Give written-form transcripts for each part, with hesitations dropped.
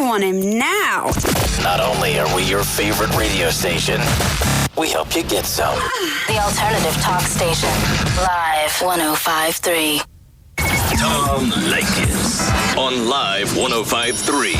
want him now. Not only are we your favorite radio station, we help you get some. The alternative talk station. Live 105.3. Tom Leykis on Live 105.3.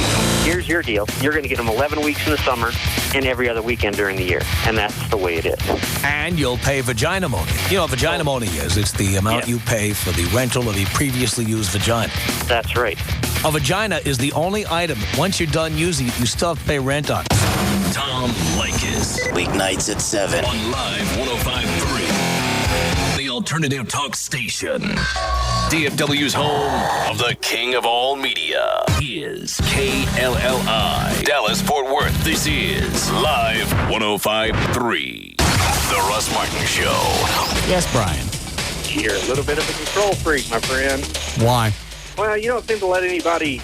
Here's your deal. You're going to get them 11 weeks in the summer and every other weekend during the year. And that's the way it is. And you'll pay vagina money. You know what vagina money is? It's the amount you pay for the rental of the previously used vagina. That's right. A vagina is the only item, once you're done using it, you still have to pay rent on. Tom Leykis. Weeknights at 7 on Live 105.3. The alternative talk station. DFW's home of the king of all media is KLLI. Dallas, Fort Worth. This is Live 105.3. The Russ Martin Show. Yes, Brian. You're a little bit of a control freak, my friend. Why? Well, you don't seem to let anybody...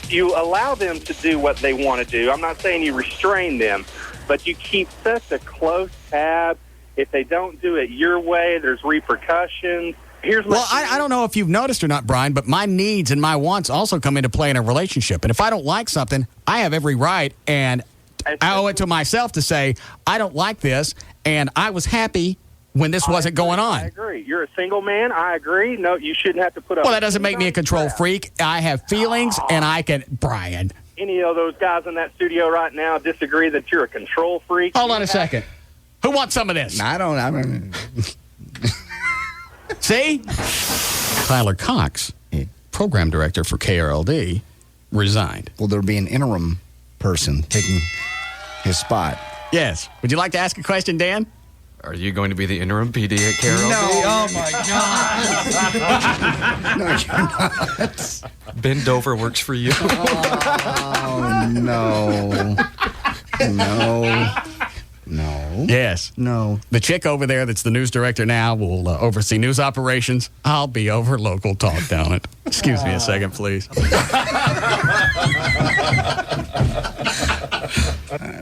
You allow them to do what they want to do. I'm not saying you restrain them, but you keep such a close tab. If they don't do it your way, there's repercussions. Well, I don't know if you've noticed or not, Brian, but my needs and my wants also come into play in a relationship. And if I don't like something, I have every right, and I owe it to myself to say, I don't like this, and I was happy when this wasn't going on. I agree. You're a single man. I agree. No, you shouldn't have to put up... Well, that doesn't make me a control freak. I have feelings, and I can... Brian. Any of those guys in that studio right now disagree that you're a control freak? Hold on a second. Who wants some of this? I don't... See? Tyler Cox, program director for KRLD, resigned. Will there be an interim person taking his spot? Yes. Would you like to ask a question, Dan? Are you going to be the interim PD at KRLD? No. Oh, my God. No, you're not. Ben Dover works for you. Oh, no. No. No. Yes. No. The chick over there that's the news director now will oversee news operations. I'll be over local talk down it. Excuse me a second, please.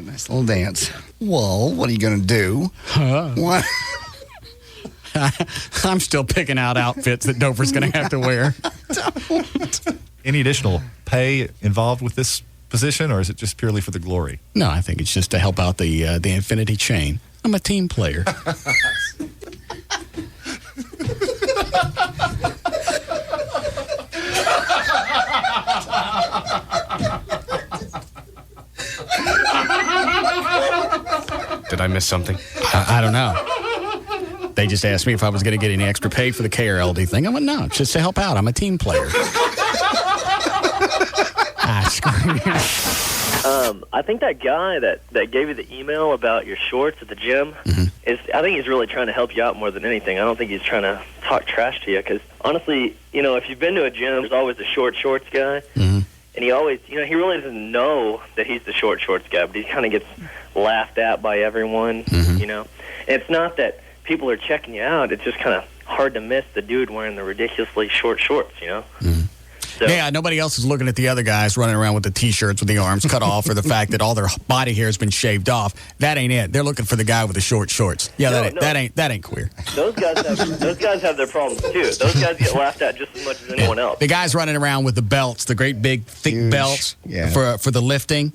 Nice little dance. Well, what are you going to do? What? I'm still picking out outfits that Dover's going to have to wear. Any additional pay involved with this position, or is it just purely for the glory? No, I think it's just to help out the infinity chain. I'm a team player. Did I miss something? I don't know. They just asked me if I was going to get any extra pay for the KRLD thing. I went, no, it's just to help out. I'm a team player. I think that guy that gave you the email about your shorts at the gym, I think he's really trying to help you out more than anything. I don't think he's trying to talk trash to you because, honestly, if you've been to a gym, there's always a short shorts guy. And he always, he really doesn't know that he's the short shorts guy, but he kind of gets laughed at by everyone, And it's not that people are checking you out. It's just kind of hard to miss the dude wearing the ridiculously short shorts, So, yeah, nobody else is looking at the other guys running around with the T-shirts with the arms cut off or the fact that all their body hair has been shaved off. That ain't it. They're looking for the guy with the short shorts. Yeah, that ain't queer. Those guys have their problems too. Those guys get laughed at just as much as anyone else. The guys running around with the belts, the great big thick Huge. belts for the lifting.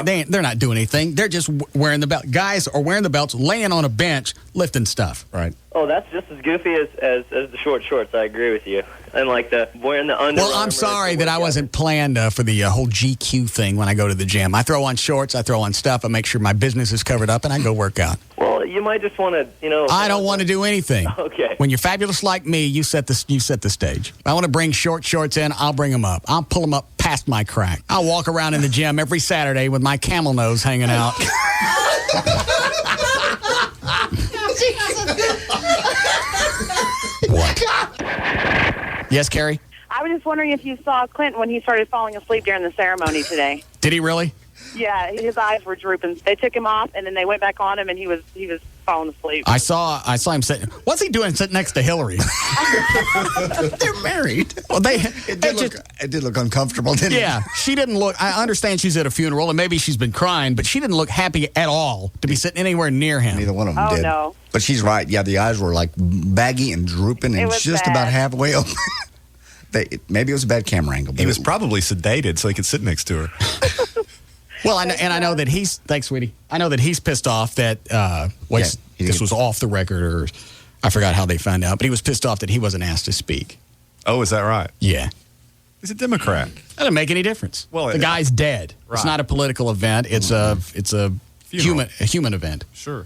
They're not doing anything. They're just wearing the belt. Guys are wearing the belts, laying on a bench, lifting stuff. Right. Oh, that's just as goofy as the short shorts. I agree with you. And like wearing the Under Well, I'm sorry that I wasn't planned for the whole GQ thing when I go to the gym. I throw on shorts, I throw on stuff, I make sure my business is covered up, and I go work out. Well, you might just want to, I don't want to do anything. Okay. When you're fabulous like me, you set the stage. If I want to bring short shorts in, I'll bring them up. I'll pull them up past my crack. I'll walk around in the gym every Saturday with my camel nose hanging out. What? Yes, Carrie? I was just wondering if you saw Clint when he started falling asleep during the ceremony today. Did he really? Yeah, his eyes were drooping. They took him off, and then they went back on him, and he was falling asleep. I saw him sitting. What's he doing sitting next to Hillary? They're married. Well, it did look uncomfortable, didn't it? Yeah, she didn't look. I understand she's at a funeral, and maybe she's been crying, but she didn't look happy at all to be sitting anywhere near him. Neither one of them did. Oh, no. But she's right. Yeah, the eyes were like baggy and drooping and was just bad. about halfway open. Maybe it was a bad camera angle. He was probably sedated so he could sit next to her. Well, I know that he's... Thanks, sweetie. I know that he's pissed off that... this was off the record, or I forgot how they found out, but he was pissed off that he wasn't asked to speak. Oh, is that right? Yeah. He's a Democrat. That doesn't make any difference. Well, the guy's dead. Right. It's not a political event. It's a human event. Sure.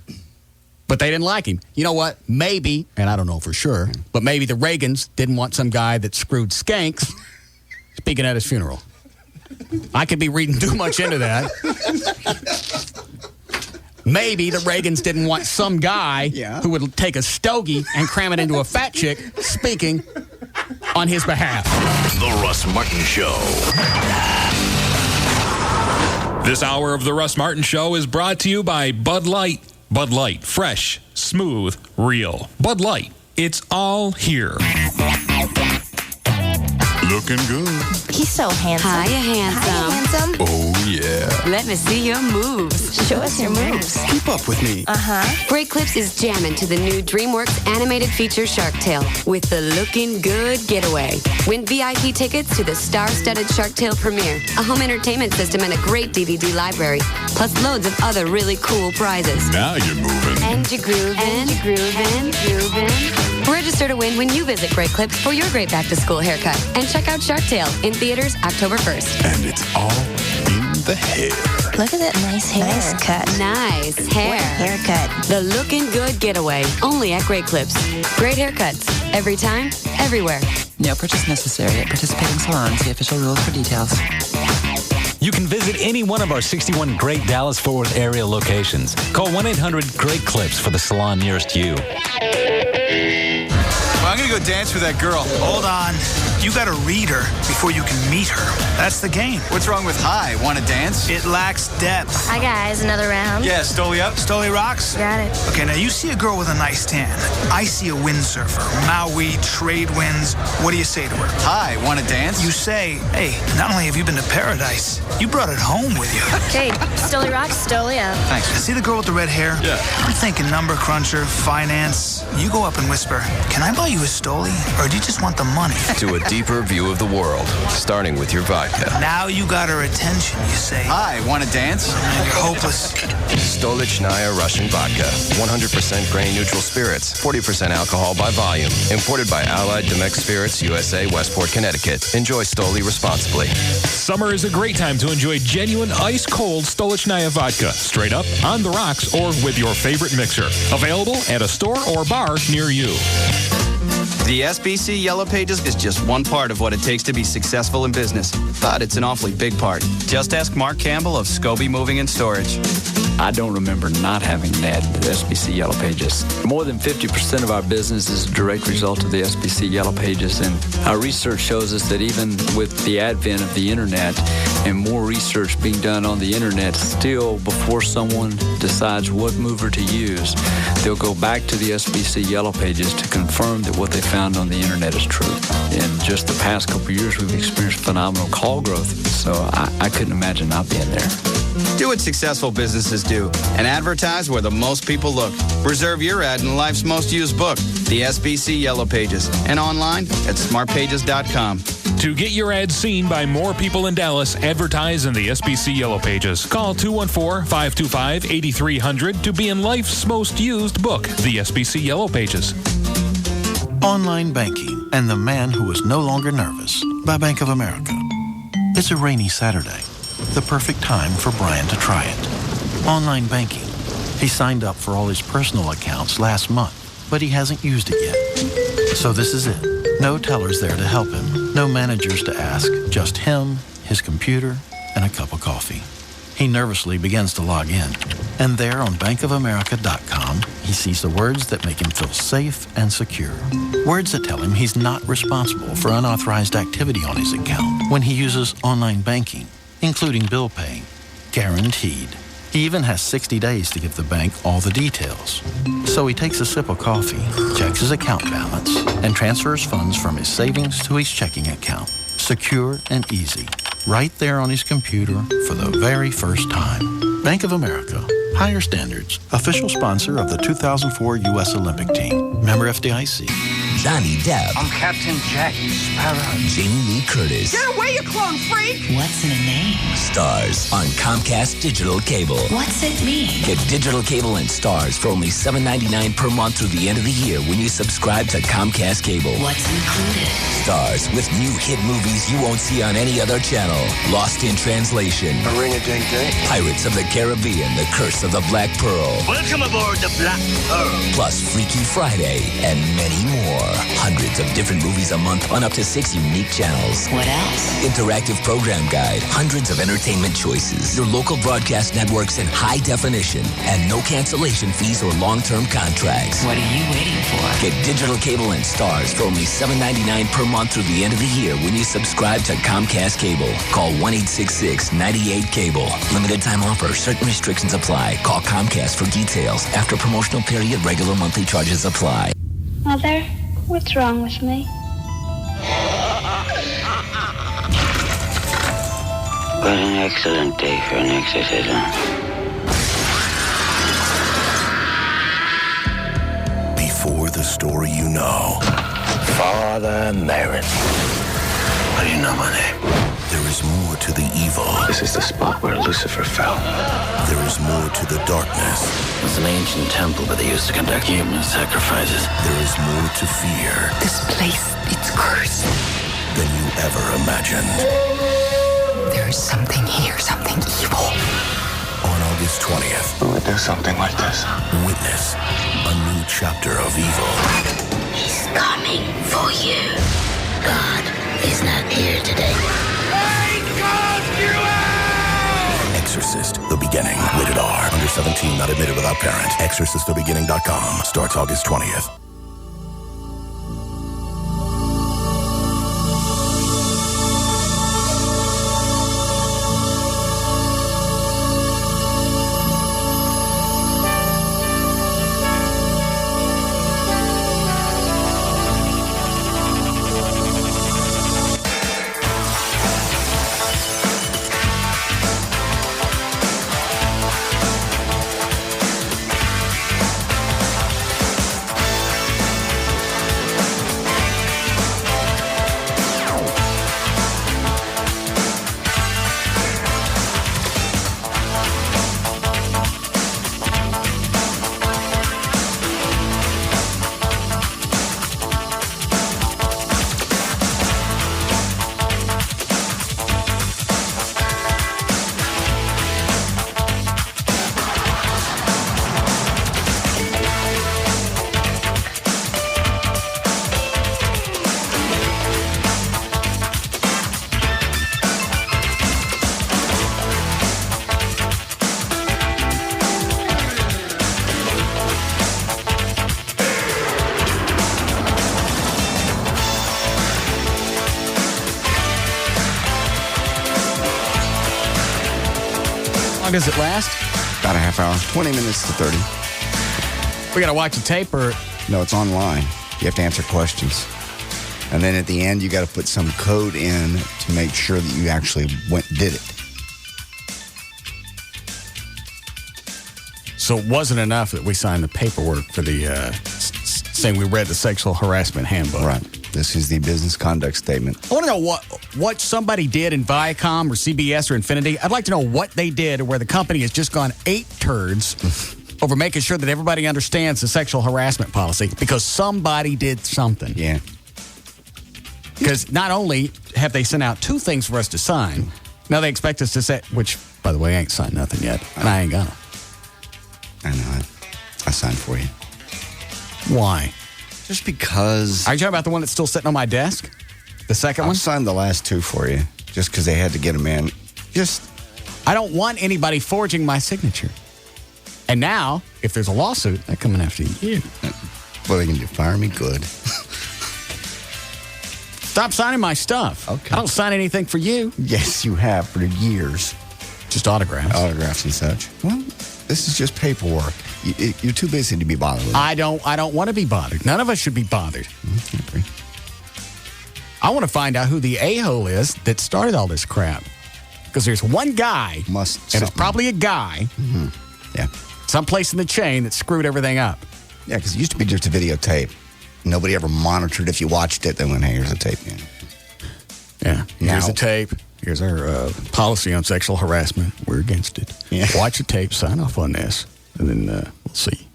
But they didn't like him. You know what? Maybe, and I don't know for sure, but maybe the Reagans didn't want some guy that screwed skanks speaking at his funeral. I could be reading too much into that. Maybe the Reagans didn't want some guy who would take a stogie and cram it into a fat chick speaking on his behalf. The Russ Martin Show. This hour of The Russ Martin Show is brought to you by Bud Light. Bud Light, fresh, smooth, real. Bud Light, it's all here. Looking good. He's so handsome. Hiya, handsome. Oh, yeah. Let me see your moves. Show us your moves. Keep up with me. Great Clips is jamming to the new DreamWorks animated feature Shark Tale with the Looking Good Getaway. Win VIP tickets to the star-studded Shark Tale premiere, a home entertainment system, and a great DVD library, plus loads of other really cool prizes. Now you're moving. And you're grooving. Register to win when you visit Great Clips for your great back-to-school haircut. And check out Shark Tale in theaters October 1st. And it's all in the hair. Look at that nice hair. Nice cut. Nice hair. Haircut. The Looking Good Getaway, only at Great Clips. Great haircuts, every time, everywhere. No purchase necessary at participating salons. See official rules for details. You can visit any one of our 61 great Dallas-Fort Worth area locations. Call 1-800-GREAT-CLIPS for the salon nearest you. Well, I'm going to go dance with that girl. Hold on. You got to read her before you can meet her. That's the game. What's wrong with hi? Want to dance? It lacks depth. Hi, guys. Another round? Yeah, Stoli up. Stoli rocks? Got it. Okay, now you see a girl with a nice tan. I see a windsurfer. Maui, trade winds. What do you say to her? Hi, want to dance? You say, hey, not only have you been to paradise, you brought it home with you. Okay, Stoli rocks, Stoli up. Thanks. See the girl with the red hair? Yeah. I'm thinking number cruncher, finance. You go up and whisper, can I buy you a Stoli? Or do you just want the money? To a deeper view of the world, starting with your vodka. Now you got her attention, you say. Hi, want to dance? You're hopeless. Stolichnaya Russian Vodka. 100% grain-neutral spirits. 40% alcohol by volume. Imported by Allied Domecq Spirits, USA, Westport, Connecticut. Enjoy Stoli responsibly. Summer is a great time to enjoy genuine ice-cold Stolichnaya vodka. Straight up, on the rocks, or with your favorite mixer. Available at a store or bar near you. The SBC Yellow Pages is just one part of what it takes to be successful in business, but it's an awfully big part. Just ask Mark Campbell of Scobie Moving and Storage. I don't remember not having an ad in the SBC Yellow Pages. More than 50% of our business is a direct result of the SBC Yellow Pages, and our research shows us that even with the advent of the internet and more research being done on the internet, still before someone decides what mover to use, they'll go back to the SBC Yellow Pages to confirm that what they found on the internet is true. In just the past couple of years, we've experienced phenomenal call growth, so I couldn't imagine not being there. Do what successful businesses do and advertise where the most people look. Reserve your ad in life's most used book, the SBC Yellow Pages, and online at smartpages.com. To get your ad seen by more people in Dallas, advertise in the SBC Yellow Pages. Call 214-525-8300 to be in life's most used book, the SBC Yellow Pages. Online banking and the man who was no longer nervous by Bank of America. It's a rainy Saturday, the perfect time for Brian to try it. Online banking. He signed up for all his personal accounts last month, but he hasn't used it yet. So this is it. No tellers there to help him, no managers to ask, just him, his computer, and a cup of coffee. He nervously begins to log in, and there on bankofamerica.com, he sees the words that make him feel safe and secure. Words that tell him he's not responsible for unauthorized activity on his account when he uses online banking, including bill paying. Guaranteed. He even has 60 days to give the bank all the details. So he takes a sip of coffee, checks his account balance, and transfers funds from his savings to his checking account. Secure and easy. Right there on his computer for the very first time. Bank of America. Higher standards. Official sponsor of the 2004 U.S. Olympic team. Member FDIC. Johnny Depp. I'm Captain Jack Sparrow. Jamie Lee Curtis. Get away, you clone freak! What's in a name? Stars on Comcast Digital Cable. What's it mean? Get digital cable and Stars for only $7.99 per month through the end of the year when you subscribe to Comcast Cable. What's included? Stars with new hit movies you won't see on any other channel. Lost in Translation. A ring-a-ding-ding. Pirates of the Caribbean, The Curse of the Black Pearl. Welcome aboard the Black Pearl. Plus Freaky Friday and many more. Hundreds of different movies a month on up to 6 unique channels. What else? Interactive program guide, hundreds of entertainment choices, your local broadcast networks in high definition, and no cancellation fees or long-term contracts. What are you waiting for? Get digital cable and Stars for only $7.99 per month through the end of the year when you subscribe to Comcast Cable. Call 1-866-98-CABLE. Limited time offer. Certain restrictions apply. Call Comcast for details. After promotional period, regular monthly charges apply. Mother, what's wrong with me? What an excellent day for an exorcism. Before the story you know. Father Merrin. How do you know my name? There is more to the evil. This is the spot where Lucifer fell. There is more to the darkness. It's an ancient temple where they used to conduct human sacrifices. There is more to fear. This place, it's cursed. Than you ever imagined. There is something here, something evil. On August 20th. Who would do something like this? Witness a new chapter of evil. He's coming for you. God is not here today. Exorcist, The Beginning. Rated R. Under 17, not admitted without parent. ExorcistTheBeginning.com. Starts August 20th. How long does it last? About a half hour. 20 minutes to 30. We got to watch a tape or... No, it's online. You have to answer questions. And then at the end, you got to put some code in to make sure that you actually did it. So it wasn't enough that we signed the paperwork for the saying we read the sexual harassment handbook. Right. This is the business conduct statement. I want to know what somebody did in Viacom or CBS or Infinity. I'd like to know what they did where the company has just gone 8 turds over making sure that everybody understands the sexual harassment policy because somebody did something. Yeah. Because not only have they sent out 2 things for us to sign, now they expect us to say, which, by the way, I ain't signed nothing yet, and I ain't gonna. I know. I signed for you. Why? Just because. Are you talking about the one that's still sitting on my desk? The second one? I signed the last 2 for you, just because they had to get them in. I don't want anybody forging my signature. And now, if there's a lawsuit, they're coming after you. What are they going to do? Fire me? Good. Stop signing my stuff. Okay. I don't sign anything for you. Yes, you have for years. Just autographs. Autographs and such. Well, this is just paperwork. You're too busy to be bothered with it. I don't want to be bothered. None of us should be bothered. I agree. I want to find out who the a-hole is that started all this crap. Because there's one guy, and it's probably a guy, yeah, someplace in the chain that screwed everything up. Yeah, because it used to be just a videotape. Nobody ever monitored if you watched it. They went, hey, here's a tape. Yeah. Here's the tape. Here's our policy on sexual harassment. We're against it. Yeah. Watch the tape. Sign off on this. And then we'll see.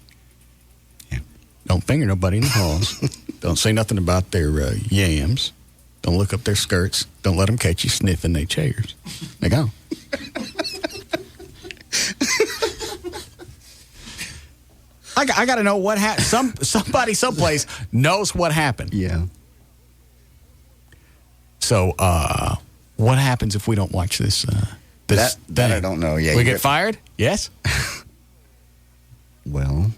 Yeah. Don't finger nobody in the halls. Don't say nothing about their yams. Don't look up their skirts. Don't let them catch you sniffing their chairs. They go. I got to know what happened. Somebody someplace knows what happened. Yeah. So, what happens if we don't watch this? That I don't know. Yeah, we get fired? Yes. Well,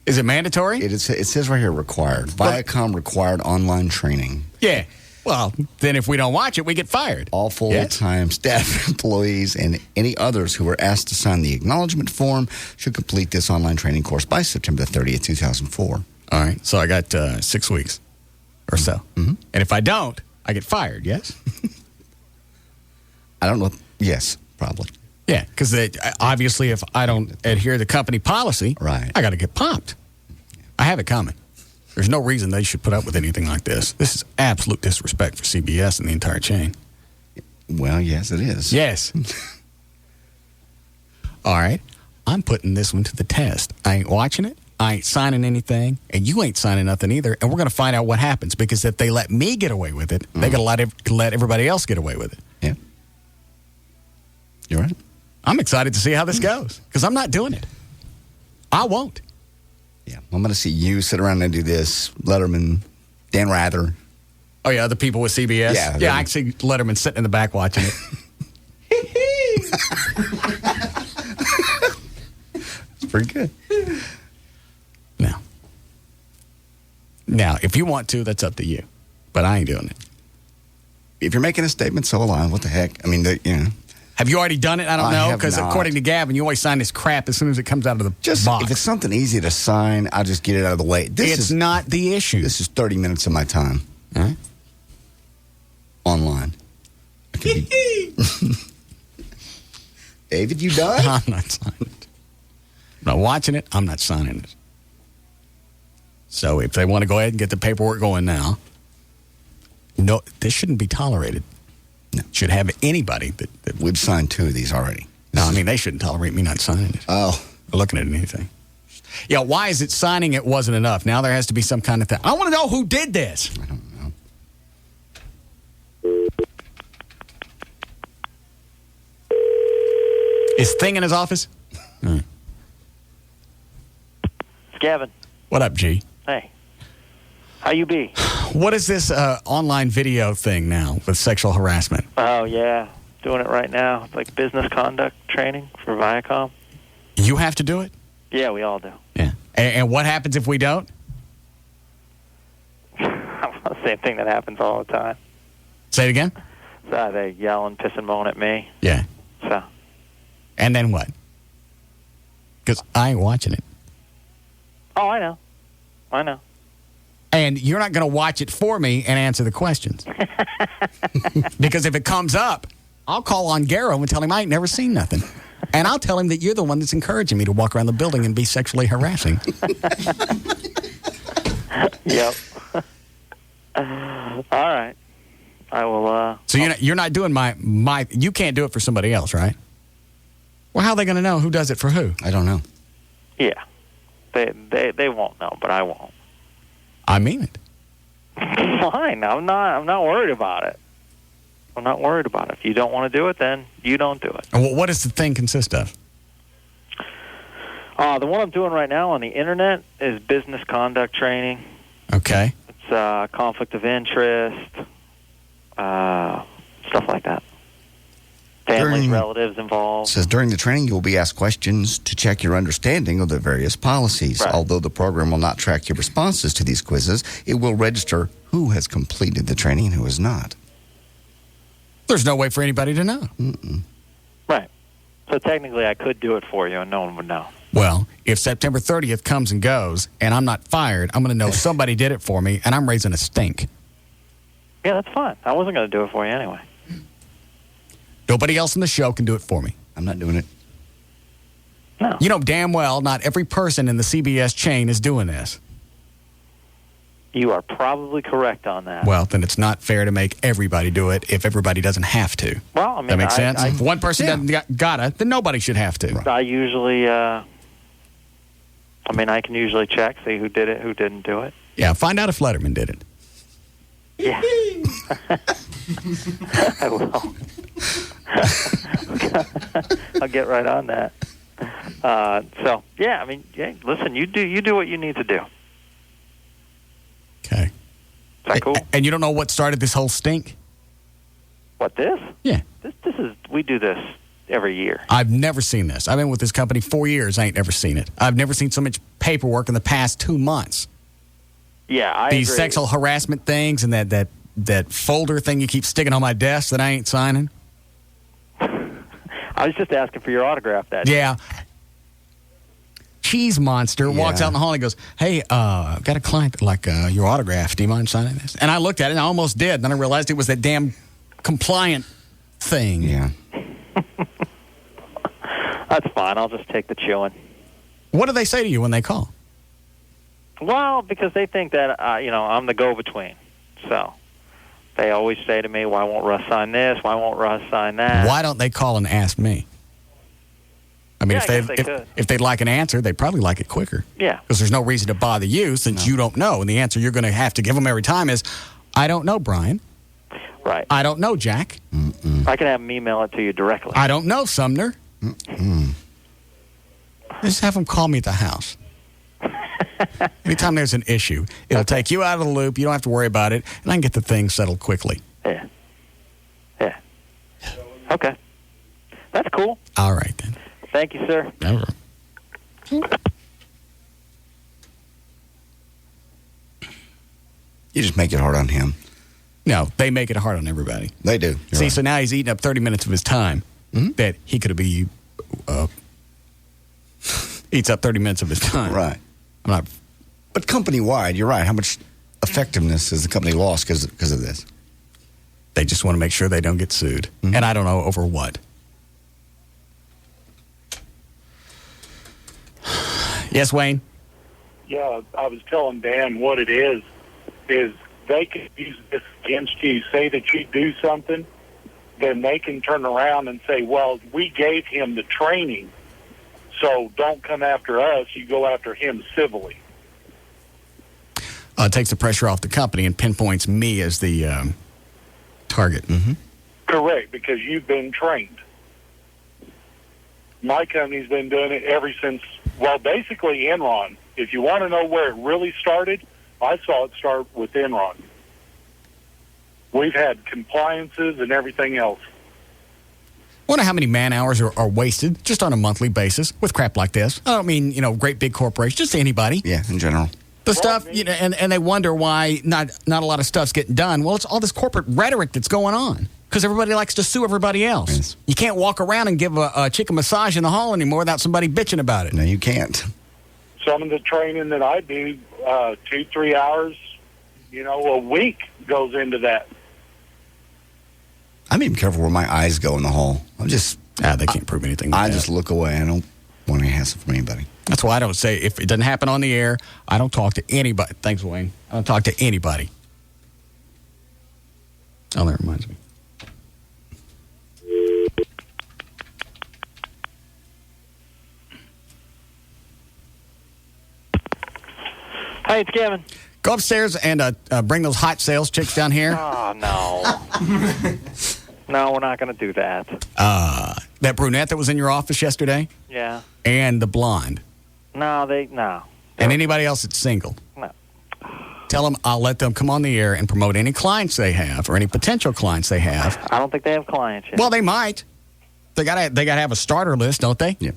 is it mandatory? It says right here required. Viacom required online training. Yeah. Well, then if we don't watch it, we get fired. All full-time staff, employees, and any others who are asked to sign the acknowledgement form should complete this online training course by September 30th, 2004. All right. So I got 6 weeks or so. Mm-hmm. And if I don't, I get fired, yes? I don't know. Yes, probably. Yeah, because obviously if I don't adhere to company policy, right, I got to get popped. I have it coming. There's no reason they should put up with anything like this. This is absolute disrespect for CBS and the entire chain. Well, yes, it is. Yes. All right. I'm putting this one to the test. I ain't watching it. I ain't signing anything. And you ain't signing nothing either. And we're going to find out what happens. Because if they let me get away with it, they got to let everybody else get away with it. Yeah. You're right. I'm excited to see how this goes. Because I'm not doing it. I won't. Yeah, I'm going to see you sit around and do this. Letterman, Dan Rather. Oh, yeah, other people with CBS? Yeah, I can see Letterman sitting in the back watching it. It's pretty good. Now, if you want to, that's up to you. But I ain't doing it. If you're making a statement, so will I. What the heck? I mean, Have you already done it? I don't know. Because according to Gavin, you always sign this crap as soon as it comes out of the box. If it's something easy to sign, I'll just get it out of the way. It's not the issue. This is 30 minutes of my time. All right. Online. David, you done? I'm not signing it. I'm not watching it. I'm not signing it. So if they want to go ahead and get the paperwork going now, no, this shouldn't be tolerated. No. Should have anybody that we've signed 2 of these already. No, I mean, they shouldn't tolerate me not signing it. Oh. Or looking at anything. Yeah, why is it signing it wasn't enough? Now there has to be some kind of thing. I want to know who did this. I don't know. Is Thing in his office? It's Gavin. What up, G? Hey. How you be? What is this online video thing now with sexual harassment? Oh, yeah. Doing it right now. It's like business conduct training for Viacom. You have to do it? Yeah, we all do. Yeah. And what happens if we don't? The same thing that happens all the time. Say it again? So they yell and piss and moan at me. Yeah. So. And then what? Because I ain't watching it. Oh, I know. I know. And you're not going to watch it for me and answer the questions. Because if it comes up, I'll call on Garrow and tell him I ain't never seen nothing. And I'll tell him that you're the one that's encouraging me to walk around the building and be sexually harassing. Yep. All right. I will, So you're not doing my you can't do it for somebody else, right? Well, how are they going to know who does it for who? I don't know. Yeah. They won't know, but I won't. I mean it. Fine. I'm not worried about it. I'm not worried about it. If you don't want to do it, then you don't do it. And what does the thing consist of? The one I'm doing right now on the internet is business conduct training. Okay. It's conflict of interest, stuff like that. Family, relatives involved. It says during the training, you will be asked questions to check your understanding of the various policies. Right. Although the program will not track your responses to these quizzes, it will register who has completed the training and who has not. There's no way for anybody to know. Mm-mm. Right. So technically, I could do it for you, and no one would know. Well, if September 30th comes and goes, and I'm not fired, I'm going to know somebody did it for me, and I'm raising a stink. Yeah, that's fine. I wasn't going to do it for you anyway. Nobody else in the show can do it for me. I'm not doing it. No. You know damn well not every person in the CBS chain is doing this. You are probably correct on that. Well, then it's not fair to make everybody do it if everybody doesn't have to. Well, I mean, that makes sense? I, if one person doesn't gotta, then nobody should have to. I usually, I can usually check, see who did it, who didn't do it. Yeah, find out if Letterman did it. Yeah. I will. I'll get right on that. Listen, you do what you need to do. Okay. Is that cool? And you don't know what started this whole stink? What, this? Yeah. We do this every year. I've never seen this. I've been with this company 4 years. I ain't never seen it. I've never seen so much paperwork in the past 2 months. Yeah, I These agree. sexual harassment things and that folder thing you keep sticking on my desk that I ain't signing. I was just asking for your autograph that day. Yeah. Cheese Monster walks out in the hall and goes, hey, I've got a client that like your autograph. Do you mind signing this? And I looked at it and I almost did. Then I realized it was that damn compliant thing. Yeah. That's fine. I'll just take the chewing. What do they say to you when they call? Well, because they think that, I'm the go-between. So they always say to me, why won't Russ sign this? Why won't Russ sign that? Why don't they call and ask me? I mean, if they'd like an answer, they'd probably like it quicker. Yeah. Because there's no reason to bother you since you don't know. And the answer you're going to have to give them every time is, I don't know, Brian. Right. I don't know, Jack. I can have them email it to you directly. I don't know, Sumner. Just have them call me at the house. Anytime there's an issue, it'll take you out of the loop. You don't have to worry about it. And I can get the thing settled quickly. Yeah. Okay. That's cool. All right, then. Thank you, sir. All right. You just make it hard on him. No, they make it hard on everybody. They do. See, right. so now he's eating up 30 minutes of his time that he could be eats up 30 minutes of his time. Right. I'm not. But company-wide, you're right. How much effectiveness has the company lost because of this? They just want to make sure they don't get sued. And I don't know over what. Yes, Wayne? Yeah, I was telling Dan what it is they can use this against you. Say that you do something, then they can turn around and say, well, we gave him the training, so don't come after us. You go after him civilly. It takes the pressure off the company and pinpoints me as the target. Correct, because you've been trained. My company's been doing it ever since, well, basically Enron. If you want to know where it really started, I saw it start with Enron. We've had compliances and everything else. Wonder how many man hours are wasted just on a monthly basis with crap like this. I don't mean, great big corporations, just anybody. Yeah, in general. The stuff, and they wonder why not a lot of stuff's getting done. Well, it's all this corporate rhetoric that's going on because everybody likes to sue everybody else. Yes. You can't walk around and give a chick a massage in the hall anymore without somebody bitching about it. No, you can't. Some of the training that I do, 2-3 hours, a week goes into that. I'm even careful where my eyes go in the hall. I'm just... they can't prove anything. I just look away. I don't want any hassle from anybody. That's why I don't say, if it doesn't happen on the air, I don't talk to anybody. Thanks, Wayne. I don't talk to anybody. Oh, that reminds me. Hey, it's Kevin. Go upstairs and bring those hot sales chicks down here. Oh, no. No, we're not going to do that. That brunette that was in your office yesterday? Yeah. And the blonde? No. And anybody else that's single? No. Tell them I'll let them come on the air and promote any clients they have or any potential clients they have. I don't think they have clients yet. Well, they might. They gotta have a starter list, don't they? Yeah.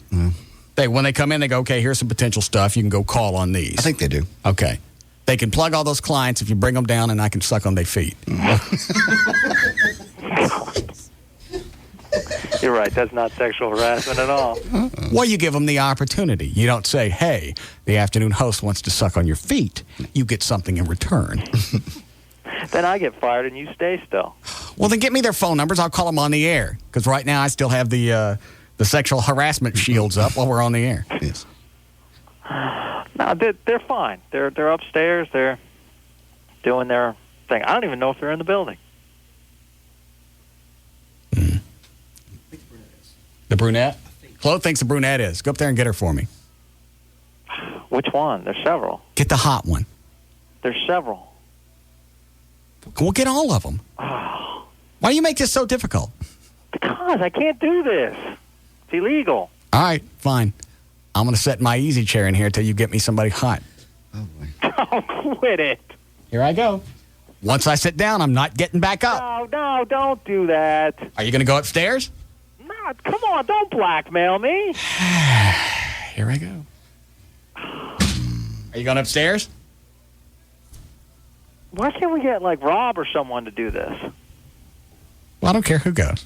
When they come in, they go, okay, here's some potential stuff. You can go call on these. I think they do. Okay. They can plug all those clients if you bring them down, and I can suck on their feet. You're right. That's not sexual harassment at all. Well, you give them the opportunity. You don't say, hey, the afternoon host wants to suck on your feet. You get something in return. Then I get fired and you stay still. Well, then get me their phone numbers. I'll call them on the air. Because right now I still have the sexual harassment shields up while we're on the air. Yes. No, they're fine. They're upstairs. doing their thing. I don't even know if they're in the building. The brunette? Chloe thinks the brunette is. Go up there and get her for me. Which one? There's several. Get the hot one. There's several. We'll get all of them. Oh. Why do you make this so difficult? Because I can't do this. It's illegal. All right, fine. I'm going to set my easy chair in here until you get me somebody hot. Oh, boy. Don't quit it. Here I go. Once I sit down, I'm not getting back up. No, don't do that. Are you going to go upstairs? No, come on, don't blackmail me. Here I go. Are you going upstairs? Why can't we get, like, Rob or someone to do this? Well, I don't care who goes.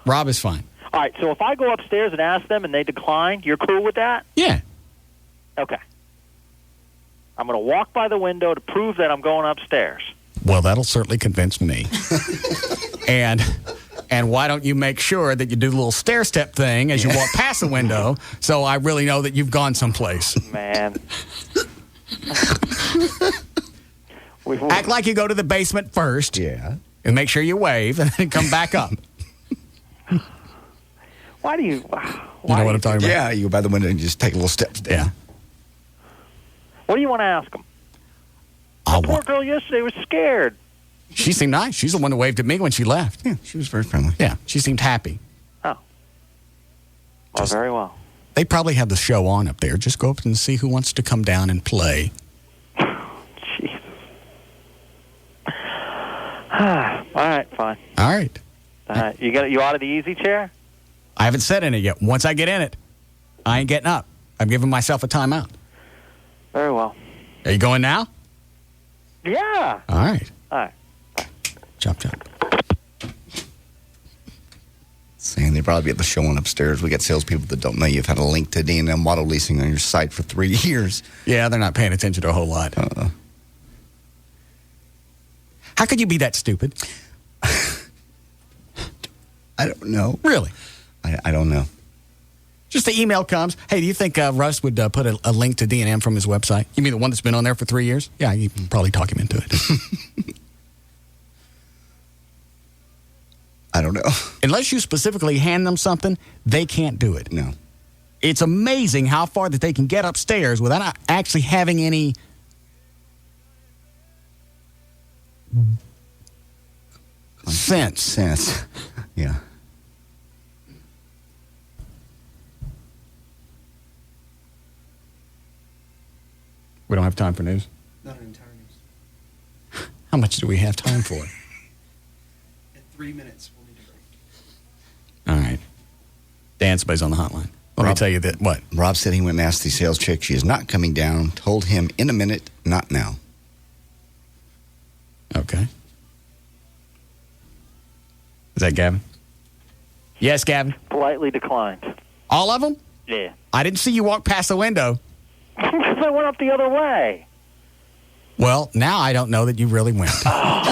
Rob is fine. All right, so if I go upstairs and ask them and they decline, you're cool with that? Yeah. Okay. I'm going to walk by the window to prove that I'm going upstairs. Well, that'll certainly convince me. And why don't you make sure that you do the little stair-step thing as you walk past the window so I really know that you've gone someplace. Man. Act like you go to the basement first. Yeah. And make sure you wave and then come back up. Why do you... You know what I'm talking about? Yeah, you go by the window and just take a little steps down. Yeah. What do you want to ask them? The poor girl yesterday was scared. She seemed nice. She's the one that waved at me when she left. Yeah, she was very friendly. Yeah, she seemed happy. Oh. Well, very well. They probably have the show on up there. Just go up and see who wants to come down and play. Jesus. All right, fine. All right. All right. You out of the easy chair? I haven't sat in it yet. Once I get in it, I ain't getting up. I'm giving myself a timeout. Very well. Are you going now? Yeah. All right. All right. Chop, chop. Saying they'd probably be at the show on upstairs. We got salespeople that don't know you've had a link to D&M Auto Leasing on your site for 3 years. Yeah, they're not paying attention to a whole lot. How could you be that stupid? I don't know. Really? I don't know. Just the email comes. Hey, do you think Russ would put a link to D&M from his website? You mean the one that's been on there for 3 years? Yeah, you can probably talk him into it. I don't know. Unless you specifically hand them something, they can't do it. No. It's amazing how far that they can get upstairs without actually having any sense. Yeah. We don't have time for news? Not an entire news. How much do we have time for? At 3 minutes, we'll need a break. All right. Dan, somebody's on the hotline. Let me tell you that. What? Rob said he went and asked the sales chick. She is not coming down. Told him in a minute, not now. Okay. Is that Gavin? Yes, Gavin. Politely declined. All of them? Yeah. I didn't see you walk past the window. Because I went up the other way. Well, now I don't know that you really went. God.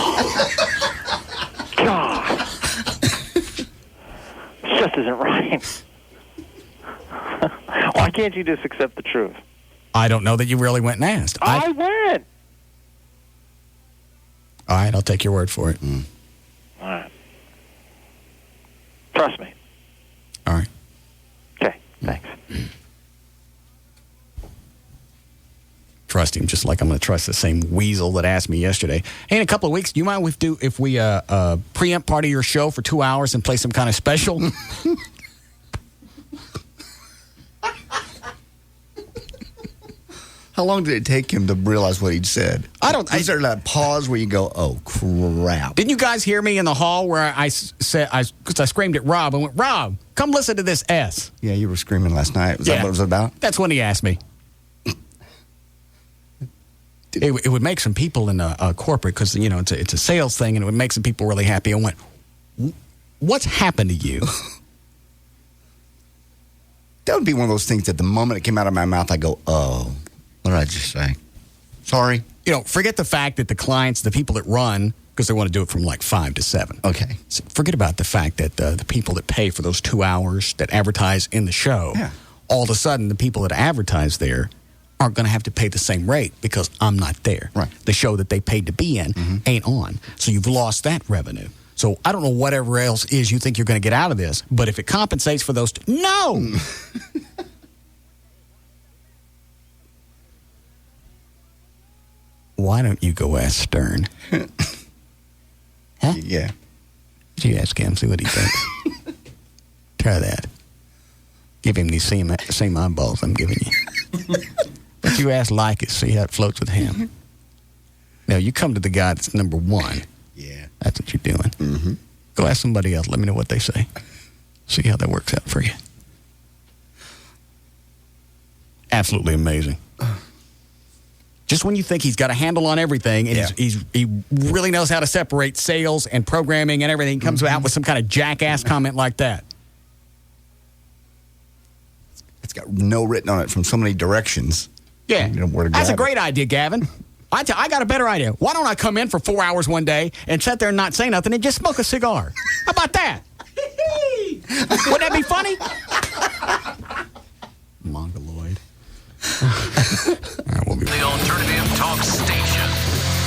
This just isn't right. Why can't you just accept the truth? I don't know that you really went and asked. I went. All right, I'll take your word for it. All right. Trust me. All right. Okay, thanks. Trust him, just like I'm going to trust the same weasel that asked me yesterday. Hey, in a couple of weeks, do you mind if we preempt part of your show for 2 hours and play some kind of special? How long did it take him to realize what he'd said? Is there that pause where you go, oh, crap? Didn't you guys hear me in the hall where I said, because I screamed at Rob, I went, Rob, come listen to this S. Yeah, you were screaming last night. Was that what it was about? That's when he asked me. It would make some people in corporate, because, you know, it's a sales thing, and it would make some people really happy. I went, what's happened to you? That would be one of those things that the moment it came out of my mouth, I go, oh. What did I just say? Sorry. You know, forget the fact that the clients, the people that run, because they want to do it from like 5 to 7. Okay. So forget about the fact that the people that pay for those 2 hours that advertise in the show, all of a sudden the people that advertise there aren't going to have to pay the same rate because I'm not there. Right. The show that they paid to be in ain't on. So you've lost that revenue. So I don't know whatever else is you think you're going to get out of this, but if it compensates for those... No! Why don't you go ask Stern? Huh? Yeah. You ask him, see what he thinks. Try that. Give him these same eyeballs I'm giving you. But you ask Lycus, see how it floats with him. Now, you come to the guy that's number one. Yeah. That's what you're doing. Go ask somebody else. Let me know what they say. See how that works out for you. Absolutely amazing. Just when you think he's got a handle on everything, and he really knows how to separate sales and programming and everything, he comes out with some kind of jackass comment like that. It's got no written on it from so many directions. Yeah. You know where to That's a grab great idea, Gavin. I got a better idea. Why don't I come in for 4 hours one day and sit there and not say nothing and just smoke a cigar? How about that? Wouldn't that be funny? Mongoloid. All right, we'll be The Alternative Talk Station.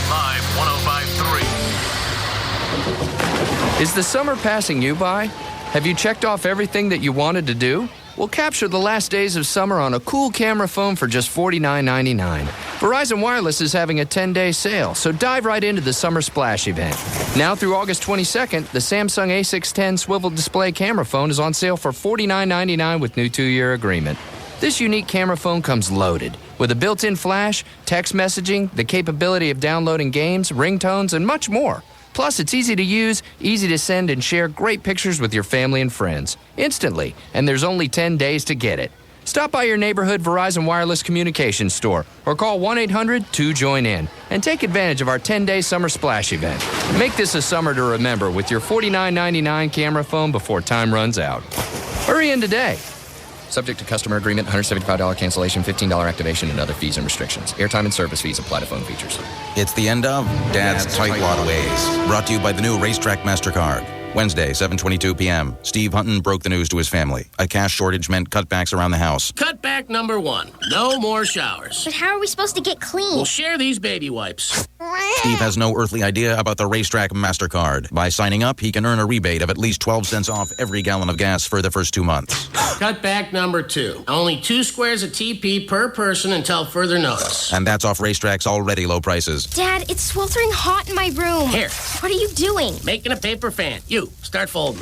Live 105.3. Is the summer passing you by? Have you checked off everything that you wanted to do? Well, capture the last days of summer on a cool camera phone for just $49.99. Verizon Wireless is having a 10-day sale, so dive right into the Summer Splash event. Now through August 22nd, the Samsung A610 swivel display camera phone is on sale for $49.99 with new 2-year agreement. This unique camera phone comes loaded with a built-in flash, text messaging, the capability of downloading games, ringtones, and much more. Plus, it's easy to use, easy to send, and share great pictures with your family and friends instantly, and there's only 10 days to get it. Stop by your neighborhood Verizon Wireless Communications store or call 1-800-2JOIN-IN and take advantage of our 10-day Summer Splash event. Make this a summer to remember with your $49.99 camera phone before time runs out. Hurry in today. Subject to customer agreement, $175 cancellation, $15 activation, and other fees and restrictions. Airtime and service fees apply to phone features. It's the end of Dad's Tightwad Ways. Brought to you by the new Racetrack MasterCard. Wednesday, 7:22 p.m. Steve Hunton broke the news to his family. A cash shortage meant cutbacks around the house. Cutback number 1. No more showers. But how are we supposed to get clean? We'll share these baby wipes. Steve has no earthly idea about the Racetrack MasterCard. By signing up, he can earn a rebate of at least 12 cents off every gallon of gas for the first 2 months. Cutback number 2. Only 2 squares of TP per person until further notice. And that's off Racetrack's already low prices. Dad, it's sweltering hot in my room. Here. What are you doing? Making a paper fan. You, start folding.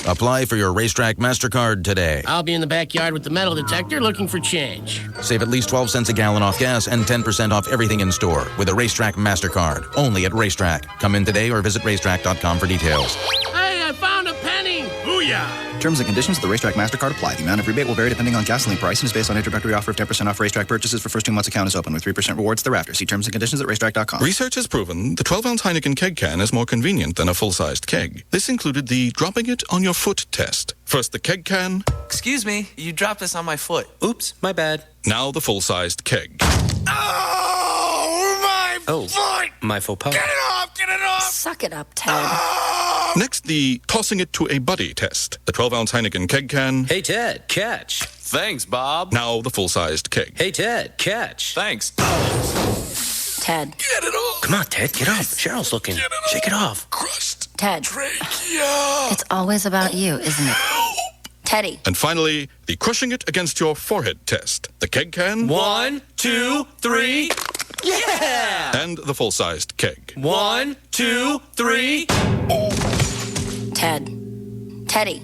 Apply for your Racetrack MasterCard today. I'll be in the backyard with the metal detector looking for change. Save at least 12 cents a gallon off gas and 10% off everything in store with a Racetrack MasterCard. Only at Racetrack. Come in today or visit racetrack.com for details. Hey, I found a penny! Booyah! Terms and conditions of the Racetrack MasterCard apply. The amount of rebate will vary depending on gasoline price and is based on introductory offer of 10% off Racetrack purchases for first 2 months account is open with 3% rewards thereafter. See terms and conditions at racetrack.com. Research has proven the 12-ounce Heineken keg can is more convenient than a full-sized keg. This included the dropping it on your foot test. First the keg can. Excuse me, you dropped this on my foot. Oops, my bad. Now the full-sized keg. Oh, my faux pas. Get it off! Suck it up, Ted. Next, the tossing it to a buddy test. The 12-ounce Heineken keg can. Hey, Ted, catch. Thanks, Bob. Now the full-sized keg. Hey, Ted, catch. Thanks. Ted. Get it off! Come on, Ted, get off. Cheryl's looking. Shake it off. Crust. Ted. Trachea. It's always about you, isn't it? Teddy. And finally, the crushing it against your forehead test. The keg can. 1, 2, 3. Yeah! And the full-sized keg. 1, 2, 3. Ted. Teddy.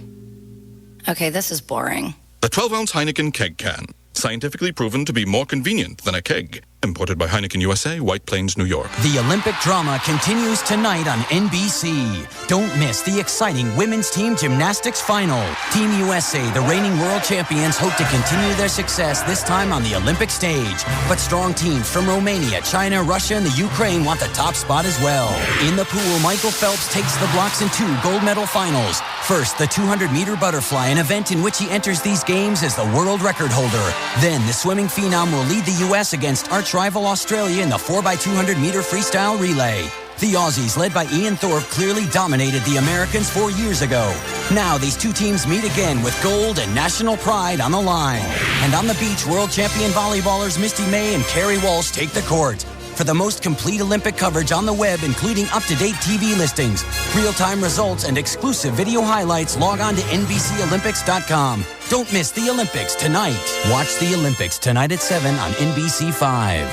Okay, this is boring. The 12-ounce Heineken keg can. Scientifically proven to be more convenient than a keg. Imported by Heineken USA, White Plains, New York. The Olympic drama continues tonight on NBC. Don't miss the exciting women's team gymnastics final. Team USA, the reigning world champions, hope to continue their success this time on the Olympic stage. But strong teams from Romania, China, Russia, and the Ukraine want the top spot as well. In the pool, Michael Phelps takes the blocks in 2 gold medal finals. First, the 200-meter butterfly, an event in which he enters these games as the world record holder. Then, the swimming phenom will lead the U.S. against arch rival Australia in the 4x200-meter freestyle relay. The Aussies, led by Ian Thorpe, clearly dominated the Americans 4 years ago. Now these two teams meet again with gold and national pride on the line. And on the beach, world champion volleyballers Misty May and Carrie Walsh take the court. For the most complete Olympic coverage on the web, including up-to-date TV listings, real-time results, and exclusive video highlights, log on to NBCOlympics.com. Don't miss the Olympics tonight. Watch the Olympics tonight at 7 on NBC5.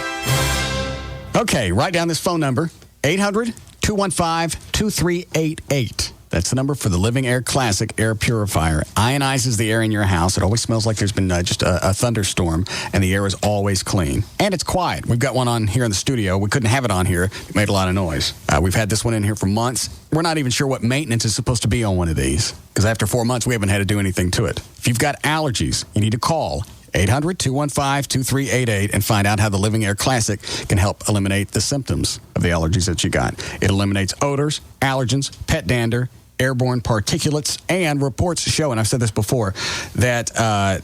Okay, write down this phone number, 800-215-2388. That's the number for the Living Air Classic Air Purifier. Ionizes the air in your house. It always smells like there's been just a thunderstorm, and the air is always clean. And it's quiet. We've got one on here in the studio. We couldn't have it on here. It made a lot of noise. We've had this one in here for months. We're not even sure what maintenance is supposed to be on one of these, because after 4 months, we haven't had to do anything to it. If you've got allergies, you need to call 800-215-2388 and find out how the Living Air Classic can help eliminate the symptoms of the allergies that you got. It eliminates odors, allergens, pet dander, airborne particulates, and reports show, and I've said this before, that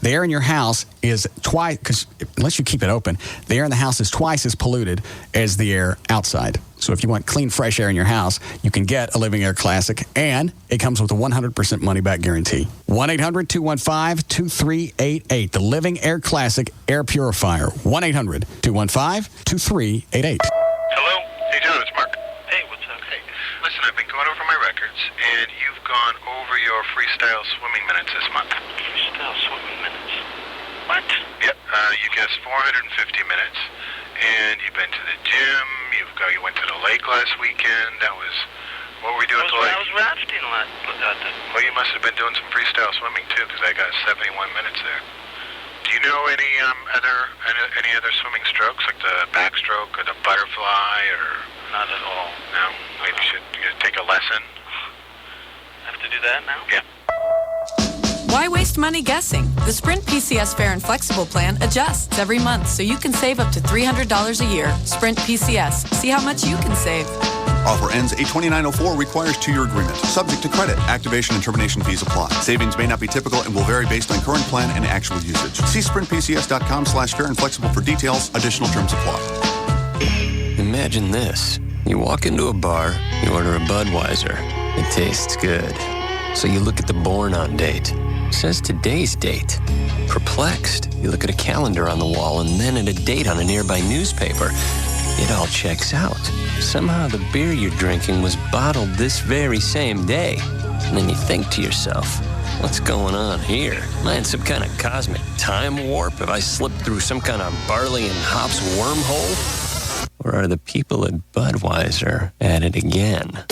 the air in your house is twice, because unless you keep it open, the air in the house is twice as polluted as the air outside. So if you want clean, fresh air in your house, you can get a Living Air Classic, and it comes with a 100% money-back guarantee. 1-800-215-2388, the Living Air Classic Air Purifier. 1-800-215-2388. Hello? Hey, John, it's Mark. Hey, what's up? Hey, listen, I've been going over my records, and you've gone over your freestyle swimming minutes this month. Freestyle swimming minutes? What? Yep, you guessed 450 minutes, and you've been to the gym, you went to the lake last weekend. That was, what were we doing at the lake? I was rafting a lot. Well, you must have been doing some freestyle swimming, too, because I got 71 minutes there. Do you know any other swimming strokes, like the backstroke or the butterfly, or not at all? No. Maybe you should take a lesson. Have to do that now? Yeah. Why waste money guessing? The Sprint PCS Fair and Flexible Plan adjusts every month, so you can save up to $300 a year. Sprint PCS. See how much you can save. Offer ends 8/29/04. Requires 2-year agreement. Subject to credit. Activation and termination fees apply. Savings may not be typical and will vary based on current plan and actual usage. See sprintpcs.com/fair and flexible for details. Additional terms apply. Imagine this. You walk into a bar, you order a Budweiser. It tastes good. So you look at the born on date. It says today's date. Perplexed, you look at a calendar on the wall and then at a date on a nearby newspaper. It all checks out. Somehow the beer you're drinking was bottled this very same day. And then you think to yourself, what's going on here? Am I in some kind of cosmic time warp? Have I slipped through some kind of barley and hops wormhole? Or are the people at Budweiser at it again?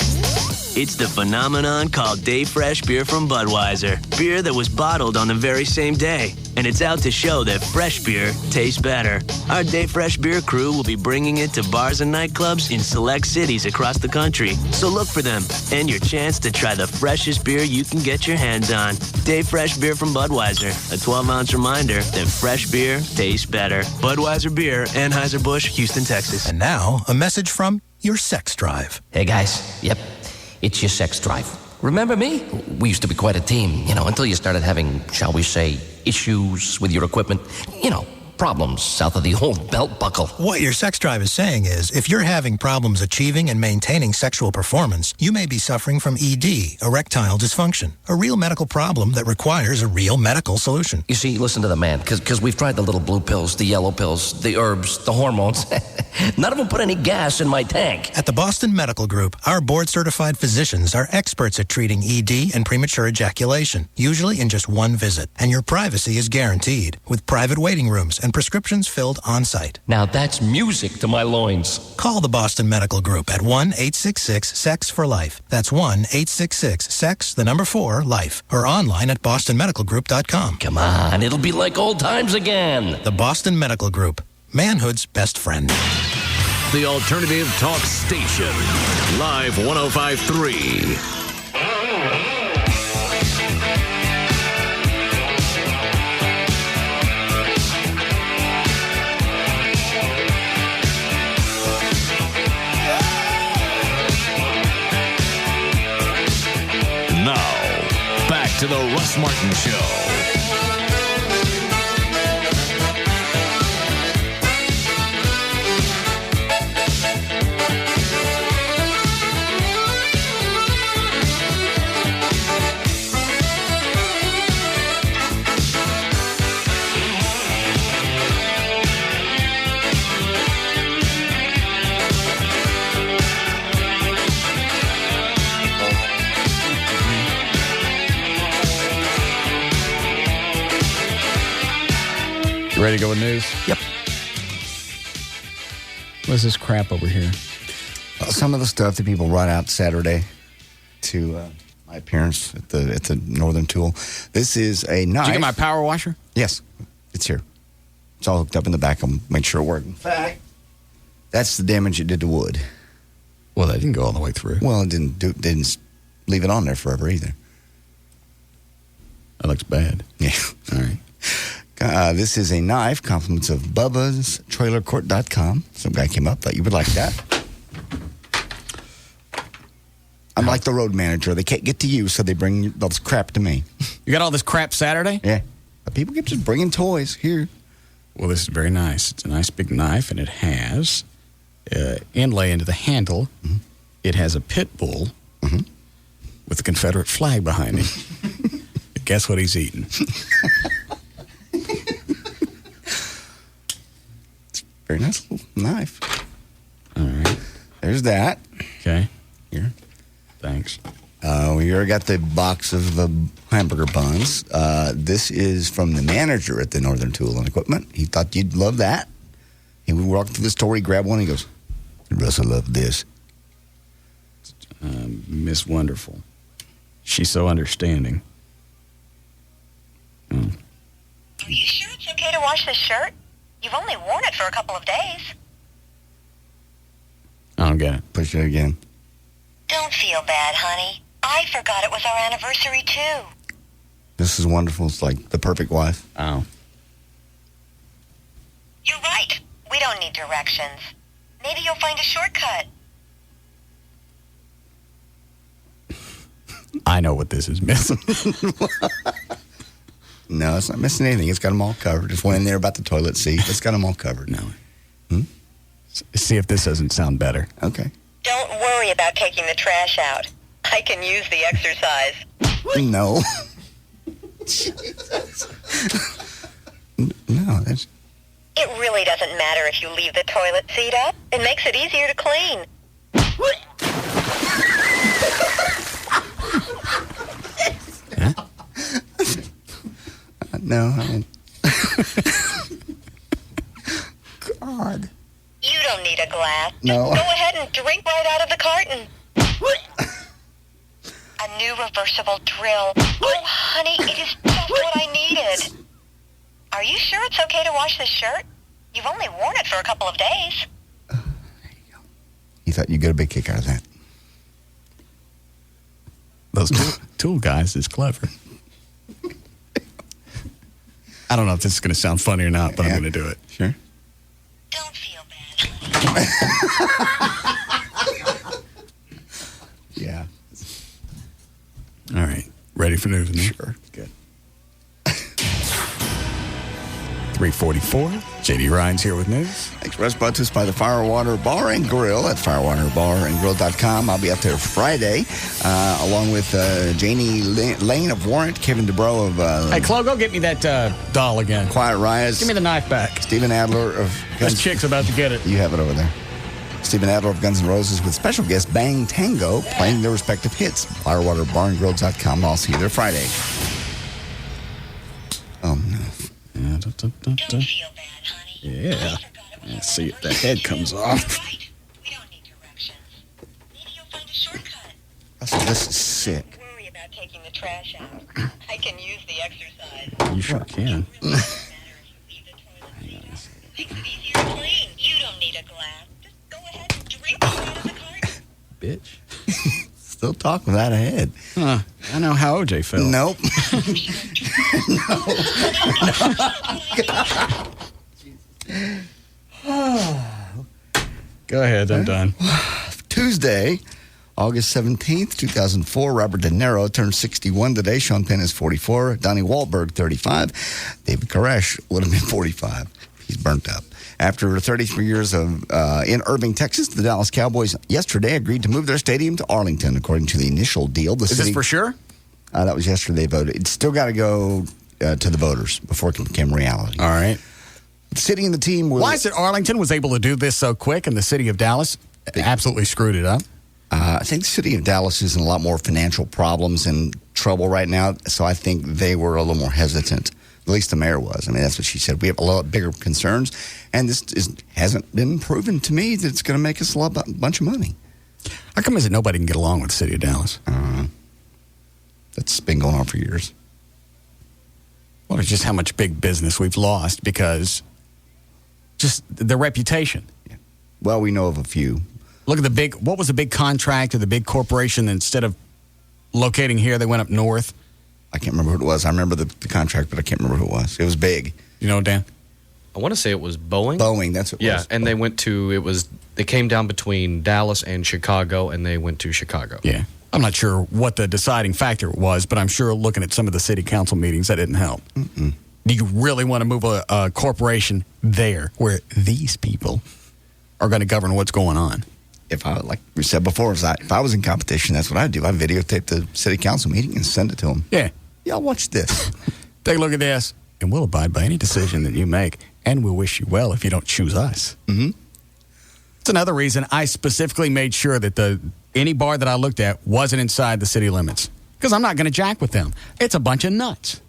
It's the phenomenon called Day Fresh Beer from Budweiser. Beer that was bottled on the very same day. And it's out to show that fresh beer tastes better. Our Day Fresh Beer crew will be bringing it to bars and nightclubs in select cities across the country. So look for them and your chance to try the freshest beer you can get your hands on. Day Fresh Beer from Budweiser. A 12-ounce reminder that fresh beer tastes better. Budweiser Beer, Anheuser-Busch, Houston, Texas. And now, a message from your sex drive. Hey, guys. Yep. It's your sex drive. Remember me? We used to be quite a team, until you started having, shall we say, issues with your equipment. Problems south of the old belt buckle. What your sex drive is saying is, if you're having problems achieving and maintaining sexual performance, you may be suffering from ED, erectile dysfunction, a real medical problem that requires a real medical solution. You see, listen to the man, because we've tried the little blue pills, the yellow pills, the herbs, the hormones. None of them put any gas in my tank. At the Boston Medical Group, our board-certified physicians are experts at treating ED and premature ejaculation, usually in just one visit. And your privacy is guaranteed, with private waiting rooms and prescriptions filled on-site. Now that's music to my loins. Call the Boston Medical Group at 1-866-SEX-FOR-LIFE. That's 1-866-SEX-4-LIFE. Or online at bostonmedicalgroup.com. Come on, it'll be like old times again. The Boston Medical Group. Manhood's best friend. The Alternative Talk Station. Live 105.3. Now, back to the Russ Martin Show. Ready to go with news? Yep. What's this crap over here? Some of the stuff that people brought out Saturday to my appearance at the Northern Tool. This is a knife. Did you get my power washer? Yes, it's here. It's all hooked up in the back. I'll make sure it works. In fact, that's the damage it did to wood. Well, that didn't go all the way through. Well, it didn't leave it on there forever either. That looks bad. Yeah. All right. This is a knife, compliments of Bubba'sTrailerCourt.com. Some guy came up, thought you would like that. I'm like the road manager. They can't get to you, so they bring all this crap to me. You got all this crap Saturday? Yeah. But people keep just bringing toys here. Well, this is very nice. It's a nice big knife, and it has inlay into the handle. Mm-hmm. It has a pit bull with the Confederate flag behind him. Guess what he's eating? Very nice little knife. All right. There's that. Okay. Here. Thanks. We already got the box of hamburger buns. This is from the manager at the Northern Tool and Equipment. He thought you'd love that. And we walked through the store. He grabbed one. He goes, Russ, I love this. Miss Wonderful. She's so understanding. Are you sure it's okay to wash this shirt? You've only worn it for a couple of days. I don't get it. Push it again. Don't feel bad, honey. I forgot it was our anniversary, too. This is wonderful. It's like the perfect wife. Oh. You're right. We don't need directions. Maybe you'll find a shortcut. I know what this is missing. No, it's not missing anything. It's got them all covered. Just went in there about the toilet seat. It's got them all covered. No. See if this doesn't sound better. Okay. Don't worry about taking the trash out. I can use the exercise. No. Jesus. No, that's... It really doesn't matter if you leave the toilet seat up. It makes it easier to clean. Huh? No, I don't. God. You don't need a glass. No. Just go ahead and drink right out of the carton. A new reversible drill. Oh, honey, it is just what I needed. Are you sure it's okay to wash this shirt? You've only worn it for a couple of days. There you go. You thought you'd get a big kick out of that. Those tool guys is clever. I don't know if this is going to sound funny or not, but I'm going to do it. Sure. Don't feel bad. Yeah. All right. Ready for news? Sure. Good. 3:44. JD Ryan's here with news. Thanks, Russ. Brought to us by the Firewater Bar and Grill at firewaterbarandgrill.com. I'll be up there Friday, along with Janie Lane of Warrant, Kevin DeBro of... Hey, Chloe, go get me that doll again. Quiet Riot. Give me the knife back. Stephen Adler of... This chick's about to get it. You have it over there. Stephen Adler of Guns N' Roses with special guest Bang Tango playing their respective hits. firewaterbarandgrill.com. I'll see you there Friday. Oh, no. Yeah. Don't feel bad, honey. Yeah. Let's see if that head comes off. Right. We don't need directions. Maybe you'll find a shortcut. Russell, this is sick. Don't worry about taking the trash out. I can use the exercise. You sure can. Makes it easier to clean. You don't need a glass. Just go ahead and drink right out of the carton. Bitch. Still talk without a head. Huh. I know how OJ felt. Nope. Go ahead. I'm done. Tuesday, August 17th, 2004. Robert De Niro turned 61 today. Sean Penn is 44. Donnie Wahlberg, 35. David Koresh would have been 45. He's burnt up. After 33 years of in Irving, Texas, the Dallas Cowboys yesterday agreed to move their stadium to Arlington, according to the initial deal. Is this for sure? That was yesterday. They voted. It's still got to go to the voters before it became reality. All right. The city and the team will... Why is it Arlington was able to do this so quick and the city of Dallas absolutely screwed it up? I think the city of Dallas is in a lot more financial problems and trouble right now, so I think they were a little more hesitant At least the mayor was. I mean, that's what she said. We have a lot bigger concerns, and hasn't been proven to me that it's going to make us a bunch of money. How come is it nobody can get along with the city of Dallas? That's been going on for years. Well, it's just how much big business we've lost because just the reputation. Yeah. Well, we know of a few. Look at what was the big contract or the big corporation that instead of locating here, they went up north? I can't remember who it was. I remember the contract, but I can't remember who it was. It was big. You know, Dan? I want to say it was Boeing. Boeing, that's what it was. Yeah, and they came down between Dallas and Chicago, and they went to Chicago. Yeah. I'm not sure what the deciding factor was, but I'm sure looking at some of the city council meetings, that didn't help. Mm-mm. Do you really want to move a corporation there where these people are going to govern what's going on? Like we said before, if I was in competition, that's what I'd do. I'd videotape the city council meeting and send it to them. Yeah. Y'all watch this. Take a look at this, and we'll abide by any decision that you make, and we'll wish you well if you don't choose us. Mm-hmm. It's another reason I specifically made sure that any bar that I looked at wasn't inside the city limits, because I'm not going to jack with them. It's a bunch of nuts.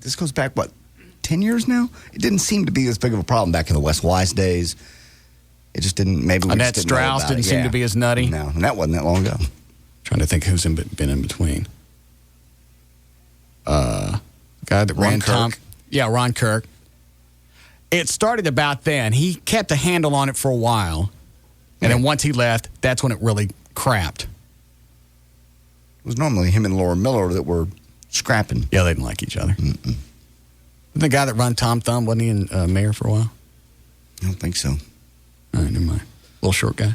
This goes back, 10 years now? It didn't seem to be as big of a problem back in the West Wise days. It just didn't, maybe we Annette just didn't know Strauss about didn't it. seem to be as nutty. No, and that wasn't that long ago. Trying to think who's been in between. Guy that ran Tom. Yeah, Ron Kirk. It started about then. He kept a handle on it for a while. And then once he left, that's when it really crapped. It was normally him and Laura Miller that were scrapping. Yeah, they didn't like each other. Mm-mm. The guy that run Tom Thumb, wasn't he in mayor for a while? I don't think so. All right, never mind. Little short guy.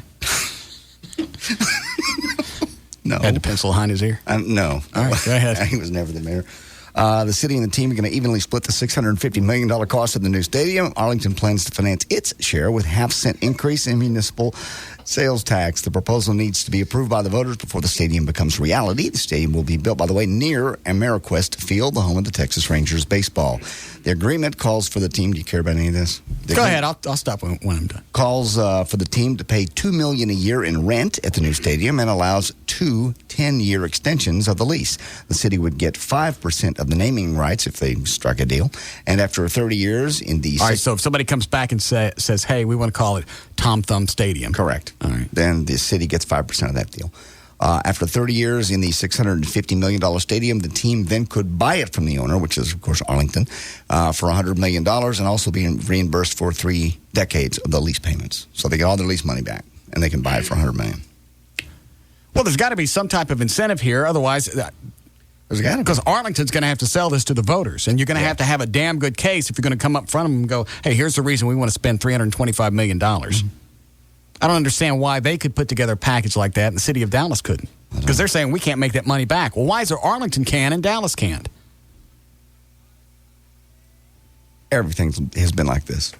No. Had the pencil behind his ear? No. All right, go ahead. He was never the mayor. The city and the team are going to evenly split the $650 million cost of the new stadium. Arlington plans to finance its share with half-cent increase in municipal sales tax. The proposal needs to be approved by the voters before the stadium becomes reality. The stadium will be built, by the way, near Ameriquest Field, the home of the Texas Rangers baseball. The agreement calls for the team. Do you care about any of this? Go ahead. I'll stop when I'm done. Calls for the team to pay $2 million a year in rent at the new stadium and allows 2 10-year extensions of the lease. The city would get 5% of the naming rights if they struck a deal. And after 30 years in the... All right, so if somebody comes back and says, hey, we want to call it Tom Thumb Stadium. Correct. All right. Then the city gets 5% of that deal. After 30 years in the $650 million stadium, the team then could buy it from the owner, which is, of course, Arlington, for $100 million and also be reimbursed for 3 decades of the lease payments. So they get all their lease money back, and they can buy it for $100 million. Well, there's got to be some type of incentive here. Otherwise, because Arlington's going to have to sell this to the voters, and you're going to have a damn good case if you're going to come up front of them and go, hey, here's the reason we want to spend $325 million. Mm-hmm. I don't understand why they could put together a package like that and the city of Dallas couldn't. Because they're saying we can't make that money back. Well, why is there Arlington can and Dallas can't? Everything has been like this.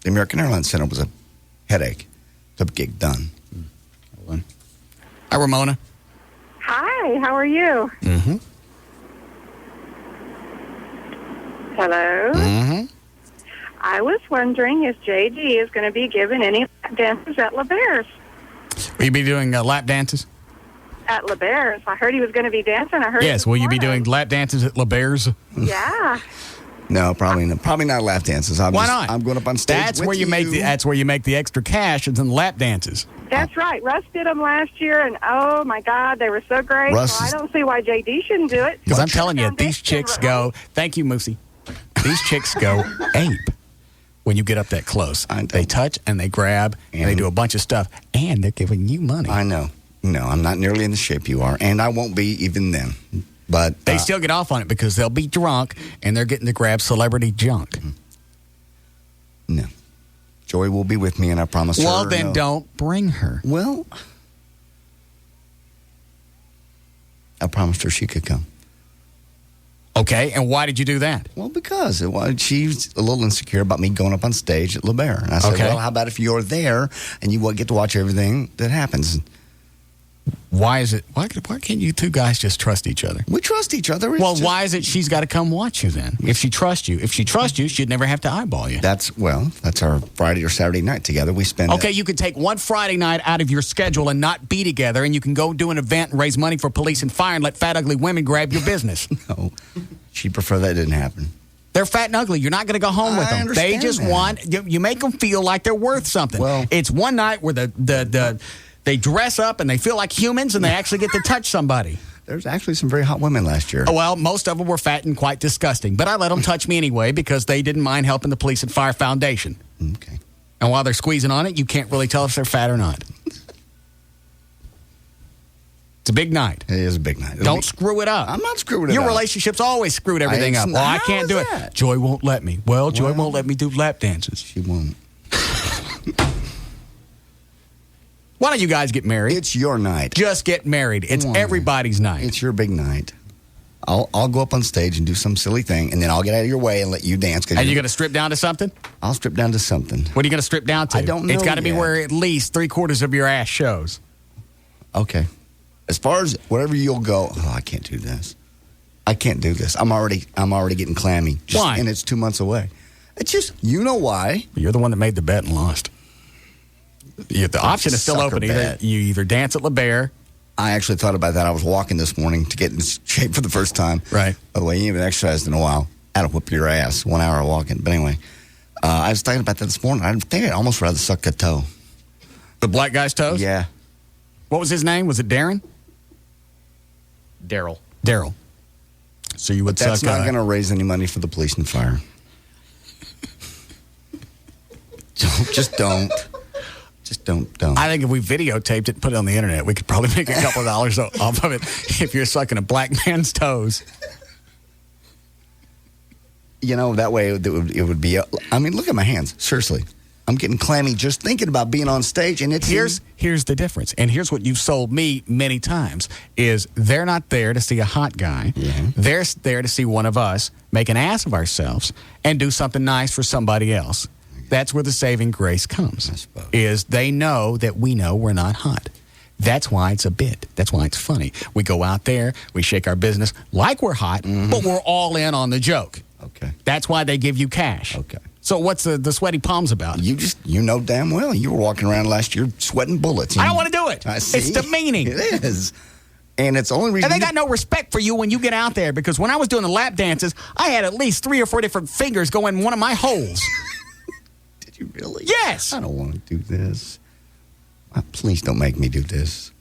The American Airlines Center was a headache to get done. Hi, Ramona. Hi, how are you? Mm-hmm. Hello? Mm-hmm. I was wondering if JD is going to be given any lap dances at LeBear's. Will you be doing lap dances? At LeBear's. I heard he was going to be dancing. I heard. Yes, will you be doing lap dances at LeBear's? Yeah. No, probably not. Probably not lap dances. Why not? I'm going up on stage. That's where you make the extra cash is in lap dances. That's right. Russ did them last year, and oh my God, they were so great. So I don't see why JD shouldn't do it. Because I'm telling you, these chicks go. Thank you, Moosey. These chicks go ape when you get up that close. They touch and they grab and they do a bunch of stuff, and they're giving you money. I know. No, I'm not nearly in the shape you are, and I won't be even then. But they still get off on it because they'll be drunk and they're getting to grab celebrity junk. No. Joy will be with me, and I promise her. Well, then don't bring her. Well, I promised her she could come. Okay, and why did you do that? Well, because she's a little insecure about me going up on stage at LeBear. And I said, well, how about if you're there and you get to watch everything that happens? Why is it? Why can't you two guys just trust each other? We trust each other. Why is it she's got to come watch you then? If she trusts you, she'd never have to eyeball you. That's our Friday or Saturday night together. We spend. Okay, you could take one Friday night out of your schedule and not be together, and you can go do an event and raise money for police and fire and let fat ugly women grab your business. No, She'd prefer that didn't happen. They're fat and ugly. You're not going to go home with I them. They understand just that. want you make them feel like they're worth something. Well- it's one night where they dress up and they feel like humans and they actually get to touch somebody. There's actually some very hot women last year. Oh, well, most of them were fat and quite disgusting, but I let them touch me anyway because they didn't mind helping the Police and Fire Foundation. Okay. And while they're squeezing on it, you can't really tell if they're fat or not. It's a big night. It is a big night. Don't screw it up. I'm not screwing it Your up. relationship's always screwed everything up. Well, I How can't is do that? it. Joy won't let me. Well, Joy won't let me do lap dances. She won't. Why don't you guys get married? It's your night. Just get married. It's everybody's night. It's your big night. I'll go up on stage and do some silly thing, and then I'll get out of your way and let you dance. And you're going to strip down to something? I'll strip down to something. What are you going to strip down to? I don't know It's got to be yet. where at least 3/4 of your ass shows. Okay. As far as wherever you'll go, I can't do this. I can't do this. I'm already getting clammy. Why? And it's 2 months away. It's just, you know why. You're the one that made the bet and lost. The option is still Sucker open. bet. You either dance at La Bear. I actually thought about that. I was walking this morning to get in shape for the first time. Right. By the way, you haven't exercised in a while. Had to whip your ass 1 hour walking. But anyway, I was thinking about that this morning. I think I'd almost rather suck a toe. The black guy's toes? Yeah. What was his name? Was it Darren? Daryl. Daryl. So you would But that's suck not going to raise any money for the police and fire. Just don't. Just don't. I think if we videotaped it and put it on the internet, we could probably make a couple of dollars off of it if you're sucking a black man's toes. You know, that way it would be. I mean, look at my hands. Seriously. I'm getting clammy just thinking about being on stage, and it's here's the difference, and here's what you've sold me many times: is they're not there to see a hot guy, they're there to see one of us make an ass of ourselves and do something nice for somebody else. That's where the saving grace comes. Is they know that we know we're not hot. That's why it's a bit. That's why it's funny. We go out there, we shake our business like we're hot, but we're all in on the joke. Okay. That's why they give you cash. Okay. So what's the sweaty palms about? You know damn well you were walking around last year sweating bullets. I don't want to do it. I see. It's demeaning. It is. And it's the only reason. And they got no respect for you when you get out there, because when I was doing the lap dances, I had at least 3 or 4 different fingers go in one of my holes. Did you really? Yes. I don't want to do this. Please don't make me do this.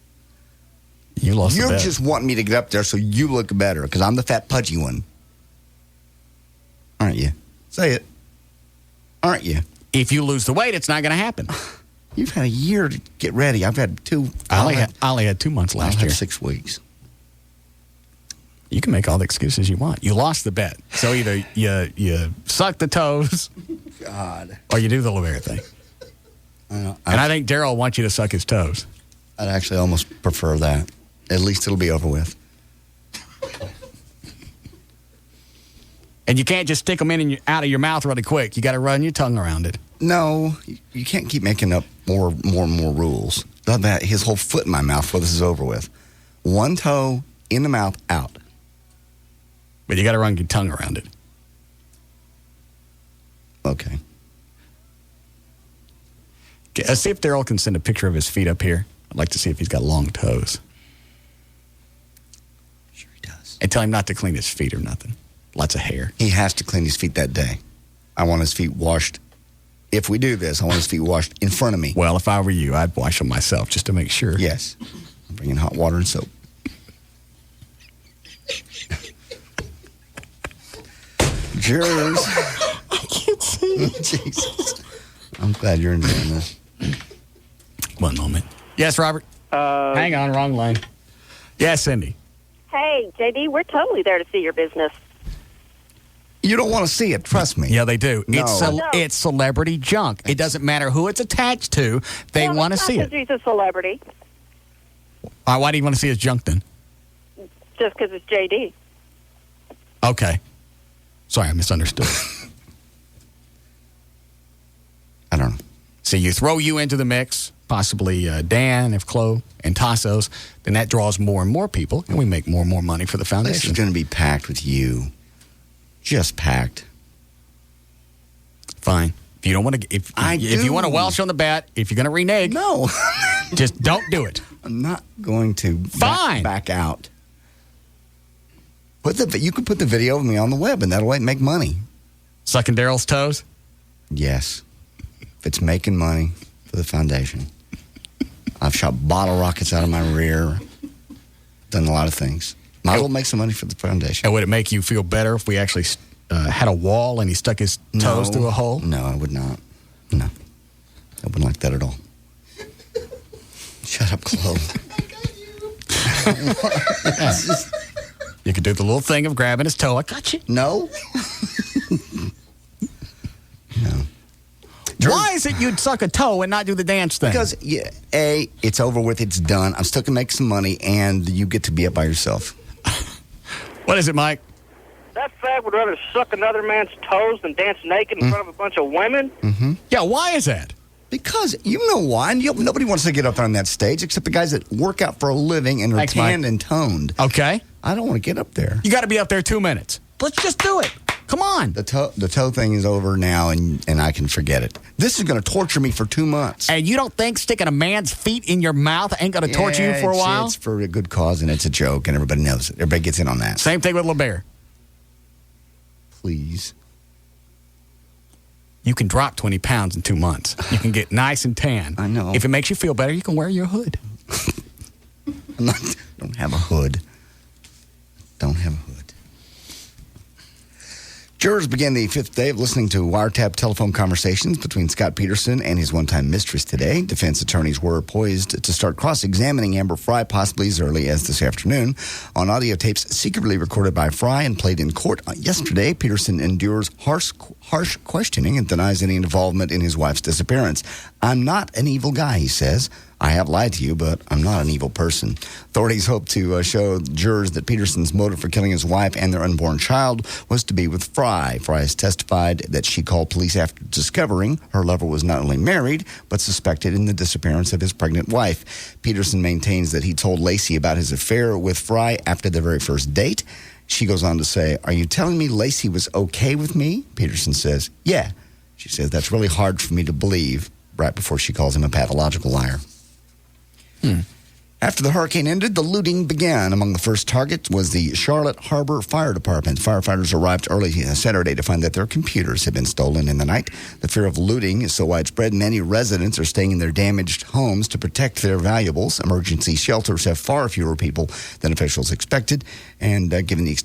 You lost the You bet. just want me to get up there so you look better because I'm the fat, pudgy one. Aren't you? Say it. Aren't you? If you lose the weight, it's not going to happen. You've had a year to get ready. I've had 2. I only had 2 months last year. 6 weeks. You can make all the excuses you want. You lost the bet. So either you suck the toes, God, or you do the LeVere thing. And I think Daryl wants you to suck his toes. I'd actually almost prefer that. At least it'll be over with. And you can't just stick them in and out of your mouth really quick. You got to run your tongue around it. No, you can't keep making up more and more rules. I've had his whole foot in my mouth before this is over with. 1 toe in the mouth, out. But you got to run your tongue around it. Okay. See if Daryl can send a picture of his feet up here. I'd like to see if he's got long toes. Sure he does. And tell him not to clean his feet or nothing. Lots of hair. He has to clean his feet that day. I want his feet washed. If we do this, I want his feet washed in front of me. Well, if I were you, I'd wash them myself just to make sure. Yes. I'm bringing hot water and soap. Cheers. I can't see. Jesus. I'm glad you're enjoying this. One moment. Yes, Robert? Hang on, wrong line. Yes, Cindy. Hey, JD, we're totally there to see your business. You don't want to see it, trust me. Yeah, they do. No. It's celebrity junk. It doesn't matter who it's attached to. They want to see it. He's a celebrity. Why do you want to see his junk then? Just because it's JD. Okay. Sorry, I misunderstood. I don't know. So you throw you into the mix, possibly Dan, if Chloe, and Tassos, then that draws more and more people, and we make more and more money for the This foundation. is going to be packed with you. Just packed. Fine. If you don't want to, if you want to Welsh on the bat, if you're going to renege, no, just don't do it. I'm not going to Fine. back out. You could put the video of me on the web, and that'll make money. Sucking Daryl's toes? Yes. If it's making money for the foundation. I've shot bottle rockets out of my rear. Done a lot of things. Might as well make some money for the foundation. And would it make you feel better if we actually had a wall and he stuck his toes through a hole? No, I would not. No. I wouldn't like that at all. Shut up, Chloe. You could do the little thing of grabbing his toe. I got you. No. No. Why is it you'd suck a toe and not do the dance thing? Because, it's over with. It's done. I'm still going to make some money, and you get to be up by yourself. What is it, Mike? That fag would rather suck another man's toes than dance naked in front of a bunch of women? Mm-hmm. Yeah, why is that? Because you know why. Nobody wants to get up on that stage except the guys that work out for a living and are tanned and toned. Okay. I don't want to get up there. You got to be up there 2 minutes. Let's just do it. Come on. The toe thing is over now, and I can forget it. This is going to torture me for 2 months. And you don't think sticking a man's feet in your mouth ain't going to torture you for a while? It's for a good cause, and it's a joke, and everybody knows it. Everybody gets in on that. Same thing with LeBear. Please. You can drop 20 pounds in 2 months. You can get nice and tan. I know. If it makes you feel better, you can wear your hood. Don't have a hood. Don't have a hood. Jurors began the fifth day of listening to wiretap telephone conversations between Scott Peterson and his one-time mistress today. Defense attorneys were poised to start cross-examining Amber Fry possibly as early as this afternoon. On audio tapes secretly recorded by Fry and played in court yesterday, Peterson endures harsh questioning and denies any involvement in his wife's disappearance. "I'm not an evil guy," he says. "I have lied to you, but I'm not an evil person." Authorities hope to show jurors that Peterson's motive for killing his wife and their unborn child was to be with Fry. Fry has testified that she called police after discovering her lover was not only married, but suspected in the disappearance of his pregnant wife. Peterson maintains that he told Lacey about his affair with Fry after their very first date. She goes on to say, "Are you telling me Lacey was okay with me?" Peterson says, "Yeah." She says, "That's really hard for me to believe," right before she calls him a pathological liar. After the hurricane ended, the looting began. Among the first targets was the Charlotte Harbor Fire Department. Firefighters arrived early Saturday to find that their computers had been stolen in the night. The fear of looting is so widespread, many residents are staying in their damaged homes to protect their valuables. Emergency shelters have far fewer people than officials expected, and given the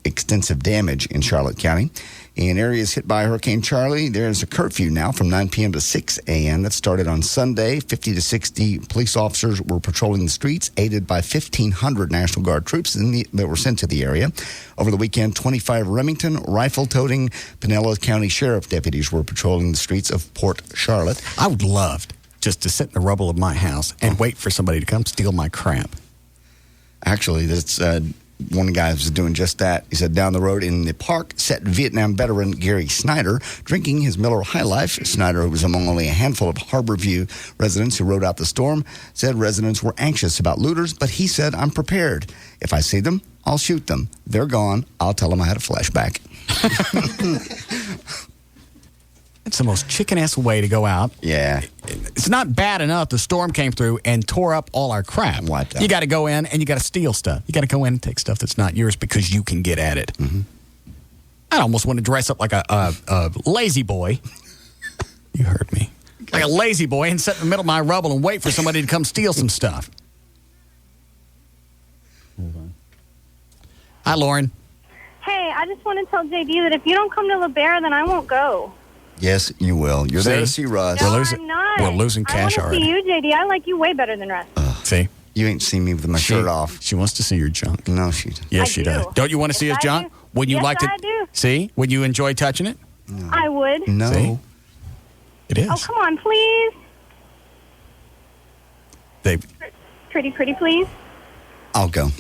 extensive damage in Charlotte County. In areas hit by Hurricane Charlie, there's a curfew now from 9 p.m. to 6 a.m. That started on Sunday. 50 to 60 police officers were patrolling the streets, aided by 1,500 National Guard troops that were sent to the area. Over the weekend, 25 Remington rifle-toting Pinellas County Sheriff deputies were patrolling the streets of Port Charlotte. I would love just to sit in the rubble of my house and wait for somebody to come steal my crap. Actually, that's one guy was doing just that. He said down the road in the park sat Vietnam veteran Gary Snyder drinking his Miller High Life. Snyder, who was among only a handful of Harborview residents who rode out the storm, said residents were anxious about looters, but he said, "I'm prepared. If I see them, I'll shoot them. They're gone. I'll tell them I had a flashback." It's the most chicken-ass way to go out. Yeah. It's not bad enough the storm came through and tore up all our crap. Wiped out. You got to go in and you got to steal stuff. You got to go in and take stuff that's not yours because you can get at it. Mm-hmm. I almost want to dress up like a lazy boy. You heard me. Like a lazy boy and sit in the middle of my rubble and wait for somebody to come steal some stuff. Hi, Lauren. Hey, I just want to tell JD that if you don't come to LeBear, then I won't go. Yes, you will. You're there to see Russ. No, I'm not. We're losing cash I want already. to see you, JD. I like you way better than Russ. See? You ain't seen me with my shirt off. She wants to see your junk. No, she doesn't. Yes, I she do. does. Don't you want to see his Yes, I junk? do. Would you Yes, like to I do. see? Would you enjoy touching it? I would. No. See? It is. Oh, come on, please. Pretty, please. I'll go.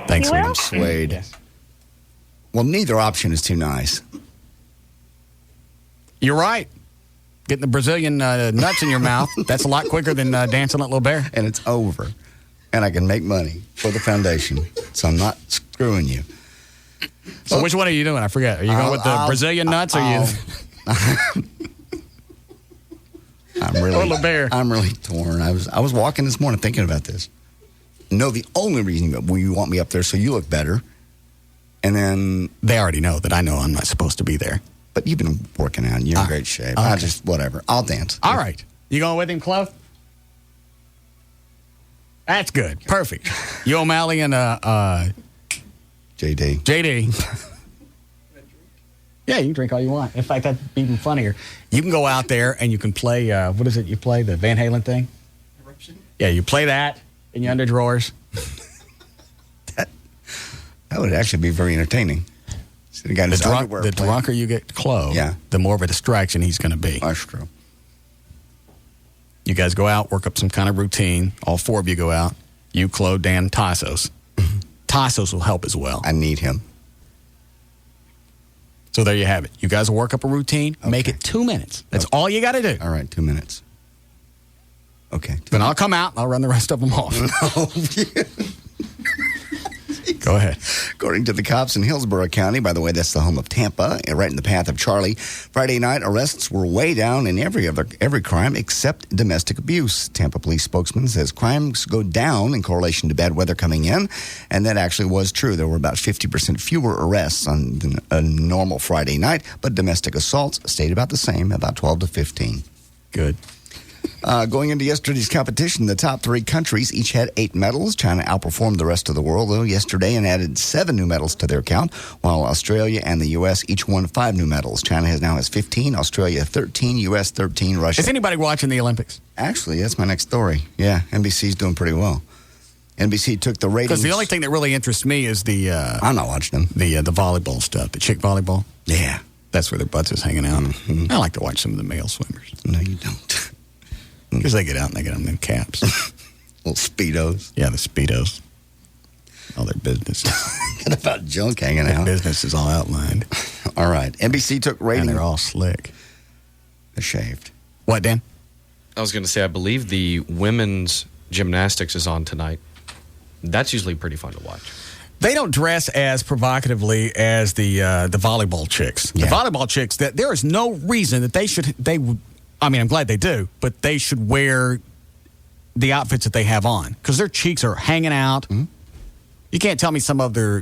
Thanks, You will? I'm swayed. Yes. Well, neither option is too nice. You're right. Getting the Brazilian nuts in your mouth, that's a lot quicker than dancing at Little Bear. And it's over. And I can make money for the foundation. So I'm not screwing you. So which one are you doing? I forget. Are you going with the Brazilian nuts or you? I'm really torn. I was walking this morning thinking about this. No, the only reason you want me up there so you look better. And then they already know that I know I'm not supposed to be there. But you've been working out. You're in great shape. Okay. Whatever. I'll dance. All right. You going with him, Chloe? That's good. Perfect. You, O'Malley, and JD. Yeah, you can drink all you want. In fact, that'd be even funnier. You can go out there and you can play, what is it you play, the Van Halen thing? Eruption? Yeah, you play that in your underdrawers. That would actually be very entertaining. The drunker you get Chloe, the more of a distraction he's going to be. That's true. You guys go out, work up some kind of routine. All four of you go out. You, Chloe, Dan, Tassos. Tassos will help as well. I need him. So there you have it. You guys will work up a routine. Okay. Make it 2 minutes. That's all you got to do. All right, 2 minutes. Okay. Then I'll come out and I'll run the rest of them off. Go ahead. According to the cops in Hillsborough County, by the way, that's the home of Tampa, right in the path of Charlie. Friday night, arrests were way down in every crime except domestic abuse. Tampa police spokesman says crimes go down in correlation to bad weather coming in, and that actually was true. There were about 50% fewer arrests on a normal Friday night, but domestic assaults stayed about the same, about 12 to 15. Good. Going into yesterday's competition, the top three countries each had 8 medals. China outperformed the rest of the world, though, yesterday and added 7 new medals to their count, while Australia and the U.S. each won 5 new medals. China now has 15, Australia 13, U.S. 13, Russia. Is anybody watching the Olympics? Actually, that's my next story. Yeah, NBC's doing pretty well. NBC took the ratings. Because the only thing that really interests me is the... I'm not watching them. The volleyball stuff, the chick volleyball. Yeah. That's where their butts is hanging out. Mm-hmm. I like to watch some of the male swimmers. No, you don't. Because they get out and they get on them caps. Little Speedos. Yeah, the Speedos. All their business. What about junk hanging out? Their business is all outlined. All right. NBC took ratings. And they're all slick. They're shaved. What, Dan? I was going to say, I believe the women's gymnastics is on tonight. That's usually pretty fun to watch. They don't dress as provocatively as the volleyball chicks. Yeah. The volleyball chicks, that there is no reason that they would. I mean, I'm glad they do, but they should wear the outfits that they have on because their cheeks are hanging out. Mm-hmm. You can't tell me some of their,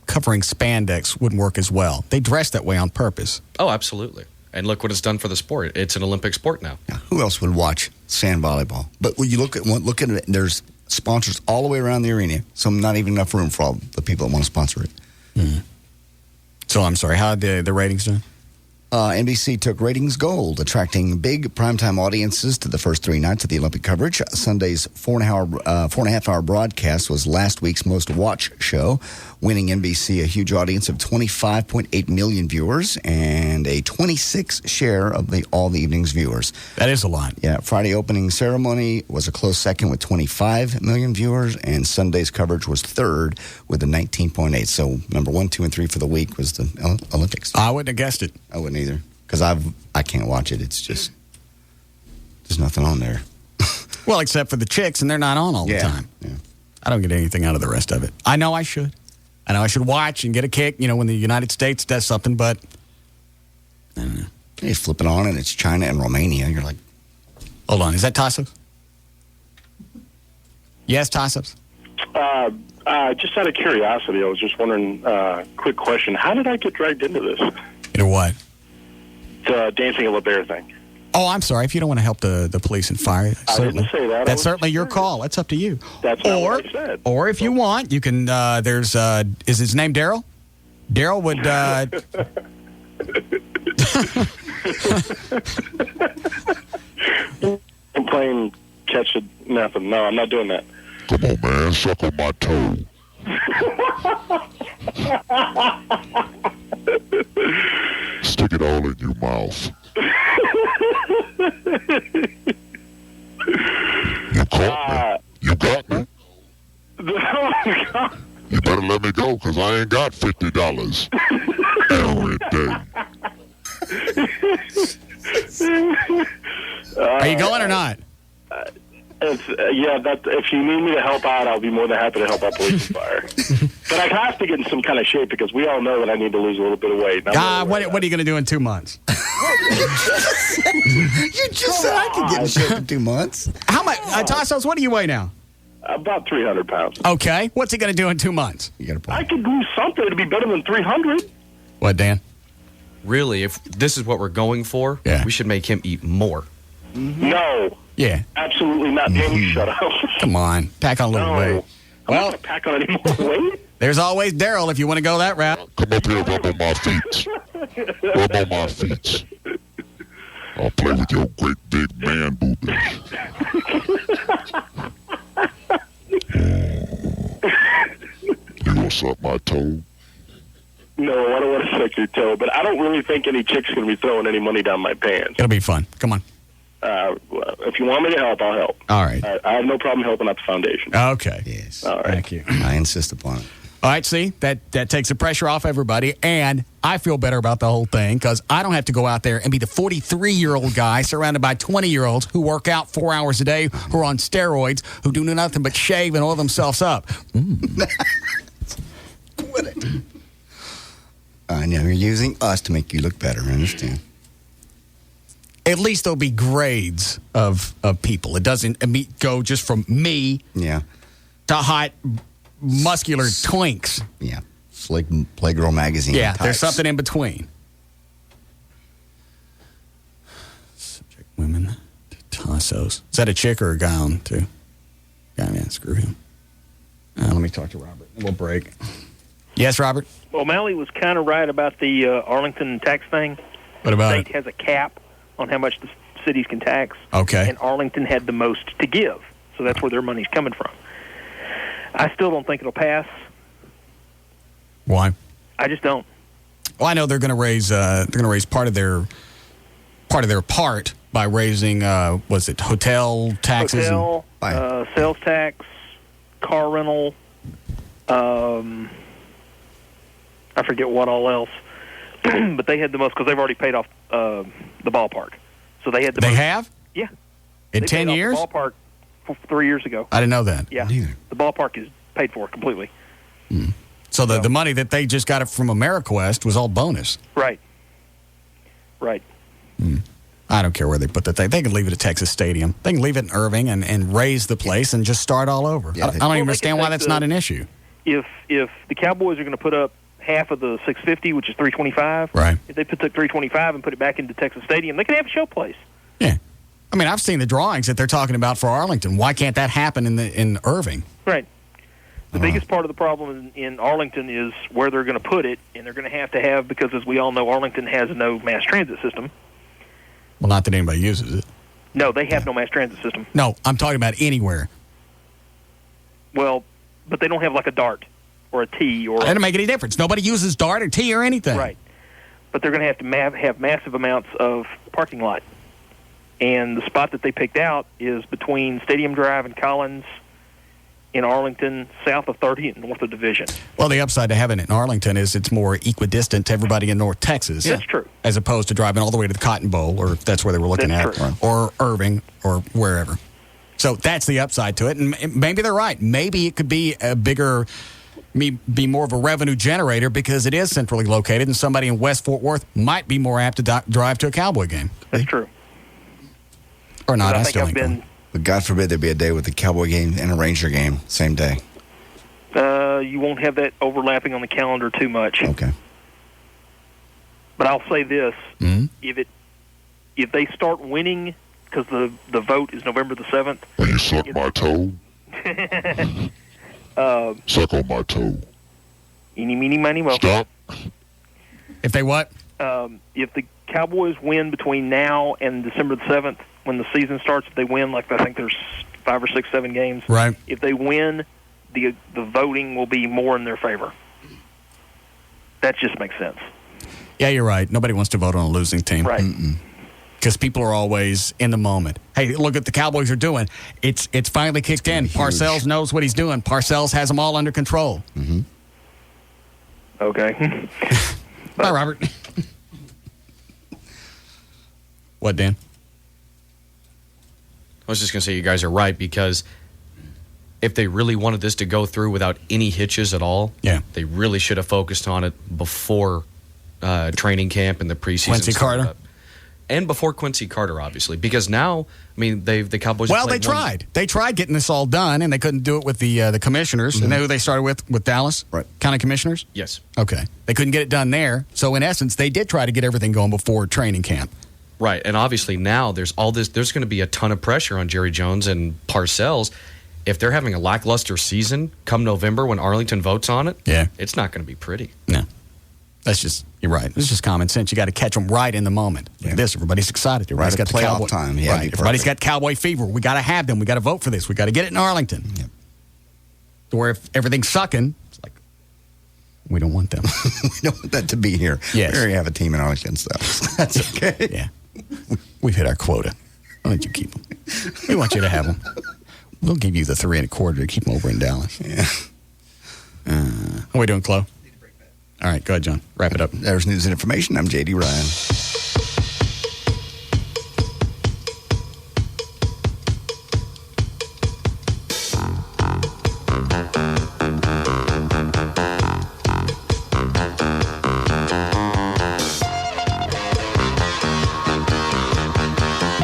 covering spandex wouldn't work as well. They dress that way on purpose. Oh, absolutely. And look what it's done for the sport. It's an Olympic sport now. Yeah, who else would watch sand volleyball? But when you look at it, there's sponsors all the way around the arena, so not even enough room for all the people that want to sponsor it. Mm-hmm. So I'm sorry, how did the ratings do? NBC took ratings gold, attracting big primetime audiences to the first 3 nights of the Olympic coverage. Sunday's 4.5-hour broadcast was last week's most watched show, winning NBC a huge audience of 25.8 million viewers and a 26 share of all the evening's viewers. That is a lot. Yeah, Friday opening ceremony was a close second with 25 million viewers, and Sunday's coverage was third with a 19.8. So number 1, 2, and 3 for the week was the Olympics. I wouldn't have guessed it. I wouldn't either, because I can't watch it. It's just, there's nothing on there. Well, except for the chicks, and they're not on all the time. Yeah. I don't get anything out of the rest of it. I know I should. I know I should watch and get a kick, when the United States does something, but I don't know. You flip it on, and it's China and Romania. You're like... Hold on. Is that Tassos? Yes, Tassos? Just out of curiosity, I was just wondering, quick question. How did I get dragged into this? Into what? The Dancing at La Bear thing. Oh, I'm sorry. If you don't want to help the police and fire, I didn't say that. That's certainly your call. That's up to you. That's not what I said. Or if you want, you can, is his name Daryl? Daryl would... I'm playing catch it, nothing. No, I'm not doing that. Come on, man. Suck on my toe. Stick it all in your mouth. You caught me. You got me. You better let me go, because I ain't got $50 every day. Are you going or not? If you need me to help out, I'll be more than happy to help out police and fire. But I have to get in some kind of shape because we all know that I need to lose a little bit of weight. What are you going to do in 2 months? You just said I could get in shape in 2 months. How much? Tassos, what do you weigh now? About 300 pounds. Okay. What's he going to do in 2 months? I could lose something to be better than 300. What, Dan? Really, if this is what we're going for, we should make him eat more. No. Yeah. Absolutely not. Dan, you shut up. Come on. Pack on a little weight. I'm not going to pack on any more weight. There's always Daryl if you want to go that route. Come up here, rub on my feet. Rub on my feet. I'll play with your great big man boobies. You gonna suck my toe? No, I don't want to suck your toe, but I don't really think any chick's going to be throwing any money down my pants. It'll be fun. Come on. If you want me to help, I'll help. All right. I have no problem helping out the foundation. Okay. Yes. All right. Thank you. I insist upon it. All right, see, that takes the pressure off everybody, and I feel better about the whole thing because I don't have to go out there and be the 43-year-old guy surrounded by 20-year-olds who work out 4 hours a day, who are on steroids, who do nothing but shave and oil themselves up. I know you're using us to make you look better. I understand. At least there'll be grades of people. It doesn't go just from me to hot, muscular twinks. Yeah. It's like Playgirl magazine. Yeah, types. there's something in between. Subject women to Tassos. Is that a chick or a guy on, too? Yeah, man, screw him. Let me talk to Robert. We'll break. Yes, Robert? Well, Mally was kind of right about the Arlington tax thing. What about the it? state has a cap on how much the cities can tax. Okay. And Arlington had the most to give, so that's where their money's coming from. I still don't think it'll pass. Why? I just don't. Well, I know they're going to raise part of their part by raising was it hotel taxes? Hotel, sales tax, car rental. I forget what all else, but they had the most because they've already paid off the ballpark. So they had the. They most, have? Yeah. In They 10 paid off years? The ballpark 3 years ago. I didn't know that. Yeah. The ballpark is paid for completely. So the money that they just got it from AmeriQuest was all bonus. Right. Right. I don't care where they put that thing. They can leave it at Texas Stadium. They can leave it in Irving and raise the place and just start all over. I don't even understand why that's not an issue. If the Cowboys are going to put up half of the $650, which is $325, right? If they put the $325 and put it back into Texas Stadium, they can have a show place. Yeah. I mean, I've seen the drawings that they're talking about for Arlington. Why can't that happen in Irving? Right. The biggest part of the problem in Arlington is where they're going to put it, and they're going to have, because as we all know, Arlington has no mass transit system. Well, not that anybody uses it. No, they have no mass transit system. No, I'm talking about anywhere. Well, but they don't have like a DART or a T or... That doesn't make any difference. Nobody uses DART or T or anything. Right. But they're going to have massive amounts of parking lot. And the spot that they picked out is between Stadium Drive and Collins in Arlington, south of 30 and north of Division. Well, the upside to having it in Arlington is it's more equidistant to everybody in North Texas. That's true. As opposed to driving all the way to the Cotton Bowl, or if that's where they were looking That's at, true. or Irving, or wherever. So that's the upside to it. And maybe they're right. Maybe it could be a bigger, be more of a revenue generator because it is centrally located, and somebody in West Fort Worth might be more apt to drive to a Cowboy game. That's true. Or not, I still think ain't I've going. been... But God forbid there be a day with a Cowboy game and a Ranger game same day. You won't have that overlapping on the calendar too much. Okay. But I'll say this: if they start winning, because the vote is November the 7th. Will you suck my toe? Suck on my toe. Eeny, meeny, miny, mo. Stop. If they what? If the Cowboys win between now and December the 7th, when the season starts, if they win, like I think there's 5 or 6, 7 games. Right. If they win, the voting will be more in their favor. That just makes sense. Yeah, you're right. Nobody wants to vote on a losing team. Right. Because people are always in the moment. Hey, look what the Cowboys are doing. It's finally kicked in. Parcells knows what he's doing. Parcells has them all under control. Okay. Bye, Robert. What, Dan? I was just going to say you guys are right, because if they really wanted this to go through without any hitches at all, they really should have focused on it before training camp and the preseason. Quincy started Carter? up. and before Quincy Carter, obviously, because now, I mean, the Cowboys. Well, they tried. They tried getting this all done, and they couldn't do it with the commissioners. And who they started with Dallas? Right. County commissioners? Yes. Okay. They couldn't get it done there. So, in essence, they did try to get everything going before training camp. Right. And obviously now there's all this. There's going to be a ton of pressure on Jerry Jones and Parcells. If they're having a lackluster season come November when Arlington votes on it, it's not going to be pretty. No. That's just, you're right. It's just common sense. You got to catch them right in the moment. Like this, everybody's excited. Everybody's got the Cowboy time. Yeah, right. Everybody's got Cowboy fever. We got to have them. We got to vote for this. We got to get it in Arlington. Yep. To where if everything's sucking, it's like, we don't want them. We don't want that to be here. Yes. We already have a team in Arlington, so that's okay. Yeah. We've hit our quota. I'll let you keep them. We want you to have them. We'll give you the 3 1/4 to keep them over in Dallas. Yeah. How are we doing, Chloe? All right, go ahead, John. Wrap it up. There's news and information. I'm J.D. Ryan.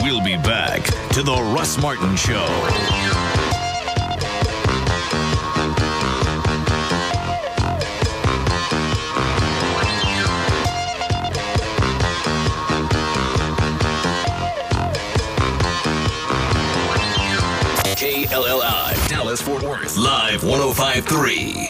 We'll be back to the Russ Martin Show. KLLI, Dallas-Fort Worth, live 105.3.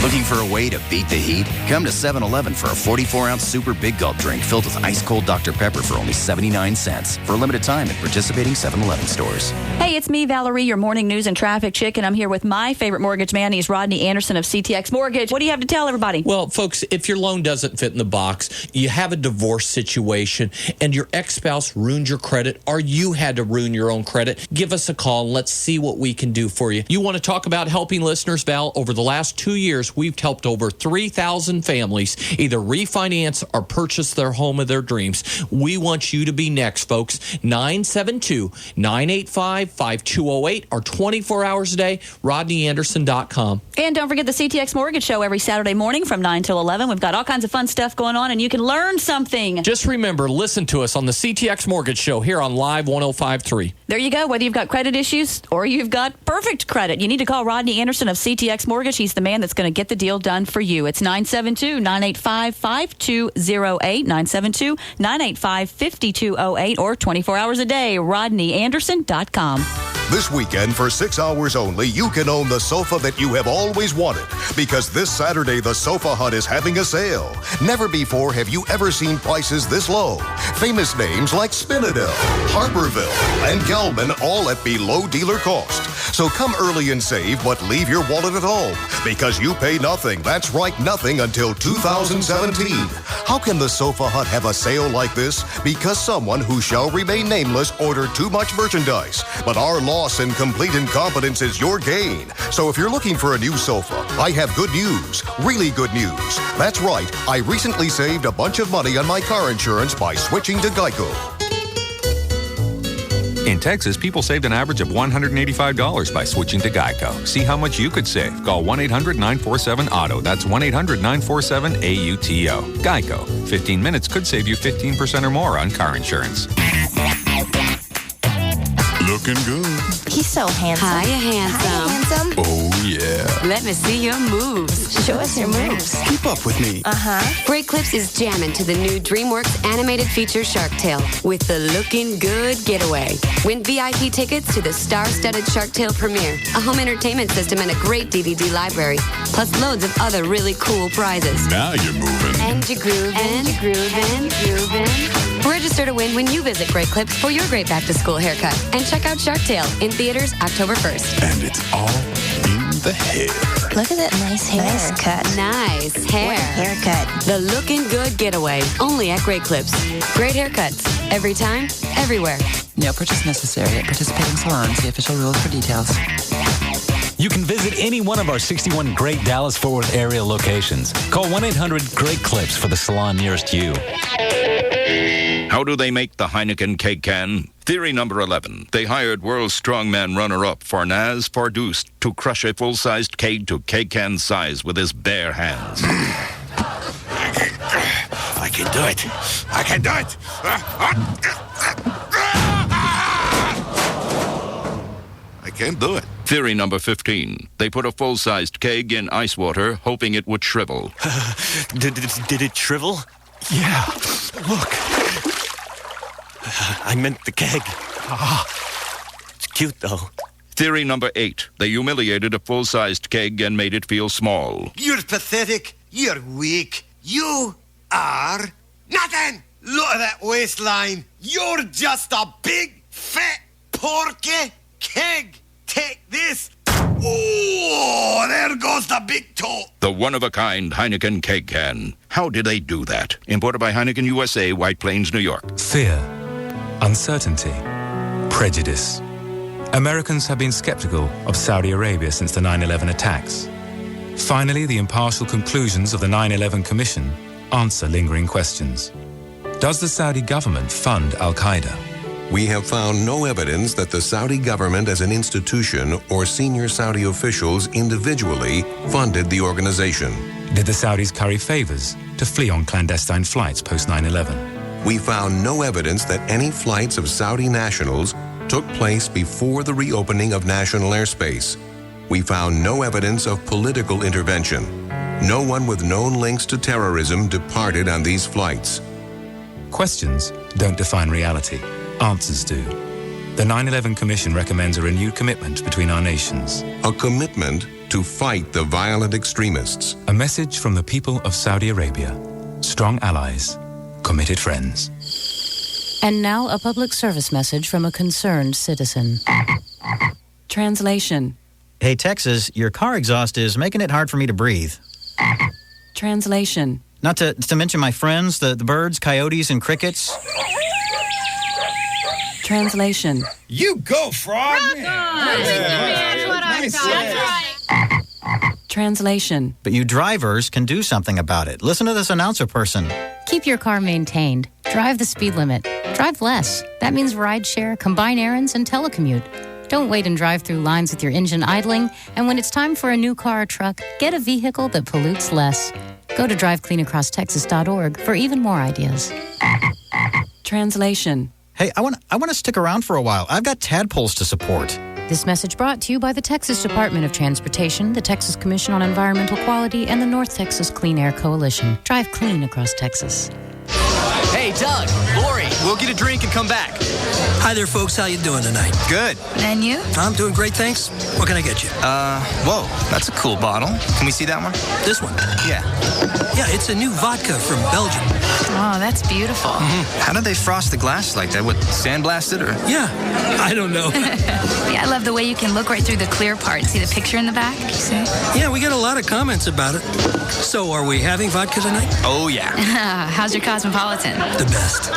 Looking for a way to beat the heat? Come to 7-Eleven for a 44-ounce super big gulp drink filled with ice-cold Dr. Pepper for only 79 cents for a limited time at participating 7-Eleven stores. Hey, it's me, Valerie, your morning news and traffic chick, and I'm here with my favorite mortgage man. He's Rodney Anderson of CTX Mortgage. What do you have to tell everybody? Well, folks, if your loan doesn't fit in the box, you have a divorce situation, and your ex-spouse ruined your credit, or you had to ruin your own credit, give us a call and let's see what we can do for you. You want to talk about helping listeners, Val? Over the last 2 years, we've helped over 3,000 families either refinance or purchase their home of their dreams. We want you to be next, folks. 972-985-5208 or 24 hours a day, RodneyAnderson.com. And don't forget the CTX Mortgage Show every Saturday morning from 9 till 11. We've got all kinds of fun stuff going on, and you can learn something. Just remember, listen to us on the CTX Mortgage Show here on Live 105.3. There you go. Whether you've got credit issues or you've got perfect credit, you need to call Rodney Anderson of CTX Mortgage. He's the man that's going to get the deal done for you. It's 972-985-5208, 972-985-5208, or 24 hours a day, RodneyAnderson.com. This weekend, for 6 hours only, you can own the sofa that you have always wanted. Because this Saturday, the Sofa Hut is having a sale. Never before have you ever seen prices this low. Famous names like Spinadel, Harborville, and Gelman, all at below dealer cost. So come early and save, but leave your wallet at home. Because you pay nothing. That's right, nothing until 2017. How can the Sofa Hut have a sale like this? Because someone who shall remain nameless ordered too much merchandise. But our loss and complete incompetence is your gain. So if you're looking for a new sofa, I have good news. Really good news. That's right, I recently saved a bunch of money on my car insurance by switching to Geico. In Texas, people saved an average of $185 by switching to Geico. See how much you could save. Call 1-800-947-AUTO. That's 1-800-947-AUTO. Geico. 15 minutes could save you 15% or more on car insurance. Looking good. He's so handsome. Hiya, handsome. Hi, handsome. Oh, yeah. Let me see your moves. Show us your moves. Keep up with me. Great Clips is jamming to the new DreamWorks animated feature Shark Tale with the Looking Good Getaway. Win VIP tickets to the star-studded Shark Tale premiere, a home entertainment system, and a great DVD library, plus loads of other really cool prizes. Now you're moving. And you're grooving. And you're grooving. Register to win when you visit Great Clips for your great back-to-school haircut. And check out Shark Tale in theaters October 1st. And it's all in the hair. Look at that nice hair. Nice cut. Nice hair. What a haircut. The Looking Good Getaway, only at Great Clips. Great haircuts. Every time, everywhere. No purchase necessary at participating salons. See official rules for details. You can visit any one of our 61 great Dallas-Fort Worth area locations. Call 1-800-GREAT-CLIPS for the salon nearest you. How do they make the Heineken keg can? Theory number 11. They hired world strongman runner-up Fornaz Fordust to crush a full-sized keg to keg can size with his bare hands. I I can do it. I can do it. I can't do it. Theory number 15. They put a full-sized keg in ice water, hoping it would shrivel. Did it shrivel? Yeah. Look. I meant the keg. It's cute, though. Theory number 8. They humiliated a full-sized keg and made it feel small. You're pathetic. You're weak. You are nothing. Look at that waistline. You're just a big, fat, porky keg. Take this. Oh, there goes the big toe. The one-of-a-kind Heineken keg can. How did they do that? Imported by Heineken USA, White Plains, New York. Fear, uncertainty, prejudice. Americans have been skeptical of Saudi Arabia since the 9/11 attacks. Finally, the impartial conclusions of the 9/11 Commission answer lingering questions. Does the Saudi government fund Al-Qaeda? We have found no evidence that the Saudi government as an institution or senior Saudi officials individually funded the organization. Did the Saudis curry favors to flee on clandestine flights post 9/11? We found no evidence that any flights of Saudi nationals took place before the reopening of national airspace. We found no evidence of political intervention. No one with known links to terrorism departed on these flights. Questions don't define reality. Answers do. The 9/11 Commission recommends a renewed commitment between our nations. A commitment to fight the violent extremists. A message from the people of Saudi Arabia. Strong allies, committed friends. And now a public service message from a concerned citizen. Translation. Hey, Texas, your car exhaust is making it hard for me to breathe. Translation. Not to mention my friends, the birds, coyotes, and crickets. Translation. You go, frog! Translation. But you drivers can do something about it. Listen to this announcer person. Keep your car maintained. Drive the speed limit. Drive less. That means rideshare, combine errands, and telecommute. Don't wait and drive through lines with your engine idling. And when it's time for a new car or truck, get a vehicle that pollutes less. Go to drivecleanacrosstexas.org for even more ideas. Translation. Hey, I want to stick around for a while. I've got tadpoles to support. This message brought to you by the Texas Department of Transportation, the Texas Commission on Environmental Quality, and the North Texas Clean Air Coalition. Drive clean across Texas. Hey, Doug, Lori, we'll get a drink and come back. Hi there, folks. How you doing tonight? Good. And you? I'm doing great, thanks. What can I get you? Whoa, that's a cool bottle. Can we see that one? This one? Yeah. Yeah, it's a new vodka from Belgium. Oh, that's beautiful. Mm-hmm. How did they frost the glass like that? What, sandblasted or? Yeah, I don't know. Yeah, I love the way you can look right through the clear part. See the picture in the back? See? Yeah, we got a lot of comments about it. So, are we having vodka tonight? Oh, yeah. How's your Cosmopolitan? The best.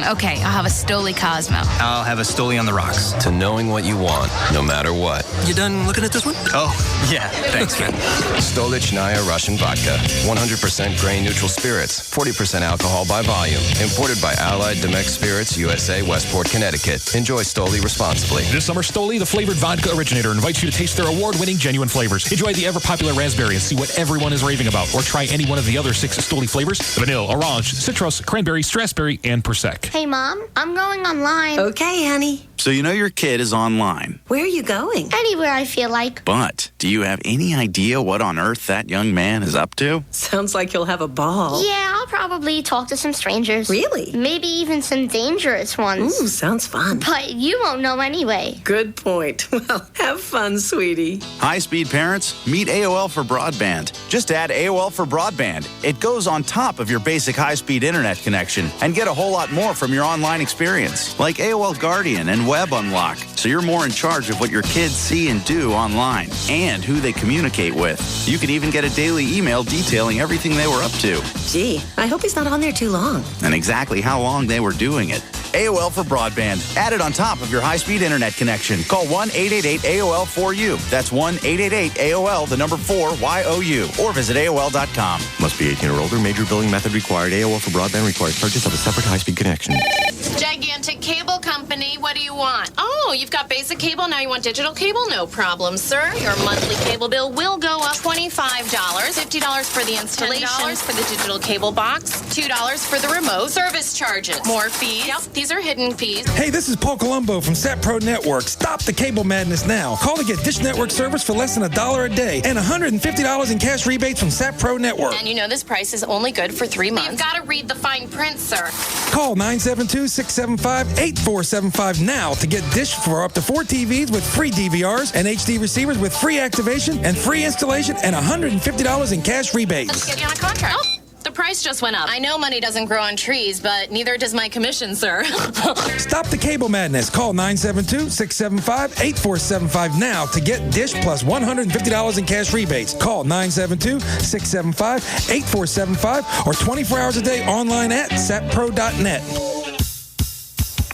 Okay, I'll have a Stoli Cosmo. I'll have a Stoli on the rocks. To knowing what you want, no matter what. You done looking at this one? Oh, yeah. Thanks, man. Stolichnaya Russian Vodka. 100% grain-neutral spirits. 40% alcohol by volume. Imported by Allied Domecq Spirits, USA, Westport, Connecticut. Enjoy Stoli responsibly. This summer, Stoli, the flavored vodka originator, invites you to taste their award-winning genuine flavors. Enjoy the ever-popular raspberry and see what everyone is raving about. Or try any one of the other 6 Stoli flavors: vanilla, orange, citrus, cranberry, strasberry, and Persec. Hey, Mom, I'm going online. Okay, honey. So you know your kid is online. Where are you going? Anywhere I feel like. But do you have any idea what on earth that young man is up to? Sounds like you'll have a ball. Yeah, I'll probably talk to some strangers. Really? Maybe even some dangerous ones. Ooh, sounds fun. But you won't know anyway. Good point. Well, have fun, sweetie. High-speed parents, meet AOL for broadband. Just add AOL for broadband. It goes on top of your basic high-speed internet connection and get a whole lot more from your online experience, like AOL Guardian and Web Unlock, so you're more in charge of what your kids see and do online and who they communicate with. You can even get a daily email detailing everything they were up to. Gee, I hope he's not on there too long. And exactly how long they were doing it. AOL for broadband. Added on top of your high-speed internet connection. Call 1-888-AOL-4U. That's 1-888-AOL, the number 4YOU. Or visit AOL.com. Must be 18 or older. Major billing method required. AOL for broadband requires purchase of a separate high-speed connection. Gigantic cable company. What do you want? Oh, you've got basic cable. Now you want digital cable? No problem, sir. Your monthly cable bill will go up $25. $50 for the installation. $10 for the digital cable box. $2 for the remote. Service charges. More fees. Yep, these are hidden fees. Hey, this is Paul Colombo from Sat Pro Network. Stop the cable madness now. Call to get Dish Network service for less than $1 a day and $150 in cash rebates from Sat Pro Network. And you know this price is only good for 3 months. You've got to read the fine print, sir. Call 972-675-8475 now to get Dish for up to 4 TVs with free DVRs and HD receivers with free activation and free installation and $150 in cash rebates. Let's get you on a contract. Oh, the price just went up. I know money doesn't grow on trees, but neither does my commission, sir. Stop the cable madness. Call 972-675-8475 now to get Dish plus $150 in cash rebates. Call 972-675-8475 or 24 hours a day online at satpro.net.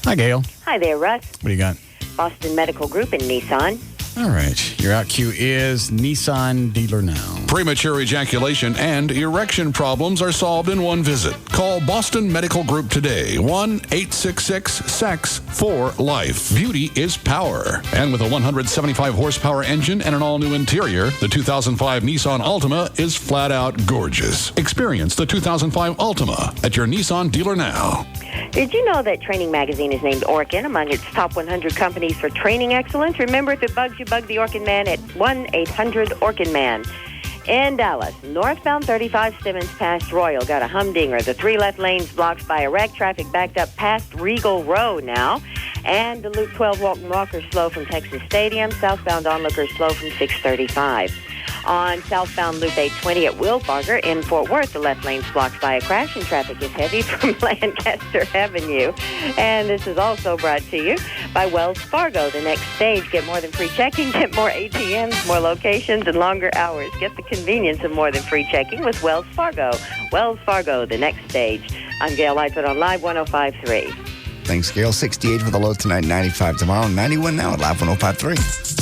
Hi, Gail. Hi there, Russ. What do you got? Boston Medical Group in Nissan. All right. Your out cue is Nissan Dealer Now. Premature ejaculation and erection problems are solved in one visit. Call Boston Medical Group today. 1-866-SEX-4-LIFE. Beauty is power. And with a 175 horsepower engine and an all-new interior, the 2005 Nissan Altima is flat out gorgeous. Experience the 2005 Altima at your Nissan Dealer Now. Did you know that Training Magazine has named Orkin among its top 100 companies for training excellence? Remember, if it bugs you, bug the Orkin Man at 1-800-ORKIN-MAN. In Dallas, northbound 35 Stemmons past Royal got a humdinger. The 3 left lanes blocked by a wreck. Traffic backed up past Regal Row now. And the Loop 12 Walton Walker slow from Texas Stadium. Southbound onlookers slow from 635. On southbound Loop 820 at Wilbarger in Fort Worth, the left lane's blocked by a crash and traffic is heavy from Lancaster Avenue. And this is also brought to you by Wells Fargo. The next stage, get more than free checking, get more ATMs, more locations, and longer hours. Get the convenience of more than free checking with Wells Fargo. Wells Fargo, the next stage. I'm Gail Lightfoot on Live 105.3. Thanks, Gail. 68 for the low tonight, 95 tomorrow, 91 now at Live 105.3.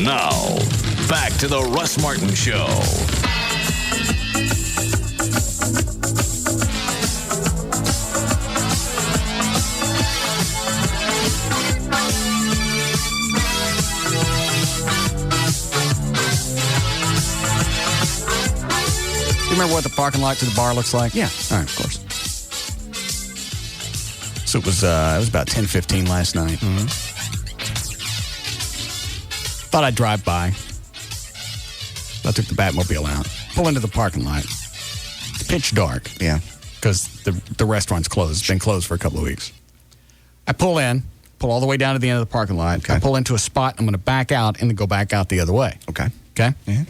Now, back to the Russ Martin Show. Do you remember what the parking lot to the bar looks like? Yeah. All right, of course. So it was about 10:15 last night. Mm-hmm. Thought I'd drive by. I took the Batmobile out. Pull into the parking lot. It's pitch dark. Yeah. Because the restaurant's closed. It's been closed for a couple of weeks. I pull all the way down to the end of the parking lot. Okay. I pull into a spot. I'm going to back out and then go back out the other way. Okay. Okay? Yeah.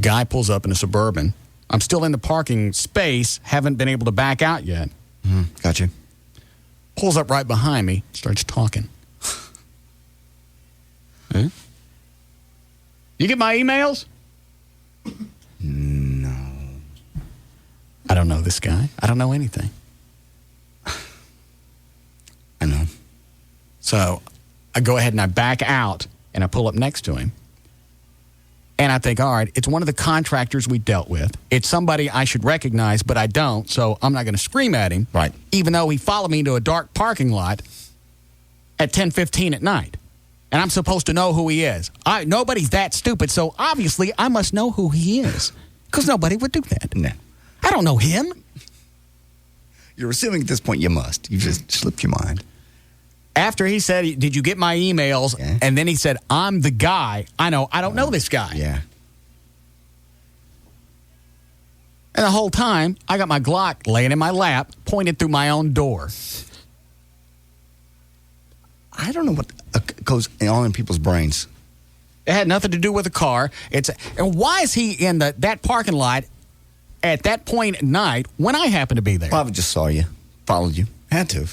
Guy pulls up in a Suburban. I'm still in the parking space. Haven't been able to back out yet. Gotcha. Pulls up right behind me. Starts talking. Huh? You get my emails? No. I don't know this guy. I don't know anything. I know. So I go ahead and I back out and I pull up next to him. And I think, all right, it's one of the contractors we dealt with. It's somebody I should recognize, but I don't, so I'm not going to scream at him. Right. Even though he followed me into a dark parking lot at 10:15 at night. And I'm supposed to know who he is. Nobody's that stupid, so obviously I must know who he is. Because nobody would do that. No. I don't know him. You're assuming at this point you must. You just slipped your mind. After he said, did you get my emails? Yeah. And then he said, I'm the guy. I don't know this guy. Yeah. And the whole time, I got my Glock laying in my lap, pointed through my own door. I don't know what goes on in people's brains. It had nothing to do with the car. And why is he in that parking lot at that point at night when I happen to be there? Probably just saw you, followed you. Had to.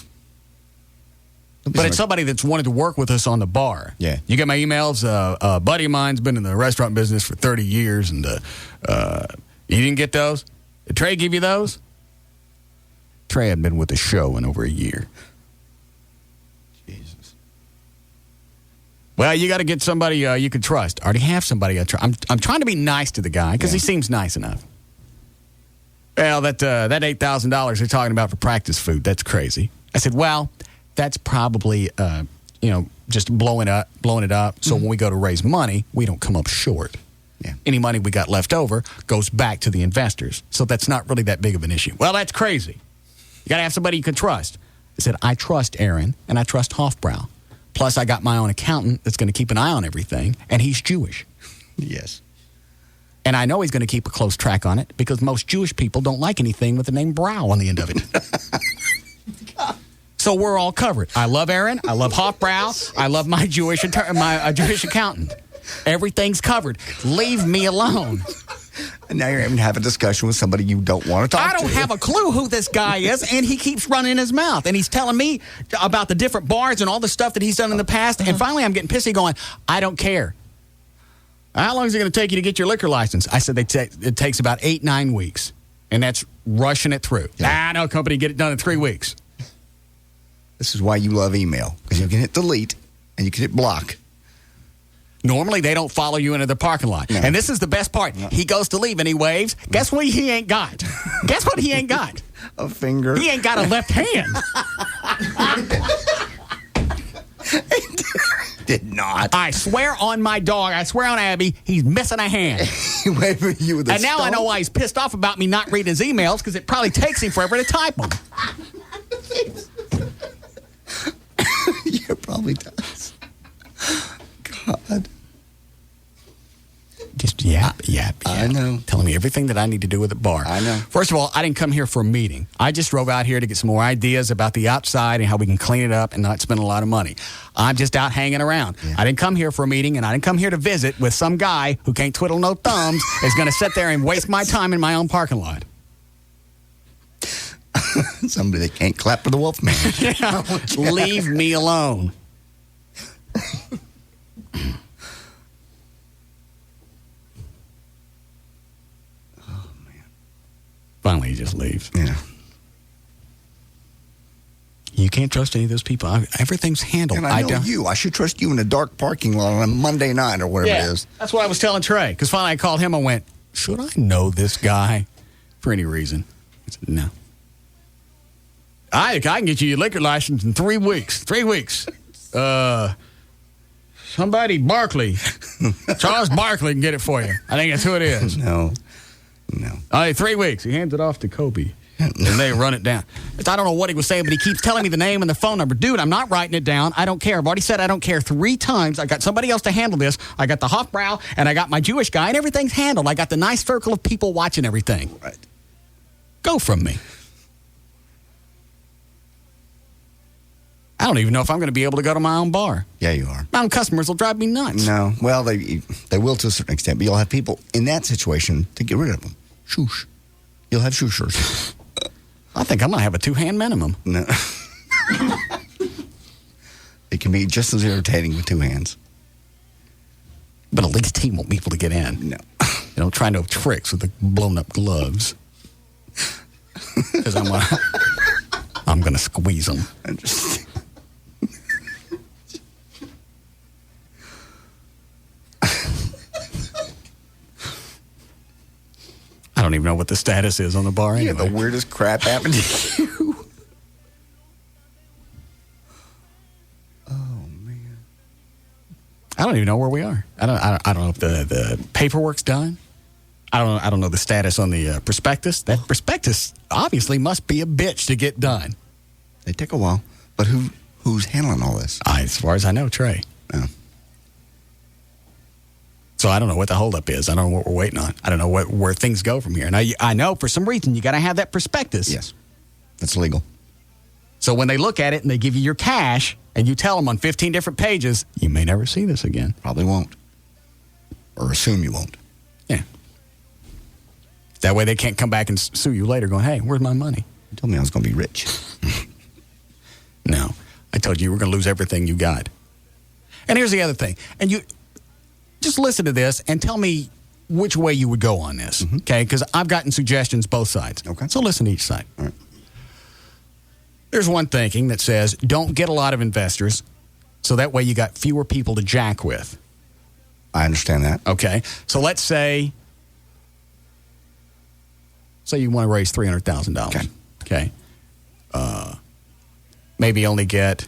But it's somebody that's wanted to work with us on the bar. Yeah. You get my emails? A buddy of mine's been in the restaurant business for 30 years, and you didn't get those? Did Trey give you those? Trey hadn't been with the show in over a year. Jesus. Well, you got to get somebody you can trust. I already have somebody I trust. I'm trying to be nice to the guy because he seems nice enough. Well, that $8,000 they're talking about for practice food, that's crazy. I said, well, that's probably, just blowing it up. So when we go to raise money, we don't come up short. Yeah. Any money we got left over goes back to the investors. So that's not really that big of an issue. Well, that's crazy. You got to have somebody you can trust. I said, I trust Aaron and I trust Hofbrau. Plus, I got my own accountant that's going to keep an eye on everything, and he's Jewish. Yes. And I know he's going to keep a close track on it because most Jewish people don't like anything with the name Brow on the end of it. So we're all covered. I love Aaron. I love Hofbrau. I love my Jewish accountant. Everything's covered. Leave me alone. And now you're having to have a discussion with somebody you don't want to talk to. I don't have a clue who this guy is, and he keeps running his mouth. And he's telling me about the different bars and all the stuff that he's done in the past. And finally, I'm getting pissy going, I don't care. How long is it going to take you to get your liquor license? I said it takes about 8-9 weeks. And that's rushing it through. Yeah. No company get it done in 3 weeks. This is why you love email, because you can hit delete and you can hit block. Normally, they don't follow you into the parking lot. No. And this is the best part. No. He goes to leave and he waves. Guess what he ain't got? Guess what he ain't got? A finger. He ain't got a left hand. Did not. I swear on my dog, I swear on Abby, he's missing a hand. He waved at you with a And now I know why he's pissed off about me not reading his emails, because it probably takes him forever to type them. Yeah, it probably does. God. Just yap. I know. Telling me everything that I need to do with the bar. I know. First of all, I didn't come here for a meeting. I just drove out here to get some more ideas about the outside and how we can clean it up and not spend a lot of money. I'm just out hanging around. Yeah. I didn't come here for a meeting, and I didn't come here to visit with some guy who can't twiddle no thumbs is going to sit there and waste my time in my own parking lot. Somebody that can't clap for the Wolfman. Yeah. Leave me alone. Finally, he just leaves. Yeah. You can't trust any of those people. Everything's handled. And I know you. I should trust you in a dark parking lot on a Monday night or whatever it is. That's what I was telling Trey. Because finally I called him and went, should I know this guy for any reason? He said, no. I can get you your liquor license in 3 weeks. 3 weeks. Somebody, Barkley. Charles Barkley can get it for you. I think that's who it is. No. 3 weeks. He hands it off to Kobe. And they run it down. I don't know what he was saying, but he keeps telling me the name and the phone number. Dude, I'm not writing it down. I don't care. I've already said I don't care 3 times. I got somebody else to handle this. I got the Hofbrau, and I got my Jewish guy, and everything's handled. I got the nice circle of people watching everything. Right. Go from me. I don't even know if I'm going to be able to go to my own bar. Yeah, you are. My own customers will drive me nuts. No. Well, they will to a certain extent, but you'll have people in that situation to get rid of them. Shoosh. You'll have shooshers. I think I'm going to have a 2-hand minimum. No. It can be just as irritating with 2 hands. But at least he won't be able to get in. No. Try no tricks with the blown up gloves. Because I'm going to squeeze them. I don't even know what the status is on the bar anyway. Yeah, the weirdest crap happened to you. Oh, man. I don't even know where we are. I don't know if the paperwork's done. I don't know the status on the prospectus. That prospectus obviously must be a bitch to get done. They take a while. But who's handling all this? As far as I know, Trey. Oh. So I don't know what the holdup is. I don't know what we're waiting on. I don't know where things go from here. And I know for some reason you got to have that prospectus. Yes. That's legal. So when they look at it and they give you your cash and you tell them on 15 different pages, you may never see this again. Probably won't. Or assume you won't. Yeah. That way they can't come back and sue you later going, hey, where's my money? You told me I was going to be rich. No. I told you were going to lose everything you got. And here's the other thing. And you just listen to this and tell me which way you would go on this, okay? Because I've gotten suggestions both sides. Okay. So listen to each side. All right. There's one thinking that says don't get a lot of investors so that way you got fewer people to jack with. I understand that. Okay. So let's say you want to raise $300,000. Okay. Maybe only get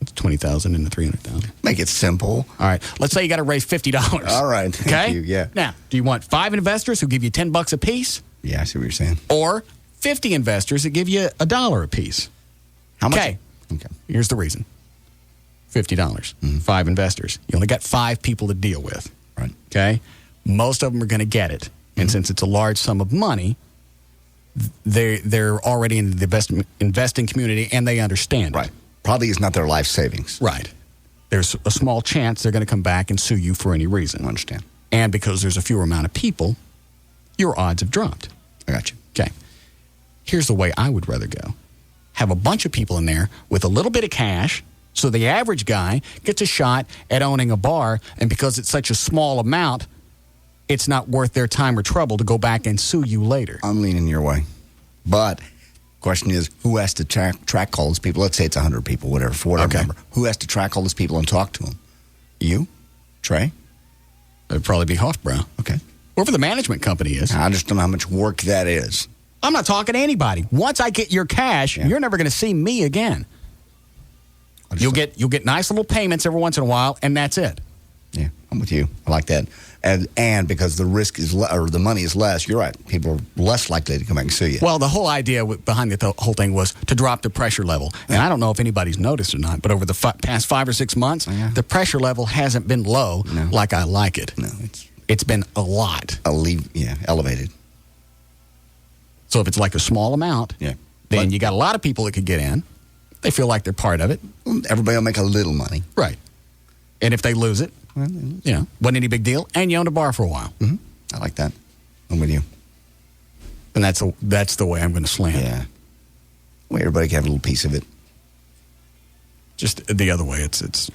$20,000 into $300,000. Make it simple. All right. Let's say you got to raise $50. All right. Okay. Thank you. Yeah. Now, do you want 5 investors who give you $10 a piece? Yeah, I see what you're saying. Or 50 investors that give you $1 a piece? How much? Okay. Here's the reason. $50. 5 investors. You only got 5 people to deal with. Right. Okay. Most of them are going to get it. And since it's a large sum of money, they're already in the investing community and they understand Right. it. Probably is not their life savings. Right. There's a small chance they're going to come back and sue you for any reason. I understand. And because there's a fewer amount of people, your odds have dropped. I got you. Okay. Here's the way I would rather go. Have a bunch of people in there with a little bit of cash, so the average guy gets a shot at owning a bar, and because it's such a small amount, it's not worth their time or trouble to go back and sue you later. I'm leaning your way. But question is, who has to track all these people? Let's say it's 100 people, whatever, for whatever number. Who has to track all these people and talk to them? You? Trey? It'd probably be Hofbrau. Okay. Whoever the management company is. I just don't know how much work that is. I'm not talking to anybody. Once I get your cash, you're never going to see me again. You'll get nice little payments every once in a while, and that's it. Yeah, I'm with you. I like that. And because the risk is or the money is less, you're right. People are less likely to come back and sue you. Well, the whole idea behind the whole thing was to drop the pressure level. And I don't know if anybody's noticed or not, but over the past 5 or 6 months, the pressure level hasn't been low like I like it. No, it's been a lot. Elevated. So if it's like a small amount, then you got a lot of people that could get in. They feel like they're part of it. Everybody will make a little money. Right. And if they lose it, wasn't any big deal. And you owned a bar for a while. Mm-hmm. I like that. I'm with you. And that's the way I'm going to slant. Yeah. Well, everybody can have a little piece of it. Just the other way, it's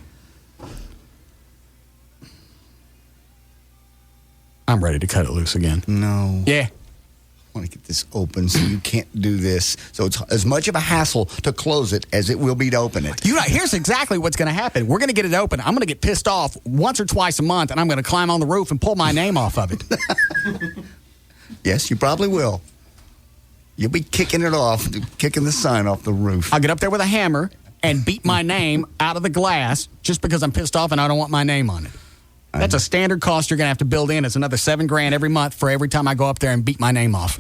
I'm ready to cut it loose again. No. Yeah. I want to get this open so you can't do this. So it's as much of a hassle to close it as it will be to open it. Here's exactly what's going to happen. We're going to get it open. I'm going to get pissed off once or twice a month, and I'm going to climb on the roof and pull my name off of it. Yes, you probably will. You'll be kicking it off, kicking the sign off the roof. I'll get up there with a hammer and beat my name out of the glass just because I'm pissed off and I don't want my name on it. That's a standard cost you're going to have to build in. It's another $7,000 every month for every time I go up there and beat my name off.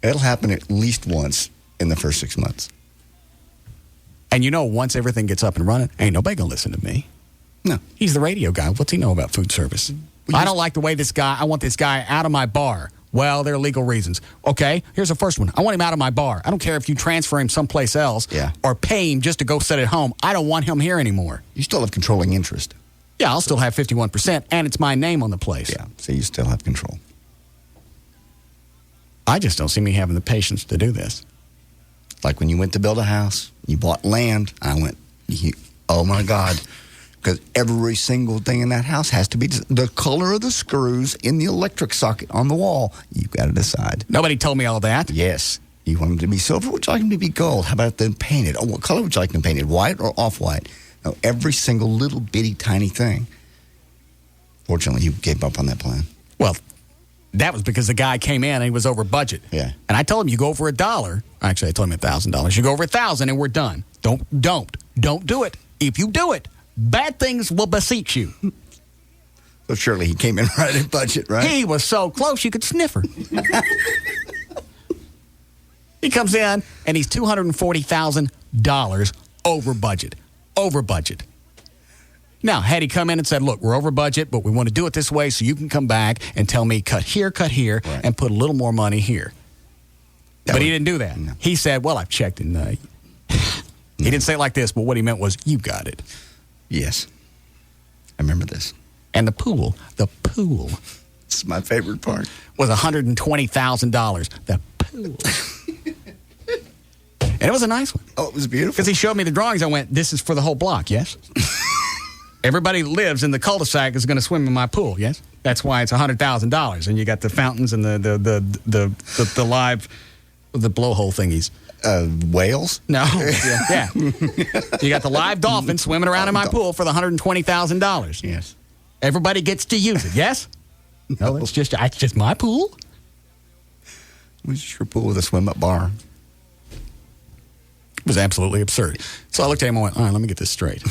It'll happen at least once in the first 6 months. And once everything gets up and running, ain't nobody going to listen to me. No. He's the radio guy. What's he know about food service? I don't like the way I want this guy out of my bar. Well, there are legal reasons. Okay, here's the first one. I want him out of my bar. I don't care if you transfer him someplace else or pay him just to go sit at home. I don't want him here anymore. You still have controlling interest. Yeah, I'll still have 51%, and it's my name on the place. Yeah, so you still have control. I just don't see me having the patience to do this. Like when you went to build a house, you bought land, I went, oh my God. Because every single thing in that house has to be the color of the screws in the electric socket on the wall. You've got to decide. Nobody told me all that. Yes. You want them to be silver? Would you like them to be gold? How about them painted? Oh, what color would you like them painted? White or off-white? No, every single little bitty tiny thing. Fortunately, you gave up on that plan. Well, that was because the guy came in and he was over budget. Yeah. And I told him, you go over $1. Actually, I told him $1,000. You go over $1,000 and we're done. Don't do it. If you do it, bad things will beseech you. So surely he came in right at budget, right? He was so close you could sniff her. He comes in and he's $240,000 over budget. Over budget. Now, had he come in and said, look, we're over budget, but we want to do it this way so you can come back and tell me cut here, right, and put a little more money here. But he didn't do that. No. He said, well, I've checked and he didn't say it like this, but what he meant was, you got it. Yes. I remember this. And the pool. That's my favorite part. Was $120,000. The pool. And it was a nice one. Oh, it was beautiful. Because he showed me the drawings. I went, this is for the whole block, yes? Everybody who lives in the cul-de-sac is going to swim in my pool, yes? That's why it's $100,000. And you got the fountains and the live, the blowhole thingies. Whales? No. Yeah. You got the live dolphins swimming around in my pool for the $120,000. Yes. Everybody gets to use it, yes? No, it's just my pool. It was just your pool with a swim-up bar. It was absolutely absurd. So I looked at him and went, all right, let me get this straight.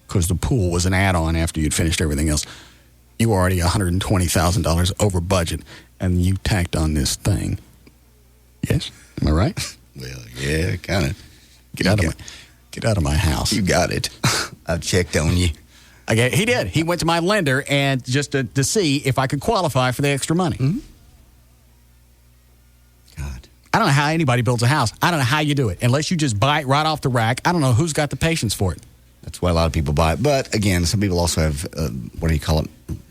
Because the pool was an add-on after you'd finished everything else. You were already $120,000 over budget, and you tacked on this thing. Yes? Am I right? Well, yeah, kind of. Get out of my house. You got it. I've checked on you. He did. He went to my lender and just to see if I could qualify for the extra money. Mm-hmm. I don't know how anybody builds a house. I don't know how you do it. Unless you just buy it right off the rack. I don't know who's got the patience for it. That's why a lot of people buy it. But, again, some people also have, what do you call it,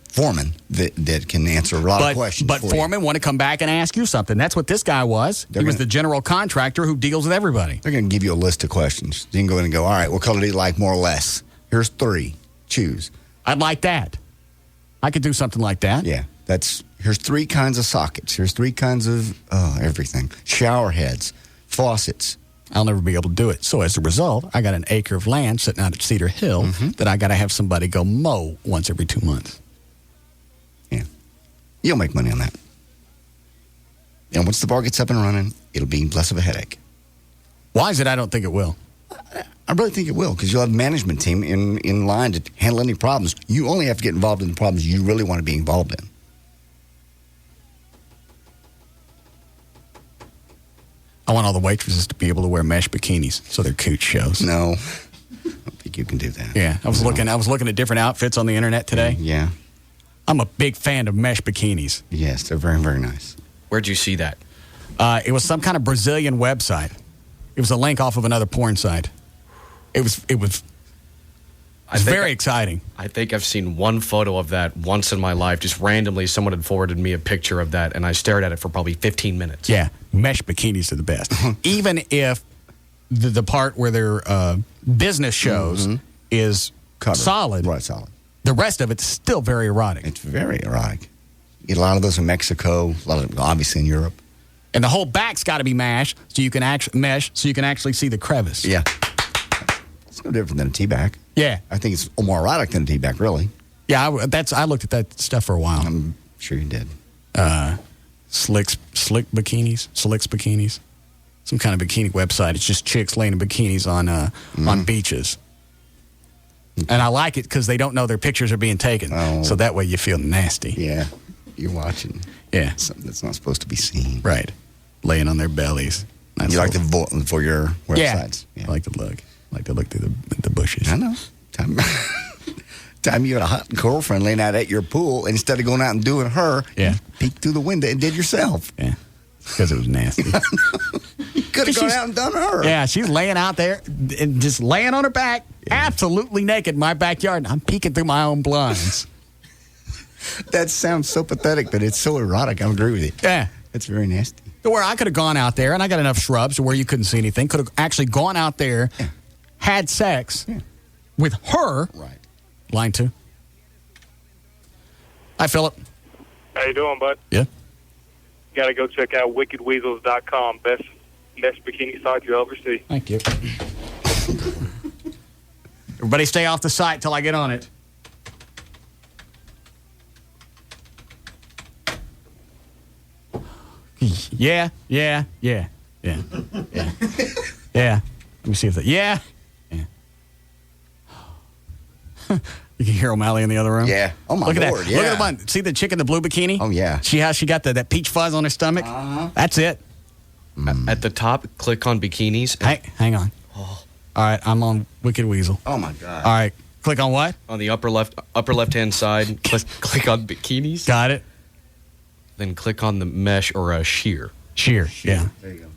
foremen that can answer a lot of questions. But foremen want to come back and ask you something. That's what this guy was. He was the general contractor who deals with everybody. They're going to give you a list of questions. You can go in and go, all right, what color do you like more or less? Here's 3. Choose. I'd like that. I could do something like that. Yeah. Here's 3 kinds of sockets. Here's 3 kinds of everything. Shower heads, faucets. I'll never be able to do it. So as a result, I got an acre of land sitting out at Cedar Hill that I got to have somebody go mow once every 2 months. Yeah. You'll make money on that. And once the bar gets up and running, it'll be less of a headache. Why is it I don't think it will? I really think it will, because you'll have a management team in line to handle any problems. You only have to get involved in the problems you really want to be involved in. I want all the waitresses to be able to wear mesh bikinis so their cooch shows. No. I don't think you can do that. Yeah. I was looking at different outfits on the internet today. Yeah. I'm a big fan of mesh bikinis. Yes, they're very, very nice. Where'd you see that? It was some kind of Brazilian website. It was a link off of another porn site. It was very exciting. I think I've seen one photo of that once in my life. Just randomly, someone had forwarded me a picture of that, and I stared at it for probably 15 minutes. Yeah, mesh bikinis are the best. Even if the part where their business shows is covered. Solid. Right, solid. The rest of it's still very erotic. It's very erotic. You get a lot of those in Mexico, a lot of them obviously in Europe. And the whole back's got to be mashed so you can actually see the crevice. Yeah. It's no different than a teabag. Yeah. I think it's more erotic than a teabag, really. Yeah, I looked at that stuff for a while. I'm sure you did. Slicks bikinis. Some kind of bikini website. It's just chicks laying in bikinis on beaches. And I like it because they don't know their pictures are being taken. Oh. So that way you feel nasty. Yeah. You're watching. Yeah. Something that's not supposed to be seen. Right. Laying on their bellies. You like the for your websites? Yeah. I like to look. I like to look through the bushes. I know. Time you had a hot girlfriend laying out at your pool, and instead of going out and doing her, you peeked through the window and did yourself. Yeah. Because it was nasty. You could have gone out and done her. Yeah, she's laying out there, and just laying on her back, absolutely naked in my backyard, and I'm peeking through my own blinds. That sounds so pathetic, but it's so erotic. I agree with you. Yeah. It's very nasty. Where I could have gone out there, and I got enough shrubs to where you couldn't see anything, could have actually gone out there, had sex with her. Right. Line 2. Hi, Philip. How you doing, bud? Yeah. You got to go check out wickedweasels.com. Best bikini site you'll ever see. Thank you. Everybody stay off the site till I get on it. Yeah. Yeah. Let me see if that. Yeah. You can hear O'Malley in the other room. Yeah. Oh, my Lord. Look At that. Yeah. Look at the one. See the chick in the blue bikini? Oh, yeah. See how she got that peach fuzz on her stomach? Uh-huh. That's it. At the top, click on bikinis. Hang on. Oh. All right, I'm on Wicked Weasel. Oh, my God. All right, click on what? On the upper left-hand side, click on bikinis. Got it. Then click on the mesh or sheer. Sheer, yeah. There you go.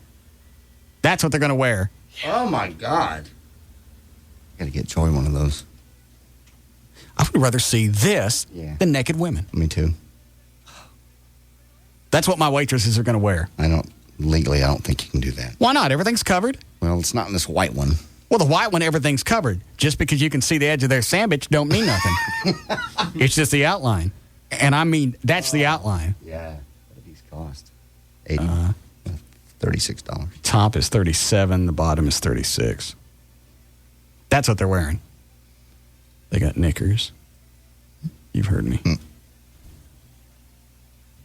That's what they're going to wear. Oh, my God. Got to get Joy one of those. I would rather see this than naked women. Me too. That's what my waitresses are going to wear. Legally, I don't think you can do that. Why not? Everything's covered. Well, it's not in this white one. Well, the white one, everything's covered. Just because you can see the edge of their sandwich don't mean nothing. It's just the outline. And I mean, that's the outline. Yeah. What do these cost? $36. Top is $37. The bottom is $36. That's what they're wearing. They got knickers. You've heard me.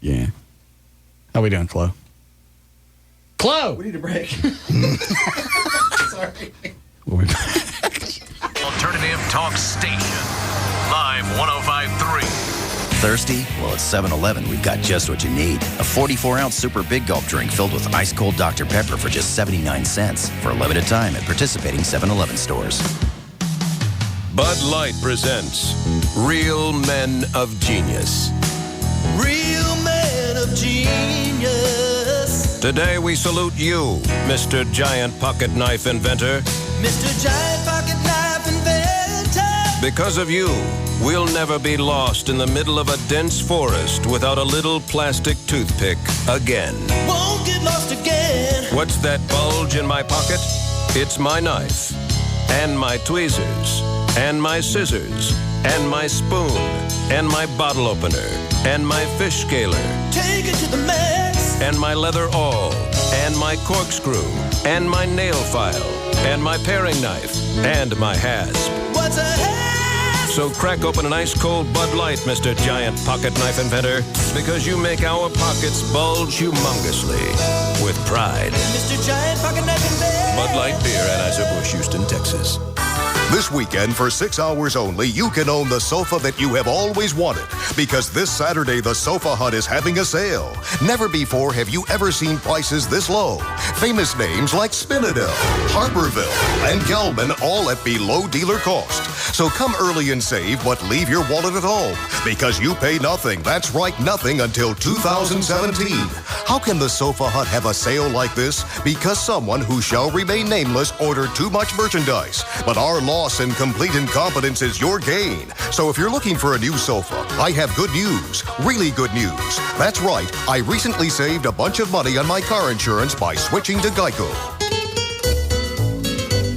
Yeah. How we doing, Chloe? Chloe! We need a break. Sorry. Alternative Talk Station. Live 105.3. Thirsty? Well, at 7-Eleven, we've got just what you need. A 44-ounce super big gulp drink filled with ice-cold Dr. Pepper for just 79 cents for a limited time at participating 7-Eleven stores. Bud Light presents Real Men of Genius. Real Men of Genius. Today we salute you, Mr. Giant Pocket Knife Inventor. Mr. Giant Pocket Knife Inventor. Because of you, we'll never be lost in the middle of a dense forest without a little plastic toothpick again. Won't get lost again. What's that bulge in my pocket? It's my knife, and my tweezers, and my scissors, and my spoon, and my bottle opener, and my fish scaler. Take it to the max. And my leather awl, and my corkscrew, and my nail file, and my paring knife, and my hasp. What's a hasp? So crack open an ice-cold Bud Light, Mr. Giant Pocket Knife Inventor, because you make our pockets bulge humongously with pride. Mr. Giant Pocket Knife Inventor. Bud Light Beer, Anheuser-Busch, Houston, Texas. This weekend, for 6 hours only, you can own the sofa that you have always wanted. Because this Saturday, the Sofa Hut is having a sale. Never before have you ever seen prices this low. Famous names like Spinadel, Harborville, and Gelman, all at below dealer cost. So come early and save, but leave your wallet at home. Because you pay nothing, that's right, nothing until 2017. How can the Sofa Hut have a sale like this? Because someone who shall remain nameless ordered too much merchandise. But our loss and complete incompetence is your gain. So if you're looking for a new sofa, I have good news. Really good news. That's right. I recently saved a bunch of money on my car insurance by switching to Geico.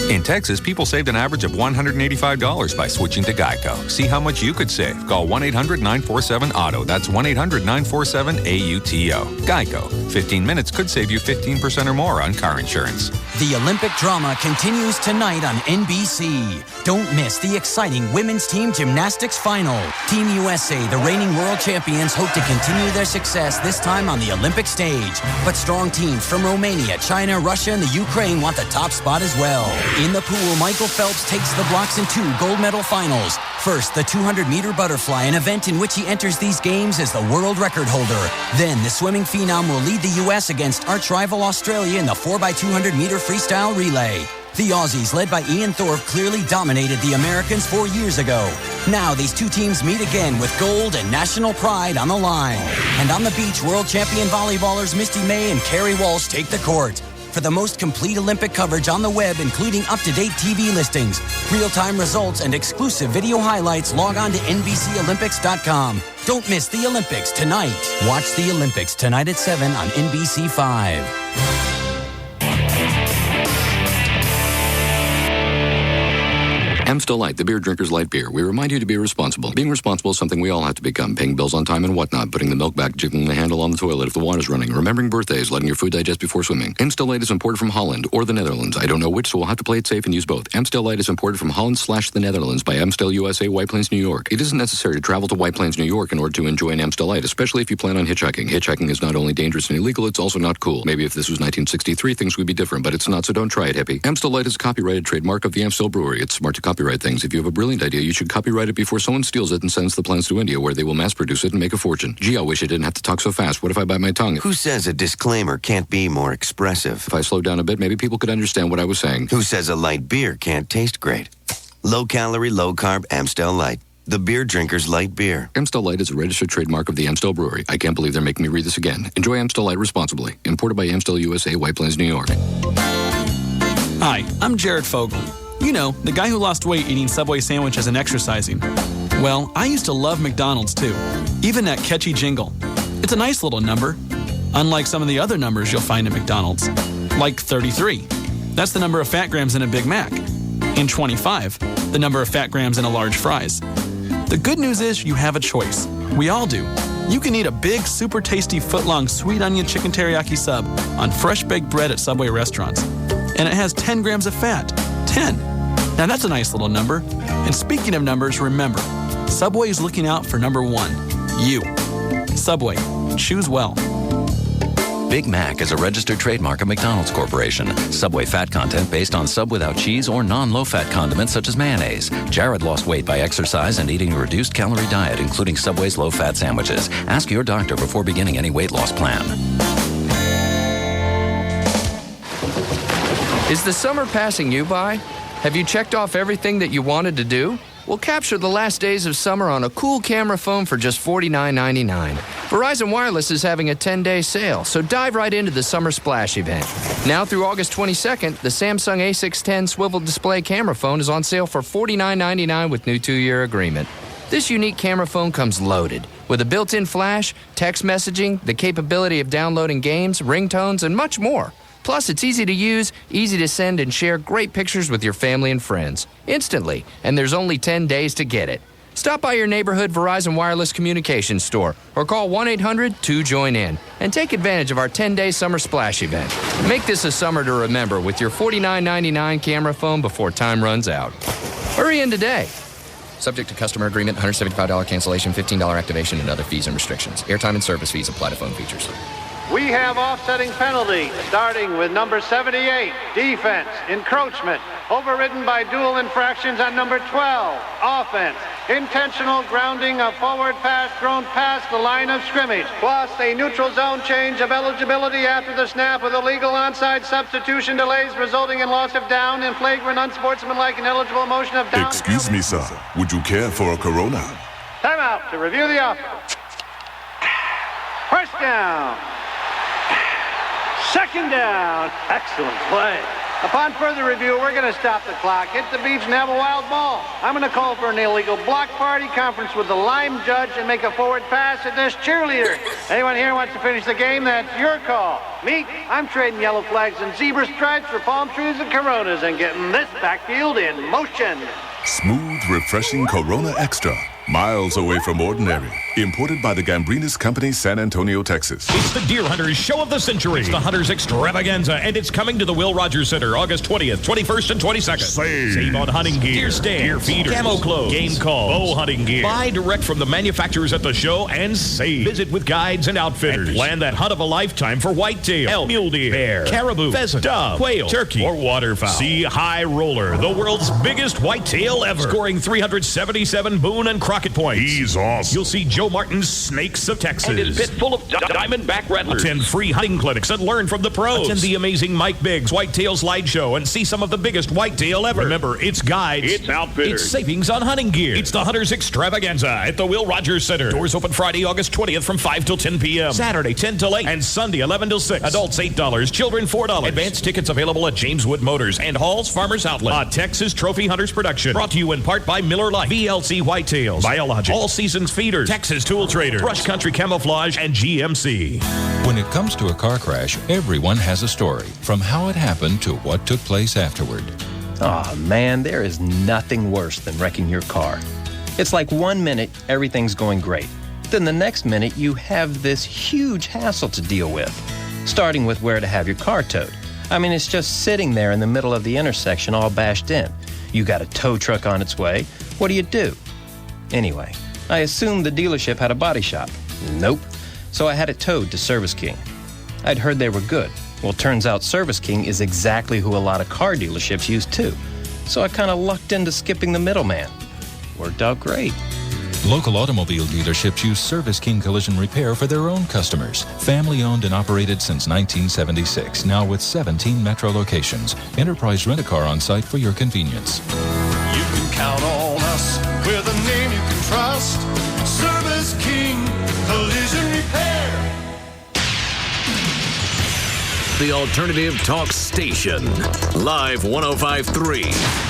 In Texas, people saved an average of $185 by switching to Geico. See how much you could save. Call 1-800-947-AUTO. That's 1-800-947-AUTO. Geico. 15 minutes could save you 15% or more on car insurance. The Olympic drama continues tonight on NBC. Don't miss the exciting women's team gymnastics final. Team USA, the reigning world champions, hope to continue their success this time on the Olympic stage. But strong teams from Romania, China, Russia, and the Ukraine want the top spot as well. In the pool, Michael Phelps takes the blocks in 2 gold medal finals. First, the 200-meter butterfly, an event in which he enters these games as the world record holder. Then, the swimming phenom will lead the U.S. against arch-rival Australia in the 4x200-meter freestyle relay. The Aussies, led by Ian Thorpe, clearly dominated the Americans 4 years ago. Now, these two teams meet again with gold and national pride on the line. And on the beach, world champion volleyballers Misty May and Carrie Walsh take the court. For the most complete Olympic coverage on the web, including up-to-date TV listings, real-time results, and exclusive video highlights, log on to NBCOlympics.com. Don't miss the Olympics tonight. Watch the Olympics tonight at 7 on NBC 5. Amstel Light, the beer drinker's light beer. We remind you to be responsible. Being responsible is something we all have to become. Paying bills on time and whatnot. Putting the milk back, jiggling the handle on the toilet if the water's running. Remembering birthdays, letting your food digest before swimming. Amstel Light is imported from Holland or the Netherlands. I don't know which, so we'll have to play it safe and use both. Amstel Light is imported from Holland/the Netherlands by Amstel USA, White Plains, New York. It isn't necessary to travel to White Plains, New York in order to enjoy an Amstel Light, especially if you plan on hitchhiking. Hitchhiking is not only dangerous and illegal, it's also not cool. Maybe if this was 1963, things would be different, but it's not, so don't try it, hippie. Amstel Light is a copyrighted trademark of the Amstel Brewery. It's smart to copyright things. If you have a brilliant idea, you should copyright it before someone steals it and sends the plans to India, where they will mass produce it and make a fortune. Gee, I wish I didn't have to talk so fast. What if I bite my tongue? Who says a disclaimer can't be more expressive? If I slowed down a bit, maybe people could understand what I was saying. Who says a light beer can't taste great? Low-calorie, low-carb Amstel Light. The beer drinker's light beer. Amstel Light is a registered trademark of the Amstel Brewery. I can't believe they're making me read this again. Enjoy Amstel Light responsibly. Imported by Amstel USA, White Plains, New York. Hi, I'm Jared Fogle. You know, the guy who lost weight eating Subway sandwiches and exercising. Well, I used to love McDonald's too. Even that catchy jingle. It's a nice little number, unlike some of the other numbers you'll find at McDonald's, like 33. That's the number of fat grams in a Big Mac. And 25, the number of fat grams in a large fries. The good news is you have a choice. We all do. You can eat a big, super tasty foot-long sweet onion chicken teriyaki sub on fresh baked bread at Subway restaurants. And it has 10 grams of fat. 10. Now that's a nice little number. And speaking of numbers, remember, Subway is looking out for number one, you. Subway. Choose well. Big Mac is a registered trademark of McDonald's Corporation. Subway fat content based on sub without cheese or non-low-fat condiments such as mayonnaise. Jared lost weight by exercise and eating a reduced calorie diet, including Subway's low-fat sandwiches. Ask your doctor before beginning any weight loss plan. Is the summer passing you by? Have you checked off everything that you wanted to do? Well, capture the last days of summer on a cool camera phone for just $49.99. Verizon Wireless is having a 10-day sale, so dive right into the Summer Splash event. Now through August 22nd, the Samsung A610 swivel display camera phone is on sale for $49.99 with new 2-year agreement. This unique camera phone comes loaded with a built-in flash, text messaging, the capability of downloading games, ringtones, and much more. Plus, it's easy to use, easy to send, and share great pictures with your family and friends instantly, and there's only 10 days to get it. Stop by your neighborhood Verizon Wireless Communications store or call 1-800-2JOIN-IN and take advantage of our 10-day Summer Splash event. Make this a summer to remember with your $49.99 camera phone before time runs out. Hurry in today. Subject to customer agreement, $175 cancellation, $15 activation, and other fees and restrictions. Airtime and service fees apply to phone features. We have offsetting penalties, starting with number 78, defense, encroachment, overridden by dual infractions on number 12, offense, intentional grounding of forward pass thrown past the line of scrimmage, plus a neutral zone change of eligibility after the snap with illegal onside substitution delays resulting in loss of down and flagrant unsportsmanlike and ineligible motion of down. Excuse me, sir. Would you care for a Corona? Timeout to review the offense. First down. Second down. Excellent play. Upon further review, we're going to stop the clock, hit the beach, and have a wild ball. I'm going to call for an illegal block party, conference with the lime judge, and make a forward pass at this cheerleader. Anyone here wants to finish the game? That's your call. Me, I'm trading yellow flags and zebra stripes for palm trees and Coronas and getting this backfield in motion. Smooth, refreshing Corona Extra. Miles away from ordinary. Imported by the Gambrinus Company, San Antonio, Texas. It's the Deer Hunters Show of the Century. It's the Hunters Extravaganza, and it's coming to the Will Rogers Center August 20th, 21st, and 22nd. Save on hunting gear, deer stands, deer feeders, camo clothes, game calls, bow hunting gear. Buy direct from the manufacturers at the show and save. Visit with guides and outfitters. And plan that hunt of a lifetime for whitetail, elk, mule deer, bear, caribou, pheasant, dove, quail, turkey, or waterfowl. See High Roller, the world's biggest whitetail ever, scoring 377 Boone and Crockett points. He's awesome. You'll see Joe Martin's Snakes of Texas. And it's pit full of diamondback rattlers. Attend free hunting clinics and learn from the pros. Attend the amazing Mike Biggs Whitetail Slideshow and see some of the biggest whitetail ever. Remember, it's guides. It's outfitters. It's savings on hunting gear. It's the Hunters Extravaganza at the Will Rogers Center. Doors open Friday, August 20th from 5 till 10 p.m. Saturday, 10 till 8. And Sunday, 11 till 6. Adults, $8. Children, $4. Advanced tickets available at James Wood Motors and Hall's Farmers Outlet. A Texas Trophy Hunters production. Brought to you in part by Miller Lite, VLC Whitetails, Biologic, All Seasons Feeders, Texas Tool Traders, Brush Country Camouflage, and GMC. When it comes to a car crash, everyone has a story, from how it happened to what took place afterward. Aw, man, there is nothing worse than wrecking your car. It's like 1 minute, everything's going great. Then the next minute, you have this huge hassle to deal with, starting with where to have your car towed. I mean, it's just sitting there in the middle of the intersection all bashed in. You got a tow truck on its way. What do? Anyway, I assumed the dealership had a body shop. Nope. So I had it towed to Service King. I'd heard they were good. Well, turns out Service King is exactly who a lot of car dealerships use too. So I kind of lucked into skipping the middleman. Worked out great. Local automobile dealerships use Service King Collision Repair for their own customers. Family owned and operated since 1976, now with 17 metro locations. Enterprise Rent-A-Car on site for your convenience. You can count on us with a name you can trust. Service King Collision Repair. The Alternative Talk Station. Live 105.3.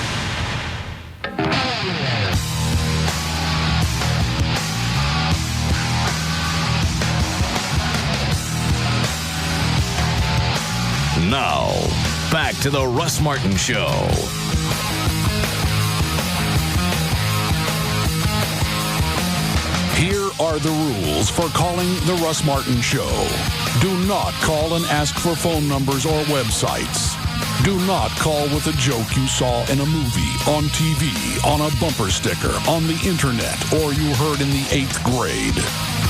Now, back to the Russ Martin Show. Here are the rules for calling the Russ Martin Show. Do not call and ask for phone numbers or websites. Do not call with a joke you saw in a movie, on TV, on a bumper sticker, on the internet, or you heard in the 8th grade.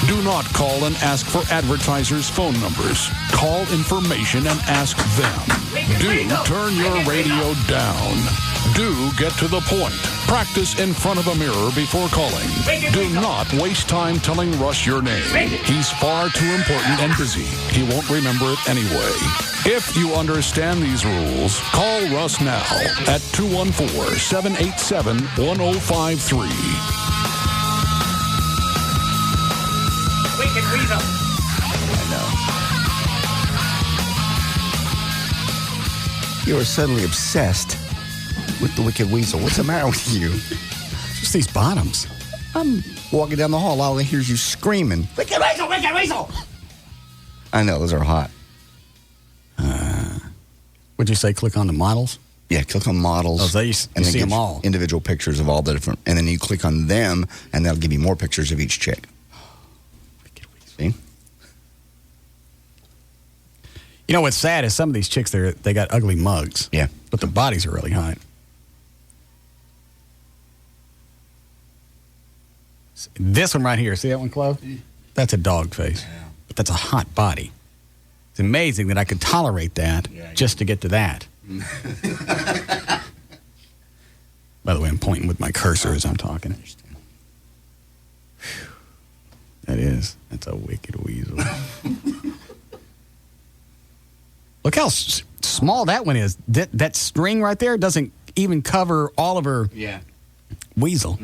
Do not call and ask for advertisers' phone numbers. Call information and ask them. Do turn your radio down. Do get to the point. Practice in front of a mirror before calling. Do not waste time telling Russ your name. He's far too important and busy. He won't remember it anyway. If you understand these rules, call Russ now at 214-787-1053. Wicked Weasel. I know. You are suddenly obsessed with the Wicked Weasel. What's the matter with you? Just these bottoms. I'm walking down the hall. All I hear is you screaming, Wicked Weasel, Wicked Weasel! I know, those are hot. Would you say click on the models? Yeah, click on models. Oh, so you see them all. Individual pictures of all the different, and then you click on them, and that'll give you more pictures of each chick. See? You know what's sad is some of these chicks, they got ugly mugs. Yeah. But the bodies are really hot. This one right here, see that one, Chloe? That's a dog face. Yeah. But that's a hot body. It's amazing that I could tolerate that just to get to that. By the way, I'm pointing with my cursor as I'm talking. That's a Wicked Weasel. Look how small that one is. That string right there doesn't even cover all of her weasel.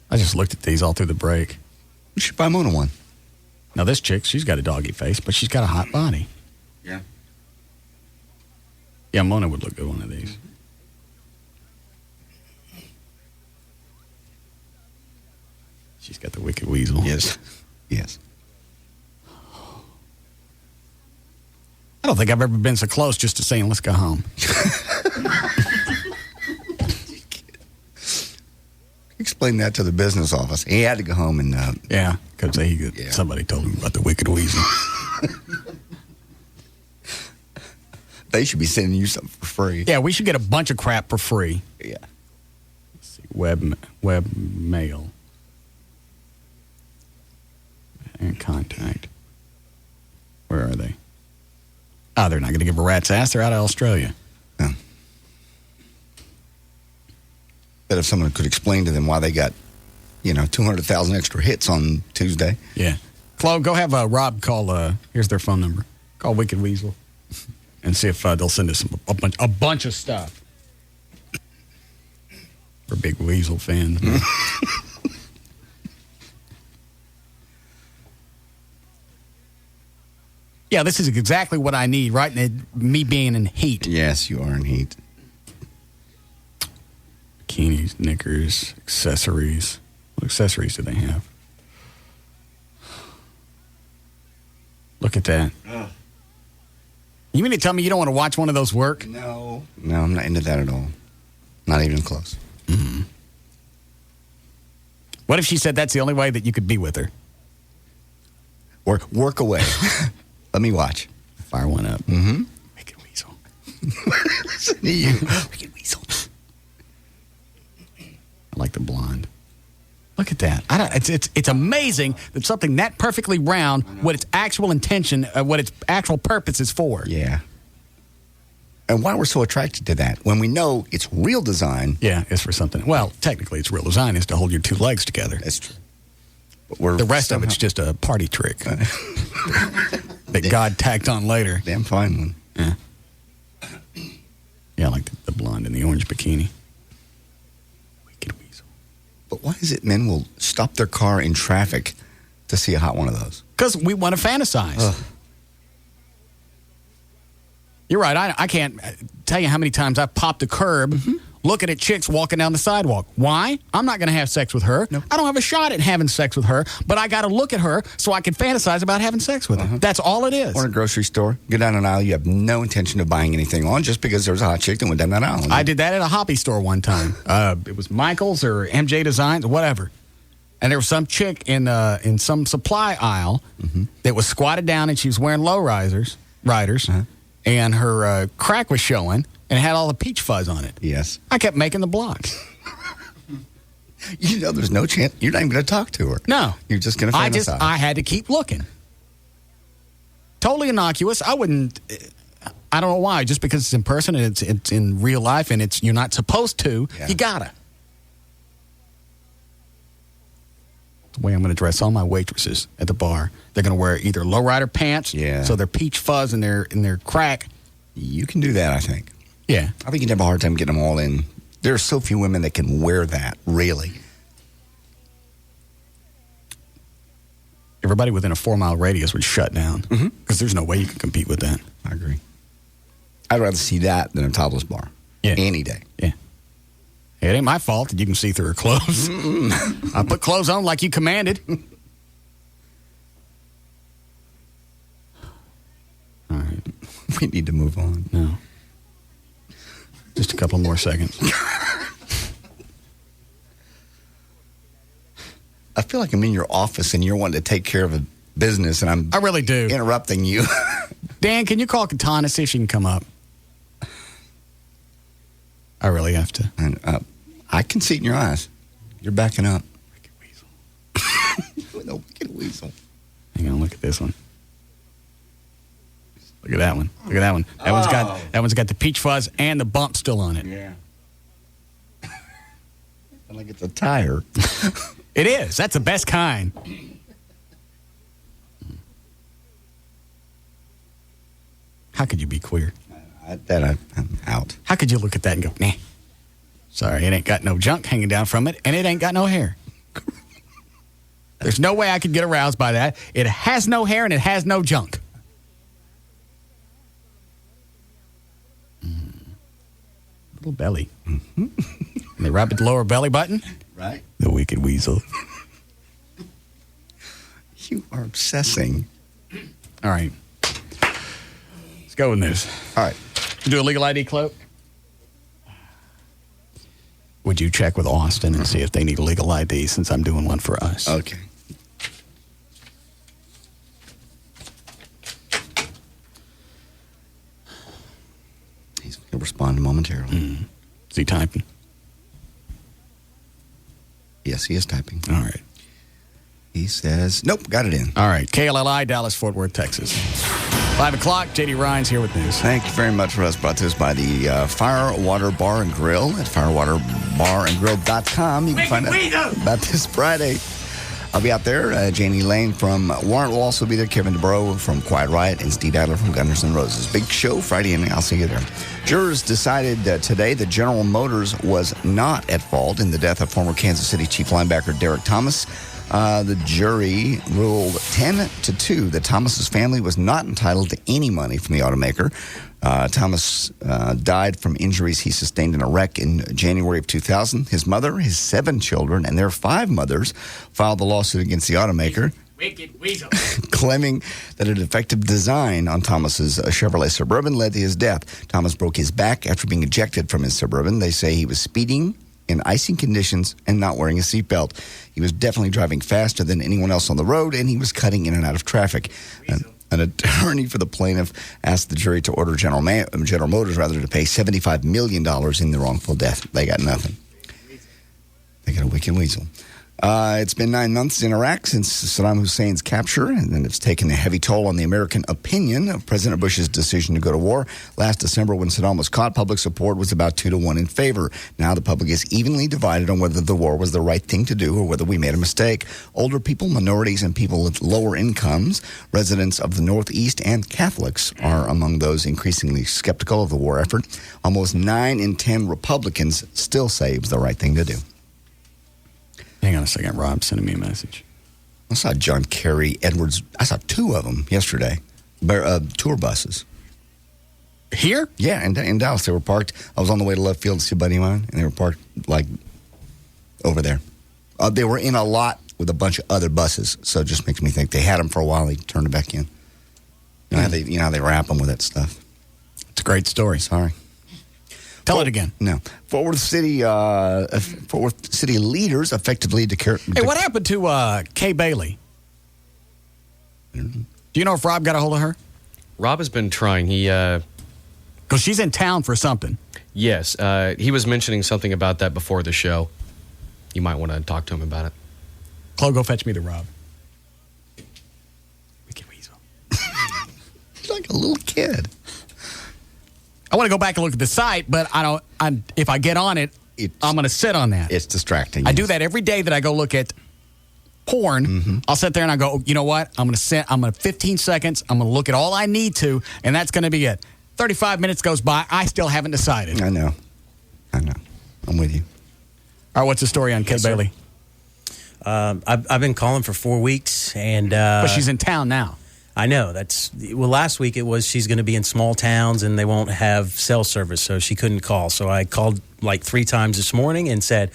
I just looked at these all through the break. You should buy Mona one. Now, this chick, she's got a doggy face, but she's got a hot body. Yeah. Yeah, Mona would look good one of these. She's got the Wicked Weasel. Yes. Yes. I don't think I've ever been so close just to saying, let's go home. Explain that to the business office. He had to go home and... yeah, because somebody told him about the Wicked Weasel. They should be sending you something for free. Yeah, we should get a bunch of crap for free. Yeah. Let's see, web mail. And contact. Where are they? Oh, they're not going to give a rat's ass. They're out of Australia. Yeah. But if someone could explain to them why they got, 200,000 extra hits on Tuesday. Yeah. Chloe, go have Rob call, here's their phone number. Call Wicked Weasel and see if they'll send us a bunch of stuff. We're big Weasel fans. Yeah, this is exactly what I need, right? Me being in heat. Yes, you are in heat. Bikinis, knickers, accessories. What accessories do they have? Look at that. Ugh. You mean to tell me you don't want to watch one of those work? No, I'm not into that at all. Not even close. Mm-hmm. What if she said that's the only way that you could be with her? Work away. Let me watch. Fire one up. Mm-hmm. Wicked Weasel. Listen to you. Wicked Weasel. I like the blonde. Look at that. It's amazing that something that perfectly round, what its actual intention, what its actual purpose is for. Yeah. And why we're so attracted to that when we know it's real design. Yeah, it's for something. Well, technically, it's real design is to hold your two legs together. That's true. But the rest of it's just a party trick that God tacked on later. Damn fine one. Yeah. Yeah, I like the blonde in the orange bikini. Wicked Weasel. But why is it men will stop their car in traffic to see a hot one of those? Because we want to fantasize. Ugh. You're right. I can't tell you how many times I've popped a curb, looking at chicks walking down the sidewalk. Why? I'm not going to have sex with her. No. I don't have a shot at having sex with her, but I got to look at her so I can fantasize about having sex with her. That's all it is. Or in a grocery store, go down an aisle, you have no intention of buying anything on just because there's a hot chick that went down that aisle. I did that at a hobby store one time. It was Michael's or MJ Designs or whatever. And there was some chick in some supply aisle that was squatted down, and she was wearing riders, and her crack was showing and had all the peach fuzz on it. Yes. I kept making the blocks. You know there's no chance. You're not even going to talk to her. No. You're just going to fantasize. I had to keep looking. Totally innocuous. I don't know why. Just because it's in person and it's in real life and you're not supposed to, you gotta. The way I'm going to dress all my waitresses at the bar. They're going to wear either lowrider pants, so they're peach fuzz and their crack. You can do that, I think. Yeah. I think you'd have a hard time getting them all in. There are so few women that can wear that, really. Everybody within a 4-mile radius would shut down because there's no way you can compete with that. I agree. I'd rather see that than a topless bar. Yeah. Any day. Yeah. It ain't my fault that you can see through her clothes. I put clothes on like you commanded. All right. We need to move on. No. Just a couple more seconds. I feel like I'm in your office and you're wanting to take care of a business, and I really do. Interrupting you. Dan, can you call Katana, see if she can come up? I really have to. And, I can see it in your eyes. You're backing up. Wicked weasel. No, wicked weasel. Hang on, look at this one. Look at that one. Look at that one. That one's got the peach fuzz and the bump still on it. Yeah. Like it's a tire. It is. That's the best kind. How could you be queer? I'm out. How could you look at that and go, nah? Sorry, it ain't got no junk hanging down from it, and it ain't got no hair. There's no way I could get aroused by that. It has no hair and it has no junk. Little belly. And they rub at the lower belly button. Right. The wicked weasel. You are obsessing. All right. Let's go with this. All right. Do a legal ID cloak. Would you check with Austin and see if they need a legal ID since I'm doing one for us? Okay. He's going to respond momentarily. Is he typing? Yes, he is typing. All right. He says, nope, got it in. All right. KLLI, Dallas, Fort Worth, Texas. 5 o'clock, J.D. Ryan's here with news. Thank you very much, Russ. Brought to us by the Firewater Bar and Grill at firewaterbarandgrill.com. You can find out about this Friday. I'll be out there. Janie Lane from Warrant will also be there. Kevin DeBro from Quiet Riot and Steve Adler from Gunners N' Roses. Big show Friday, and I'll see you there. Jurors decided today that General Motors was not at fault in the death of former Kansas City Chief linebacker Derek Thomas. The jury ruled 10-2 that Thomas's family was not entitled to any money from the automaker. Thomas died from injuries he sustained in a wreck in January of 2000. His mother, his 7 children, and their 5 mothers filed the lawsuit against the automaker. Wicked weasel. Claiming that a defective design on Thomas's Chevrolet Suburban led to his death. Thomas broke his back after being ejected from his Suburban. They say he was speeding in icy conditions and not wearing a seatbelt. He was definitely driving faster than anyone else on the road, and he was cutting in and out of traffic. An attorney for the plaintiff asked the jury to order General Motors to pay $75 million in the wrongful death. They got nothing. They got a wicked weasel. It's been 9 months in Iraq since Saddam Hussein's capture, and it's taken a heavy toll on the American opinion of President Bush's decision to go to war. Last December, when Saddam was caught, public support was about 2-1 in favor. Now the public is evenly divided on whether the war was the right thing to do or whether we made a mistake. Older people, minorities, and people with lower incomes, residents of the Northeast, and Catholics are among those increasingly skeptical of the war effort. Almost 9 in 10 Republicans still say it was the right thing to do. Hang on a second. Rob sending me a message. I saw John Kerry Edwards. I saw 2 of them yesterday. Tour buses. Here? Yeah, in Dallas. They were parked. I was on the way to left field to see a buddy of mine, and they were parked, like, over there. They were in a lot with a bunch of other buses, so it just makes me think they had them for a while. They turned it back in. You know how they wrap them with that stuff. It's a great story. Sorry. Tell it again. No. Fort Worth City leaders effectively declare. Hey, what happened to Kay Bailey? Do you know if Rob got a hold of her? Rob has been trying. Because she's in town for something. Yes. He was mentioning something about that before the show. You might want to talk to him about it. Chloe, go fetch me the Rob. He's like a little kid. I want to go back and look at the site, but if I get on it, I'm going to sit on that. It's distracting. I do that every day that I go look at porn. Mm-hmm. I'll sit there and I go, you know what? I'm going to 15 seconds. I'm going to look at all I need to, and that's going to be it. 35 minutes goes by. I still haven't decided. I know. I'm with you. All right, what's the story on Kay Bailey? I've been calling for 4 weeks, and but she's in town now. I know. Last week it was she's going to be in small towns and they won't have cell service, so she couldn't call. So I called like 3 times this morning and said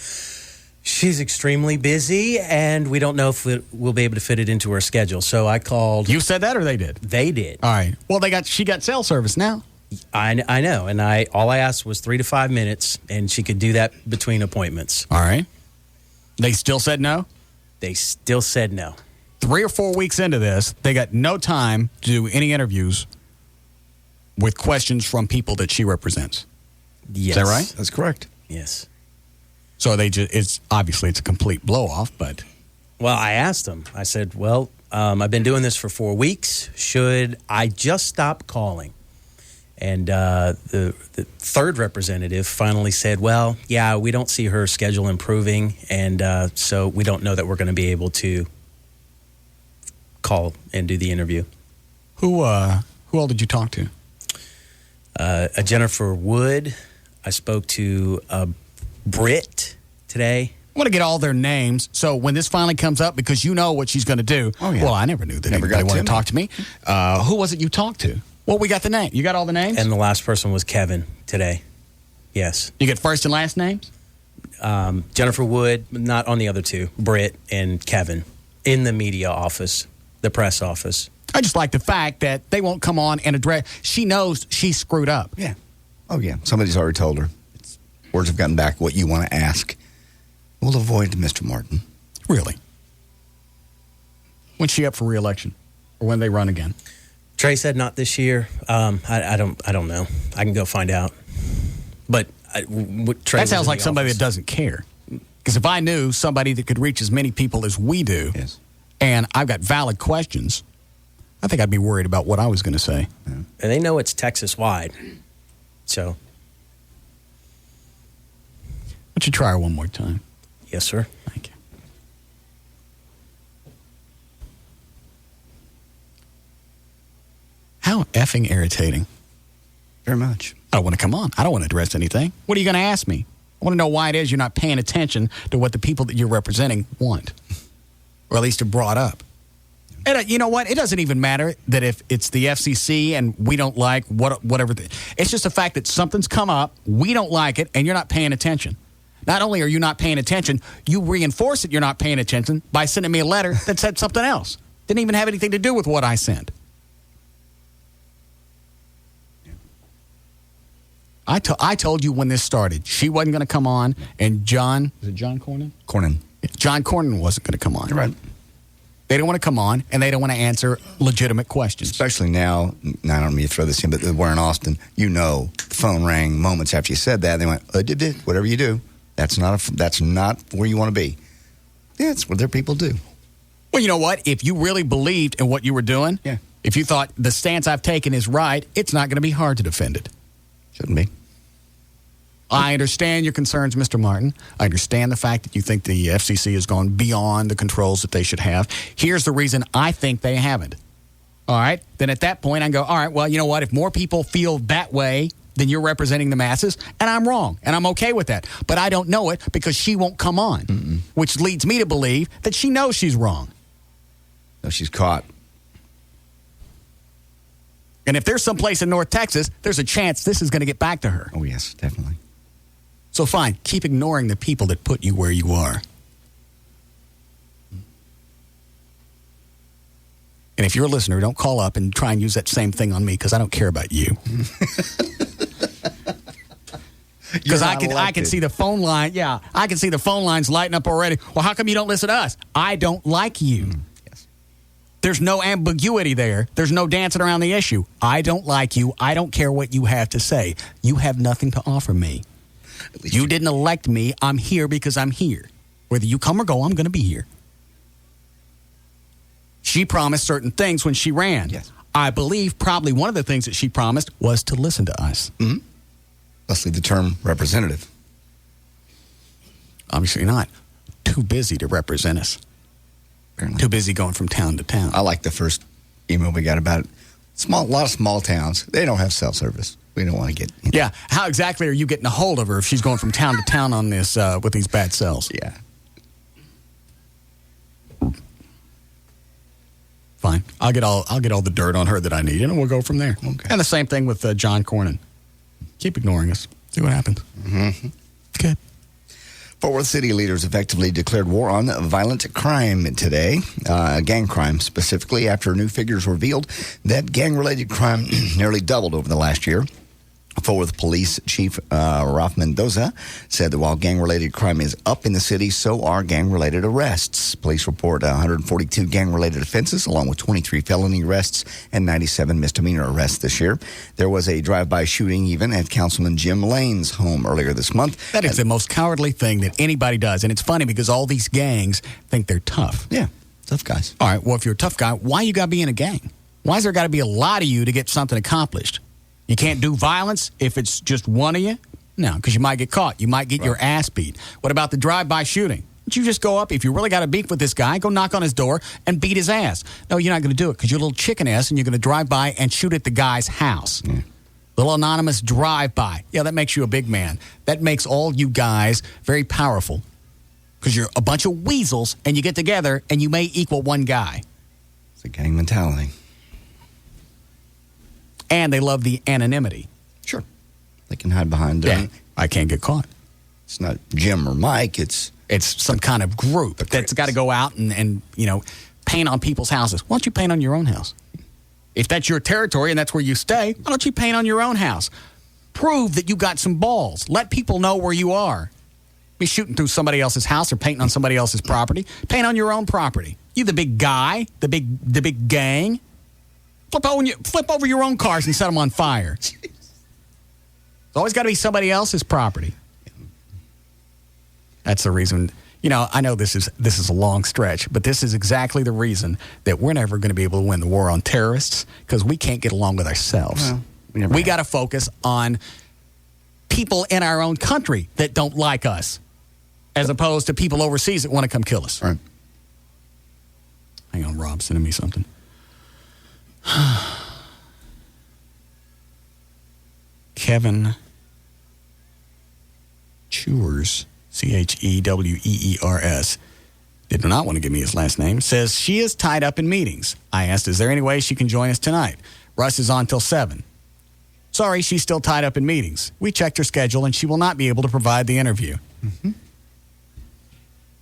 she's extremely busy and we don't know if we'll be able to fit it into her schedule. So I called. You said that, or they did? They did. All right. Well, she got cell service now. I know, and all I asked was 3 to 5 minutes, and she could do that between appointments. All right. They still said no? They still said no. 3 or 4 weeks into this, they got no time to do any interviews with questions from people that she represents. Yes. Is that right? That's correct. Yes. So it's obviously a complete blow-off, but... Well, I asked them. I said, I've been doing this for 4 weeks. Should I just stop calling? And the third representative finally said, well, yeah, we don't see her schedule improving, and so we don't know that we're going to be able to call and do the interview. Who all did you talk to? A Jennifer Wood. I spoke to Britt today. I want to get all their names, so when this finally comes up, because you know what she's going to do. Oh, yeah. Well, I never knew that anybody wanted to talk to me. Who was it you talked to? Well, we got the name. You got all the names? And the last person was Kevin today. Yes. You get first and last names? Jennifer Wood, not on the other two. Britt and Kevin in the media office, the press office. I just like the fact that they won't come on and address. She knows she screwed up. Yeah. Oh, yeah. Somebody's already told her. Words have gotten back what you want to ask. We'll avoid Mr. Martin. Really? When's she up for re-election? Or when they run again? Trey said not this year. I don't know. I can go find out. But Trey, that sounds like somebody that doesn't care. Because if I knew somebody that could reach as many people as we do, yes, and I've got valid questions, I think I'd be worried about what I was going to say. Yeah. And they know it's Texas-wide. So. Why don't you try her one more time? Yes, sir. Thank you. How effing irritating. Very much. I don't want to come on. I don't want to address anything. What are you going to ask me? I want to know why it is you're not paying attention to what the people that you're representing want. Or at least are brought up. And you know what? It doesn't even matter that if it's the FCC and we don't like whatever. It's just the fact that something's come up, we don't like it, and you're not paying attention. Not only are you not paying attention, you reinforce that you're not paying attention by sending me a letter that said something else. Didn't even have anything to do with what I sent. I told you when this started, she wasn't going to come on, and John Cornyn? Cornyn. John Cornyn wasn't going to come on. You're right. They don't want to come on, and they don't want to answer legitimate questions. Especially now, I don't mean to throw this in, but we're in Austin. You know, the phone rang moments after you said that. They went, whatever you do, that's not where you want to be. Yeah, it's what their people do. Well, you know what? If you really believed in what you were doing, yeah, if you thought the stance I've taken is right, it's not going to be hard to defend it. Shouldn't be. I understand your concerns, Mr. Martin. I understand the fact that you think the FCC has gone beyond the controls that they should have. Here's the reason I think they haven't. All right? Then at that point, I go, all right, well, you know what? If more people feel that way, then you're representing the masses, and I'm wrong, and I'm okay with that. But I don't know it because she won't come on, which leads me to believe that she knows she's wrong. No, she's caught. And if there's someplace in North Texas, there's a chance this is going to get back to her. Oh, yes, definitely. So fine, keep ignoring the people that put you where you are. And if you're a listener, don't call up and try and use that same thing on me because I don't care about you. Because I can see the phone line. Yeah, I can see the phone lines lighting up already. Well, how come you don't listen to us? I don't like you. Yes. There's no ambiguity there. There's no dancing around the issue. I don't like you. I don't care what you have to say. You have nothing to offer me. You didn't elect me. I'm here because I'm here. Whether you come or go, I'm going to be here. She promised certain things when she ran. Yes. I believe probably one of the things that she promised was to listen to us. Mm-hmm. Leslie, the term representative. Obviously not. Too busy to represent us. Apparently. Too busy going from town to town. I like the first email we got about it. A lot of small towns, they don't have self-service. We don't want to get... Yeah. How exactly are you getting a hold of her if she's going from town to town on this with these bad cells? Yeah. Fine. I'll get all the dirt on her that I need, and we'll go from there. Okay. And the same thing with John Cornyn. Keep ignoring us. See what happens. Mm-hmm. Good. Fort Worth City leaders effectively declared war on violent crime today, gang crime specifically, after new figures revealed that gang-related crime nearly doubled over the last year. Fort Worth Police Chief Ralph Mendoza said that while gang-related crime is up in the city, so are gang-related arrests. Police report 142 gang-related offenses, along with 23 felony arrests and 97 misdemeanor arrests this year. There was a drive-by shooting even at Councilman Jim Lane's home earlier this month. That is the most cowardly thing that anybody does, and it's funny because all these gangs think they're tough. Yeah, tough guys. All right, well, if you're a tough guy, why you got to be in a gang? Why is there got to be a lot of you to get something accomplished? You can't do violence if it's just one of you? No, because you might get caught. You might get your ass beat. What about the drive-by shooting? Don't you just go up, if you really got a beef with this guy, go knock on his door and beat his ass. No, you're not going to do it because you're a little chicken ass and you're going to drive by and shoot at the guy's house. Little anonymous drive-by. Yeah, that makes you a big man. That makes all you guys very powerful because you're a bunch of weasels and you get together and you may equal one guy. It's a gang mentality. And they love the anonymity. Sure. They can hide behind I can't get caught. It's not Jim or Mike. It's some kind of group that's got to go out and paint on people's houses. Why don't you paint on your own house? If that's your territory and that's where you stay, why don't you paint on your own house? Prove that you got some balls. Let people know where you are. Be shooting through somebody else's house or painting on somebody else's property. Paint on your own property. You the big guy, the big gang. Flip over your own cars and set them on fire. It's always got to be somebody else's property. That's the reason. I know this is a long stretch, but this is exactly the reason that we're never going to be able to win the war on terrorists because we can't get along with ourselves. Well, we got to focus on people in our own country that don't like us as opposed to people overseas that want to come kill us. Right. Hang on, Rob's sending me something. Kevin Chewers, Cheweers, did not want to give me his last name, says she is tied up in meetings. I asked, is there any way she can join us tonight? Russ is on till 7. Sorry, she's still tied up in meetings. We checked her schedule, and she will not be able to provide the interview. Mm-hmm.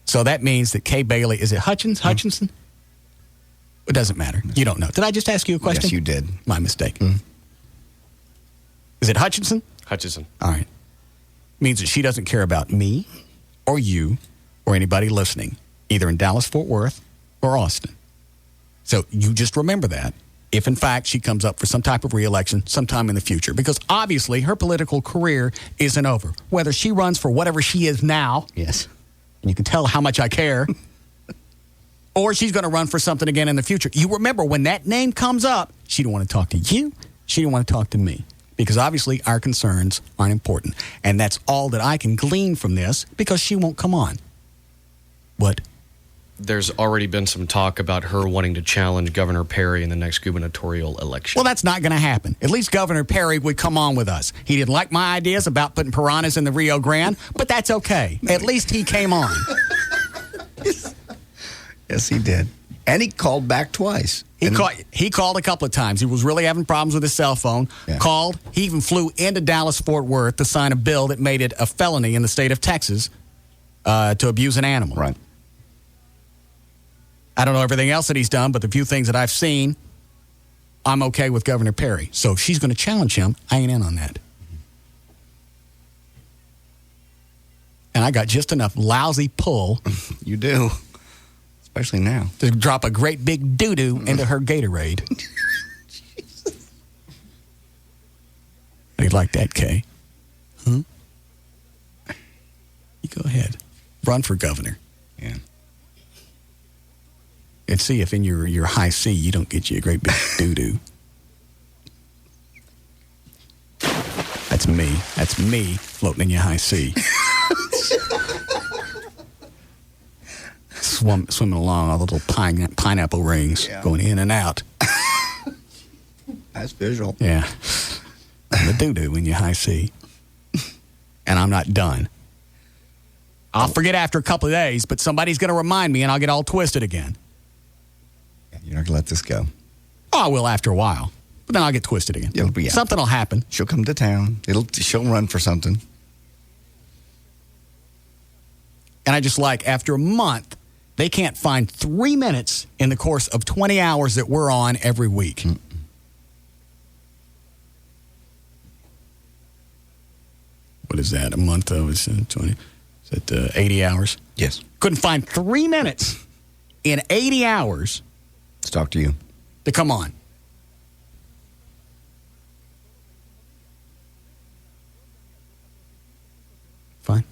So that means that Kay Bailey, is it Hutchinson? It doesn't matter. You don't know. Did I just ask you a question? Yes, you did. My mistake. Is it Hutchinson? Hutchison. All right. Means that she doesn't care about me or you or anybody listening, either in Dallas, Fort Worth, or Austin. So you just remember that if, in fact, she comes up for some type of re-election sometime in the future. Because obviously her political career isn't over. Whether she runs for whatever she is now. Yes. And you can tell how much I care. Or she's going to run for something again in the future. You remember when that name comes up, she didn't want to talk to you. She didn't want to talk to me. Because obviously our concerns aren't important. And that's all that I can glean from this because she won't come on. What? There's already been some talk about her wanting to challenge Governor Perry in the next gubernatorial election. Well, that's not going to happen. At least Governor Perry would come on with us. He didn't like my ideas about putting piranhas in the Rio Grande, but that's okay. At least he came on. Yes, he did. And he called back twice. He called a couple of times. He was really having problems with his cell phone. Yeah. Called. He even flew into Dallas-Fort Worth to sign a bill that made it a felony in the state of Texas to abuse an animal. Right. I don't know everything else that he's done, but the few things that I've seen, I'm okay with Governor Perry. So if she's going to challenge him, I ain't in on that. And I got just enough lousy pull. You do. Especially now. To drop a great big doo-doo into her Gatorade. How do you like that, Kay? Huh? You go ahead. Run for governor. Yeah. And see if in your high C you don't get you a great big doo-doo. That's me. That's me floating in your high C. Swimming along all the little pineapple rings going in and out. That's visual. Yeah. I'm the doo-doo in your high C. And I'm not done. I'll forget after a couple of days, but somebody's going to remind me and I'll get all twisted again. You're not going to let this go. Oh, I will after a while. But then I'll get twisted again. Something will happen. She'll come to town. She'll run for something. And I just like, after a month, they can't find 3 minutes in the course of 20 hours that we're on every week. What is that? A month of 20? Is that 80 hours? Yes. Couldn't find 3 minutes in 80 hours. Let's talk to you. To come on. Fine.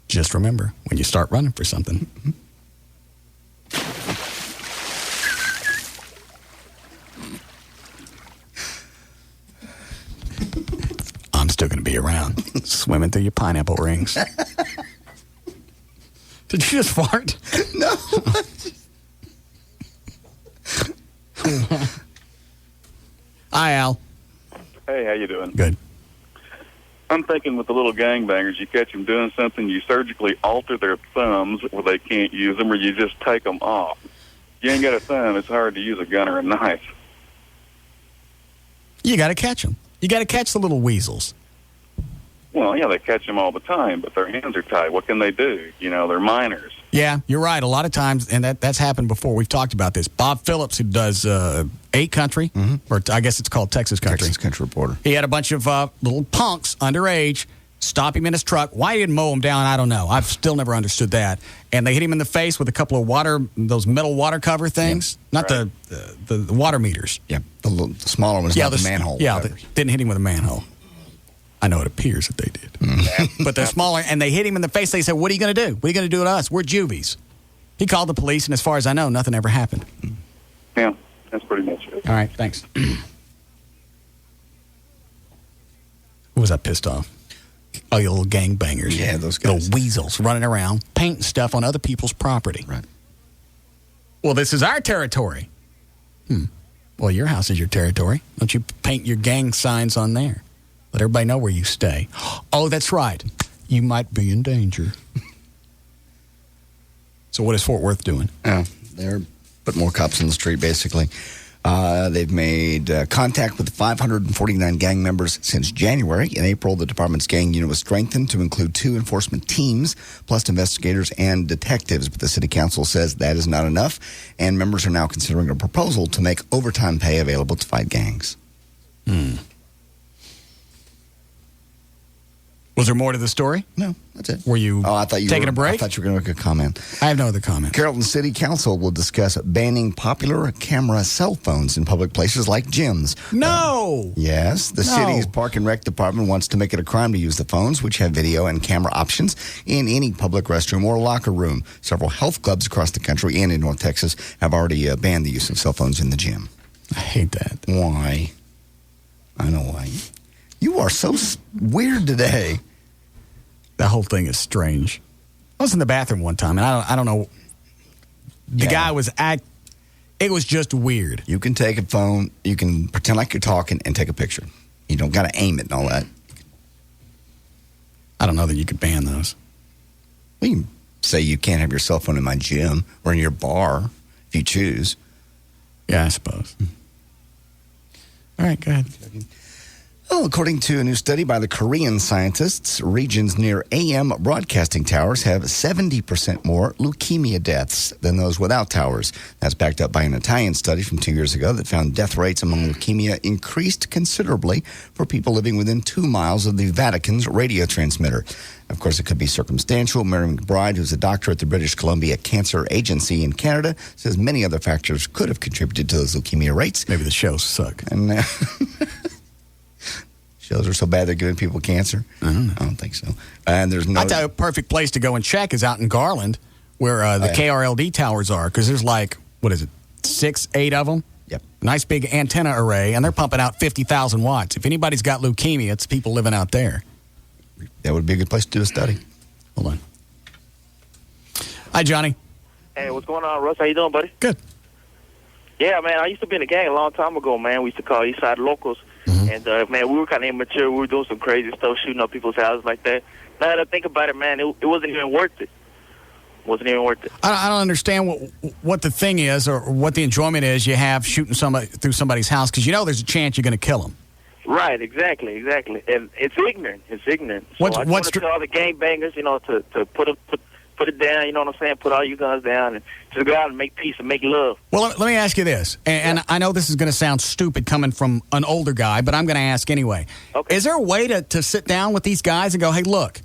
Just remember, when you start running for something, I'm still going to be around, swimming through your pineapple rings. Did you just fart? No. Hi, Al. Hey, how you doing? Good. I'm thinking with the little gangbangers, you catch them doing something, you surgically alter their thumbs where they can't use them, or you just take them off. You ain't got a thumb, it's hard to use a gun or a knife. You got to catch them. You got to catch the little weasels. Well, yeah, they catch them all the time, but their hands are tied. What can they do? You know, they're minors. Yeah, you're right. A lot of times, and that's happened before. We've talked about this. Bob Phillips, who does 8 Country, or I guess it's called Texas Country. Texas Country Reporter. He had a bunch of little punks, underage, stop him in his truck. Why he didn't mow him down, I don't know. I've still never understood that. And they hit him in the face with a couple of those metal water cover things. Not the water meters. Yeah, the smaller ones, not the manhole. Yeah, they didn't hit him with a manhole. I know it appears that they did. But they're smaller, and they hit him in the face. They said, what are you going to do? What are you going to do to us? We're juvies. He called the police, and as far as I know, nothing ever happened. Yeah, that's pretty much it. All right, thanks. Who was I pissed off? Oh, you little gangbangers. Yeah, those guys. Little weasels running around, painting stuff on other people's property. Right. Well, this is our territory. Well, your house is your territory. Don't you paint your gang signs on there? Let everybody know where you stay. Oh, that's right. You might be in danger. So what is Fort Worth doing? They're putting more cops on the street, basically. They've made contact with 549 gang members since January. In April, the department's gang unit was strengthened to include 2 enforcement teams, plus investigators and detectives. But the city council says that is not enough, and members are now considering a proposal to make overtime pay available to fight gangs. Was there more to the story? No, that's it. Were you I thought you taking were, a break? I thought you were going to make a comment. I have no other comment. Carrollton City Council will discuss banning popular camera cell phones in public places like gyms. No! Yes. The city's Park and Rec Department wants to make it a crime to use the phones, which have video and camera options, in any public restroom or locker room. Several health clubs across the country and in North Texas have already banned the use of cell phones in the gym. I hate that. Why? I know why. You are so weird today. That whole thing is strange. I was in the bathroom one time, and I don't know. The guy was it was just weird. You can take a phone, you can pretend like you're talking and take a picture. You don't got to aim it and all that. I don't know that you could ban those. Well, you can say you can't have your cell phone in my gym or in your bar. if you choose. Yeah, I suppose. All right, go ahead. Well, according to a new study by the Korean scientists, regions near AM broadcasting towers have 70% more leukemia deaths than those without towers. That's backed up by an Italian study from 2 years ago that found death rates among leukemia increased considerably for people living within 2 miles of the Vatican's radio transmitter. Of course, it could be circumstantial. Mary McBride, who's a doctor at the British Columbia Cancer Agency in Canada, says many other factors could have contributed to those leukemia rates. Maybe the shows suck. And shows are so bad they're giving people cancer? I don't know. I don't think so. And there's no... I tell you, a perfect place to go and check is out in Garland, where the KRLD towers are, because there's 6, 8 of them? Yep. Nice big antenna array, and they're pumping out 50,000 watts. If anybody's got leukemia, it's people living out there. That would be a good place to do a study. Hold on. Hi, Johnny. Hey, what's going on, Russ? How you doing, buddy? Good. Yeah, man, I used to be in a gang a long time ago, man. We used to call Eastside Locals. And, man, we were kind of immature. We were doing some crazy stuff, shooting up people's houses like that. Now that I think about it, man, it wasn't even worth it. Wasn't even worth it. I don't understand what the thing is or what the enjoyment is you have shooting somebody through somebody's house, because you know there's a chance you're going to kill them. Right, exactly. And it's ignorant. So I just want to tell all the gangbangers, to put it down, you know what I'm saying? Put all your guns down and just go out and make peace and make love. Well, let me ask you this, and I know this is going to sound stupid coming from an older guy, but I'm going to ask anyway. Okay. Is there a way to sit down with these guys and go, hey, look,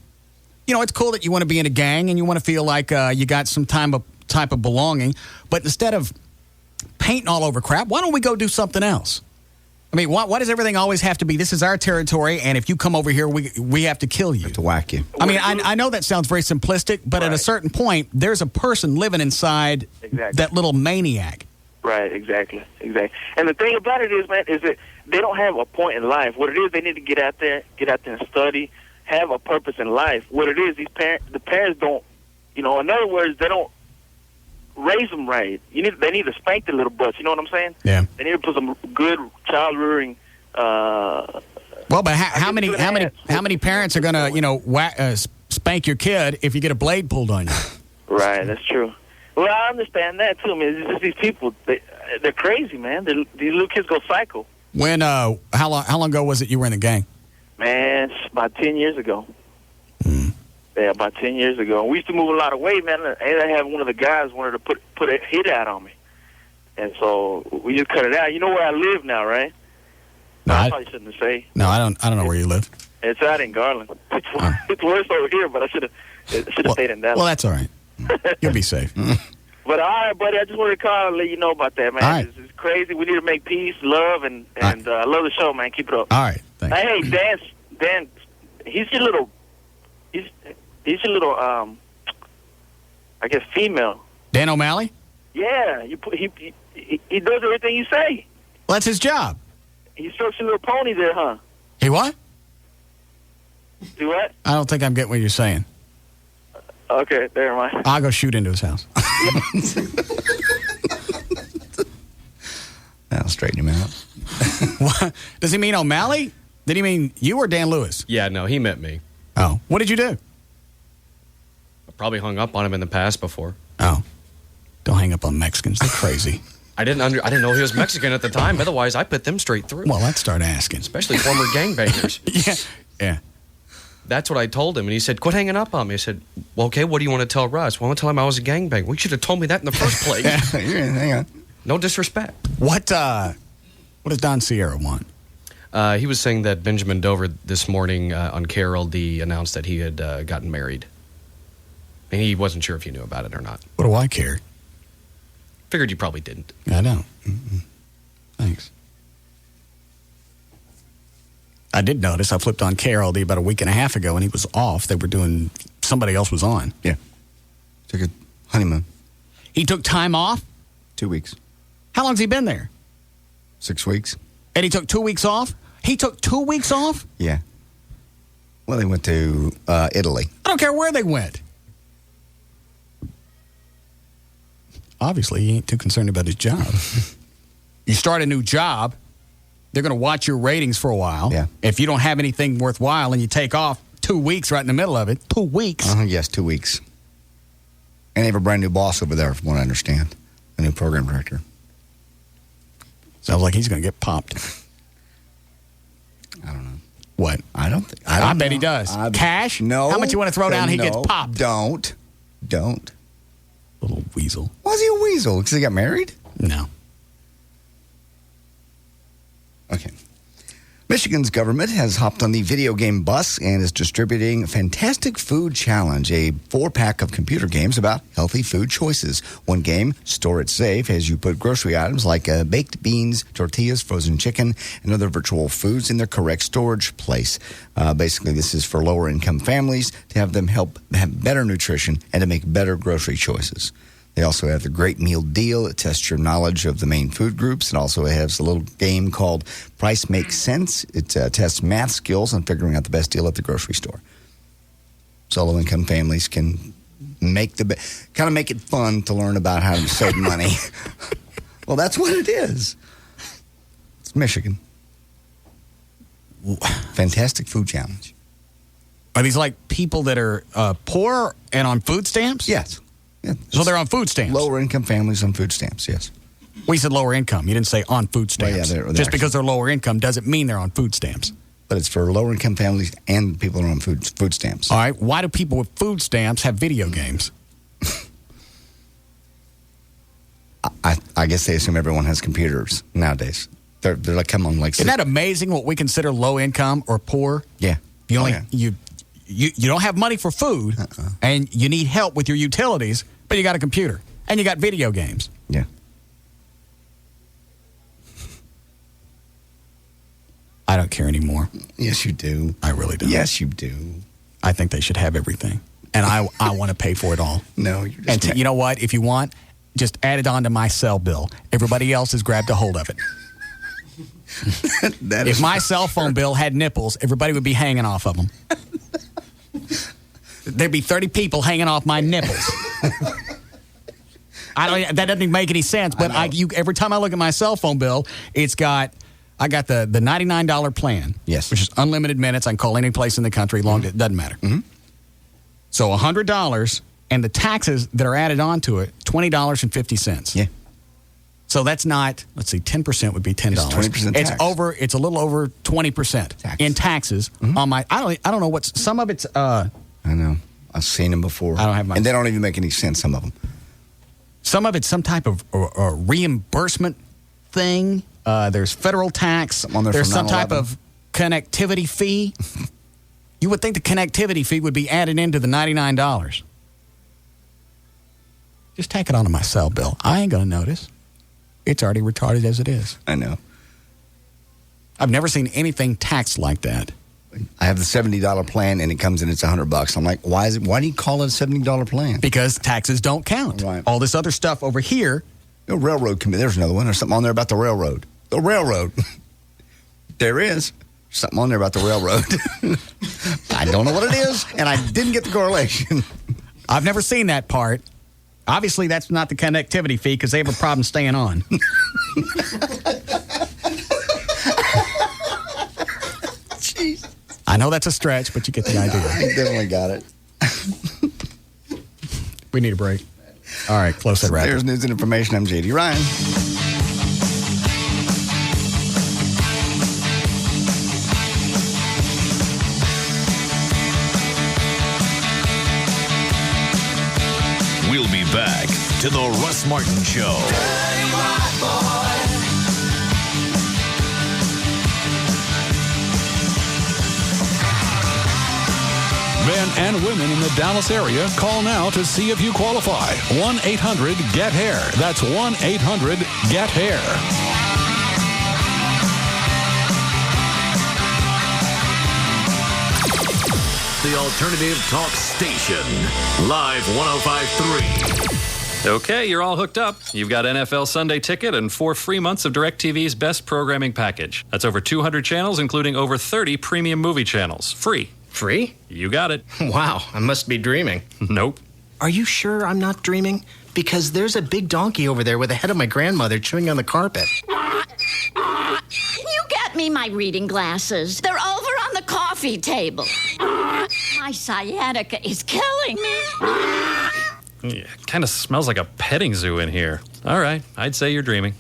it's cool that you want to be in a gang and you want to feel like you got some type of belonging, but instead of painting all over crap, why don't we go do something else? I mean, why does everything always have to be, this is our territory, and if you come over here, we have to kill you? To whack you. I mean, I know that sounds very simplistic, but at a certain point, there's a person living inside that little maniac. Right, exactly. And the thing about it is, man, is that they don't have a point in life. What it is, they need to get out there and study, have a purpose in life. What it is, the parents don't, in other words, they don't raise them right. They need to spank their little butts. You know what I'm saying? Yeah. They need to put some good child rearing. Well, but how many parents are gonna spank your kid if you get a blade pulled on you? Right, that's true. Well, I understand that too. I mean, it's just these people. They're crazy, man. These little kids go psycho. When how long ago was it you were in the gang? Man, about 10 years ago. Yeah, about 10 years ago. And we used to move a lot of weight, man. And I had one of the guys wanted to put a hit out on me. And so we just cut it out. You know where I live now, right? No, I probably shouldn't say. No, I don't know where you live. It's out in Garland. It's worse over here, but I should have stayed in Dallas. Well, that's all right. You'll be safe. But all right, buddy, I just wanted to call and let you know about that, man. All right. It's crazy. We need to make peace, love, and I love the show, man. Keep it up. All right. Thanks. Hey, Dan, he's your little, I guess, female. Dan O'Malley? Yeah, he does everything you say. Well, that's his job. He strokes your little pony there, huh? He what? Do what? I don't think I'm getting what you're saying. Okay, never mind. I'll go shoot into his house. That'll straighten him out. What? Does he mean O'Malley? Did he mean you or Dan Lewis? Yeah, no, he meant me. Oh. What did you do? I probably hung up on him in the past before. Oh. Don't hang up on Mexicans. They're crazy. I didn't know he was Mexican at the time. Otherwise, I put them straight through. Well, let's start asking. Especially former gangbangers. Yeah. That's what I told him. And he said, quit hanging up on me. I said, well, okay, what do you want to tell Russ? Well, I want to tell him I was a gangbanger. We should have told me that in the first place. Hang on. No disrespect. What does Don Sierra want? He was saying that Benjamin Dover this morning on KRLD announced that he had gotten married. And he wasn't sure if you knew about it or not. What do I care? Figured you probably didn't. I don't. Thanks. I did notice. I flipped on KRLD about a week and a half ago, and he was off. They were doing, somebody else was on. Yeah. Took a honeymoon. He took time off? 2 weeks. How long's he been there? 6 weeks. And he took 2 weeks off? He took 2 weeks off? Yeah. Well, they went to Italy. I don't care where they went. Obviously, he ain't too concerned about his job. You start a new job, they're going to watch your ratings for a while. Yeah. If you don't have anything worthwhile and you take off 2 weeks right in the middle of it, 2 weeks. Yes, 2 weeks. And they have a brand new boss over there, from what I understand. a new program director. Sounds like he's going to get popped. I don't know. What? I bet he does. Cash? No. How much you want to throw down? He gets popped. Don't. Little weasel. Why is he a weasel? Because he got married? No. Okay. Michigan's government has hopped on the video game bus and is distributing Fantastic Food Challenge, a 4-pack of computer games about healthy food choices. One game, Store It Safe, has you put grocery items like baked beans, tortillas, frozen chicken, and other virtual foods in their correct storage place. Basically, this is for lower-income families to have them have better nutrition and to make better grocery choices. They also have the Great Meal Deal. It tests your knowledge of the main food groups. It also has a little game called Price Makes Sense. It tests math skills on figuring out the best deal at the grocery store. So low-income families can make it fun to learn about how to save money. Well, that's what it is. It's Michigan. Fantastic Food Challenge. Are these like people that are poor and on food stamps? Yes. Yeah. So they're on food stamps? Lower income families on food stamps, yes. Well, you said lower income. You didn't say on food stamps. Well, yeah, they're just because they're lower income doesn't mean they're on food stamps. But it's for lower income families and people who are on food stamps. All right. Why do people with food stamps have video games? I guess they assume everyone has computers nowadays. They're like, come on, like. Isn't that amazing what we consider low income or poor? Yeah. You only you don't have money for food, and you need help with your utilities, but you got a computer and you got video games. Yeah. I don't care anymore. Yes, you do. I really do. Yes, you do. I think they should have everything, and I want to pay for it all. No, you're just. And you know what? If you want, just add it on to my cell bill. Everybody else has grabbed a hold of it. If my cell phone bill had nipples, everybody would be hanging off of them. There'd be 30 people hanging off my nipples. That doesn't even make any sense. But every time I look at my cell phone bill, I got the $99 plan. Yes, which is unlimited minutes. I can call any place in the country. It doesn't matter. Mm-hmm. So $100, and the taxes that are added onto it, $20.50. Yeah. So that's not. Let's see, 10% would be $10. It's 20% tax. It's a little over 20% in taxes on my. I don't know what's some of it's. I know. I've seen them before. I don't have my. And they don't even make any sense. Some of them. Some of it's some type of reimbursement thing. There's federal tax. There's some type of connectivity fee. You would think the connectivity fee would be added into the $99. Just tack it onto my cell bill. I ain't gonna notice. It's already retarded as it is. I know. I've never seen anything taxed like that. I have the $70 plan, and it comes in, it's $100. I'm like, why do you call it a $70 plan? Because taxes don't count. Right. All this other stuff over here. The railroad committee. There's another one. There's something on there about the railroad. The railroad. There is something on there about the railroad. I don't know what it is, and I didn't get the correlation. I've never seen that part. Obviously, that's not the connectivity fee because they have a problem staying on. Jeez. I know that's a stretch, but you get the idea. I definitely got it. We need a break. All right, close that wrap. There's news and information. I'm J.D. Ryan. We'll be back to the Russ Martin Show. Men and women in the Dallas area, call now to see if you qualify. 1-800-GET-HAIR. That's 1-800-GET-HAIR. The Alternative Talk Station. Live 105.3. Okay, you're all hooked up. You've got NFL Sunday Ticket and 4 free months of DirecTV's best programming package. That's over 200 channels, including over 30 premium movie channels. Free. Free? You got it. Wow, I must be dreaming. Nope. Are you sure I'm not dreaming? Because there's a big donkey over there with the head of my grandmother chewing on the carpet. You get me my reading glasses. They're over on the coffee table. My sciatica is killing me. Kind of smells like a petting zoo in here. All right, I'd say you're dreaming.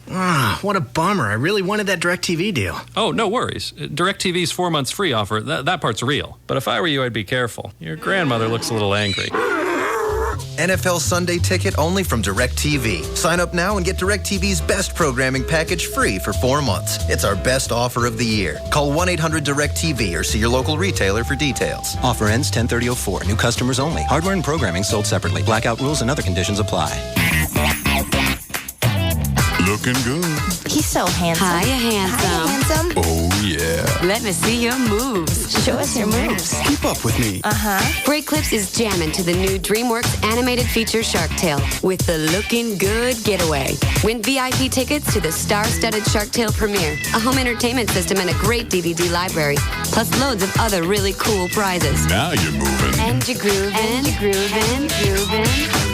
What a bummer. I really wanted that DirecTV deal. Oh, no worries. DirecTV's 4 months free offer, that part's real. But if I were you, I'd be careful. Your grandmother looks a little angry. NFL Sunday Ticket only from DirecTV. Sign up now and get DirecTV's best programming package free for 4 months. It's our best offer of the year. Call 1-800-DirecTV or see your local retailer for details. Offer ends 10/30/04. New customers only. Hardware and programming sold separately. Blackout rules and other conditions apply. Looking good. He's so handsome. Hiya, handsome. Oh, yeah. Let me see your moves. Show us your moves. Keep up with me. Great Clips is jamming to the new DreamWorks animated feature Shark Tale with the Looking Good Getaway. Win VIP tickets to the star-studded Shark Tale premiere, a home entertainment system, and a great DVD library, plus loads of other really cool prizes. Now you're moving. And you're grooving.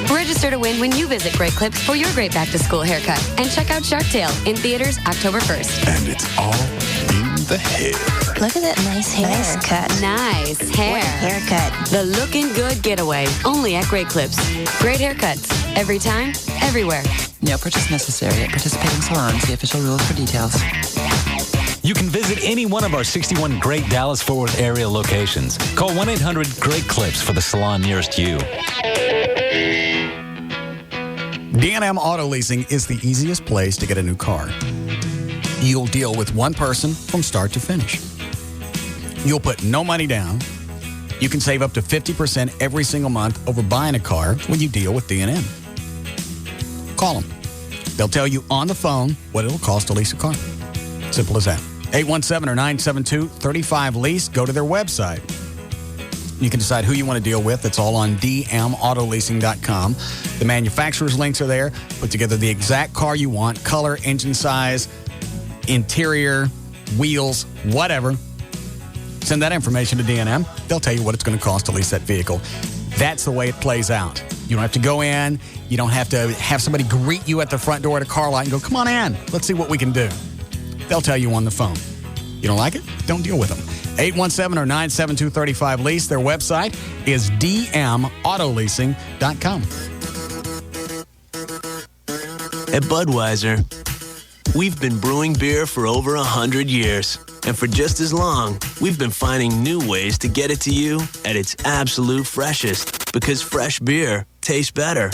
Register to win when you visit Great Clips for your great back-to-school haircut. And check out Shark Tale in theaters October 1st. And it's all in the hair. Look at that nice hair. Nice cut. Nice hair. What a haircut. The Looking Good Getaway, only at Great Clips. Great haircuts, every time, everywhere. No purchase necessary at participating salons. See official rules for details. You can visit any one of our 61 great Dallas-Fort Worth area locations. Call 1-800-GREAT-CLIPS for the salon nearest you. D&M Auto Leasing is the easiest place to get a new car. You'll deal with one person from start to finish. You'll put no money down. You can save up to 50% every single month over buying a car when you deal with D&M. Call them. They'll tell you on the phone what it'll cost to lease a car. Simple as that. 817 or 972-35-LEASE. Go to their website. You can decide who you want to deal with. It's all on dmautoleasing.com. The manufacturer's links are there. Put together the exact car you want, color, engine size, interior, wheels, whatever. Send that information to D&M. They'll tell you what it's going to cost to lease that vehicle. That's the way it plays out. You don't have to go in. You don't have to have somebody greet you at the front door at a car lot and go, come on in. Let's see what we can do. They'll tell you on the phone. You don't like it? Don't deal with them. 817 or 972-35-LEASE. Their website is dmautoleasing.com. At Budweiser, we've been brewing beer for over 100 years. And for just as long, we've been finding new ways to get it to you at its absolute freshest. Because fresh beer tastes better.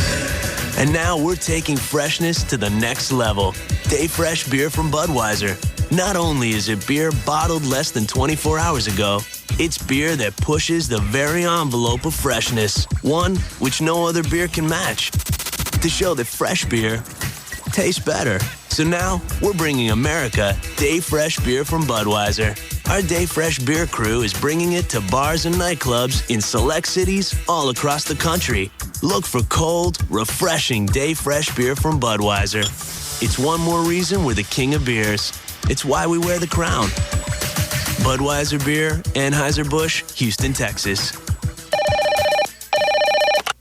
And now we're taking freshness to the next level. Day Fresh beer from Budweiser. Not only is it beer bottled less than 24 hours ago, it's beer that pushes the very envelope of freshness, one which no other beer can match. To show that fresh beer tastes better. So now we're bringing America Day Fresh beer from Budweiser. Our Day Fresh beer crew is bringing it to bars and nightclubs in select cities all across the country. Look for cold, refreshing Day Fresh beer from Budweiser. It's one more reason we're the king of beers. It's why we wear the crown. Budweiser Beer, Anheuser-Busch, Houston, Texas.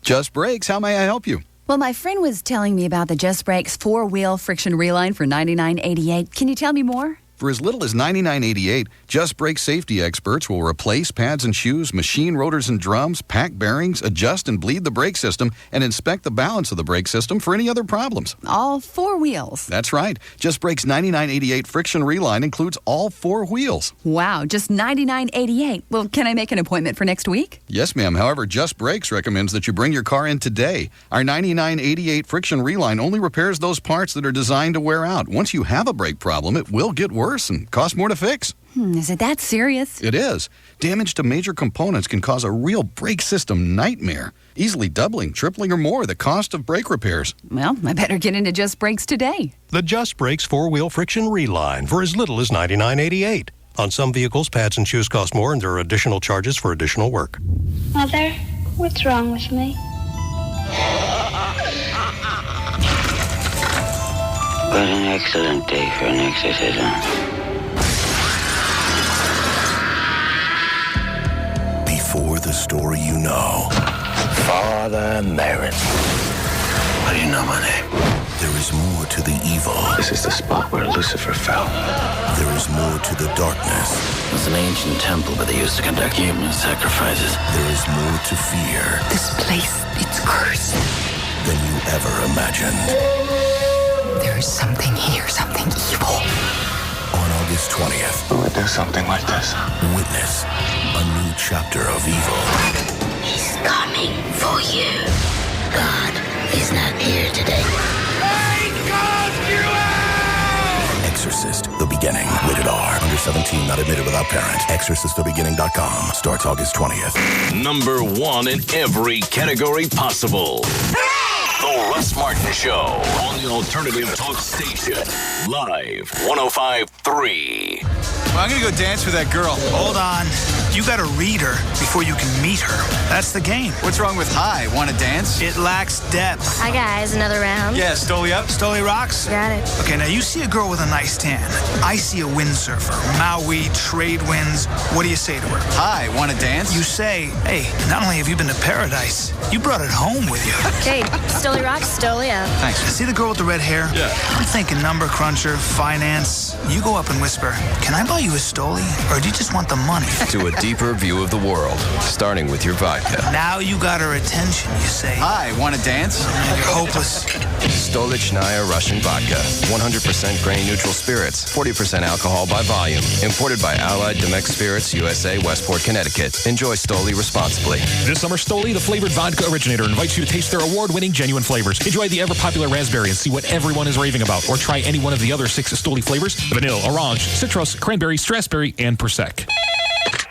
Just Brakes, how may I help you? Well, my friend was telling me about the Just Brakes 4-wheel friction reline for $99.88. Can you tell me more? For as little as $99.88, Just Brake safety experts will replace pads and shoes, machine rotors and drums, pack bearings, adjust and bleed the brake system, and inspect the balance of the brake system for any other problems. All 4 wheels? That's right. Just Brake's $99.88 friction reline includes all 4 wheels. Wow, just $99.88. Well, can I make an appointment for next week? Yes, ma'am. However, Just Brakes recommends that you bring your car in today. Our $99.88 friction reline only repairs those parts that are designed to wear out. Once you have a brake problem, it will get worse and cost more to fix. Is it that serious? It is. Damage to major components can cause a real brake system nightmare, easily doubling, tripling, or more the cost of brake repairs. Well, I better get into Just Brakes today. The Just Brakes 4-wheel friction reline for as little as $99.88. On some vehicles, pads and shoes cost more, and there are additional charges for additional work. Mother, what's wrong with me? What an excellent day for an exorcism. Before the story you know. Father Merrin. How do you know my name? There is more to the evil. This is the spot where Lucifer fell. There is more to the darkness. It's an ancient temple where they used to conduct human sacrifices. There is more to fear. This place, it's cursed. than you ever imagined. There is something here, something evil. On August 20th, Who would do something like this? witness a new chapter of evil. He's coming for you. God is not here today. Exorcist, The Beginning. Rated R. Under 17, not admitted without parent. ExorcistTheBeginning.com. Starts August 20th. Number one in every category possible. The Russ Martin Show on the Alternative Talk Station. Live 105.3. Well, I'm going to go dance with that girl. Hold on. You got to read her before you can meet her. That's the game. What's wrong with hi? Want to dance? It lacks depth. Hi, guys. Another round? Yeah, Stoli up. Stoli rocks. Got it. Okay, now you see a girl with a nice tan. I see a windsurfer. Maui, trade winds. What do you say to her? Hi, want to dance? You say, hey, not only have you been to paradise, you brought it home with you. Okay, Stoli rocks, Stoli up. Thanks. See the girl with the red hair? Yeah. I'm thinking number cruncher, finance. You go up and whisper, can I buy you a Stoli? Or do you just want the money? To a deeper view of the world, starting with your vodka. Now you got her attention, you say. Hi, want to dance? You're hopeless. Stolichnaya Russian Vodka. 100% grain-neutral spirits. 40% alcohol by volume. Imported by Allied Domecq Spirits, USA, Westport, Connecticut. Enjoy Stoli responsibly. This summer, Stoli, the flavored vodka originator, invites you to taste their award-winning genuine flavors. Enjoy the ever-popular raspberry and see what everyone is raving about. Or try any one of the other 6 Stoli flavors: vanilla, orange, citrus, cranberry, strasberry, and Persec.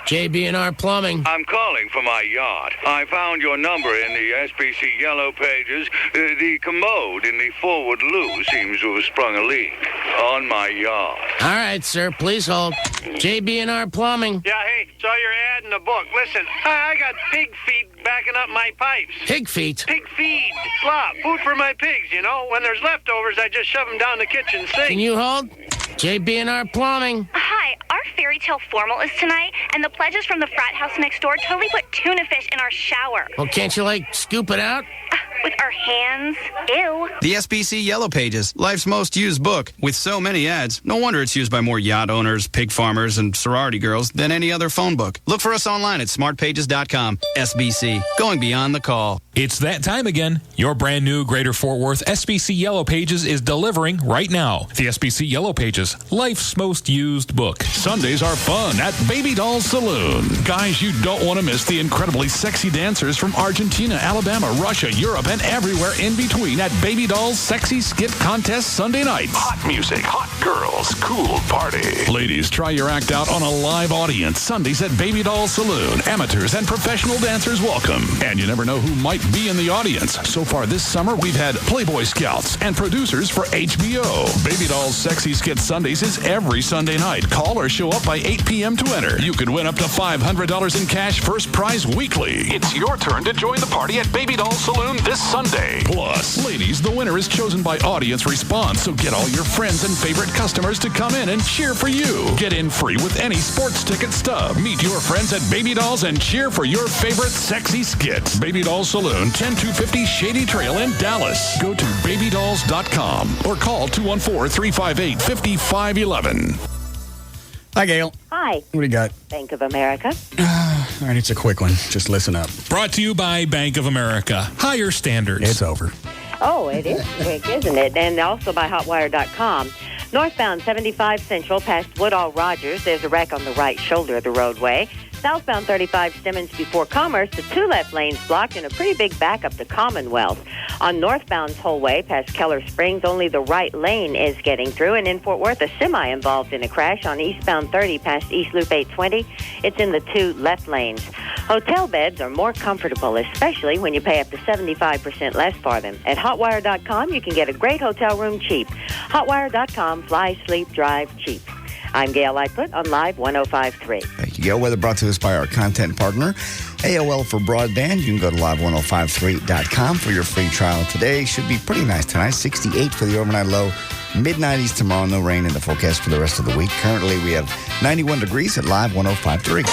JB&R Plumbing. I'm calling for my yacht. I found your number in the SBC Yellow Pages. The commode in the forward loo seems to have sprung a leak on my yacht. All right, sir. Please hold. JB&R Plumbing. Yeah, hey, saw your ad in the book. Listen, I got pig feet backing up my pipes. Pig feet? Pig feed. Slop. Food for my pigs, you know. When there's leftovers, I just shove them down the kitchen sink. Can you hold? JB&R Plumbing. Hi, our fairy tale formal is tonight, and the pledges from the frat house next door totally put tuna fish in our shower. Well, can't you, scoop it out? With our hands? Ew. The SBC Yellow Pages, life's most used book. With so many ads, no wonder it's used by more yacht owners, pig farmers, and sorority girls than any other phone book. Look for us online at smartpages.com. SBC, going beyond the call. It's that time again. Your brand new Greater Fort Worth SBC Yellow Pages is delivering right now. The SBC Yellow Pages, life's most used book. Sundays are fun at Baby Doll Saloon. Guys, you don't want to miss the incredibly sexy dancers from Argentina, Alabama, Russia, Europe, and everywhere in between at Baby Doll's Sexy Skit Contest Sunday nights. Hot music, hot girls, cool party. Ladies, try your act out on a live audience. Sundays at Baby Doll Saloon. Amateurs and professional dancers welcome. And you never know who might be in the audience. So far this summer, we've had Playboy Scouts and producers for HBO. Baby Doll's Sexy Skit Sundays is every Sunday night. Call or show up by 8 p.m. to enter. You could win up to $500 in cash first prize weekly. It's your turn to join the party at Baby Doll Saloon this Sunday. Plus, ladies, the winner is chosen by audience response, so get all your friends and favorite customers to come in and cheer for you. Get in free with any sports ticket stub. Meet your friends at Baby Dolls and cheer for your favorite sexy skits. Baby Doll Saloon, 10250 Shady Trail in Dallas. Go to babydolls.com or call 214-358-5511. Hi, Gail. Hi. What do you got? Bank of America. All right, it's a quick one. Just listen up. Brought to you by Bank of America. Higher standards. It's over. Oh, it is quick, isn't it? And also by hotwire.com. Northbound 75 Central past Woodall Rogers, there's a wreck on the right shoulder of the roadway. Southbound 35 Simmons before Commerce, the 2 left lanes blocked and a pretty big backup to Commonwealth. On northbound's whole way past Keller Springs, only the right lane is getting through. And in Fort Worth, a semi involved in a crash on eastbound 30 past East Loop 820. It's in the 2 left lanes. Hotel beds are more comfortable, especially when you pay up to 75% less for them. At hotwire.com, you can get a great hotel room cheap. Hotwire.com, fly, sleep, drive, cheap. I'm Gail Lightfoot on Live 105.3. Thank you, Gail. Weather brought to us by our content partner, AOL for broadband. You can go to live1053.com for your free trial today. Should be pretty nice tonight. 68 for the overnight low. Mid-90s tomorrow. No rain in the forecast for the rest of the week. Currently, we have 91 degrees at Live 105.3.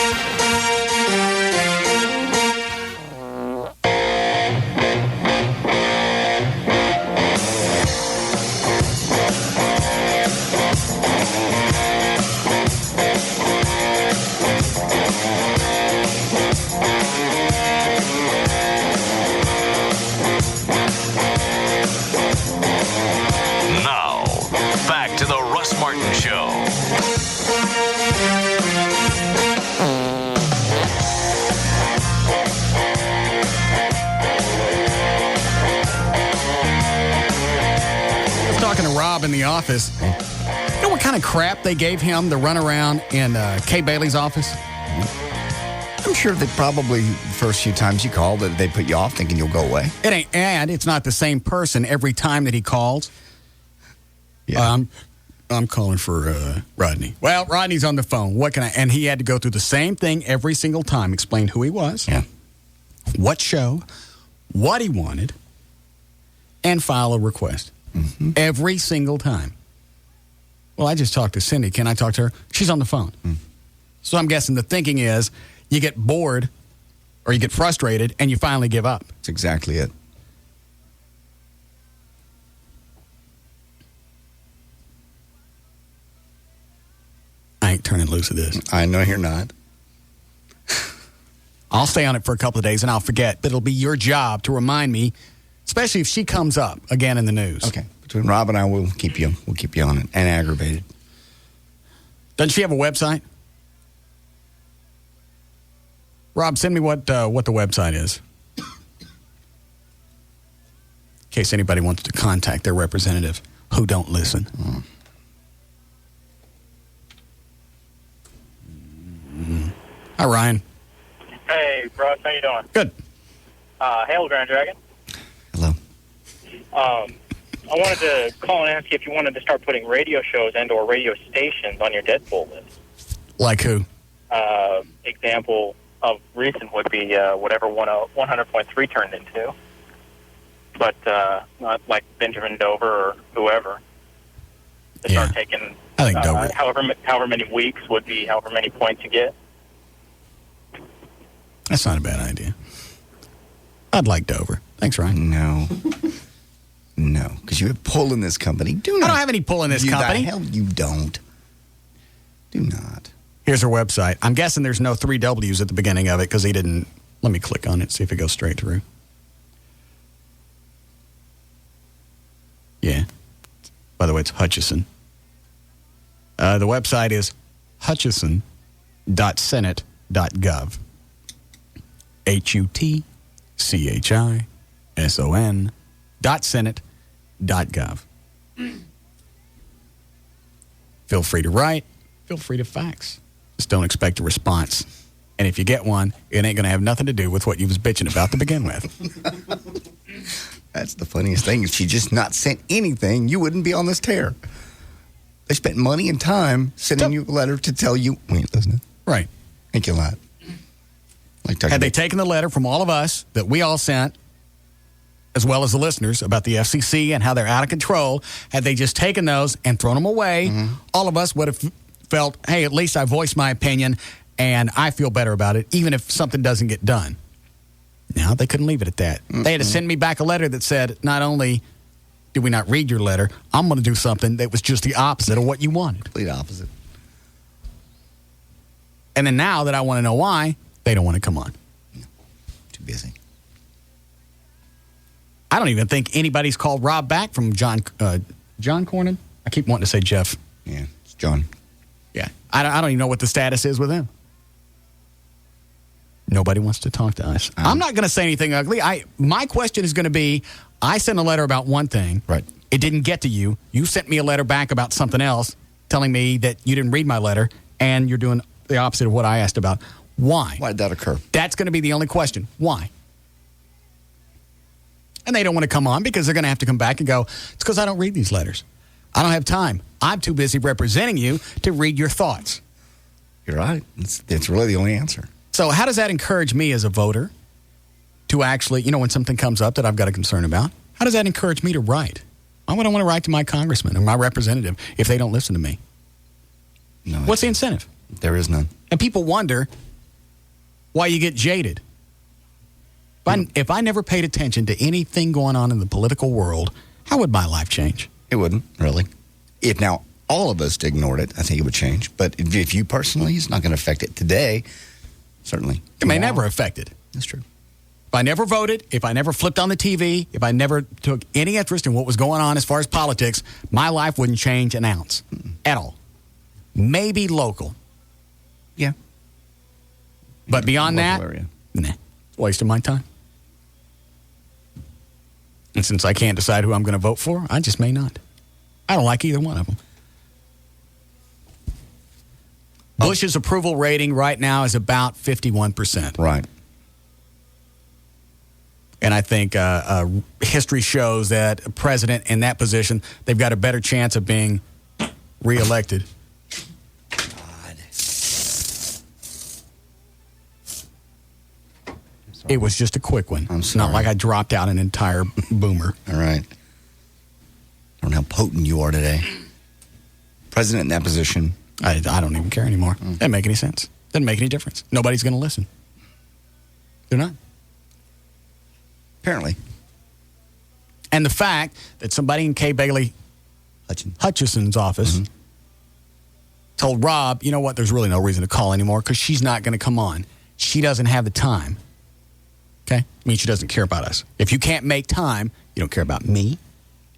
Russ Martin Show. I was talking to Rob in the office. You know what kind of crap they gave him to run around in Kay Bailey's office? I'm sure that probably the first few times you call that they put you off thinking you'll go away. It ain't, and it's not the same person every time that he calls. Yeah. I'm calling for Rodney. Well, Rodney's on the phone. What can I? And he had to go through the same thing every single time. Explain who he was. Yeah. What show, what he wanted, and file a request. Mm-hmm. Every single time. Well, I just talked to Cindy. Can I talk to her? She's on the phone. Mm. So I'm guessing the thinking is you get bored or you get frustrated and you finally give up. That's exactly it. I ain't turning loose of this. I know you're not. I'll stay on it for a couple of days and I'll forget, but it'll be your job to remind me, especially if she comes up again in the news. Okay. Between Rob and I, we'll keep you on it and aggravated. Doesn't she have a website? Rob, send me what the website is. In case anybody wants to contact their representative who don't listen. Hi, Ryan. Hey, Russ, how you doing? Good. Hail, Grand Dragon. Hello. I wanted to call and ask you if you wanted to start putting radio shows and or radio stations on your Deadpool list. Like who? Example of recent would be whatever 100.3 turned into. But not like Benjamin Dover or whoever. To start taking, I think Dover. However many weeks would be however many points you get. That's not a bad idea. I'd like Dover. Thanks, Ryan. No, because you have pull in this company. I don't have any pull in this company. The hell you don't. Do not. Here's her website. I'm guessing there's no 3 W's at the beginning of it because he didn't. Let me click on it, see if it goes straight through. Yeah. By the way, it's Hutchison. The website is hutchison.senate.gov. HUTCHISON.senate.gov. Feel free to write. Feel free to fax. Just don't expect a response. And if you get one, it ain't going to have nothing to do with what you was bitching about to begin with. That's the funniest thing. If she just not sent anything, you wouldn't be on this tear. They spent money and time sending you a letter to tell you we ain't listening. Right. Thank you a lot. Had they taken the letter from all of us that we all sent, as well as the listeners, about the FCC and how they're out of control, had they just taken those and thrown them away, all of us would have felt, hey, at least I voiced my opinion and I feel better about it, even if something doesn't get done. Now, they couldn't leave it at that. They had to send me back a letter that said, not only did we not read your letter, I'm going to do something that was just the opposite of what you wanted. Complete opposite. And then now that I want to know why, they don't want to come on. Too busy. I don't even think anybody's called Rob back from John Cornyn. I keep wanting to say Jeff. Yeah, it's John. Yeah. I don't even know what the status is with him. Nobody wants to talk to us. I'm not going to say anything ugly. My question is going to be, I sent a letter about one thing. Right. It didn't get to you. You sent me a letter back about something else, telling me that you didn't read my letter, and you're doing the opposite of what I asked about. Why? Why did that occur? That's going to be the only question. Why? And they don't want to come on because they're going to have to come back and go, it's because I don't read these letters. I don't have time. I'm too busy representing you to read your thoughts. You're right. It's really the only answer. So how does that encourage me as a voter to actually, when something comes up that I've got a concern about, how does that encourage me to write? I wouldn't want to write to my congressman or my representative if they don't listen to me. No. What's the incentive? There is none. And people wonder why you get jaded. If I never paid attention to anything going on in the political world, how would my life change? It wouldn't, really. If now all of us ignored it, I think it would change. But if you personally, it's not going to affect it today. Certainly. It may never affect it. That's true. If I never voted, if I never flipped on the TV, if I never took any interest in what was going on as far as politics, my life wouldn't change an ounce at all. Maybe local. Yeah. But beyond that, nah, waste of my time. And since I can't decide who I'm going to vote for, I just may not. I don't like either one of them. Bush's approval rating right now is about 51%. Right. And I think history shows that a president in that position, they've got a better chance of being reelected. God. It was just a quick one. It's not like I dropped out an entire boomer. All right. I don't know how potent you are today. President in that position. I don't even care anymore. Doesn't make any sense. Doesn't make any difference. Nobody's going to listen. They're not. Apparently. And the fact that somebody in Kay Bailey Hutchison's office told Rob, you know what, there's really no reason to call anymore because she's not going to come on. She doesn't have the time. Okay? I mean, she doesn't care about us. If you can't make time, you don't care about me.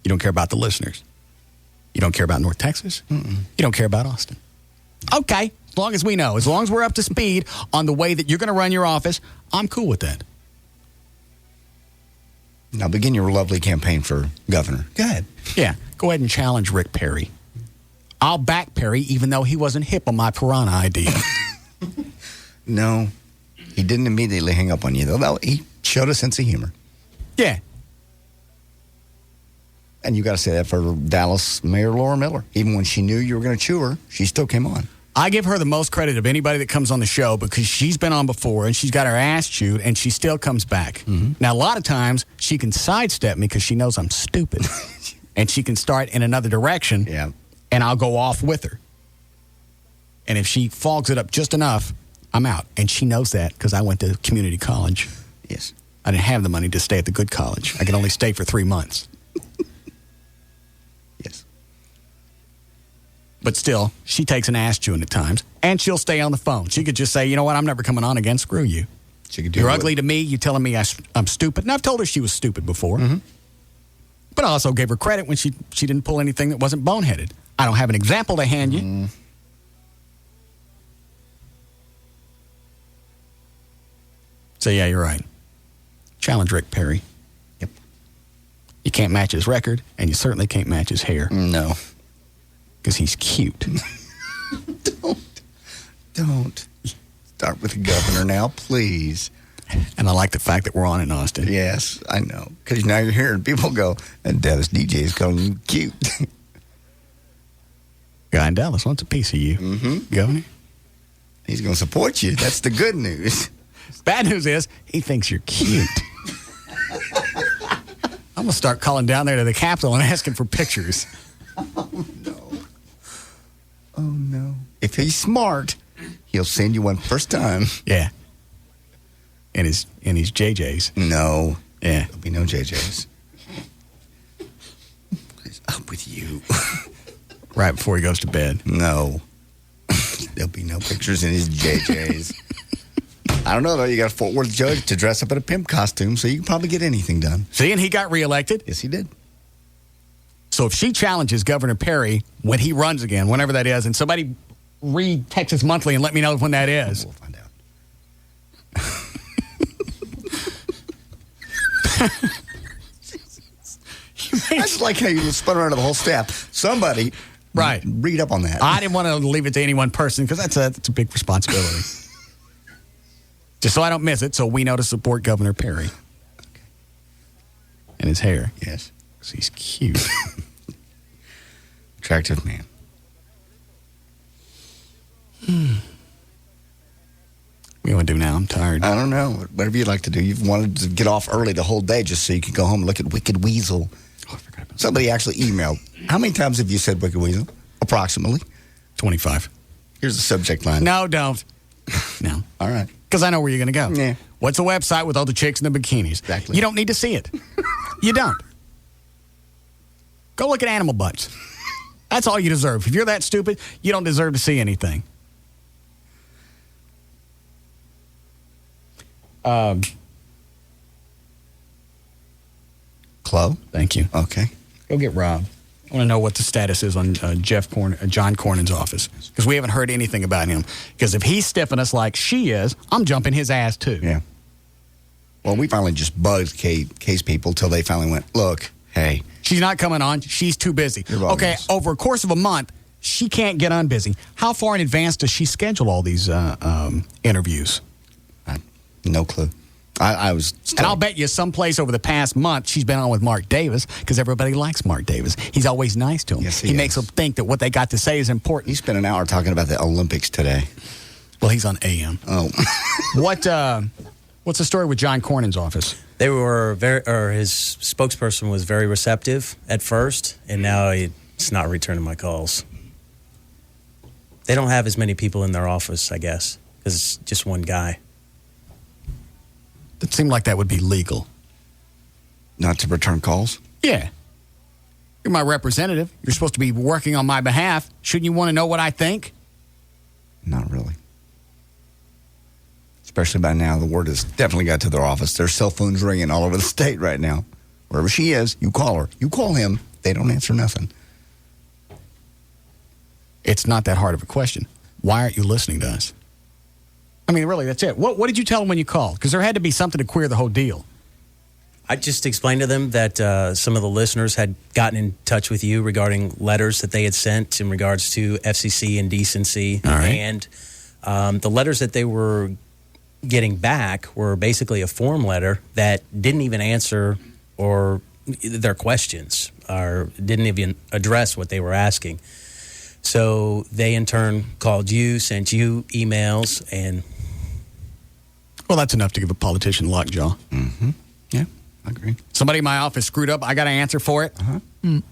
You don't care about the listeners. You don't care about North Texas. You don't care about Austin. Okay, as long as we know, as long as we're up to speed on the way that you're going to run your office, I'm cool with that. Now begin your lovely campaign for governor. Go ahead. Yeah, go ahead and challenge Rick Perry. I'll back Perry even though he wasn't hip on my piranha idea. No, he didn't immediately hang up on you, though. He showed a sense of humor. Yeah. And you got to say that for Dallas Mayor Laura Miller. Even when she knew you were going to chew her, she still came on. I give her the most credit of anybody that comes on the show because she's been on before and she's got her ass chewed and she still comes back. Now, a lot of times she can sidestep me because she knows I'm stupid. And she can start in another direction and I'll go off with her. And if she fogs it up just enough, I'm out. And she knows that because I went to community college. Yes. I didn't have the money to stay at the good college. I could only stay for 3 months. Yes. But still, she takes an ass chewing at times, and she'll stay on the phone. She could just say, you know what, I'm never coming on again. Screw you. She could do You're ugly to me. You telling me I'm stupid. And I've told her she was stupid before. But I also gave her credit when she didn't pull anything that wasn't boneheaded. I don't have an example to hand you. So, yeah, you're right. Challenge Rick Perry. Yep. You can't match his record, and you certainly can't match his hair. No. Because he's cute. Don't. Start with the governor now, please. And I like the fact that we're on in Austin. Yes, I know. Because now you're hearing people go, and Dallas DJ is calling you cute. Guy in Dallas wants a piece of you, Governor. He's going to support you. That's the good news. Bad news is he thinks you're cute. I'm going to start calling down there to the Capitol and asking for pictures. Oh, no. If he's smart, he'll send you one first time. Yeah. In his JJs. No. Yeah. There'll be no JJs. What is up with you? Right before he goes to bed. No. There'll be no pictures in his JJs. I don't know, though. You got a Fort Worth judge to dress up in a pimp costume, so you can probably get anything done. See, and he got reelected. Yes, he did. So if she challenges Governor Perry when he runs again, whenever that is, and somebody read Texas Monthly and let me know when that is. We'll find out. I just like how you spun around to the whole staff. Somebody read up on that. I didn't want to leave it to any one person because that's a big responsibility. Just so I don't miss it, so we know to support Governor Perry. Okay. And his hair. Yes. Because he's cute. Attractive man. What do you want to do now? I'm tired. I don't know. Whatever you'd like to do. You've wanted to get off early the whole day just so you can go home and look at Wicked Weasel. Oh, I forgot about that. Somebody actually emailed. How many times have you said Wicked Weasel? Approximately. 25. Here's the subject line. No, don't. No. All right. Because I know where you're going to go. Yeah. What's the website with all the chicks in the bikinis? Exactly. You don't need to see it. You don't. Go look at animal butts. That's all you deserve. If you're that stupid, you don't deserve to see anything. Chloe? Thank you. Okay. Go get Rob. I want to know what the status is on John Cornyn's office, because we haven't heard anything about him. Because if he's stiffing us like she is, I'm jumping his ass too. Yeah. Well, we finally just bugged Kay's people till they finally went, look, hey. She's not coming on. She's too busy. Okay, over a course of a month, she can't get unbusy. How far in advance does she schedule all these interviews? No clue. I was... And I'll bet you someplace over the past month she's been on with Mark Davis, because everybody likes Mark Davis. He's always nice to him. Yes, he makes them think that what they got to say is important. He spent an hour talking about the Olympics today. Well, he's on AM. Oh. What's the story with John Cornyn's office? They were his spokesperson was very receptive at first, and now he's not returning my calls. They don't have as many people in their office, I guess, because it's just one guy. It seemed like that would be legal. Not to return calls? Yeah. You're my representative. You're supposed to be working on my behalf. Shouldn't you want to know what I think? Not really. Especially by now, the word has definitely got to their office. Their cell phones ringing all over the state right now. Wherever she is, you call her. You call him, they don't answer nothing. It's not that hard of a question. Why aren't you listening to us? I mean, really, that's it. What did you tell them when you called? Because there had to be something to queer the whole deal. I just explained to them that some of the listeners had gotten in touch with you regarding letters that they had sent in regards to FCC and decency. All right. And the letters that they were getting back were basically a form letter that didn't even answer or their questions, or didn't even address what they were asking. So they in turn called you, sent you emails, and... Well, that's enough to give a politician lockjaw. Mm-hmm. Yeah, I agree. Somebody in my office screwed up. I got to answer for it. Give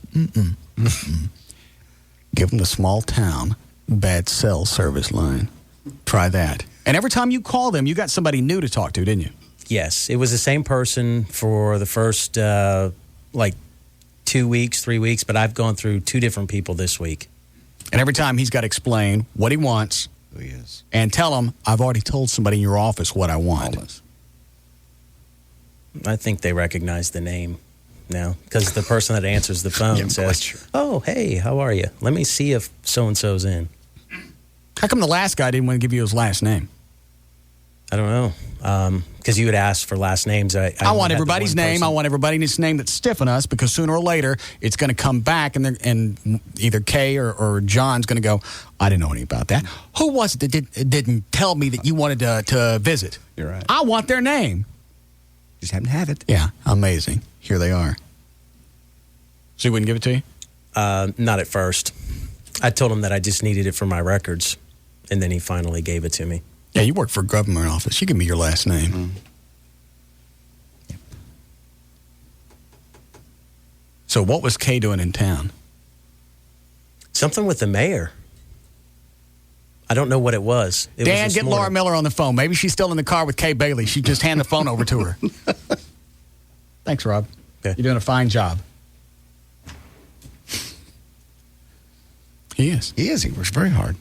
them the small town bad cell service line. Try that. And every time you call them, you got somebody new to talk to, didn't you? Yes, it was the same person for the first 2 weeks, 3 weeks, but I've gone through 2 different people this week. And every time he's got to explain what he wants. Who he is. And tell him, I've already told somebody in your office what I want. I think they recognize the name now, because the person that answers the phone says, oh, hey, how are you? Let me see if so-and-so's in. How come the last guy didn't want to give you his last name? I don't know. Because you had asked for last names. I want everybody's name. I want everybody's name that's stiffing us, because sooner or later it's going to come back, and either Kay or John's going to go, I didn't know anything about that. Who was it that didn't tell me that you wanted to visit? You're right. I want their name. Just happen to have it. Yeah, amazing. Here they are. So he wouldn't give it to you? Not at first. I told him that I just needed it for my records, and then he finally gave it to me. Yeah, you work for a government office. You give me your last name. Mm-hmm. Yep. So what was Kay doing in town? Something with the mayor. I don't know what it was. Dan, get Laura Miller on the phone. Maybe she's still in the car with Kay Bailey. She just hand the phone over to her. Thanks, Rob. Okay. You're doing a fine job. He is. He is. He works very hard.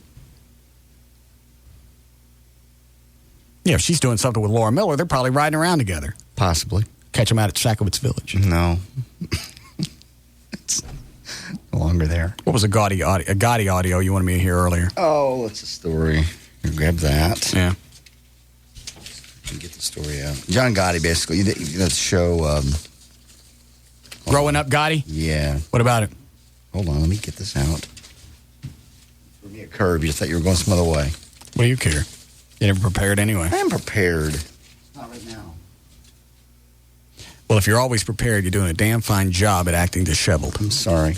Yeah, if she's doing something with Laura Miller, they're probably riding around together. Possibly. Catch them out at Shakowitz Village. No. It's no longer there. What was a Gotti audio you wanted me to hear earlier? Oh, it's a story. You grab that. Yeah. And get the story out. John Gotti, basically. That show. Growing Up Gotti? Yeah. What about it? Hold on, let me get this out. Threw me a curve. You thought you were going some other way. What do you care? You're never prepared anyway. I am prepared. Not right now. Well, if you're always prepared, you're doing a damn fine job at acting disheveled. I'm sorry.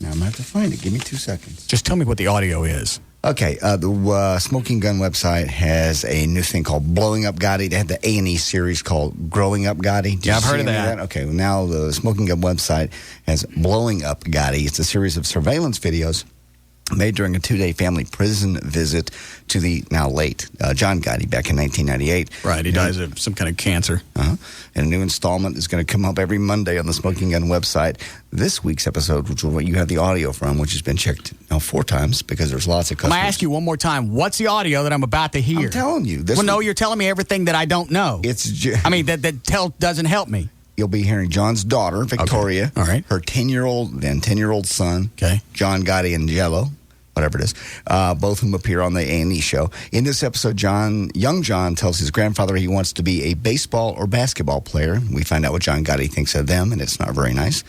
Now I'm going to have to find it. Give me 2 seconds. Just tell me what the audio is. Okay, the Smoking Gun website has a new thing called Blowing Up Gotti. They had the A&E series called Growing Up Gotti. Yeah, I've heard of that. Okay, well, now the Smoking Gun website has Blowing Up Gotti. It's a series of surveillance videos made during a 2-day family prison visit to the now late John Gotti back in 1998. Right, he dies of some kind of cancer. And a new installment is going to come up every Monday on the Smoking Gun website. This week's episode, which is what you have the audio from, which has been checked now 4 times because there's lots of customers. I'm going to ask you one more time. What's the audio that I'm about to hear? I'm telling you. No, you're telling me everything that I don't know. It's that doesn't help me. you'll be hearing John's daughter, Victoria. Okay. All right. Her 10-year-old son, John Gotti and Jello, whatever it is, both of whom appear on the A&E show. In this episode, young John tells his grandfather he wants to be a baseball or basketball player. We find out what John Gotti thinks of them, and it's not very nice.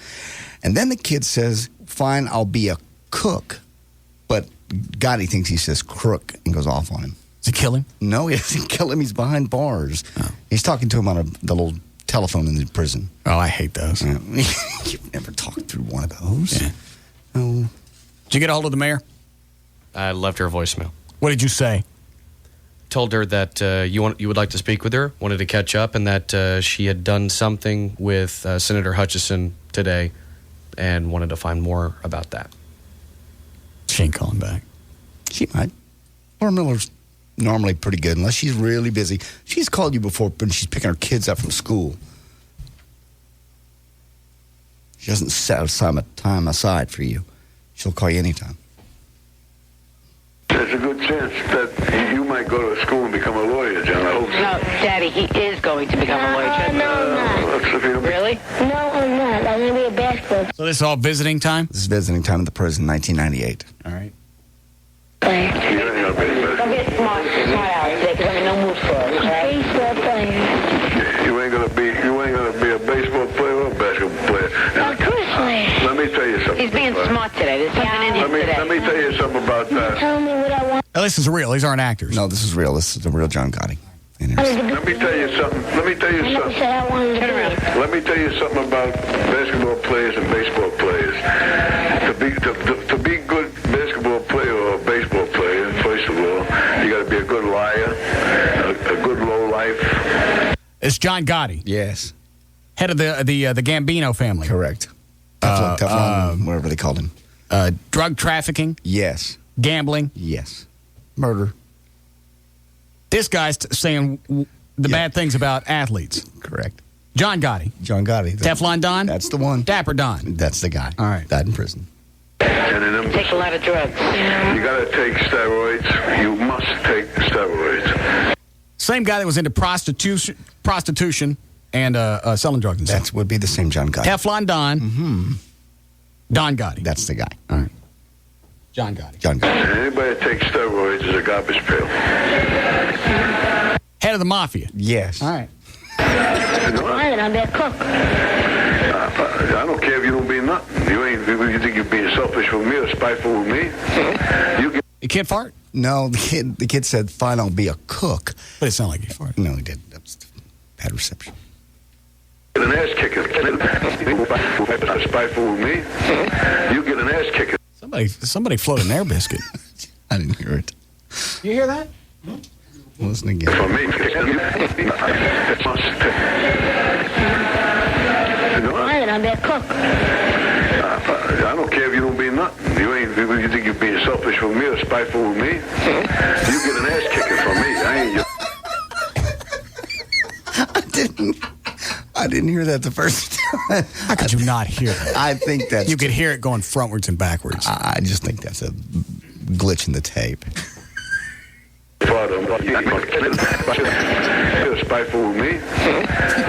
And then the kid says, fine, I'll be a cook. But Gotti thinks he says crook and goes off on him. Does he kill him? No, he doesn't kill him. He's behind bars. Oh. He's talking to him on the little telephone in the prison. Oh, I hate those. Yeah. You've never talked through one of those. Yeah. Oh. Did you get a hold of the mayor? I left her a voicemail. What did you say? Told her that you would like to speak with her, wanted to catch up, and that she had done something with Senator Hutchison today and wanted to find more about that. She ain't calling back. She might. Laura Miller's normally pretty good, unless she's really busy. She's called you before when she's picking her kids up from school. She doesn't set some time aside for you. She'll call you anytime. There's a good chance that you might go to school and become a lawyer, John. I hope so. No, Daddy, he is going to become a lawyer. No, I'm not. Really? No, I'm not. I'm going to be a basketball. So this is all visiting time? This is visiting time at the prison, 1998. All right. Don't get smart out today, because I'm in no mood for it, okay? Baseball player. You ain't gonna be a baseball player or a basketball player. Of course I am. Let me tell you something. He's being smart today. There's something in him today. Let me tell you something about that. Tell me what I want. Oh, this is real. These aren't actors. No, this is real. This is the real John Gotti. Let me tell you something. I never said I wanted to do it. Let me tell you something about basketball players and baseball players. To be good basketball player or baseball player, first of all, you got to be a good liar, a good low life. It's John Gotti. Yes. Head of the Gambino family. Correct. Teflon, whatever they called him. Drug trafficking. Yes. Gambling. Yes. Murder. This guy's saying the bad things about athletes. Correct. John Gotti. John Gotti. Teflon Don? That's the one. Dapper Don. That's the guy. All right. Died in prison. Take a lot of drugs. You got to take steroids. You must take steroids. Same guy that was into prostitution and selling drugs and stuff. That would be the same John Gotti. Teflon Don. Mm-hmm. Don Gotti. That's the guy. All right. John Gotti. John Gotti. Anybody that takes steroids is a garbage pail. Head of the mafia. Yes. All right. I'll be a cook. I don't care if you don't be nothing. You think you're being selfish with me or spiteful with me? The kid fart? No, the kid said, fine, I'll be a cook. But it sounded like he farted. No, he didn't. That was bad reception. Get an ass kicker. Spiteful with me? You get an ass kicker. Somebody floated an air biscuit. I didn't hear it. You hear that? Listen again. For me, I'll be a cook. I don't care if you don't be nothing. You think you're being selfish with me or spiteful with me? You get an ass kicking from me. I ain't your... I didn't hear that the first time. How could you not hear that? I think that's... You could hear it going frontwards and backwards. I just think that's a glitch in the tape. Father, you're spiteful with me.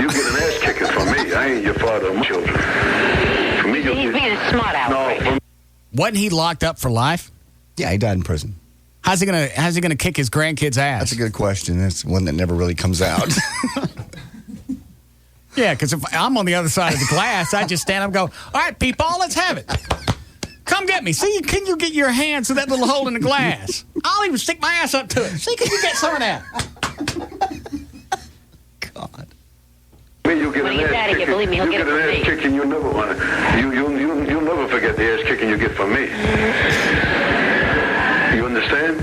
You get an ass kicking from me. I ain't your father or my children. For me, He's being smart out. No. Wasn't he locked up for life? Yeah, he died in prison. How's he gonna kick his grandkids' ass? That's a good question. That's one that never really comes out. Yeah, because if I'm on the other side of the glass, I just stand up and go, all right, people, let's have it. Come get me. See, can you get your hands to that little hole in the glass? I'll even stick my ass up to it. See, can you get some of that? God. You get an ass kicking. Believe me, he'll get an ass kicking. You never want to. You'll never forget the ass kicking you get from me. You understand?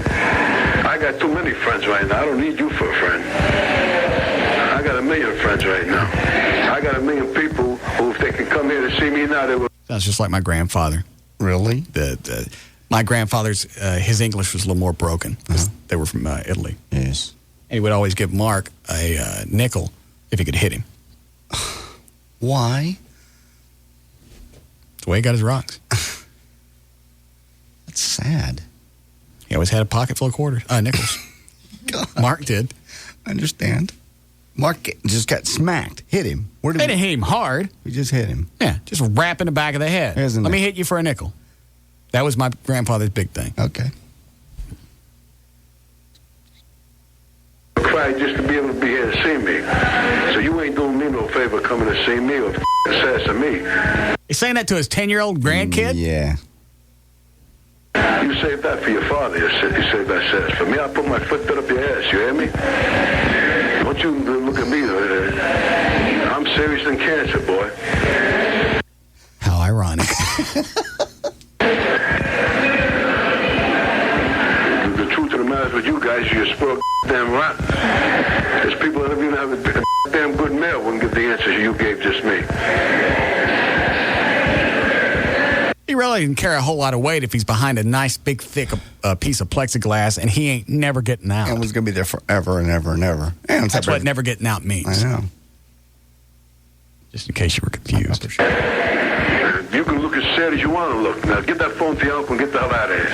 I got too many friends right now. I don't need you for a friend. I got 1 million friends right now. I got 1 million people who, if they can come here to see me now, they will. Sounds just like my grandfather. Really? My grandfather's, his English was a little more broken. They were from Italy. Yes. And he would always give Mark a nickel if he could hit him. Why? That's the way he got his rocks. That's sad. He always had a pocket full of quarters, nickels. God. Mark did. I understand. Mark just got smacked. Hit him. Hit him hard. We just hit him. Yeah, just rap in the back of the head. Let me hit you for a nickel. That was my grandfather's big thing. Okay. Try just to be able to be here and see me. So you ain't doing me no favor coming to see me or assassin me. He's saying that to his 10-year-old grandkid? Yeah. You saved that for your father. You saved that sass. For me, I put my foot up your ass. You hear me? Don't you look at me. I'm serious than cancer, boy. How ironic. The truth of the matter is with you guys, you're spoiled damn rotten. There's people that don't even have a damn good meal wouldn't give the answers you gave just me. He really didn't carry a whole lot of weight if he's behind a nice, big, thick piece of plexiglass, and he ain't never getting out. And was going to be there forever and ever and ever. And that's what never getting out means. I know. Just in case you were confused. You can look as sad as you want to look. Now, get that phone to your uncle and get the hell out of here.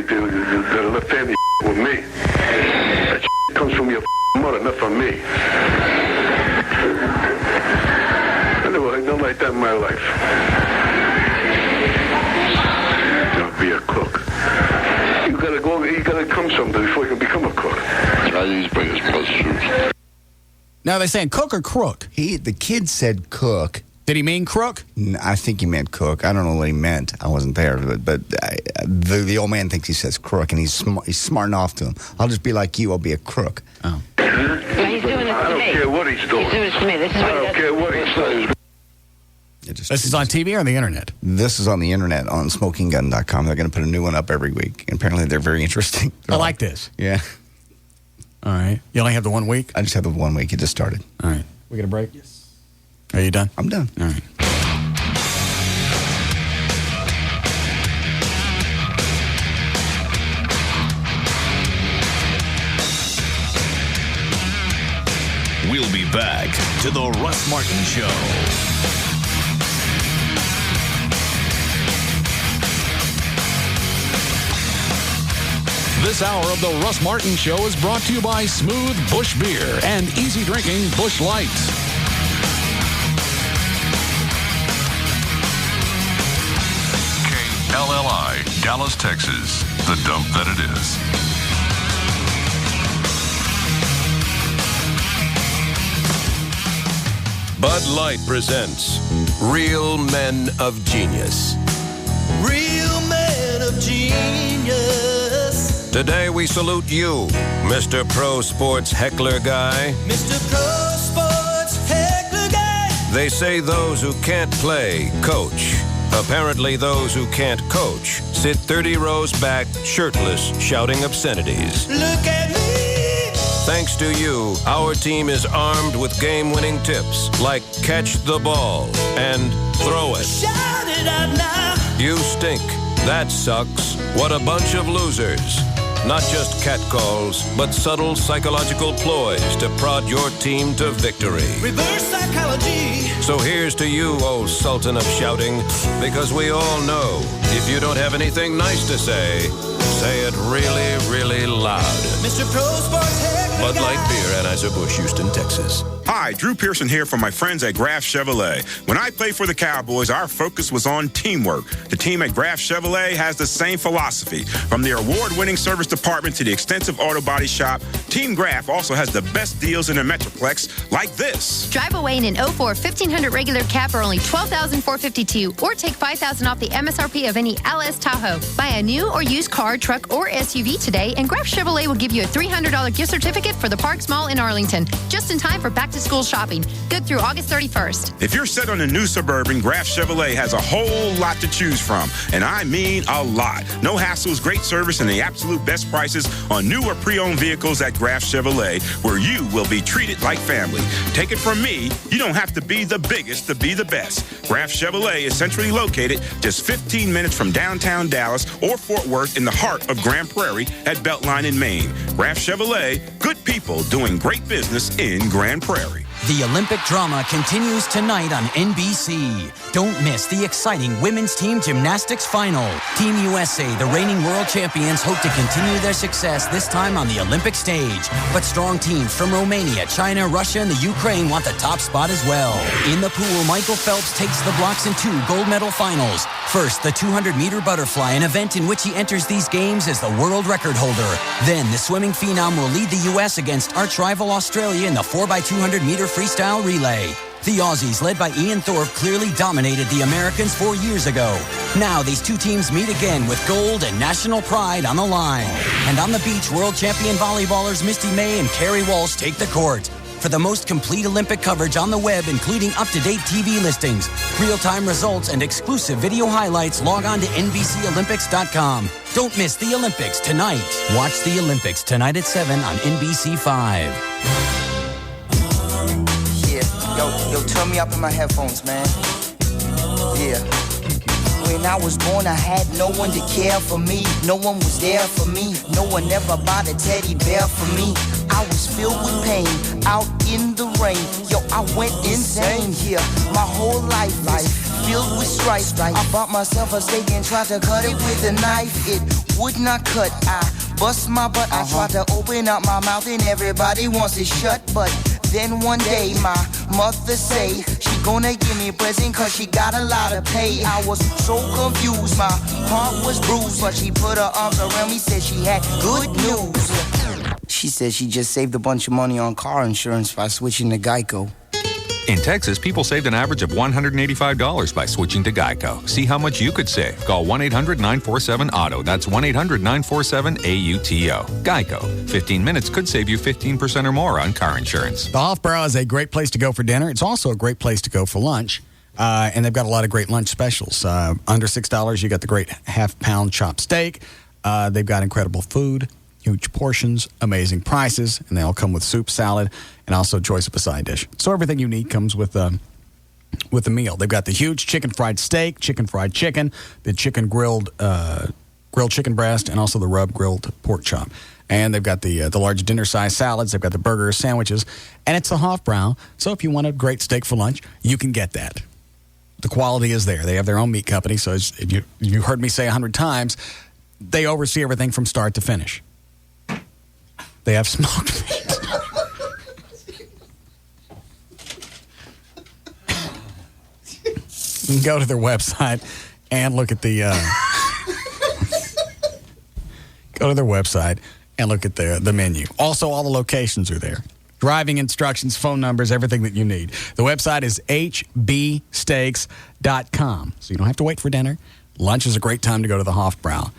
You got a left-handed with me. That comes from your mother, not from me. Anyway, don't like that in my life. Don't be a cook. You gotta come someday before you can become a cook. Now, are they saying cook or crook? The kid said cook. Did he mean crook? I think he meant cook. I don't know what he meant. I wasn't there, but the old man thinks he says crook, and he's smarting off to him. I'll just be like you. I'll be a crook. Oh. He's doing it to me. I don't care what he's doing. He's doing it to me. This is what I don't care what he's doing. This is on TV or on the internet? This is on the internet on smokinggun.com. They're going to put a new one up every week. And apparently, they're very interesting. I like this. Yeah. All right. You only have the 1 week? I just have the 1 week. It just started. All right. We get a break? Yes. Are you done? I'm done. All right. We'll be back to the Russ Martin Show. This hour of the Russ Martin Show is brought to you by Smooth Bush Beer and easy drinking Bush Light. KLLI, Dallas, Texas, the dump that it is. Bud Light presents Real Men of Genius. Real Men of Genius. Today we salute you, Mr. Pro Sports Heckler Guy. Mr. Pro Sports Heckler Guy. They say those who can't play, coach. Apparently those who can't coach sit 30 rows back, shirtless, shouting obscenities. Look at me. Thanks to you, our team is armed with game-winning tips like catch the ball and throw it. Shout it out now. You stink. That sucks. What a bunch of losers. Not just catcalls, but subtle psychological ploys to prod your team to victory. Reverse psychology. So here's to you, old Sultan of Shouting, because we all know if you don't have anything nice to say it really, really loud. Mr. Pro Sports Heckler. Bud Light Beer, Anheuser-Busch, Houston, Texas. Hi, Drew Pearson here from my friends at Graff Chevrolet. When I played for the Cowboys, our focus was on teamwork. The team at Graff Chevrolet has the same philosophy. From their award-winning service department to the extensive auto body shop, Team Graff also has the best deals in the Metroplex, like this. Drive away in an 04 1500 regular cab for only $12,452, or take $5,000 off the MSRP of any LS Tahoe. Buy a new or used car, truck, or SUV today, and Graff Chevrolet will give you a $300 gift certificate for the Parks Mall in Arlington, just in time for back-to-school shopping. Good through August 31st. If you're set on a new Suburban, Graff Chevrolet has a whole lot to choose from, and I mean a lot. No hassles, great service, and the absolute best prices on new or pre-owned vehicles at Graff Chevrolet, where you will be treated like family. Take it from me, you don't have to be the biggest to be the best. Graff Chevrolet is centrally located just 15 minutes from downtown Dallas or Fort Worth in the heart of Grand Prairie at Beltline in Maine. Graff Chevrolet, good people doing great business in Grand Prairie. The Olympic drama continues tonight on NBC. Don't miss the exciting women's team gymnastics final. Team USA, the reigning world champions, hope to continue their success this time on the Olympic stage. But strong teams from Romania, China, Russia, and the Ukraine want the top spot as well. In the pool, Michael Phelps takes the blocks in 2 gold medal finals. First, the 200-meter butterfly, an event in which he enters these games as the world record holder. Then, the swimming phenom will lead the U.S. against arch-rival Australia in the 4x200-meter freestyle relay. The Aussies, led by Ian Thorpe, clearly dominated the Americans 4 years ago. Now these two teams meet again with gold and national pride on the line. And on the beach, world champion volleyballers Misty May and Carrie Walsh take the court. For the most complete Olympic coverage on the web, including up-to-date TV listings, real-time results, and exclusive video highlights, log on to NBCOlympics.com. Don't miss the Olympics tonight. Watch the Olympics tonight at 7 on NBC5. Yo, turn me up in my headphones, man. Yeah. When I was born, I had no one to care for me. No one was there for me. No one ever bought a teddy bear for me. I was filled with pain, out in the rain. Yo, I went insane here. My whole life filled with strife. I bought myself a steak and tried to cut it with a knife. It would not cut. I bust my butt. I tried to open up my mouth and everybody wants it shut. But then one day my mother say she gonna give me a present cause she got a lot of pay. I was so confused, my heart was bruised, but she put her arms around me, said she had good news. She said she just saved a bunch of money on car insurance by switching to Geico. In Texas, people saved an average of $185 by switching to Geico. See how much you could save. Call 1-800-947-AUTO. That's 1-800-947-AUTO. Geico. 15 minutes could save you 15% or more on car insurance. The Hofbrau is a great place to go for dinner. It's also a great place to go for lunch. And they've got a lot of great lunch specials. Under $6, you got the great half-pound chopped steak. They've got incredible food, huge portions, amazing prices, and they all come with soup, salad, and also choice of a side dish. So everything you need comes with the meal. They've got the huge chicken fried steak, chicken fried chicken, the chicken grilled chicken breast, and also the rub grilled pork chop. And they've got the large dinner-sized salads. They've got the burgers, sandwiches, and it's the Hofbrau. So if you want a great steak for lunch, you can get that. The quality is there. They have their own meat company, so you heard me say 100 times, they oversee everything from start to finish. They have smoked meat. You can go to their website and look at the go to their website and look at the menu. Also, all the locations are there. Driving instructions, phone numbers, everything that you need. The website is hbsteaks.com. So you don't have to wait for dinner. Lunch is a great time to go to the Hofbrau.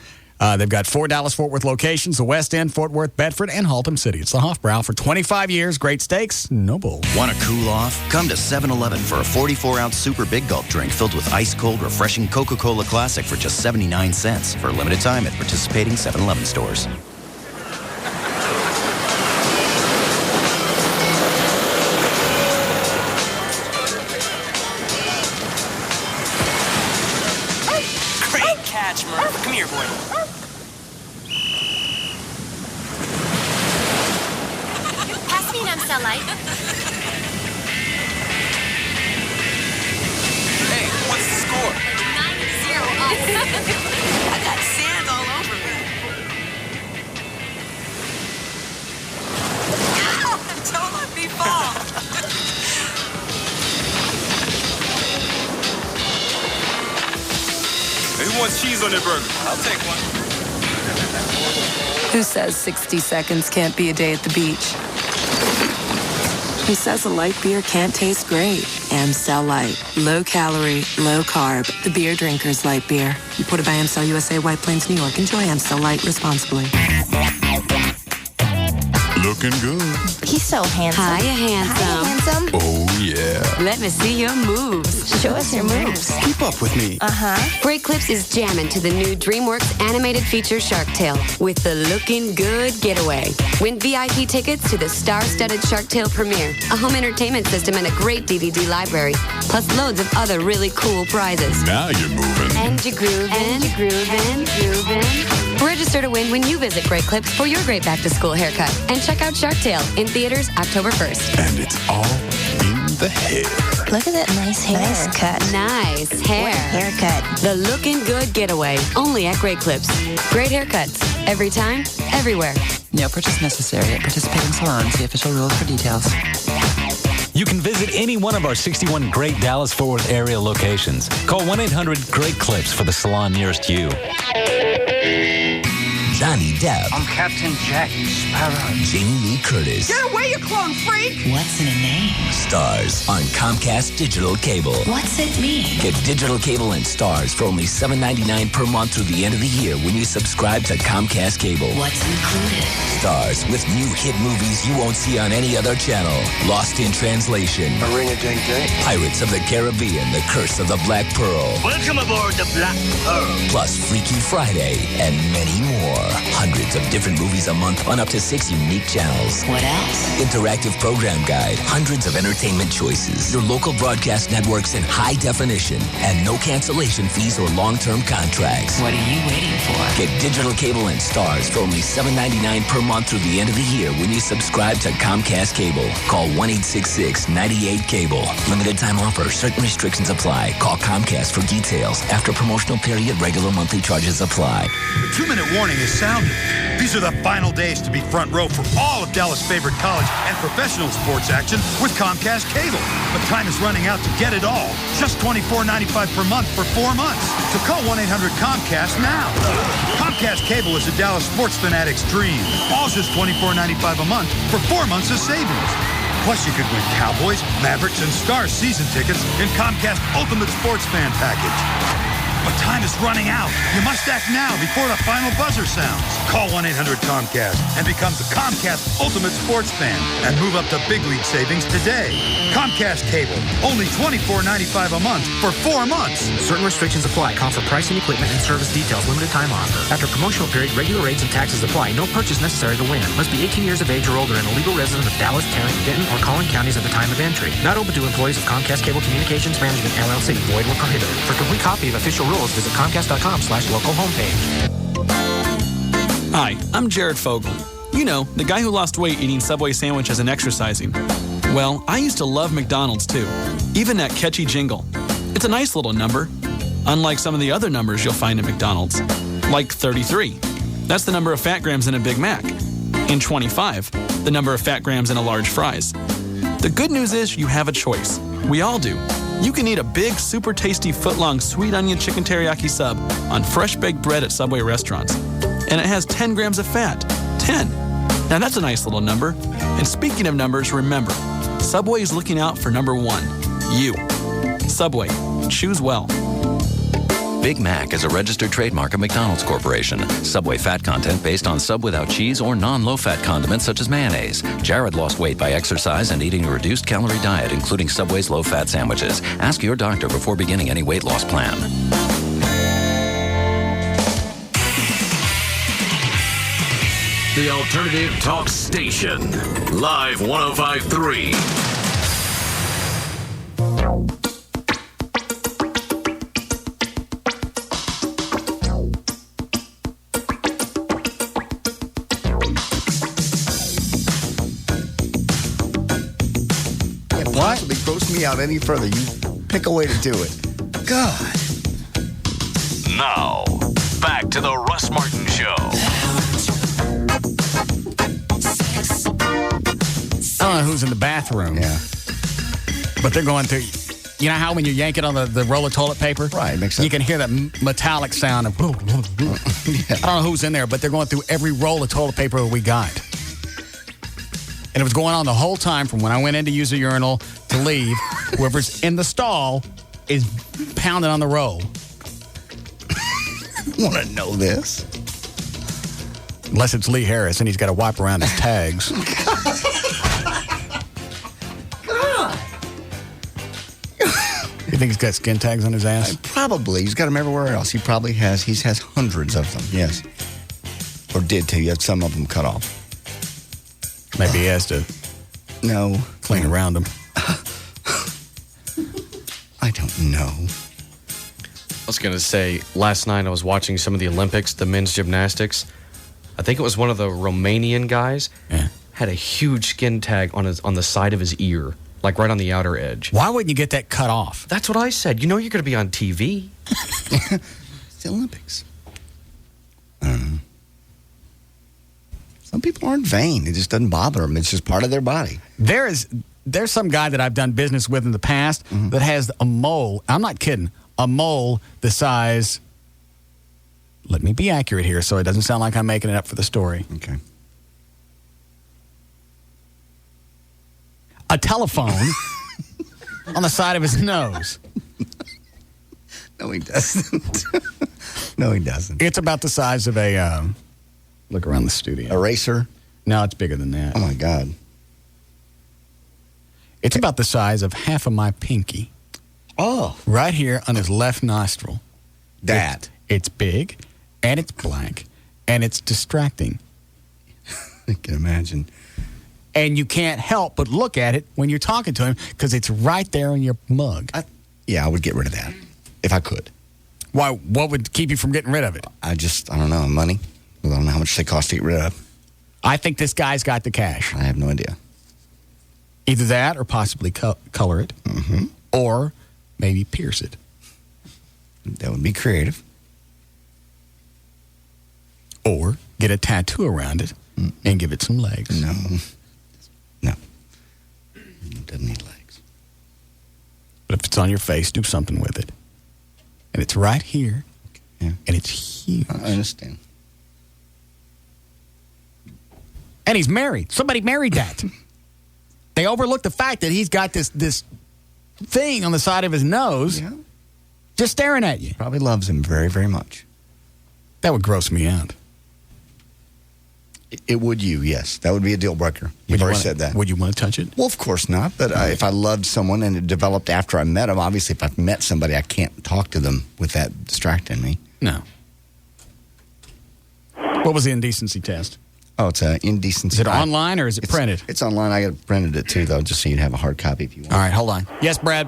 They've got 4 Dallas-Fort Worth locations, the West End, Fort Worth, Bedford, and Haltom City. It's the Hofbrau for 25 years. Great steaks, no bull. Want to cool off? Come to 7-Eleven for a 44-ounce super big gulp drink filled with ice-cold, refreshing Coca-Cola Classic for just 79 cents for a limited time at participating 7-Eleven stores. Great catch, Murph. Come here, boy. Pass me an Amstel Light. Hey, what's the score? 9-0 up. I got sand all over me. Ow! Don't let me fall. Who wants cheese on their burger? I'll take one. Who says 60 seconds can't be a day at the beach? Who says a light beer can't taste great? Amstel Light. Low calorie, low carb. The beer drinker's light beer. Imported by Amstel USA, White Plains, New York. Enjoy Amstel Light responsibly. Looking good. He's so handsome. Hiya, handsome. Hi, handsome. Oh, yeah. Let me see your moves. Show us your moves. Keep up with me. Great Clips is jamming to the new DreamWorks animated feature Shark Tale with the Looking Good Getaway. Win VIP tickets to the star-studded Shark Tale premiere, a home entertainment system, and a great DVD library, plus loads of other really cool prizes. Now you're moving. And you're grooving. And you're grooving. Register to win when you visit Great Clips for your great back-to-school haircut. And check out Shark Tale in theaters October 1st. And it's all the hair. Look at that nice hair. Nice cut. Nice hair. What a haircut. The looking good getaway. Only at Great Clips. Great haircuts. Every time, everywhere. No purchase necessary at participating salons. See official rules for details. You can visit any one of our 61 great Dallas-Fort Worth area locations. Call 1-800-GREAT-CLIPS for the salon nearest you. Johnny Depp. I'm Captain Jack Sparrow. Jamie Lee Curtis. Get away, you clone freak! What's in a name? Stars on Comcast Digital Cable. What's it mean? Get digital cable and Stars for only $7.99 per month through the end of the year when you subscribe to Comcast Cable. What's included? Stars with new hit movies you won't see on any other channel. Lost in Translation. A ring-a-ding-ding. Pirates of the Caribbean, The Curse of the Black Pearl. Welcome aboard the Black Pearl. Plus Freaky Friday and many more. Hundreds of different movies a month on up to 6 unique channels. What else? Interactive program guide, hundreds of entertainment choices, your local broadcast networks in high definition, and no cancellation fees or long-term contracts. What are you waiting for? Get digital cable and Stars for only $7.99 per month through the end of the year when you subscribe to Comcast Cable. Call 1-866-98-CABLE. Limited time offer. Certain restrictions apply. Call Comcast for details. After promotional period, regular monthly charges apply. The 2-minute warning is sounded. These are the final days to be front row for all of Dallas' favorite college and professional sports action with Comcast Cable. But time is running out to get it all. Just $24.95 per month for 4 months. So call 1-800-COMCAST now. Comcast Cable is a Dallas sports fanatic's dream. All just $24.95 a month for 4 months of savings. Plus, you could win Cowboys, Mavericks, and Stars season tickets in Comcast Ultimate Sports Fan Package. But time is running out. You must act now before the final buzzer sounds. Call 1-800-COMCAST and become the Comcast Ultimate Sports Fan and move up to big league savings today. Comcast Cable, only $24.95 a month for 4 months. Certain restrictions apply. Call for pricing, equipment, and service details. Limited time offer. After promotional period, regular rates and taxes apply. No purchase necessary to win. Must be 18 years of age or older and a legal resident of Dallas, Tarrant, Denton, or Collin counties at the time of entry. Not open to employees of Comcast Cable Communications Management, LLC. Void where prohibited. For a complete copy of official rules, visit Comcast.com/local homepage. Hi, I'm Jared Fogle. You know, the guy who lost weight eating Subway sandwiches and exercising. Well, I used to love McDonald's too, even that catchy jingle. It's a nice little number, unlike some of the other numbers you'll find at McDonald's, like 33. That's the number of fat grams in a Big Mac. And 25, the number of fat grams in a large fries. The good news is you have a choice. We all do. You can eat a big, super tasty foot-long sweet onion chicken teriyaki sub on fresh baked bread at Subway restaurants. And it has 10 grams of fat. 10. Now that's a nice little number. And speaking of numbers, remember, Subway is looking out for number 1, you. Subway. Choose well. Big Mac is a registered trademark of McDonald's Corporation. Subway fat content based on sub without cheese or non-low-fat condiments such as mayonnaise. Jared lost weight by exercise and eating a reduced calorie diet, including Subway's low-fat sandwiches. Ask your doctor before beginning any weight loss plan. The Alternative Talk Station. Live 105.3. Possibly gross me out any further. You pick a way to do it. God. Now, back to the Russ Martin Show. I don't know who's in the bathroom. Yeah. But they're going through. You know how when you yank it on the roll of toilet paper? Right, makes sense. You can hear that metallic sound of. Yeah. I don't know who's in there, but they're going through every roll of toilet paper we got. And it was going on the whole time from when I went in to use a urinal to leave. Whoever's in the stall is pounding on the roll. Want to know this? Unless it's Lee Harris and he's got to wipe around his tags. God. You think he's got skin tags on his ass? Probably. He's got them everywhere else. He probably has. He has hundreds of them, yes. Or did too. You have some of them cut off. Maybe he has to clean around them. I don't know. I was going to say, last night I was watching some of the Olympics, the men's gymnastics. I think it was one of the Romanian guys. Yeah. Had a huge skin tag on the side of his ear. like right on the outer edge. Why wouldn't you get that cut off? That's what I said. You know you're going to be on TV. It's the Olympics. I don't know. Some people aren't vain. It just doesn't bother them. It's just part of their body. There's some guy that I've done business with in the past that has a mole. I'm not kidding. A mole the size. Let me be accurate here so it doesn't sound like I'm making it up for the story. Okay. A telephone on the side of his nose. No, he doesn't. No, he doesn't. It's about the size of a, look around the studio. Eraser? No, it's bigger than that. Oh, my God. It's about the size of half of my pinky. Oh. Right here on his left nostril. It's big, and it's black, and it's distracting. I can imagine. And you can't help but look at it when you're talking to him because it's right there in your mug. I would get rid of that if I could. Why? What would keep you from getting rid of it? I don't know, money. I don't know how much they cost to get rid of. I think this guy's got the cash. I have no idea. Either that or possibly color it. Mm-hmm. Or maybe pierce it. That would be creative. Or get a tattoo around it and give it some legs. No. It doesn't need legs. But if it's on your face, do something with it. And it's right here. Yeah. And it's huge. I understand. And he's married. Somebody married that. They overlooked the fact that he's got this thing on the side of his nose just staring at you. Probably loves him very, very much. That would gross me out. It would you, yes. That would be a deal breaker. You've already said that. Would you want to touch it? Well, of course not. But if I loved someone and it developed after I met them, obviously if I've met somebody, I can't talk to them with that distracting me. No. What was the indecency test? Oh, it's an indecency. Is it online or is it printed? It's online. I printed it too, though, just so you'd have a hard copy if you want. All right, hold on. Yes, Brad?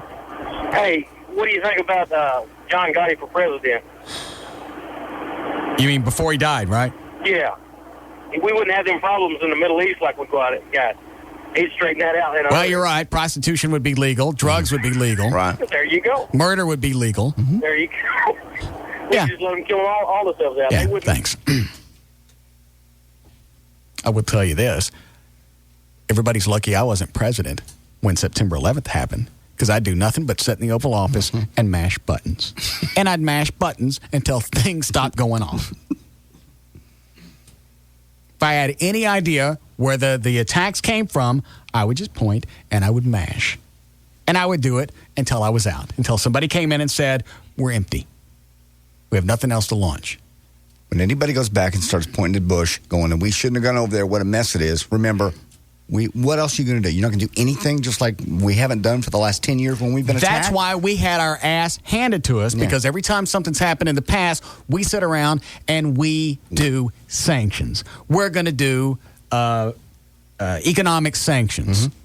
Hey, what do you think about John Gotti for president? You mean before he died, right? Yeah. We wouldn't have them problems in the Middle East like we got. He'd straighten that out. Well, you're right. Prostitution would be legal. Drugs would be legal. Right. There you go. Murder would be legal. Mm-hmm. There you go. We just let them kill all the stuff out. Yeah, thanks. I would tell you this. Everybody's lucky I wasn't president when September 11th happened because I'd do nothing but sit in the Oval Office and mash buttons. And I'd mash buttons until things stopped going off. If I had any idea where the attacks came from, I would just point and I would mash. And I would do it until I was out, until somebody came in and said, we're empty. We have nothing else to launch. When anybody goes back and starts pointing at Bush, going, and we shouldn't have gone over there, what a mess it is, remember, what else are you going to do? You're not going to do anything just like we haven't done for the last 10 years when we've been attacked? That's why we had our ass handed to us, because every time something's happened in the past, we sit around and we do sanctions. We're going to do economic sanctions. Mm-hmm.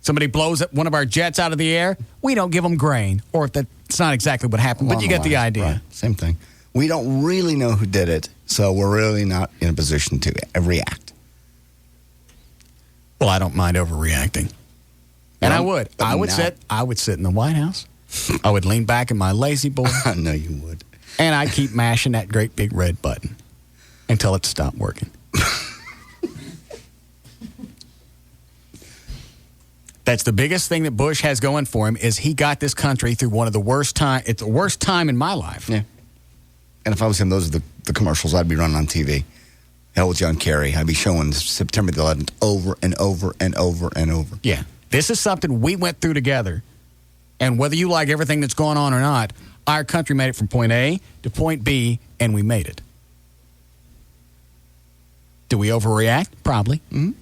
Somebody blows one of our jets out of the air, we don't give them grain. Or if that's not exactly what happened, but you get the idea. Right. Same thing. We don't really know who did it, so we're really not in a position to react. Well, I don't mind overreacting. And I would. I would sit in the White House. I would lean back in my lazy boy. I know you would. And I'd keep mashing that great big red button until it stopped working. That's the biggest thing that Bush has going for him is he got this country through one of the worst time. It's the worst time in my life. Yeah. And if I was him, those are the commercials I'd be running on TV. Hell with John Kerry. I'd be showing September the 11th over and over and over and over. Yeah. This is something we went through together. And whether you like everything that's going on or not, our country made it from point A to point B, and we made it. Do we overreact? Probably. Mm-hmm.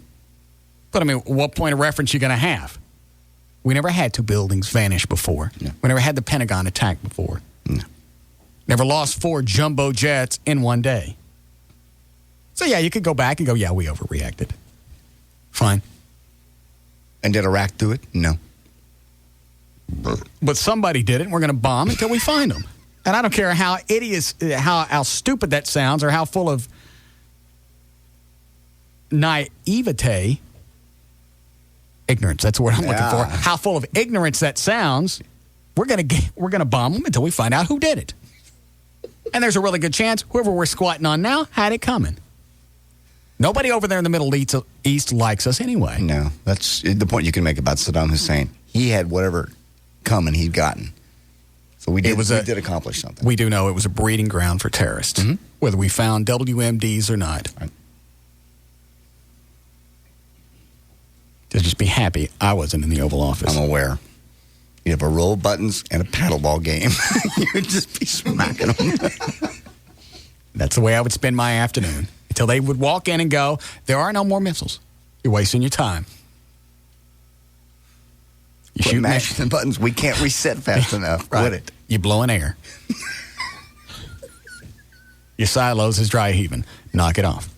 But, I mean, what point of reference are you going to have? We never had two buildings vanish before. No. We never had the Pentagon attacked before. No. Never lost 4 jumbo jets in one day. So, yeah, you could go back and go, yeah, we overreacted. Fine. And did Iraq do it? No. But somebody did it, and we're going to bomb until we find them. And I don't care how how stupid that sounds or how full of naivete Ignorance. That's what I'm looking for. How full of ignorance that sounds. We're gonna bomb them until we find out who did it. And there's a really good chance whoever we're squatting on now had it coming. Nobody over there in the Middle East likes us anyway. No, that's the point you can make about Saddam Hussein. He had whatever coming he'd gotten. So we did accomplish something. We do know it was a breeding ground for terrorists, whether we found WMDs or not. Right. Just be happy I wasn't in the Oval Office. I'm aware. You'd have a roll of buttons and a paddleball game. You'd just be smacking them. That's the way I would spend my afternoon. Until they would walk in and go, there are no more missiles. You're wasting your time. You shoot mashing the buttons. We can't reset fast enough. Right. Quit it. You're blowing air. Your silos is dry heaving. Knock it off.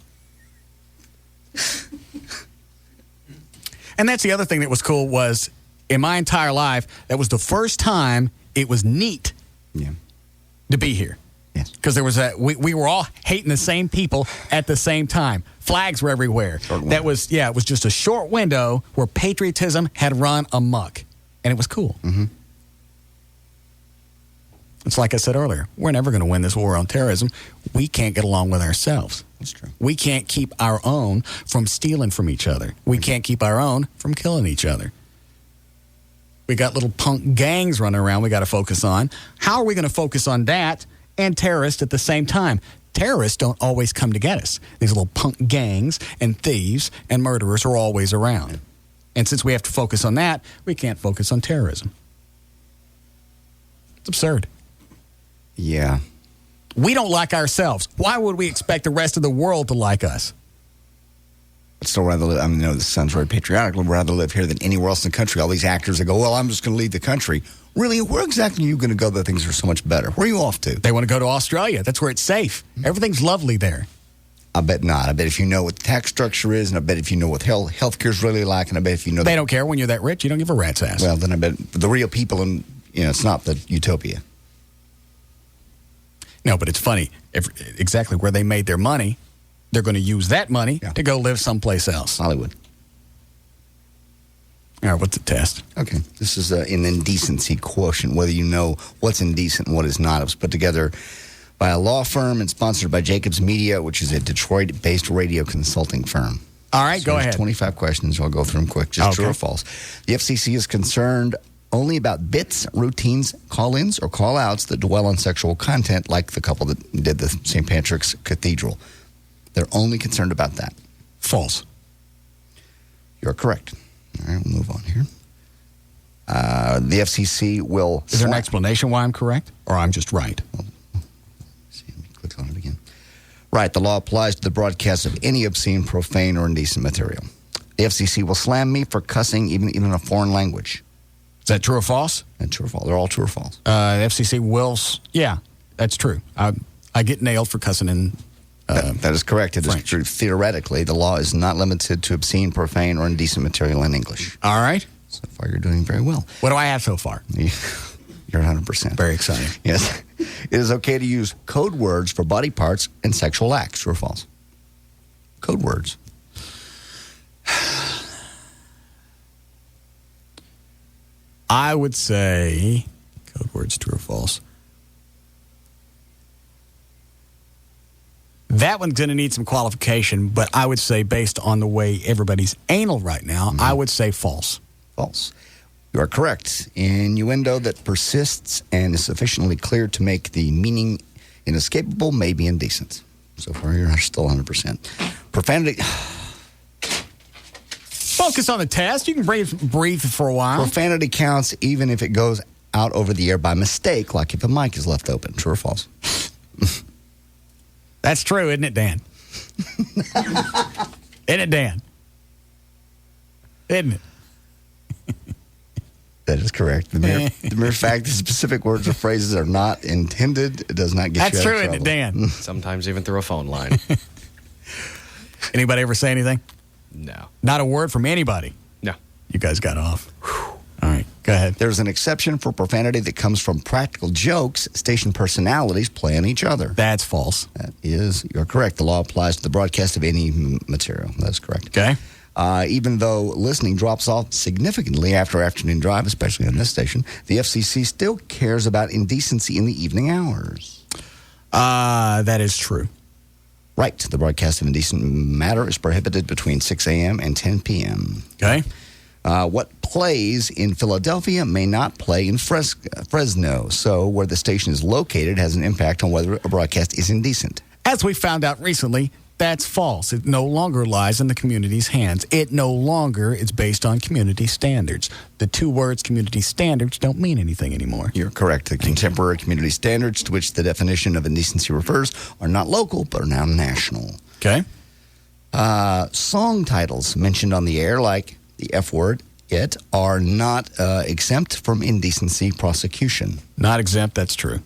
And that's the other thing that was cool was, in my entire life, that was the first time it was neat to be here. Yes. Because there was we were all hating the same people at the same time. Flags were everywhere. That was, it was just a short window where patriotism had run amok. And it was cool. Mm-hmm. It's like I said earlier, we're never going to win this war on terrorism. We can't get along with ourselves. That's true. We can't keep our own from stealing from each other. We can't keep our own from killing each other. We got little punk gangs running around we got to focus on. How are we going to focus on that and terrorists at the same time? Terrorists don't always come to get us. These little punk gangs and thieves and murderers are always around. And since we have to focus on that, we can't focus on terrorism. It's absurd. Yeah. We don't like ourselves. Why would we expect the rest of the world to like us? I'd still rather live, I know this sounds very patriotic, but I'd rather live here than anywhere else in the country. All these actors that go, well, I'm just going to leave the country. Really, where exactly are you going to go that things are so much better? Where are you off to? They want to go to Australia. That's where it's safe. Everything's lovely there. I bet not. I bet if you know what the tax structure is, and I bet if you know what health care is really like, and I bet if you know... They don't care when you're that rich. You don't give a rat's ass. Well, then I bet the real people, and it's not the utopia. No, but it's funny. Exactly where they made their money, they're going to use that money to go live someplace else. Hollywood. All right, what's the test? Okay. This is an indecency quotient, whether you know what's indecent and what is not. It was put together by a law firm and sponsored by Jacobs Media, which is a Detroit-based radio consulting firm. All right, go ahead. 25 questions. I'll go through them quick. Just true or false. The FCC is concerned only about bits, routines, call-ins, or call-outs that dwell on sexual content, like the couple that did the St. Patrick's Cathedral. They're only concerned about that. False. You're correct. All right, we'll move on here. The FCC will... Is there an explanation why I'm correct? Or I'm just right? Let me click on it again. Right, the law applies to the broadcast of any obscene, profane, or indecent material. The FCC will slam me for cussing even in a foreign language. Is that true or false? That's true or false. They're all true or false. The FCC will... Yeah, that's true. I get nailed for cussing in... That is correct. It is true. Theoretically, the law is not limited to obscene, profane, or indecent material in English. All right. So far, you're doing very well. What do I have so far? You're 100%. Very exciting. Yes. It is okay to use code words for body parts and sexual acts. True or false? Code words. I would say code words, true or false. That one's going to need some qualification, but I would say based on the way everybody's anal right now, I would say false. False. You are correct. Innuendo that persists and is sufficiently clear to make the meaning inescapable may be indecent. So far, you're still 100%. Profanity... Focus on the test. You can breathe for a while. Profanity counts even if it goes out over the air by mistake, like if a mic is left open. True or false? That's true, isn't it, Dan? Isn't it, Dan? Isn't it? That is correct. The mere fact that specific words or phrases are not intended, it does not get you out of trouble. That's true, isn't it, Dan? Sometimes even through a phone line. Anybody ever say anything? No. Not a word from anybody? No. You guys got off. Whew. All right, go ahead. There's an exception for profanity that comes from practical jokes station personalities play on each other. That's false. You're correct. The law applies to the broadcast of any material. That's correct. Okay. Even though listening drops off significantly after afternoon drive, especially on this station, the FCC still cares about indecency in the evening hours. That is true. Right. The broadcast of indecent matter is prohibited between 6 a.m. and 10 p.m. Okay. What plays in Philadelphia may not play in Fresno. So where the station is located has an impact on whether a broadcast is indecent. As we found out recently, that's false. It no longer lies in the community's hands. It no longer is based on community standards. The two words community standards don't mean anything anymore. You're correct. The contemporary community standards to which the definition of indecency refers are not local, but are now national. Okay. Song titles mentioned on the air, like the F word, it, are not exempt from indecency prosecution. Not exempt, that's true.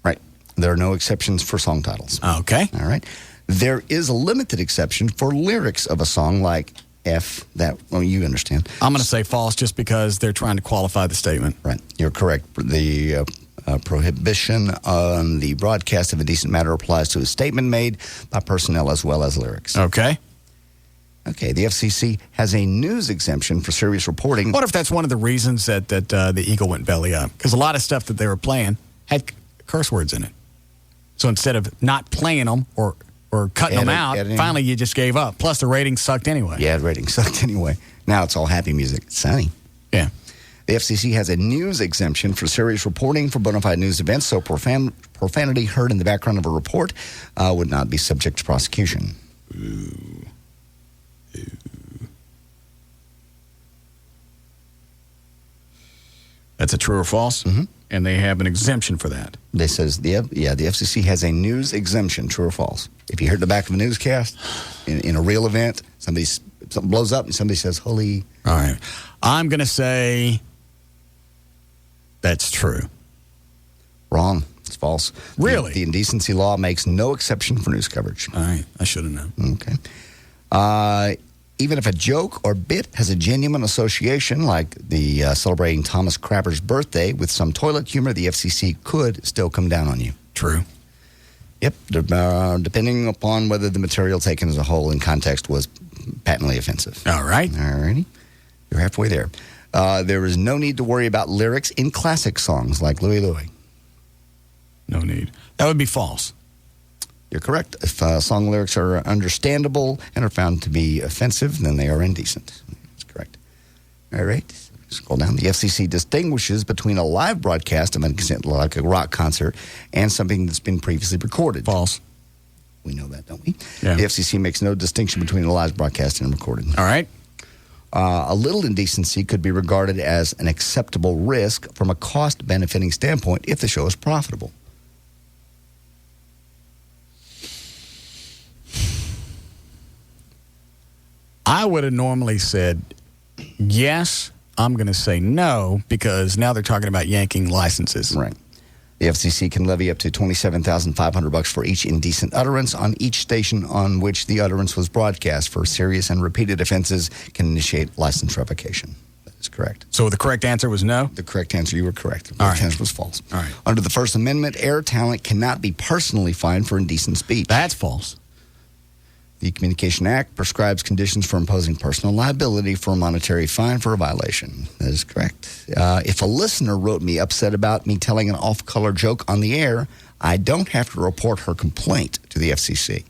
Right. There are no exceptions for song titles. Okay. All right. There is a limited exception for lyrics of a song like F, that, well, you understand. I'm going to say false just because they're trying to qualify the statement. Right. You're correct. The prohibition on the broadcast of indecent matter applies to a statement made by personnel as well as lyrics. Okay. Okay. The FCC has a news exemption for serious reporting. What if that's one of the reasons that the Eagle went belly up? Because a lot of stuff that they were playing had curse words in it. So instead of not playing them or cutting them out, finally you just gave up. Plus the ratings sucked anyway. Yeah, the ratings sucked anyway. Now it's all happy music. It's sunny. Yeah. The FCC has a news exemption for serious reporting for bona fide news events, so profanity heard in the background of a report would not be subject to prosecution. Ooh. That's a true or false? Mm-hmm. And they have an exemption for that. They says, the FCC has a news exemption, true or false. If you heard the back of a newscast in a real event, something blows up and somebody says, holy. All right. I'm going to say that's true. Wrong. It's false. Really? The indecency law makes no exception for news coverage. All right. I should have known. Okay. Even if a joke or bit has a genuine association, like the celebrating Thomas Crapper's birthday with some toilet humor, the FCC could still come down on you. True. Yep. Depending upon whether the material taken as a whole in context was patently offensive. All right. All righty. You're halfway there. There is no need to worry about lyrics in classic songs like Louie Louie. No need. That would be false. You're correct. If song lyrics are understandable and are found to be offensive, then they are indecent. That's correct. All right. Scroll down. The FCC distinguishes between a live broadcast of like a rock concert and something that's been previously recorded. False. We know that, don't we? Yeah. The FCC makes no distinction between a live broadcast and recorded. All right. A little indecency could be regarded as an acceptable risk from a cost-benefiting standpoint if the show is profitable. I would have normally said yes. I'm going to say no because now they're talking about yanking licenses. Right. The FCC can levy up to $27,500 for each indecent utterance on each station on which the utterance was broadcast. For serious and repeated offenses, can initiate license revocation. That is correct. So the correct answer was no? The correct answer, you were correct. The All correct right. answer was false. All right. Under the First Amendment, air talent cannot be personally fined for indecent speech. That's false. The Communication Act prescribes conditions for imposing personal liability for a monetary fine for a violation. That is correct. If a listener wrote me upset about me telling an off-color joke on the air, I don't have to report her complaint to the FCC.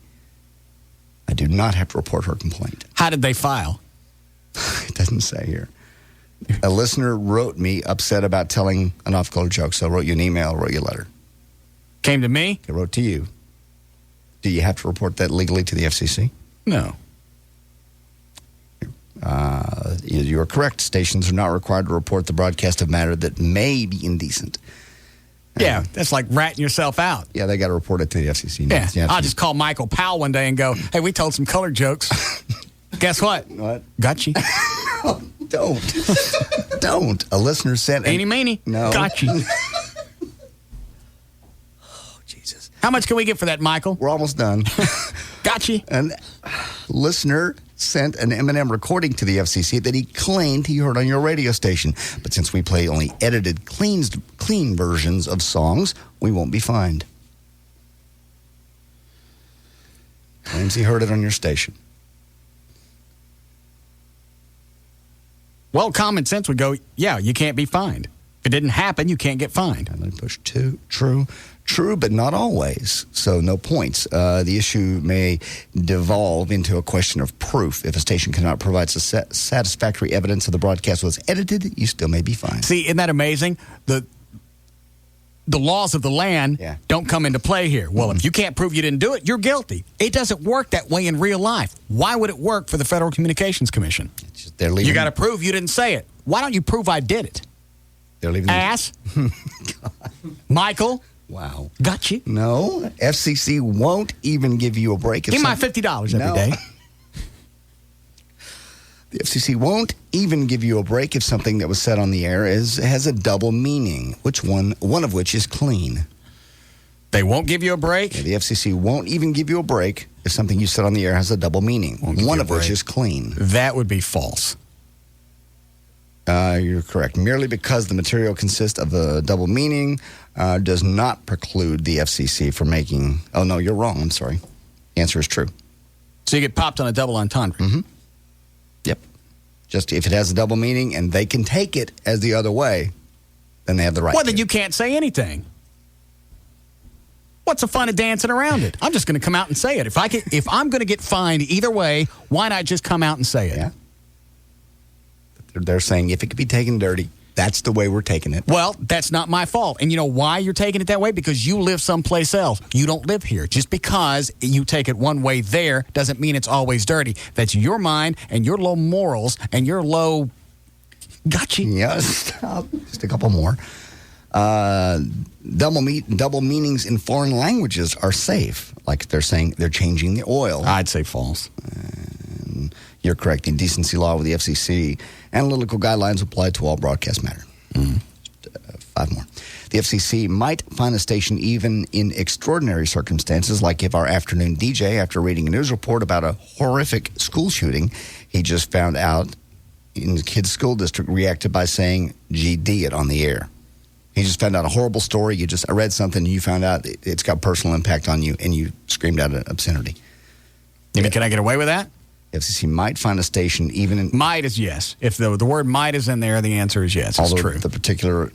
I do not have to report her complaint. How did they file? It doesn't say here. A listener wrote me upset about telling an off-color joke, so I wrote you an email, wrote you a letter. Came to me? It wrote to you. Do you have to report that legally to the FCC? No. You are correct. Stations are not required to report the broadcast of matter that may be indecent. Yeah, that's like ratting yourself out. Yeah, they got to report it to the FCC. Yeah, I'll just call Michael Powell one day and go, hey, we told some colored jokes. Guess what? What? Got you. Don't. Don't. A listener sent... Eeny, meeny. No. Got you. How much can we get for that, Michael? We're almost done. Got you. An listener sent an Eminem recording to the FCC that he claimed he heard on your radio station. But since we play only edited, clean versions of songs, we won't be fined. Claims he heard it on your station. Well, common sense would go, yeah, you can't be fined. If it didn't happen, you can't get fined. I'm going to push 2. True, but not always. So no points. The issue may devolve into a question of proof. If a station cannot provide satisfactory evidence of the broadcast was edited, you still may be fined. See, isn't that amazing? The laws of the land don't come into play here. Well, if you can't prove you didn't do it, you're guilty. It doesn't work that way in real life. Why would it work for the Federal Communications Commission? You got to prove you didn't say it. Why don't you prove I did it? They're leaving Ass. Michael. Wow. Got you. No, FCC won't even give you a break. Give me my $50 every day. The FCC won't even give you a break if something that was said on the air has a double meaning, one of which is clean. They won't give you a break? Yeah, the FCC won't even give you a break if something you said on the air has a double meaning, one of which is clean. That would be false. You're correct. Merely because the material consists of a double meaning does not preclude the FCC from making... Oh, no, you're wrong. I'm sorry. The answer is true. So you get popped on a double entendre? Mm-hmm. Yep. Just if it has a double meaning and they can take it as the other way, then they have the right Well, then you can't say anything. What's the fun of dancing around it? I'm just going to come out and say it. If I'm going to get fined either way, why not just come out and say it? Yeah. They're saying if it could be taken dirty, that's the way we're taking it. Well, that's not my fault. And you know why you're taking it that way? Because you live someplace else. You don't live here. Just because you take it one way there doesn't mean it's always dirty. That's your mind and your low morals and your low... Gotcha. Yes. Just a couple more. Double meanings in foreign languages are safe. Like they're saying they're changing the oil. I'd say false. You're correct. Indecency law with the FCC. Analytical guidelines apply to all broadcast matter. 5 more. The FCC might fine a station even in extraordinary circumstances, like if our afternoon DJ, after reading a news report about a horrific school shooting he just found out in the kid's school district, reacted by saying, GD it on the air. He just found out a horrible story. I read something and you found out it's got personal impact on you and you screamed out an obscenity. You mean, can I get away with that? FCC might find a station even in... Might is yes. If the word might is in there, the answer is yes. It's true. The particular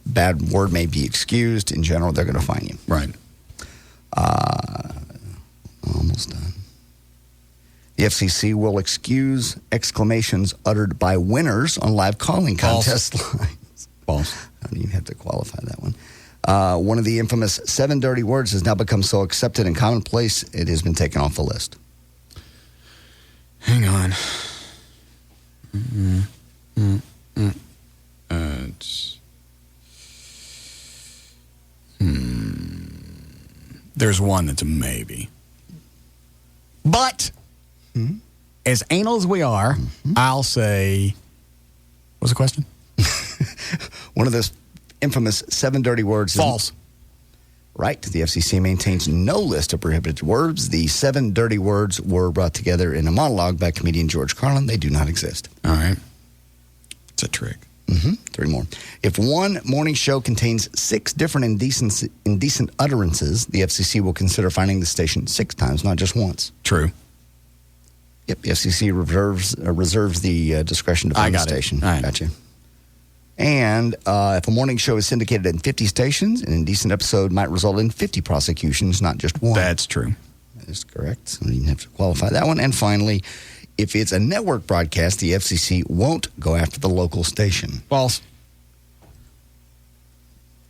bad word may be excused. In general, they're going to fine you. Right. Almost done. The FCC will excuse exclamations uttered by winners on live calling contest lines. False. I don't even have to qualify that one. One of the infamous 7 dirty words has now become so accepted and commonplace, it has been taken off the list. Hang on. There's one that's a maybe. But, as anal as we are, I'll say... What's the question? One of those infamous 7 dirty words. False. Right. The FCC maintains no list of prohibited words. The 7 dirty words were brought together in a monologue by comedian George Carlin. They do not exist. All right. It's a trick. 3 more. If one morning show contains 6 different indecent utterances, the FCC will consider fining the station 6 times, not just once. True. Yep. The FCC reserves the discretion to fine the station. I got you. And if a morning show is syndicated in 50 stations, an indecent episode might result in 50 prosecutions, not just one. That's true. That is correct. So you have to qualify that one. And finally, if it's a network broadcast, the FCC won't go after the local station. False.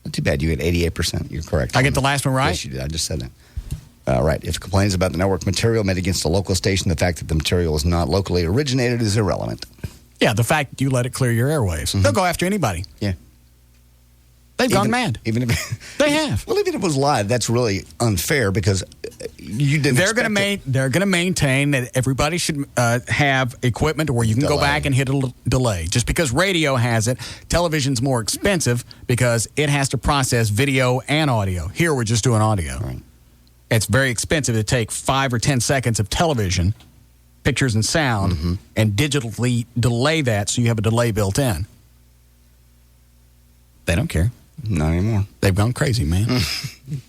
Not too bad. You get 88%. You're correct. I get the last one right? Yes, you did. I just said that. Right. If complaints about the network material made against a local station, the fact that the material is not locally originated is irrelevant. Yeah, the fact that you let it clear your airwaves. They'll go after anybody. Yeah. They've gone mad. Even if they have. Well, even if it was live, that's really unfair because you didn't. They're going to maintain that everybody should have equipment where you can go back and hit a delay. Just because radio has it, television's more expensive because it has to process video and audio. Here we're just doing audio. Right. It's very expensive to take 5 or 10 seconds of television, pictures and sound, and digitally delay that so you have a delay built in. They don't care. Not anymore. They've gone crazy, man.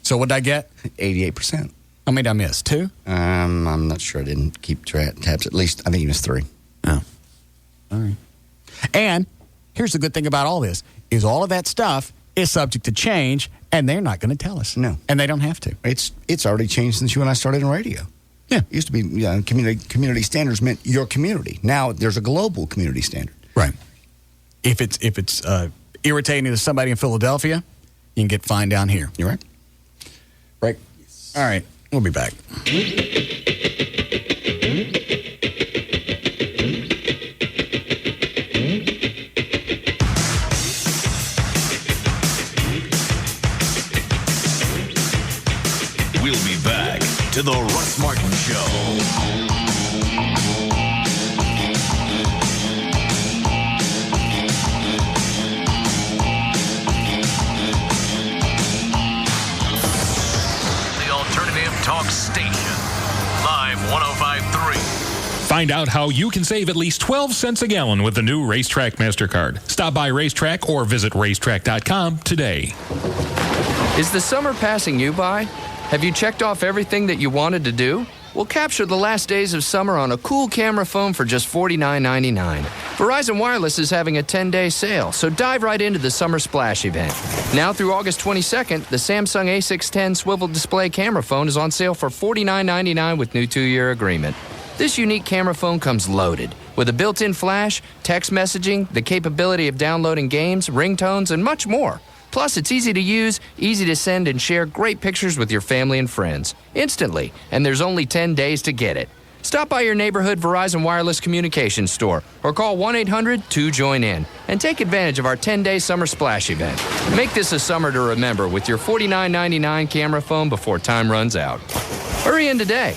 So what did I get? 88%. How many did I miss? 2? I'm not sure. I didn't keep tabs. At least I think you missed 3. Oh. All right. And here's the good thing about all this, is all of that stuff is subject to change, and they're not going to tell us. No. And they don't have to. It's already changed since you and I started in radio. Yeah. It used to be community standards meant your community. Now there's a global community standard. Right. If it's irritating to somebody in Philadelphia, you can get fined down here. You're right. Right. All right. We'll be back. We'll be back to the Russ Martin Show. Talk Station. Live 105.3. Find out how you can save at least 12 cents a gallon with the new Racetrack MasterCard. Stop by Racetrack or visit racetrack.com today. Is the summer passing you by? Have you checked off everything that you wanted to do? Well, capture the last days of summer on a cool camera phone for just $49.99. Verizon Wireless is having a 10-day sale, so dive right into the Summer Splash event. Now through August 22nd, the Samsung A610 swivel display camera phone is on sale for $49.99 with new 2-year agreement. This unique camera phone comes loaded with a built-in flash, text messaging, the capability of downloading games, ringtones, and much more. Plus, it's easy to use, easy to send, and share great pictures with your family and friends instantly, and there's only 10 days to get it. Stop by your neighborhood Verizon Wireless Communications store or call 1-800-2JOIN-IN and take advantage of our 10-day Summer Splash event. Make this a summer to remember with your $49.99 camera phone before time runs out. Hurry in today.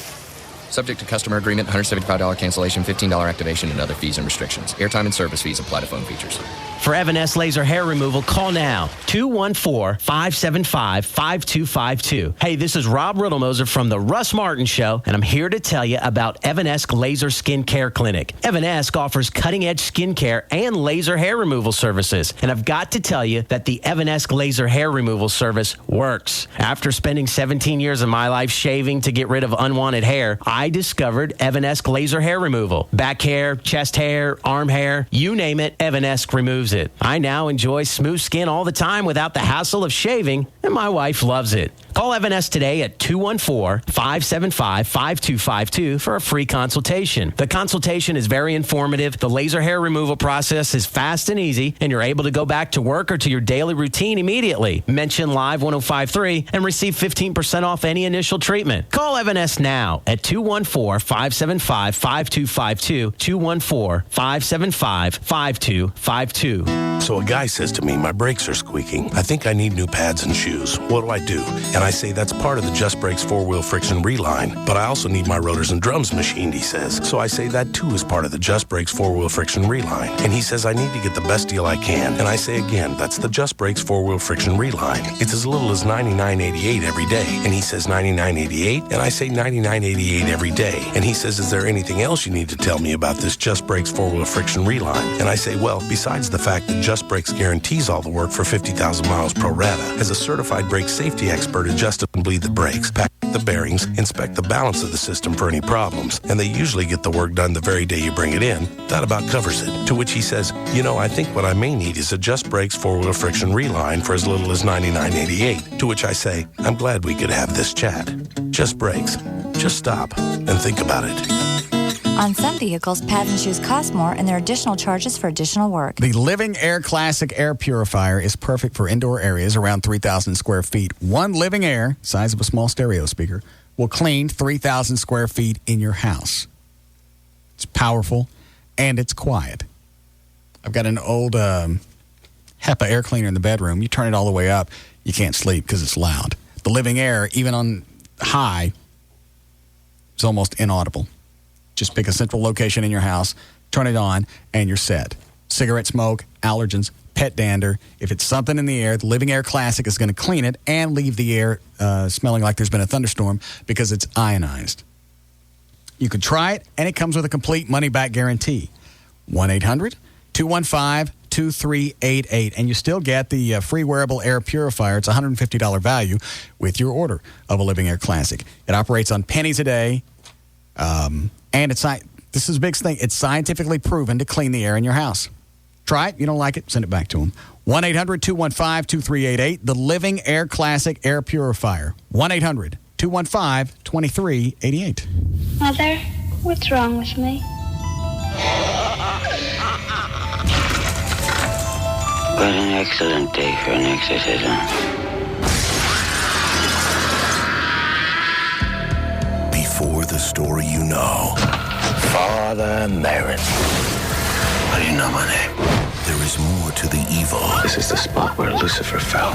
Subject to customer agreement, $175 cancellation, $15 activation, and other fees and restrictions. Airtime and service fees apply to phone features. For Evan S. Laser Hair Removal, call now, 214-575-5252. Hey, this is Rob Riddlemoser from the Russ Martin Show, and I'm here to tell you about Evanesque Laser Skin Care Clinic. Evanesque offers cutting-edge skin care and laser hair removal services, and I've got to tell you that the Evanesque Laser Hair Removal service works. After spending 17 years of my life shaving to get rid of unwanted hair, I discovered Evanesque Laser Hair Removal. Back hair, chest hair, arm hair, you name it, Evanesque removes it. I now enjoy smooth skin all the time without the hassle of shaving, and my wife loves it. Call Evanesque today at 214-575-5252 for a free consultation. The consultation is very informative. The laser hair removal process is fast and easy, and you're able to go back to work or to your daily routine immediately. Mention Live 105.3 and receive 15% off any initial treatment. Call Evanesque now at 214-575-5252, 214-575-5252. So a guy says to me, my brakes are squeaking. I think I need new pads and shoes. What do I do? And I say that's part of the Just Brakes 4-wheel friction reline. But I also need my rotors and drums machined, he says. So I say that too is part of the Just Brakes 4-wheel friction reline. And he says I need to get the best deal I can. And I say again, that's the Just Brakes 4-wheel friction reline. It's as little as $99.88 every day. And he says $99.88, and I say $99.88 every day. And he says, is there anything else you need to tell me about this Just Brakes 4-wheel friction reline? And I say, well, besides the fact that Just Brakes guarantees all the work for 50,000 miles pro rata, as a certified brake safety expert, adjust and bleed the brakes, pack the bearings, inspect the balance of the system for any problems, and they usually get the work done the very day you bring it in, that about covers it. To which he says, you know, I think what I may need is a Just Brakes 4-wheel friction reline for as little as $99.88. To which I say, I'm glad we could have this chat. Just Brakes. Just stop and think about it. On some vehicles, pads and shoes cost more, and there are additional charges for additional work. The Living Air Classic Air Purifier is perfect for indoor areas around 3,000 square feet. One Living Air, size of a small stereo speaker, will clean 3,000 square feet in your house. It's powerful, and it's quiet. I've got an old HEPA air cleaner in the bedroom. You turn it all the way up, you can't sleep because it's loud. The Living Air, even on high, is almost inaudible. Just pick a central location in your house, turn it on, and you're set. Cigarette smoke, allergens, pet dander. If it's something in the air, the Living Air Classic is going to clean it and leave the air smelling like there's been a thunderstorm because it's ionized. You can try it, and it comes with a complete money-back guarantee. 1-800-215-2388. And you still get the free wearable air purifier. It's a $150 value with your order of a Living Air Classic. It operates on pennies a day. And this is a big thing. It's scientifically proven to clean the air in your house. Try it. You don't like it, send it back to them. 1-800-215-2388. The Living Air Classic Air Purifier. 1-800-215-2388. Mother, what's wrong with me? What an excellent day for an exorcism. Before the story you know. Father Merrin. How do you know my name? There is more to the evil. This is the spot where Lucifer fell.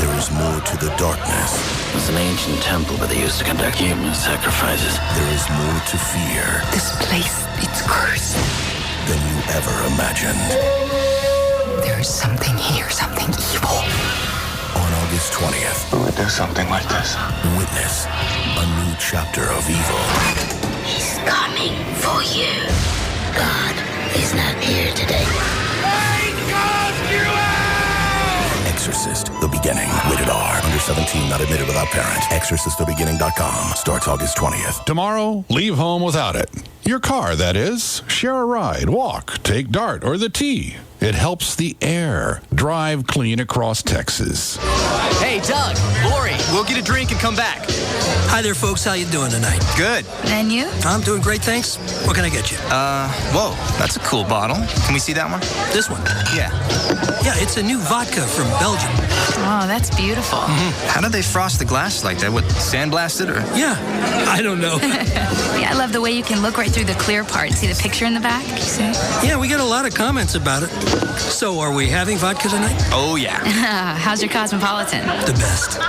There is more to the darkness. It's an ancient temple where they used to conduct human sacrifices. There is more to fear. This place, it's cursed. Than you ever imagined. There is something here, something evil. On August 20th. Who would do something like this? Witness a new chapter of evil. He's coming for you. God is not here today. Exorcist, The Beginning. Rated R. Under 17, not admitted without parent. ExorcistTheBeginning.com. Starts August 20th. Tomorrow, leave home without it. Your car, that is. Share a ride, walk, take DART or the T. It helps the air. Drive clean across Texas. Hey, Doug, Lori, we'll get a drink and come back. Hi there, folks. How you doing tonight? Good. And you? I'm doing great, thanks. What can I get you? Whoa, that's a cool bottle. Can we see that one? This one? Yeah. Yeah, it's a new vodka from Belgium. Oh, that's beautiful. Mm-hmm. How do they frost the glass like that? What, sandblasted or? Yeah, I don't know. Yeah, I love the way you can look right through the clear part. See the picture in the back? You see? Yeah, we got a lot of comments about it. So, are we having vodka tonight? Oh, yeah. How's your Cosmopolitan? The best.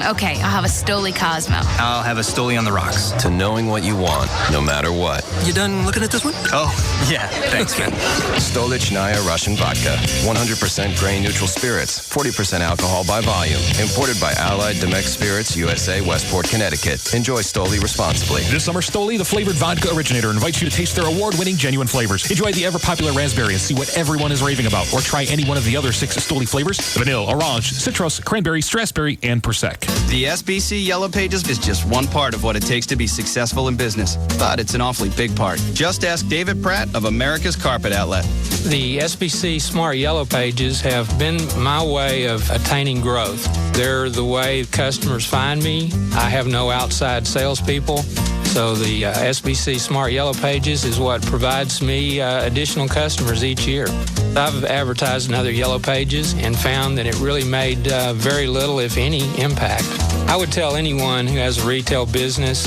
Okay, I'll have a Stoli Cosmo. I'll have a Stoli on the rocks. To knowing what you want, no matter what. You done looking at this one? Oh, yeah. Thanks, man. Stolichnaya Russian Vodka. 100% grain-neutral spirits. 40% alcohol by volume. Imported by Allied Domecq Spirits, USA, Westport, Connecticut. Enjoy Stoli responsibly. This summer, Stoli, the flavored vodka originator, invites you to taste their award-winning genuine flavors. Enjoy the ever-popular raspberry and see what everyone is raving about. Or try any one of the other 6 Stoli flavors: vanilla, orange, citrus, cranberry, strasberry, and Persec. The SBC Yellow Pages is just one part of what it takes to be successful in business, but it's an awfully big part. Just ask David Pratt of America's Carpet Outlet. The SBC Smart Yellow Pages have been my way of attaining growth. They're the way customers find me. I have no outside salespeople. So the SBC Smart Yellow Pages is what provides me additional customers each year. I've advertised in other Yellow Pages and found that it really made very little, if any, impact. I would tell anyone who has a retail business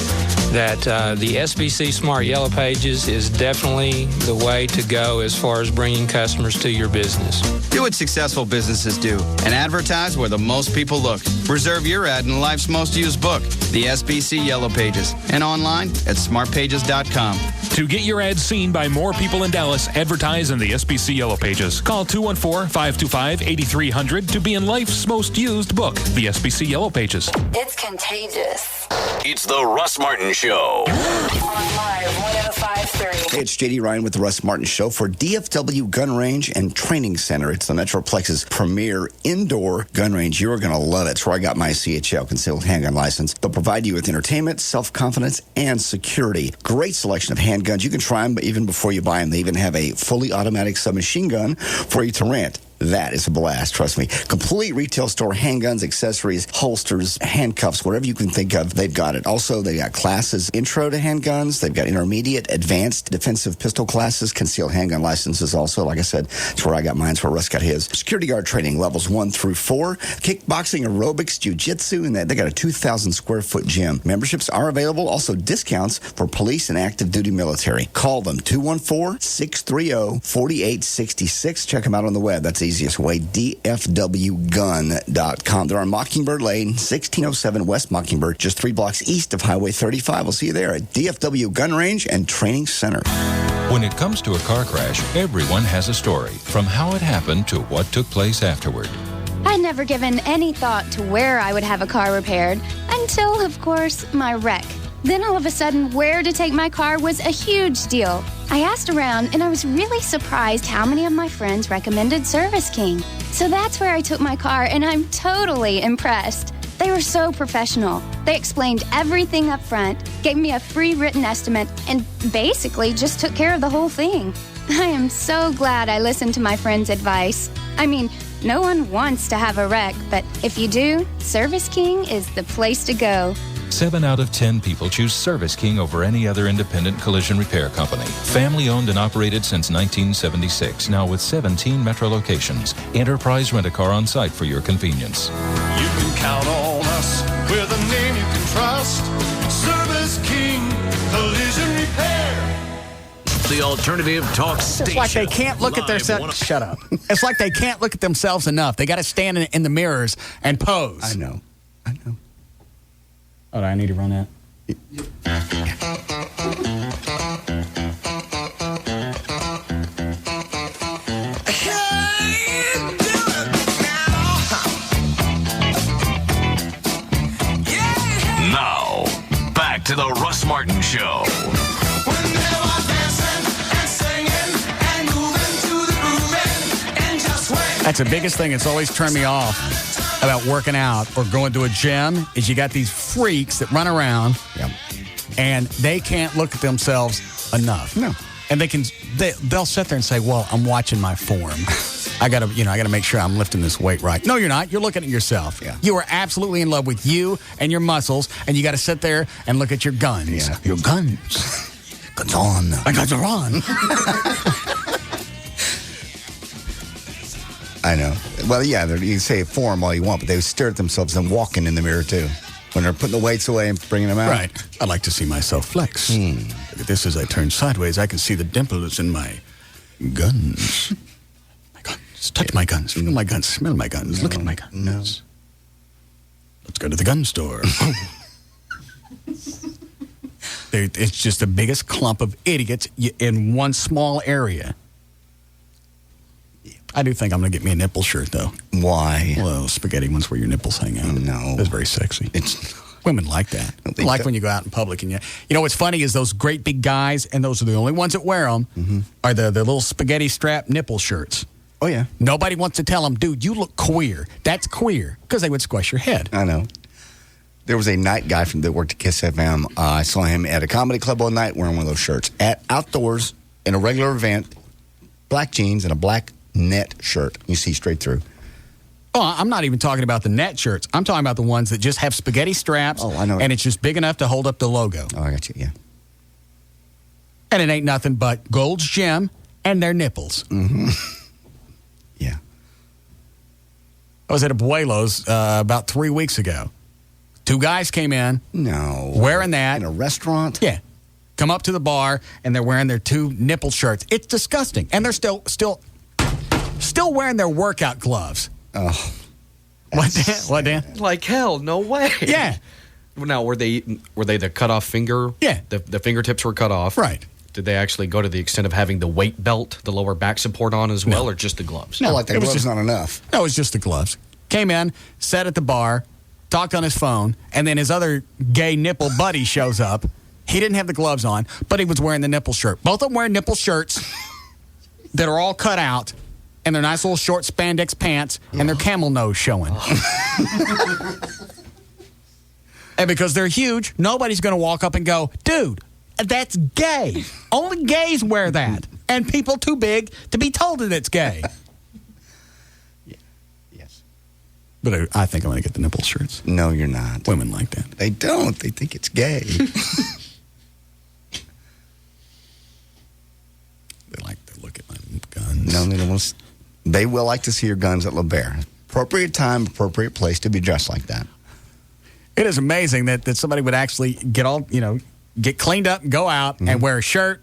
that the SBC Smart Yellow Pages is definitely the way to go as far as bringing customers to your business. Do what successful businesses do and advertise where the most people look. Reserve your ad in life's most used book, the SBC Yellow Pages, and online at smartpages.com. To get your ads seen by more people in Dallas, advertise in the SBC Yellow Pages. Call 214-525-8300 to be in life's most used book, the SBC Yellow Pages. It's contagious. It's the Russ Martin Show. On Live 105.3. Hey, it's JD Ryan with the Russ Martin Show for DFW Gun Range and Training Center. It's the Metroplex's premier indoor gun range. You're going to love it. It's where I got my CHL concealed handgun license. They'll provide you with entertainment, self-confidence, and security. Great selection of handguns. You can try them even before you buy them. They even have a fully automatic submachine gun for you to rent. That is a blast, trust me. Complete retail store, handguns, accessories, holsters, handcuffs, whatever you can think of, they've got it. Also, they got classes, intro to handguns. They've got intermediate, advanced defensive pistol classes, concealed handgun licenses also. Like I said, it's where I got mine. It's where Russ got his. Security guard training, levels 1 through 4. Kickboxing, aerobics, jiu-jitsu, and they got a 2,000 square foot gym. Memberships are available. Also, discounts for police and active duty military. Call them, 214-630-4866. Check them out on the web. That's easiest way, dfwgun.com. They're on Mockingbird Lane, 1607 West Mockingbird, just 3 blocks east of Highway 35. We'll see you there at DFW Gun Range and Training Center. When it comes to a car crash, everyone has a story, from how it happened to what took place afterward. I'd never given any thought to where I would have a car repaired until, of course, my wreck. Then all of a sudden, where to take my car was a huge deal. I asked around, and I was really surprised how many of my friends recommended Service King. So that's where I took my car, and I'm totally impressed. They were so professional. They explained everything up front, gave me a free written estimate, and basically just took care of the whole thing. I am so glad I listened to my friend's advice. I mean, no one wants to have a wreck, but if you do, Service King is the place to go. 7 out of 10 people choose Service King over any other independent collision repair company. Family owned and operated since 1976, now with 17 metro locations. Enterprise Rent-A-Car on site for your convenience. You can count on us with a name you can trust. Service King Collision Repair. The alternative talk station. It's like they can't look at themselves. Shut up. It's like they can't look at themselves enough. They got to stand in the mirrors and pose. I know. Oh, do I need to run that? Now, back to the Russ Martin Show. That's the biggest thing that's always turned me off about working out or going to a gym is you got these freaks that run around and they can't look at themselves enough. No. And they'll sit there and say, well, I'm watching my form. I gotta make sure I'm lifting this weight right. No, you're not. You're looking at yourself. Yeah. You are absolutely in love with you and your muscles, and you got to sit there and look at your guns. Yeah. Your guns. Guns on. My guns are on. I know. Well, yeah, you can say form all you want, but they stare at themselves and walking in the mirror, too. When they're putting the weights away and bringing them out. Right. I like to see myself flex. Look at this as I turn sideways. I can see the dimples in my guns. My guns. Touch my guns. Feel my guns. Smell my guns. Look at my guns. No. Let's go to the gun store. It's just the biggest clump of idiots in one small area. I do think I'm going to get me a nipple shirt, though. Why? Well, spaghetti ones where your nipples hang out. No. It's very sexy. Women like that. They like when you go out in public and you know what's funny is those great big guys, and those are the only ones that wear them, are the little spaghetti strap nipple shirts. Oh, yeah. Nobody wants to tell them, dude, you look queer. That's queer. Because they would squash your head. I know. There was a night guy that worked at Kiss FM. I saw him at a comedy club all night wearing one of those shirts. Outdoors, in a regular event, black jeans and a black net shirt. You see straight through. Oh, I'm not even talking about the net shirts. I'm talking about the ones that just have spaghetti straps. Oh, I know. And it's just big enough to hold up the logo. Oh, I got you, yeah. And it ain't nothing but Gold's Gym and their nipples. Yeah. I was at Abuelo's about 3 weeks ago. 2 guys came in. No. Wearing that. In a restaurant? Yeah. Come up to the bar, and they're wearing their 2 nipple shirts. It's disgusting. And they're still wearing their workout gloves. Oh. What, Dan? Like hell, no way. Yeah. Now, were they the cut off finger? Yeah. The fingertips were cut off. Right. Did they actually go to the extent of having the weight belt, the lower back support on as well, or just the gloves? No, like the gloves just not enough. No, it was just the gloves. Came in, sat at the bar, talked on his phone, and then his other gay nipple buddy shows up. He didn't have the gloves on, but he was wearing the nipple shirt. Both of them wearing nipple shirts that are all cut out, and their nice little short spandex pants, and their camel nose showing. And because they're huge, nobody's going to walk up and go, dude, that's gay. Only gays wear that. And people too big to be told that it's gay. Yes. But I think I'm going to get the nipple shirts. No, you're not. Women like that. They don't. They think it's gay. They like to look at my guns. No, they don't. They will like to see your guns at LeBaire. Appropriate time, appropriate place to be dressed like that. It is amazing that somebody would actually get cleaned up and go out and wear a shirt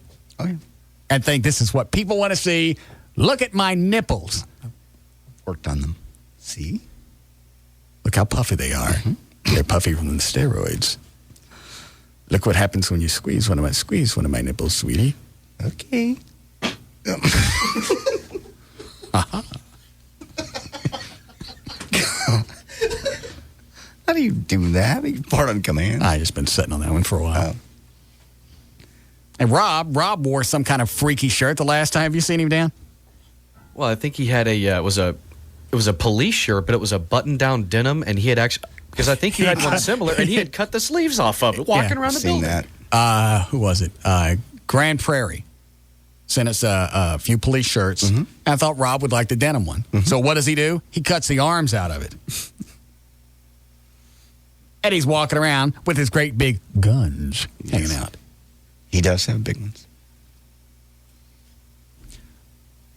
and think this is what people want to see. Look at my nipples. Worked on them. See? Look how puffy they are. They're puffy from the steroids. Look what happens when you squeeze one of my nipples, sweetie. Okay. How do you do that? You part on command. I just been sitting on that one for a while. And Rob wore some kind of freaky shirt the last time. Have you seen him, Dan? Well, I think he had it was a police shirt, but it was a button-down denim, and he had actually, because I think you had one similar, and he had cut the sleeves off of it, walking around the building. That. Who was it? Grand Prairie. sent us a few police shirts. And I thought Rob would like the denim one. So what does he do? He cuts the arms out of it. And he's walking around with his great big guns hanging out. He does have big ones.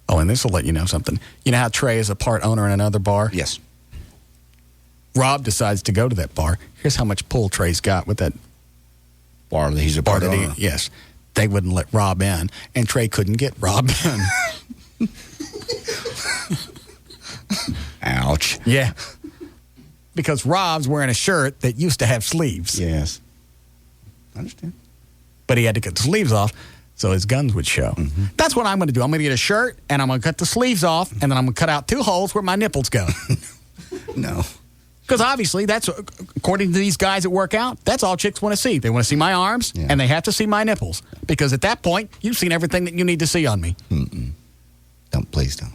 Oh, and this will let you know something. You know how Trey is a part owner in another bar? Yes. Rob decides to go to that bar. Here's how much pull Trey's got with that bar that he's a part owner. Yes. They wouldn't let Rob in, and Trey couldn't get Rob in. Ouch. Yeah. Because Rob's wearing a shirt that used to have sleeves. Yes. I understand. But he had to cut the sleeves off so his guns would show. That's what I'm going to do. I'm going to get a shirt, and I'm going to cut the sleeves off, and then I'm going to cut out 2 holes where my nipples go. No. Because obviously, that's, according to these guys that work out, that's all chicks want to see. They want to see my arms, and they have to see my nipples. Because at that point, you've seen everything that you need to see on me. Please don't.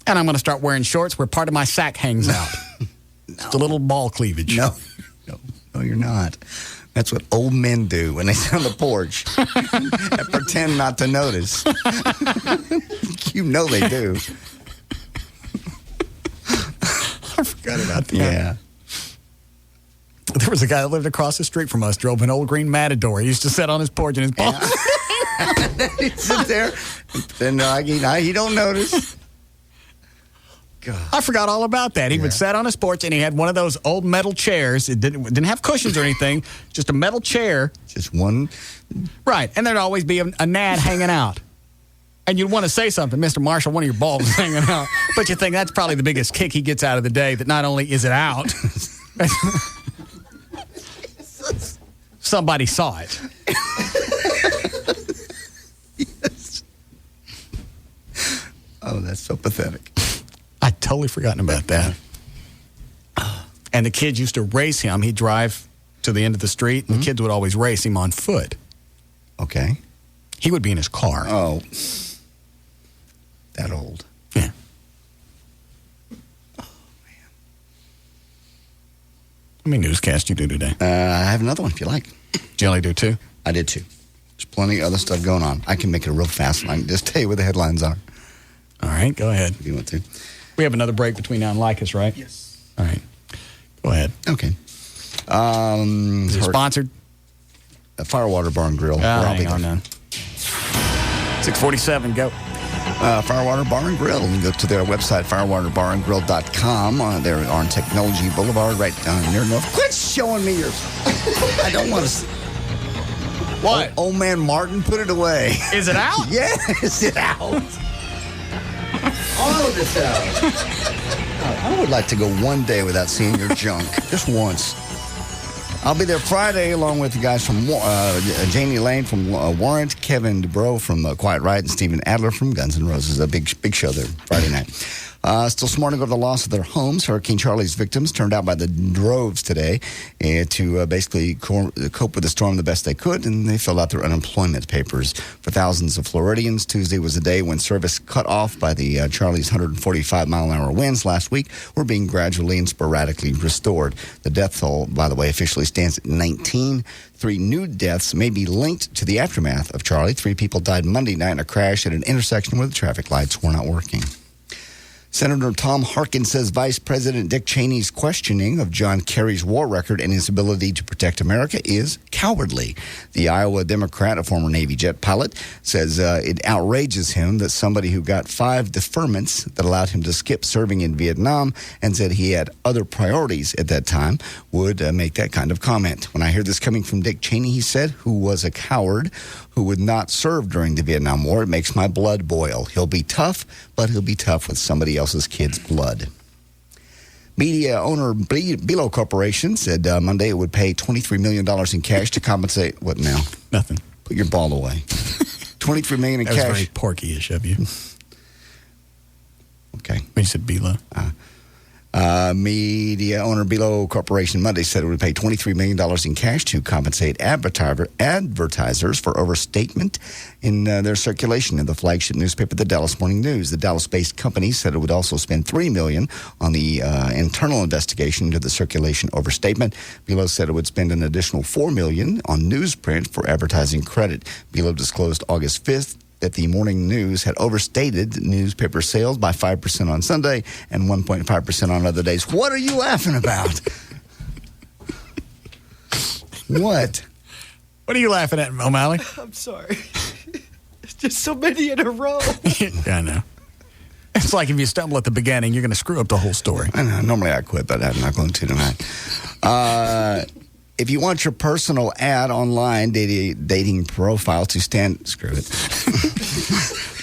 And I'm going to start wearing shorts where part of my sack hangs out. Just a little ball cleavage. No, you're not. That's what old men do when they sit on the porch and pretend not to notice. You know they do. I forgot about that. Yeah. There was a guy that lived across the street from us, drove an old green Matador. He used to sit on his porch in his balls. He'd sit there, and he don't notice. God. I forgot all about that. He would sit on his porch, and he had one of those old metal chairs. It didn't have cushions or anything, just a metal chair. Just one. Right, and there'd always be a gnat hanging out. And you'd want to say something, Mr. Marshall, one of your balls is hanging out. But you think that's probably the biggest kick he gets out of the day, that not only is it out, somebody saw it. Yes. Oh, that's so pathetic. I'd totally forgotten about that. And the kids used to race him. He'd drive to the end of the street, and the kids would always race him on foot. Okay. He would be in his car. Oh. That old. Yeah. Oh, man. How many newscasts you do today? I have another one if you like. Did you only do 2? I did 2. There's plenty of other stuff going on. I can make it real fast, and I can just tell you what the headlines are. All right, go ahead. If you want to. We have another break between now and Like Us, right? Yes. All right. Go ahead. Okay. Is it sponsored? Firewater Bar and Grill. Hang on now. 647, go. Firewater Bar and Grill. You go to their website, firewaterbarandgrill.com. They're on Technology Boulevard right down near North. Quit showing me yours. I don't want to see. What? Old man Martin, put it away. Is it out? Yes, it's out. All of it's out. I would like to go one day without seeing your junk. Just once. I'll be there Friday along with the guys from Janie Lane from Warrant, Kevin DeBro from Quiet Riot, and Stephen Adler from Guns N' Roses. A big show there Friday night. Still smarting over the loss of their homes. Hurricane Charlie's victims turned out by the droves today to basically cope with the storm the best they could, and they filled out their unemployment papers. For thousands of Floridians, Tuesday was the day when service cut off by the Charlie's 145-mile-an-hour winds last week were being gradually and sporadically restored. The death toll, by the way, officially stands at 19. 3 new deaths may be linked to the aftermath of Charlie. 3 people died Monday night in a crash at an intersection where the traffic lights were not working. Senator Tom Harkin says Vice President Dick Cheney's questioning of John Kerry's war record and his ability to protect America is cowardly. The Iowa Democrat, a former Navy jet pilot, says it outrages him that somebody who got 5 deferments that allowed him to skip serving in Vietnam and said he had other priorities at that time would make that kind of comment. When I hear this coming from Dick Cheney, he said, who was a coward, who would not serve during the Vietnam War, it makes my blood boil. He'll be tough, but he'll be tough with somebody else's kid's blood. Media owner Bilo Corporation said Monday it would pay $23 million in cash to compensate. What now? Nothing. Put your ball away. $23 million in that cash. was very porky-ish of you. Okay. When you said Bilo. Media owner Below Corporation Monday said it would pay $23 million in cash to compensate advertisers for overstatement in their circulation in the flagship newspaper, the Dallas Morning News. The Dallas-based company said it would also spend $3 million on the internal investigation into the circulation overstatement. Below said it would spend an additional $4 million on newsprint for advertising credit. Below disclosed August 5th that the Morning News had overstated newspaper sales by 5% on Sunday and 1.5% on other days. What are you laughing about? What? What are you laughing at, O'Malley? I'm sorry. It's just so many in a row. Yeah, I know. It's like if you stumble at the beginning, you're going to screw up the whole story. I know. Normally I quit, but I'm not going to tonight. If you want your personal ad online dating profile to stand... Screw it.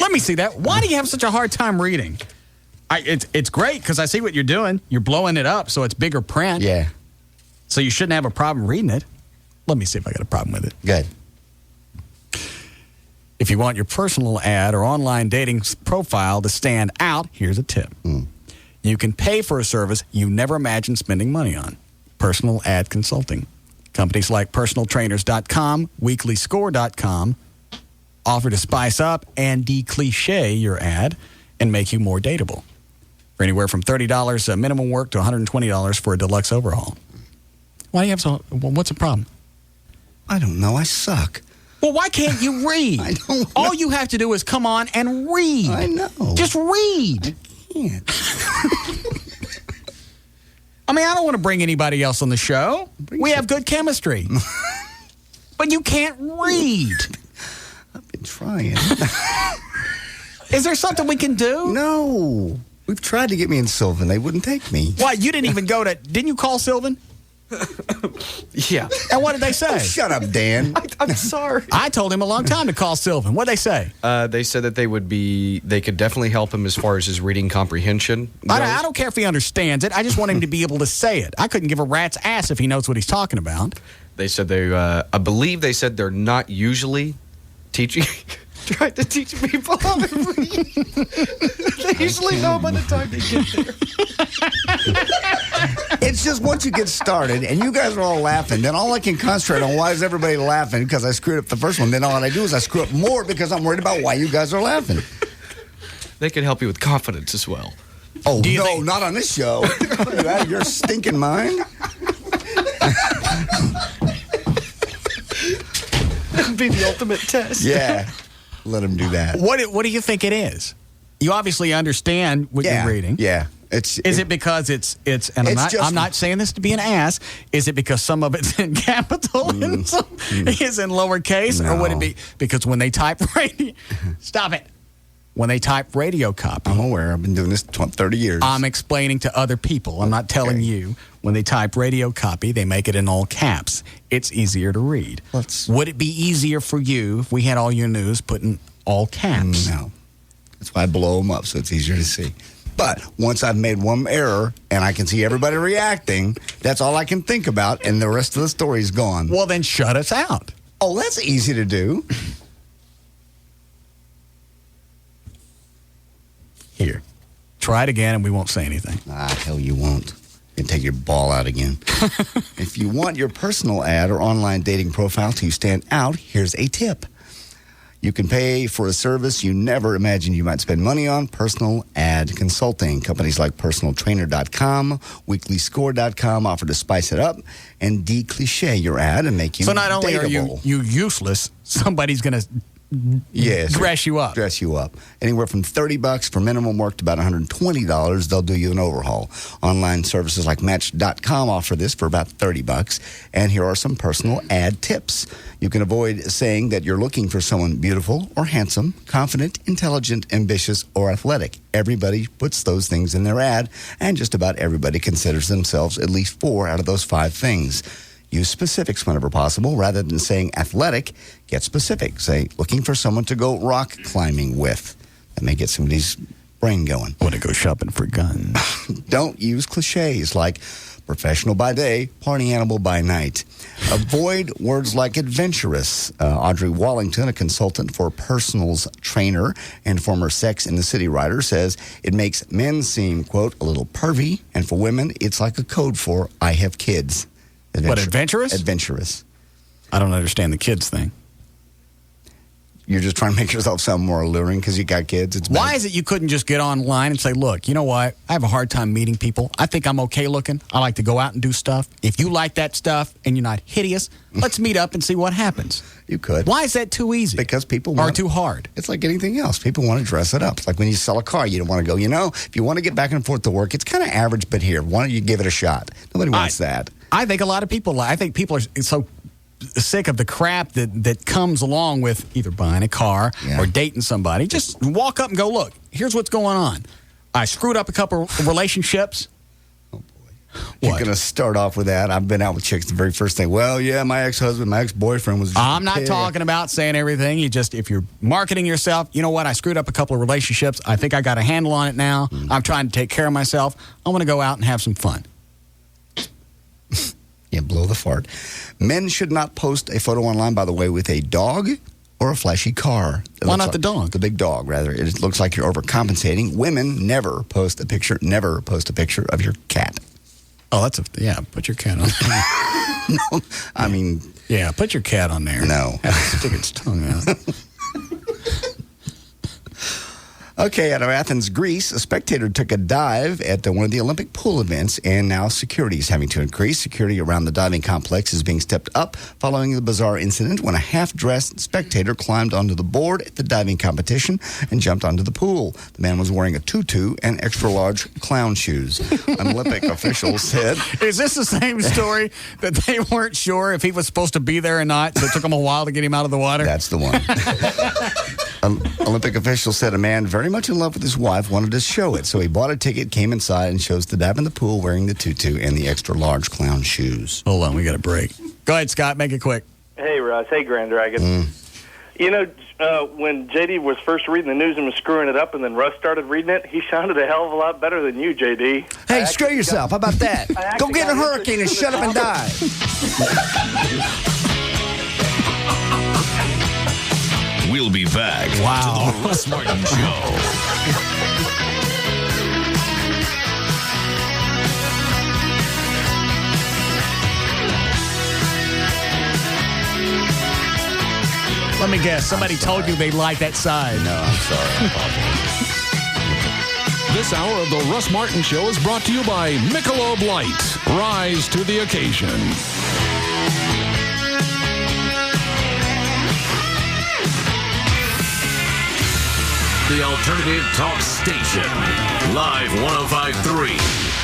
Let me see that. Why do you have such a hard time reading? It's great because I see what you're doing. You're blowing it up so it's bigger print. Yeah. So you shouldn't have a problem reading it. Let me see if I got a problem with it. Good. If you want your personal ad or online dating profile to stand out, here's a tip. You can pay for a service you never imagined spending money on. Personal ad consulting. Companies like personaltrainers.com, weeklyscore.com offer to spice up and de-cliche your ad and make you more dateable. For anywhere from $30 minimum work to $120 for a deluxe overhaul. Why do you have what's the problem? I don't know. I suck. Well, why can't you read? I don't know. All you have to do is come on and read. I know. Just read. I can't. I mean, I don't want to bring anybody else on the show. We have good chemistry. But you can't read. I've been trying. Is there something we can do? No. We've tried to get me in Sylvan. They wouldn't take me. Why? You didn't even go to... Didn't you call Sylvan? Yeah. And what did they say? Oh, shut up, Dan. I'm sorry. I told him a long time to call Sylvan. What did they say? They said that they could definitely help him as far as his reading comprehension goes. I don't care if he understands it. I just want him to be able to say it. I couldn't give a rat's ass if he knows what he's talking about. They said I believe they said they're not usually trying to teach people how to read. They usually know by the time they get there. It's just once you get started and you guys are all laughing, then all I can concentrate on why is everybody laughing because I screwed up the first one. Then all I do is I screw up more because I'm worried about why you guys are laughing. They can help you with confidence as well. Oh, no, not on this show. Are you out of your stinking mind? That'd be the ultimate test. Yeah. Let him do that. What do you think it is? You obviously understand what you're reading. Yeah. Is it because it's and I'm not saying this to be an ass. Is it because some of it's in capital and some is in lowercase? No. Or would it be because when they type radio... Stop it. When they type radio copy... I'm aware. I've been doing this 30 years. I'm explaining to other people. I'm not telling you. When they type radio copy, they make it in all caps. It's easier to read. Would it be easier for you if we had all your news put in all caps? No. That's why I blow them up so it's easier to see. But once I've made one error and I can see everybody reacting, that's all I can think about, and the rest of the story's gone. Well, then shut us out. Oh, that's easy to do. Here. Try it again and we won't say anything. Hell you won't. You can take your ball out again. If you want your personal ad or online dating profile to stand out, here's a tip. You can pay for a service you never imagined you might spend money on, personal ad consulting. Companies like personaltrainer.com, weeklyscore.com offer to spice it up and de-cliche your ad and make you So not only dateable. are you useless, somebody's going to dress you up. Dress you up. Anywhere from $30 for minimum work to about $120, they'll do you an overhaul. Online services like Match.com offer this for about $30. And here are some personal ad tips. You can avoid saying that you're looking for someone beautiful or handsome, confident, intelligent, ambitious, or athletic. Everybody puts those things in their ad, and just about everybody considers themselves at least 4 out of those 5 things. Use specifics whenever possible. Rather than saying athletic, get specific. Say, looking for someone to go rock climbing with. That may get somebody's brain going. Want to go shopping for guns. Don't use cliches like professional by day, party animal by night. Avoid words like adventurous. Audrey Wallington, a consultant for personals trainer and former Sex in the City writer, says it makes men seem, quote, a little pervy, and for women, it's like a code for I have kids. What, adventurous? Adventurous. I don't understand the kids thing. You're just trying to make yourself sound more alluring because you got kids. It's Why is it you couldn't just get online and say, look, you know what? I have a hard time meeting people. I think I'm okay looking. I like to go out and do stuff. If you like that stuff and you're not hideous, let's meet up and see what happens. You could. Why is that too easy? Because people Or too hard? It's like anything else. People want to dress it up. It's like when you sell a car, you don't want to go, if you want to get back and forth to work, it's kind of average, but here, why don't you give it a shot? Nobody wants that. I think a lot of people, I think people are so sick of the crap that comes along with either buying a car or dating somebody. Just walk up and go, look, here's what's going on. I screwed up a couple of relationships. Oh, boy. You're going to start off with that. I've been out with chicks the very first thing. Well, yeah, my ex-husband, my ex-boyfriend was just I'm not talking about saying everything. If you're marketing yourself, you know what? I screwed up a couple of relationships. I think I got a handle on it now. I'm trying to take care of myself. I want to go out and have some fun. Yeah, blow the fart. Men should not post a photo online, by the way, with a dog or a flashy car. Why not the dog? The big dog, rather. It looks like you're overcompensating. Women never post a picture of your cat. Oh, put your cat on there. No, I mean... Yeah, put your cat on there. No. Stick its tongue out. Okay, out of Athens, Greece, a spectator took a dive at one of the Olympic pool events, and now security is having to increase. Security around the diving complex is being stepped up following the bizarre incident when a half-dressed spectator climbed onto the board at the diving competition and jumped onto the pool. The man was wearing a tutu and extra-large clown shoes. An Olympic official said... Is this the same story that they weren't sure if he was supposed to be there or not, so it took them a while to get him out of the water? That's the one. Olympic official said a man very much in love with his wife wanted to show it, so he bought a ticket, came inside, and chose to dive in the pool wearing the tutu and the extra-large clown shoes. Hold on, we got a break. Go ahead, Scott, make it quick. Hey, Russ. Hey, Grand Dragon. When JD was first reading the news and was screwing it up, and then Russ started reading it, he sounded a hell of a lot better than you, JD. Hey, screw yourself. How about that? Go get a hurricane and shut up and die. We'll be back to the Russ Martin Show. Let me guess. Somebody told you they like that side. No, I'm sorry. This hour of the Russ Martin Show is brought to you by Michelob Light. Rise to the occasion. The Alternative Talk Station. Live 105.3.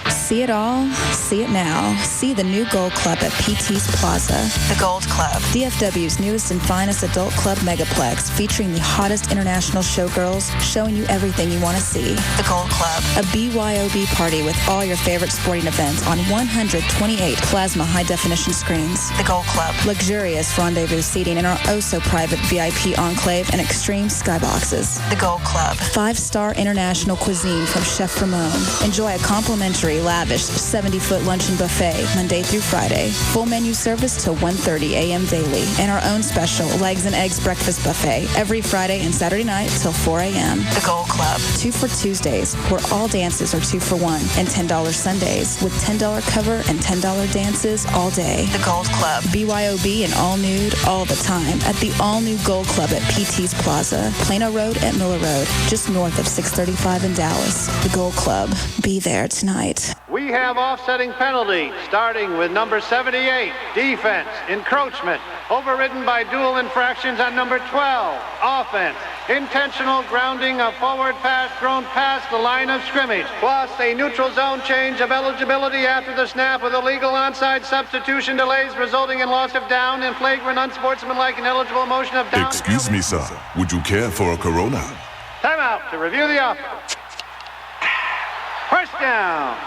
See it all, see it now. See the new Gold Club at PT's Plaza. The Gold Club, DFW's newest and finest adult club megaplex, featuring the hottest international showgirls, showing you everything you want to see. The Gold Club, a BYOB party with all your favorite sporting events on 128 plasma high-definition screens. The Gold Club, luxurious rendezvous seating in our oh-so-private VIP enclave and extreme skyboxes. The Gold Club, 5-star international cuisine from Chef Ramon. Enjoy a complimentary lavish 70-foot luncheon buffet Monday through Friday. Full menu service till 1:30 a.m. daily. And our own special legs and eggs breakfast buffet every Friday and Saturday night till 4 a.m. The Gold Club. 2 for Tuesdays, where all dances are 2 for $1. And $10 Sundays with $10 cover and $10 dances all day. The Gold Club. BYOB and all nude all the time at the all-new Gold Club at PT's Plaza, Plano Road at Miller Road, just north of 635 in Dallas. The Gold Club. Be there tonight. We have offsetting penalties, starting with number 78, defense, encroachment, overridden by dual infractions on number 12, offense, intentional grounding of forward pass thrown past the line of scrimmage, plus a neutral zone change of eligibility after the snap with illegal onside substitution delays resulting in loss of down and flagrant unsportsmanlike and ineligible motion of down. Excuse me, sir. Would you care for a Corona? Timeout to review the offense. First down.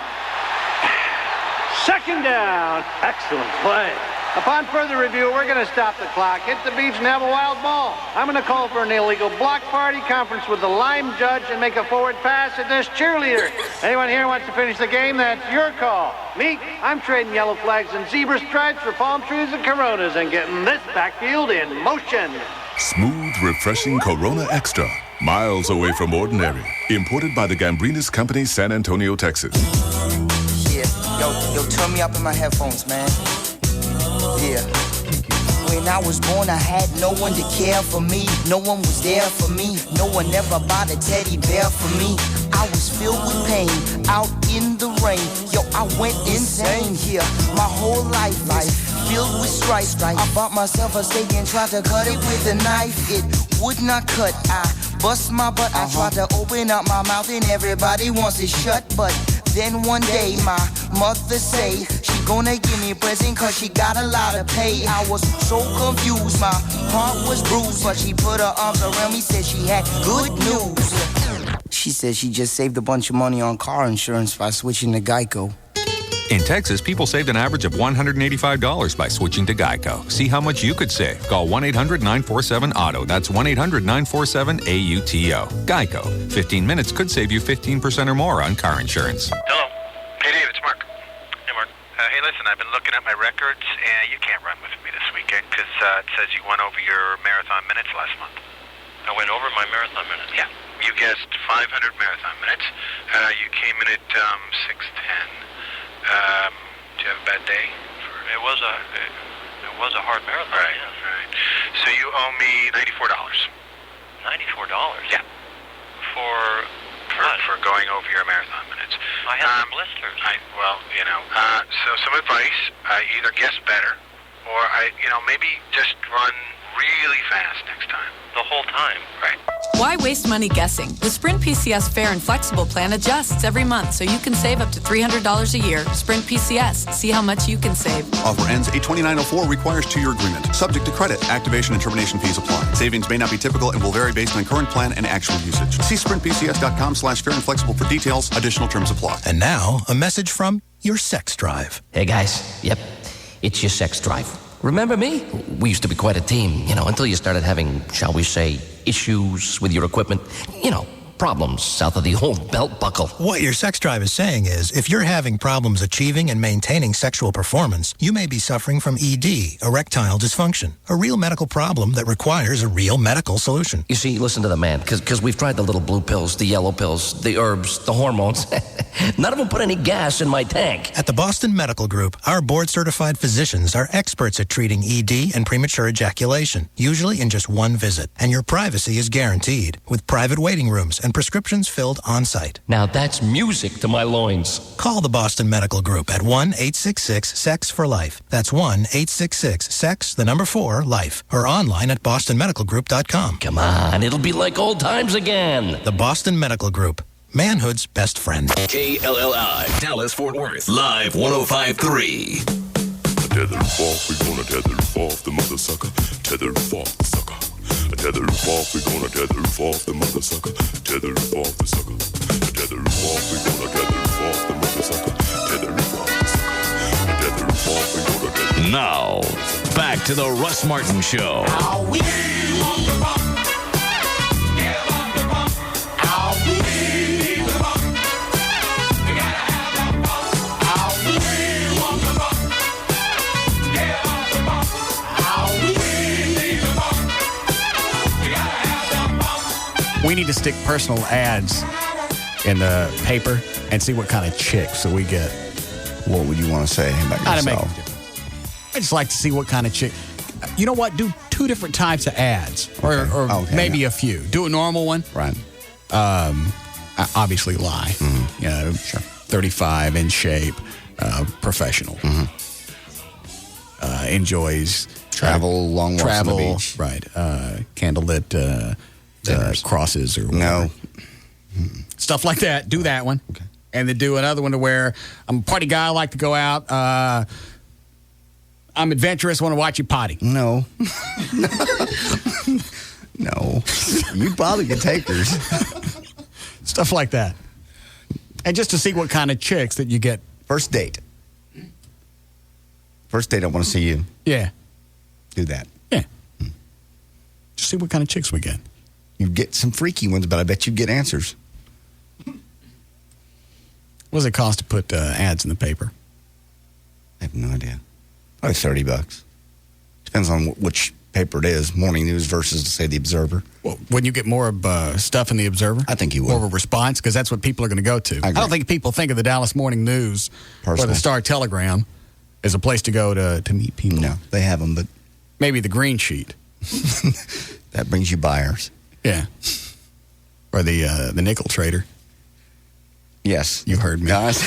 Second down. Excellent play. Upon further review, we're going to stop the clock, hit the beach, and have a wild ball. I'm going to call for an illegal block party, conference with the lime judge, and make a forward pass at this cheerleader. Anyone here wants to finish the game? That's your call. Me, I'm trading yellow flags and zebra stripes for palm trees and Coronas and getting this backfield in motion. Smooth, refreshing Corona Extra. Miles away from ordinary. Imported by the Gambrinus Company, San Antonio, Texas. Yeah, yo, turn me up in my headphones, man. Yeah. When I was born, I had no one to care for me. No one was there for me. No one ever bought a teddy bear for me. I was filled with pain, out in the rain. Yo, I went insane here. My whole life filled with strife. I bought myself a steak and tried to cut it with a knife. It would not cut. I bust my butt. I tried to open up my mouth and everybody wants it shut. But then one day my mother say she gonna give me a present cause she got a lot of pay. I was so confused, my heart was bruised, but she put her arms around me, said she had good news. She said she just saved a bunch of money on car insurance by switching to Geico. In Texas, people saved an average of $185 by switching to Geico. See how much you could save. Call 1-800-947-AUTO. That's 1-800-947-AUTO. Geico. 15 minutes could save you 15% or more on car insurance. Hello. Hey, Dave, it's Mark. Hey, Mark. Hey, listen, I've been looking at my records, and you can't run with me this weekend because it says you went over your marathon minutes last month. I went over my marathon minutes? Yeah. You guessed 500 marathon minutes. You came in at 6:10. Do you have a bad day? It was a hard marathon. Right, yeah. Right. So you owe me $94. $94? Yeah. For going over your marathon minutes. I had some blisters. So some advice: either guess better, or maybe just run really fast next time. The whole time, right? Why waste money guessing? The Sprint PCS Fair and Flexible Plan adjusts every month so you can save up to $300 a year. Sprint PCS. See how much you can save. Offer ends 8/29/04. Requires 2-year agreement. Subject to credit. Activation and termination fees apply. Savings may not be typical and will vary based on current plan and actual usage. See sprintpcs.com/fair and flexible for details. Additional terms apply. And now, a message from your sex drive. Hey, guys. Yep, it's your sex drive. Remember me? We used to be quite a team, until you started having, shall we say, issues with your equipment. Problems south of the old belt buckle. What your sex drive is saying is, if you're having problems achieving and maintaining sexual performance, you may be suffering from ED, erectile dysfunction, a real medical problem that requires a real medical solution. You see, listen to the man, because we've tried the little blue pills, the yellow pills, the herbs, the hormones. None of them put any gas in my tank. At the Boston Medical Group, our board-certified physicians are experts at treating ED and premature ejaculation, usually in just one visit. And your privacy is guaranteed, with private waiting rooms and prescriptions filled on-site. Now that's music to my loins. Call the Boston Medical Group at 1-866-SEX-FOR-LIFE. That's 1-866-SEX-4-LIFE. Or online at bostonmedicalgroup.com. Come on, it'll be like old times again. The Boston Medical Group. Manhood's best friend. KLLI, Dallas, Fort Worth, live 105.3. Tether off, we gonna tether off the mother sucker. Tether off the sucker. Tether off, we gonna tether off the mother sucker. Tether off the sucker. Tether off, we gonna tether off the mother sucker. Tether off the sucker. Tether off, we gonna tether. Now, back to the Russ Martin Show. We need to stick personal ads in the paper and see what kind of chicks so we get. What would you want to say about yourself? I just like to see what kind of chick. You know what? Do 2 different types of ads, or maybe a few. Do a normal one. Right. Obviously lie. Mm-hmm. Sure. 35 in shape, professional. Mm-hmm. Enjoys travel, long walks on the beach. Right. Candlelit crosses or whatever. No. Stuff like that. Do that one. Okay. And then do another one to where I'm a party guy. I like to go out. I'm adventurous. Want to watch you potty. No. No. You probably get takers. Stuff like that. And just to see what kind of chicks that you get. First date. First date, I want to see you. Yeah. Do that. Yeah. Just see what kind of chicks we get. You get some freaky ones, but I bet you get answers. What does it cost to put ads in the paper? I have no idea. Probably $30. Depends on which paper it is. Morning News versus, say, the Observer. Well, wouldn't you get more stuff in the Observer? I think you would. More of a response, because that's what people are going to go to. I don't think people think of the Dallas Morning News or the Star Telegram as a place to go to meet people. No, they have them, but... Maybe the Green Sheet. That brings you buyers. Yeah. Or the Nickel Trader. Yes. You heard me. Guys.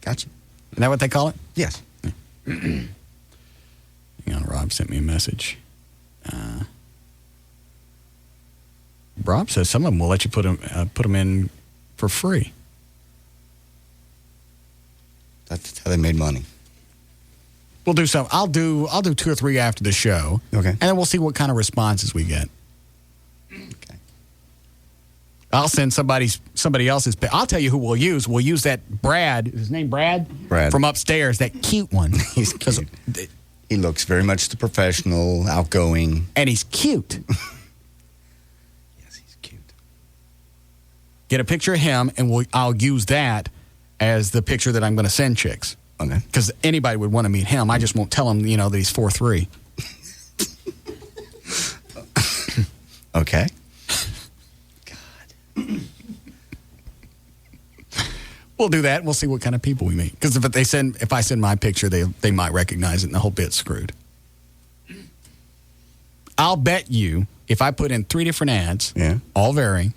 Gotcha. Is that what they call it? Yes. Hang on, Rob sent me a message. Rob says some of them will let you put them in for free. That's how they made money. We'll do some. I'll do 2 or 3 after the show. Okay. And then we'll see what kind of responses we get. Okay. I'll send somebody else's. I'll tell you who we'll use. We'll use that Brad. Is his name Brad? Brad. From upstairs, that cute one. He's cute. He looks very much the professional, outgoing. And he's cute. Yes, he's cute. Get a picture of him, and I'll use that as the picture that I'm going to send chicks. Okay. Because anybody would want to meet him. I just won't tell them, that he's 4'3". Okay. God. We'll do that. We'll see what kind of people we meet. Because if I send my picture, they might recognize it, and the whole bit's screwed. I'll bet you if I put in 3 different ads, all varying,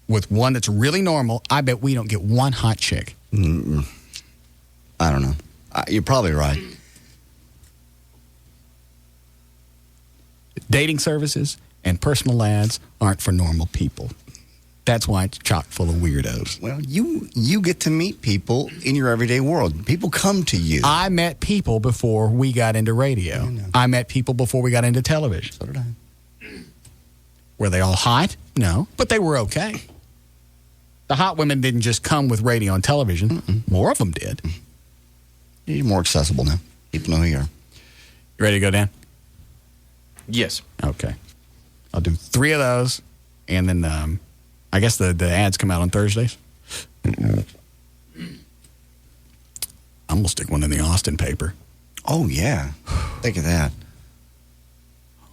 with one that's really normal, I bet we don't get one hot chick. Mm-mm. I don't know. You're probably right. Dating services and personal ads aren't for normal people. That's why it's chock full of weirdos. Well, you get to meet people in your everyday world. People come to you. I met people before we got into radio. I met people before we got into television. So did I. Were they all hot? No, but they were okay. The hot women didn't just come with radio and television. Mm-mm. More of them did. You're more accessible now. People know who you are. You ready to go, Dan? Yes. Okay. I'll do 3 of those, and then I guess the ads come out on Thursdays. I'm going to stick one in the Austin paper. Oh, yeah. Think of that.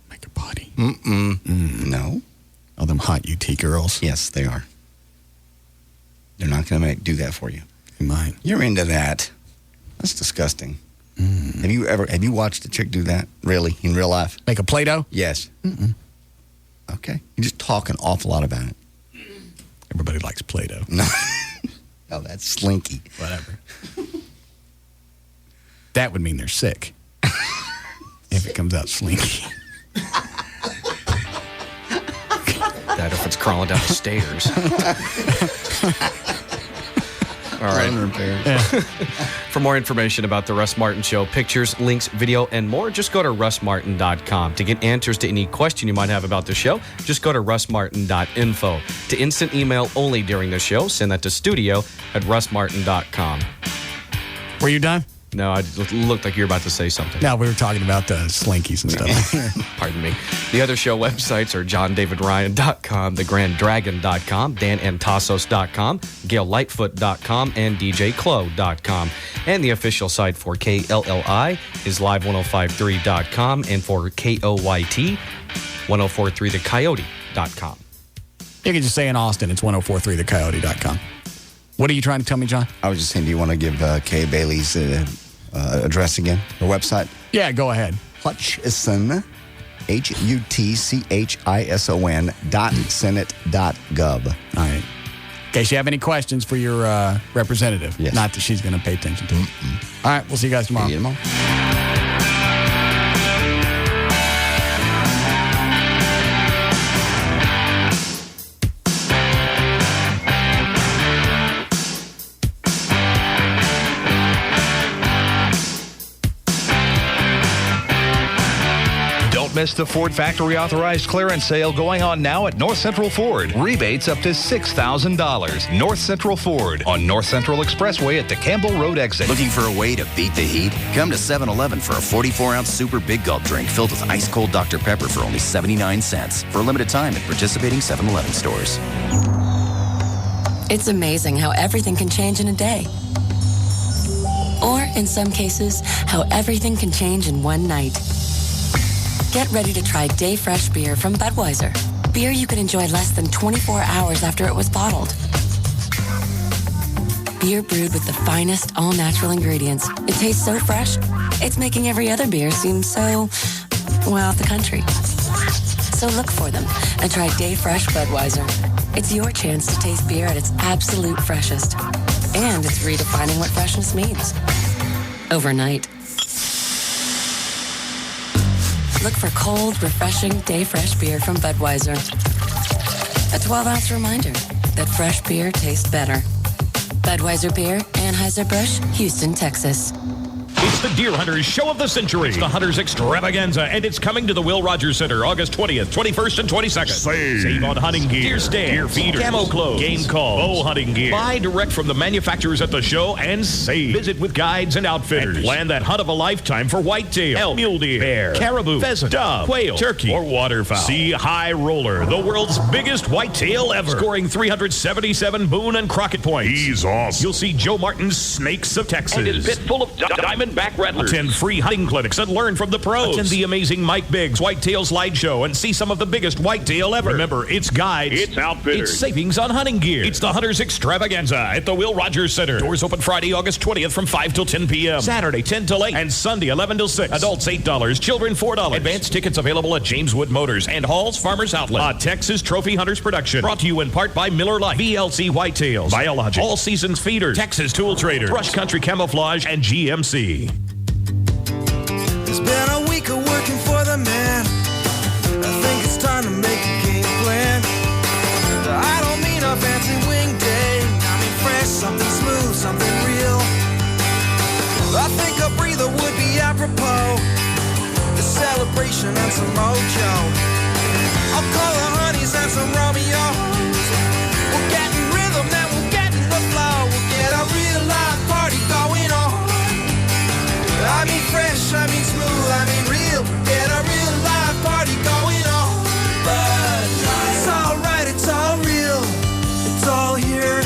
Make a body. No. Oh, them hot UT girls. Yes, they are. They're not going to do that for you. They might. You're into that. That's disgusting. Have you watched a chick do that? Really? In real life? Make a Play-Doh? Yes. Mm-mm. Okay. You just talk an awful lot about it. Everybody likes Play-Doh. No, that's slinky. Whatever. That would mean they're sick. If it comes out slinky. That if it's crawling down the stairs. All right. Yeah. For more information about the Russ Martin Show, pictures, links, video, and more, just go to russmartin.com. To get answers to any question you might have about the show, just go to russmartin.info. To instant email only during the show, send that to studio@russmartin.com. Were you done? No, it looked like you were about to say something. No, we were talking about slinkies and stuff. Pardon me. The other show websites are johndavidryan.com, thegranddragon.com, danantasos.com, gaillightfoot.com, and djclo.com. And the official site for KLLI is live1053.com, and for KOYT, 1043thecoyote.com. You can just say in Austin, it's 1043thecoyote.com. What are you trying to tell me, John? I was just saying, do you want to give Kay Bailey's address again, her website? Yeah, go ahead. Hutchison, HUTCHISON.senate.gov. All right. In case you have any questions for your representative. Yes. Not that she's going to pay attention to it. All right, we'll see you guys tomorrow. See you tomorrow. miss the Ford Factory Authorized Clearance Sale going on now at North Central Ford. Rebates up to $6,000. North Central Ford on North Central Expressway at the Campbell Road exit. Looking for a way to beat the heat? Come to 7-Eleven for a 44-ounce super big gulp drink filled with ice-cold Dr. Pepper for only 79 cents for a limited time at participating 7-Eleven stores. It's amazing how everything can change in a day. Or, in some cases, how everything can change in one night. Get ready to try Day Fresh beer from Budweiser. Beer you can enjoy less than 24 hours after it was bottled. Beer brewed with the finest all-natural ingredients. It tastes so fresh, it's making every other beer seem so, well, out the country. So look for them and try Day Fresh Budweiser. It's your chance to taste beer at its absolute freshest. And it's redefining what freshness means. Overnight. Look for cold, refreshing Day Fresh beer from Budweiser. A 12-ounce reminder that fresh beer tastes better. Budweiser Beer, Anheuser-Busch, Houston, Texas. It's the Deer Hunters Show of the Century. It's the Hunters Extravaganza, and it's coming to the Will Rogers Center August 20th, 21st, and 22nd. Save on hunting gear, deer stands, deer feeders, camo clothes, game calls, bow hunting gear. Buy direct from the manufacturers at the show and save. Visit with guides and outfitters. And plan that hunt of a lifetime for whitetail, elk, mule deer, bear, caribou, pheasant, dove, quail, turkey, or waterfowl. See High Roller, the world's biggest whitetail ever, scoring 377 Boone and Crockett points. He's awesome. You'll see Joe Martin's Snakes of Texas. And it's pit full of diamondback rattlers. Attend free hunting clinics and learn from the pros. Attend the amazing Mike Biggs Whitetail Slideshow and see some of the biggest whitetail ever. Remember, it's guides, it's outfitters, it's savings on hunting gear. It's the Hunters Extravaganza at the Will Rogers Center. Doors open Friday, August 20th from 5 till 10 p.m. Saturday, 10 till 8. And Sunday, 11 till 6. Adults, $8. Children, $4. Advanced tickets available at James Wood Motors and Hall's Farmers Outlet. A Texas Trophy Hunters production. Brought to you in part by Miller Lite, VLC Whitetails, Biologic, All Seasons Feeders, Texas Tool Traders, Brush Country Camouflage, and GMC. It's been a week of working for the man. I think it's time to make a game plan. I don't mean a fancy wing day. I mean fresh, something smooth, something real. I think a breather would be apropos. The celebration and some mojo. I'll call the honeys and some Romeos. We'll get in rhythm, then we'll get in the flow. We'll get a real live party going on. I mean fresh, I mean smooth, I mean real. Get a real live party going on. But it's all right, it's all real. It's all here.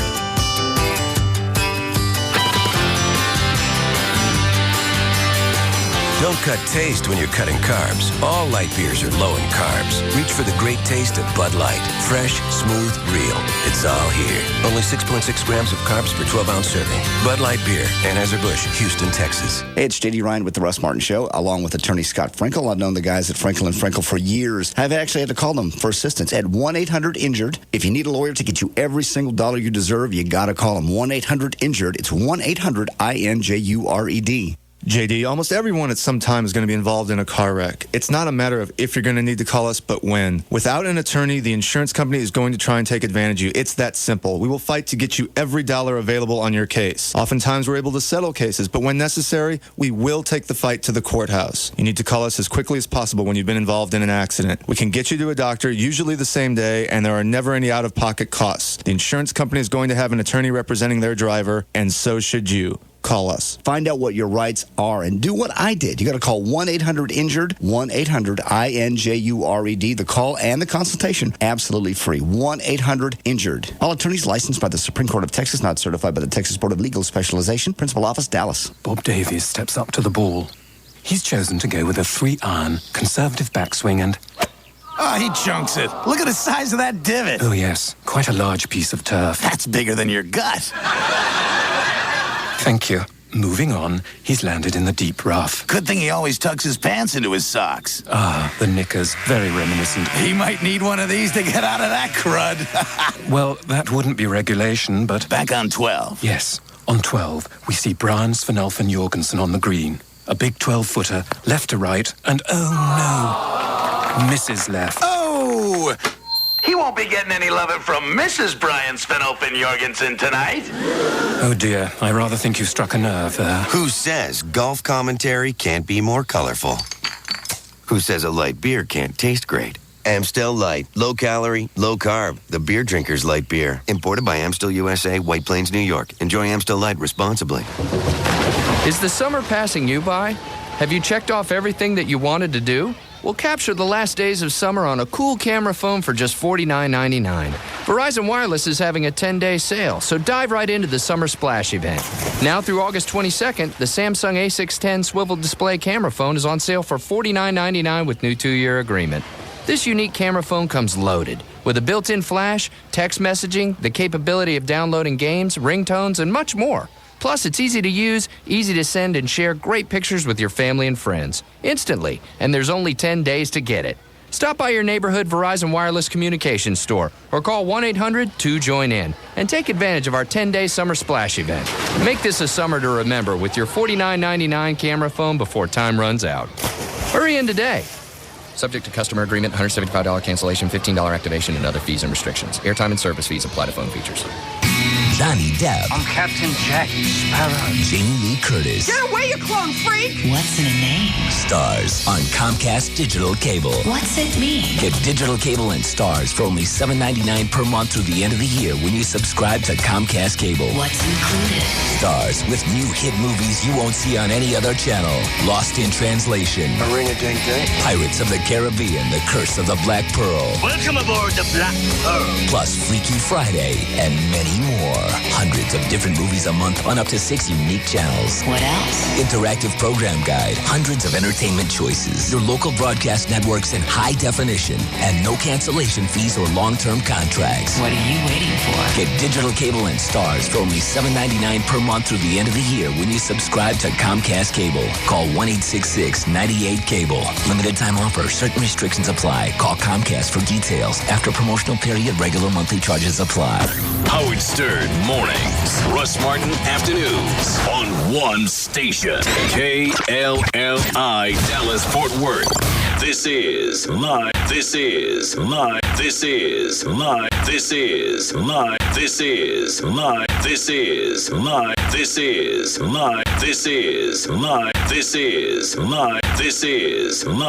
Don't cut taste when you're cutting carbs. All light beers are low in carbs. Reach for the great taste of Bud Light. Fresh, smooth, real. It's all here. Only 6.6 grams of carbs per 12-ounce serving. Bud Light Beer, Anheuser-Busch, Houston, Texas. Hey, it's J.D. Ryan with the Russ Martin Show, along with attorney Scott Frankel. I've known the guys at Frankel & Frankel for years. I've actually had to call them for assistance at 1-800-INJURED. If you need a lawyer to get you every single dollar you deserve, you got to call them. 1-800-INJURED. It's 1-800-INJURED. JD, almost everyone at some time is going to be involved in a car wreck. It's not a matter of if you're going to need to call us, but when. Without an attorney, the insurance company is going to try and take advantage of you. It's that simple. We will fight to get you every dollar available on your case. Oftentimes, we're able to settle cases, but when necessary, we will take the fight to the courthouse. You need to call us as quickly as possible when you've been involved in an accident. We can get you to a doctor, usually the same day, and there are never any out-of-pocket costs. The insurance company is going to have an attorney representing their driver, and so should you. Call us. Find out what your rights are and do what I did. You got to call 1-800-INJURED, 1-800-INJURED. The call and the consultation, absolutely free. 1-800-INJURED. All attorneys licensed by the Supreme Court of Texas, not certified by the Texas Board of Legal Specialization. Principal Office, Dallas. Bob Davies steps up to the ball. He's chosen to go with a 3-iron, conservative backswing and... Oh, he chunks it. Look at the size of that divot. Oh, yes. Quite a large piece of turf. That's bigger than your gut. Thank you. Moving on, he's landed in the deep rough. Good thing he always tucks his pants into his socks. Ah, the knickers. Very reminiscent. He might need one of these to get out of that crud. Well, that wouldn't be regulation, but... Back on 12. Yes. On 12, we see Brian Svanelfen Jorgensen on the green. A big 12-footer, left to right, and oh no, misses left. Oh! He won't be getting any loving from Mrs. Brian Svanelfen Jorgensen tonight. Oh dear, I rather think you struck a nerve there. Who says golf commentary can't be more colorful? Who says a light beer can't taste great? Amstel Light. Low calorie, low carb. The beer drinker's light beer. Imported by Amstel USA, White Plains, New York. Enjoy Amstel Light responsibly. Is the summer passing you by? Have you checked off everything that you wanted to do? Well, capture the last days of summer on a cool camera phone for just $49.99. Verizon Wireless is having a 10-day sale, so dive right into the Summer Splash event. Now through August 22nd, the Samsung A610 swivel display camera phone is on sale for $49.99 with new 2-year agreement. This unique camera phone comes loaded with a built-in flash, text messaging, the capability of downloading games, ringtones, and much more. Plus, it's easy to use, easy to send, and share great pictures with your family and friends instantly, and there's only 10 days to get it. Stop by your neighborhood Verizon Wireless Communications store or call 1-800-2JOIN-IN and take advantage of our 10-day Summer Splash event. Make this a summer to remember with your $49.99 camera phone before time runs out. Hurry in today. Subject to customer agreement, $175 cancellation, $15 activation, and other fees and restrictions. Airtime and service fees apply to phone features. Johnny Depp. I'm Captain Jack Sparrow. Jamie Lee Curtis. Get away, you clone freak! What's in a name? Stars on Comcast Digital Cable. What's it mean? Get digital cable and Stars for only $7.99 per month through the end of the year when you subscribe to Comcast Cable. What's included? Stars with new hit movies you won't see on any other channel. Lost in Translation. A ring-a-ding-ding. Pirates of the Caribbean, The Curse of the Black Pearl. Welcome aboard the Black Pearl. Plus Freaky Friday and many more. Hundreds of different movies a month on up to 6 unique channels. What else? Interactive program guide, hundreds of entertainment choices, your local broadcast networks in high definition, and no cancellation fees or long-term contracts. What are you waiting for? Get digital cable and Stars for only $7.99 per month through the end of the year when you subscribe to Comcast Cable. Call 1-866-98-CABLE. Limited time offer. Certain restrictions apply. Call Comcast for details. After promotional period, regular monthly charges apply. Howard Stern Mornings. Russ Martin Afternoons on one station. KLLI Dallas Fort Worth. This is live. This is live. This is live. This is live. This is live. This is live. This is live. This is live. This is live. This is live.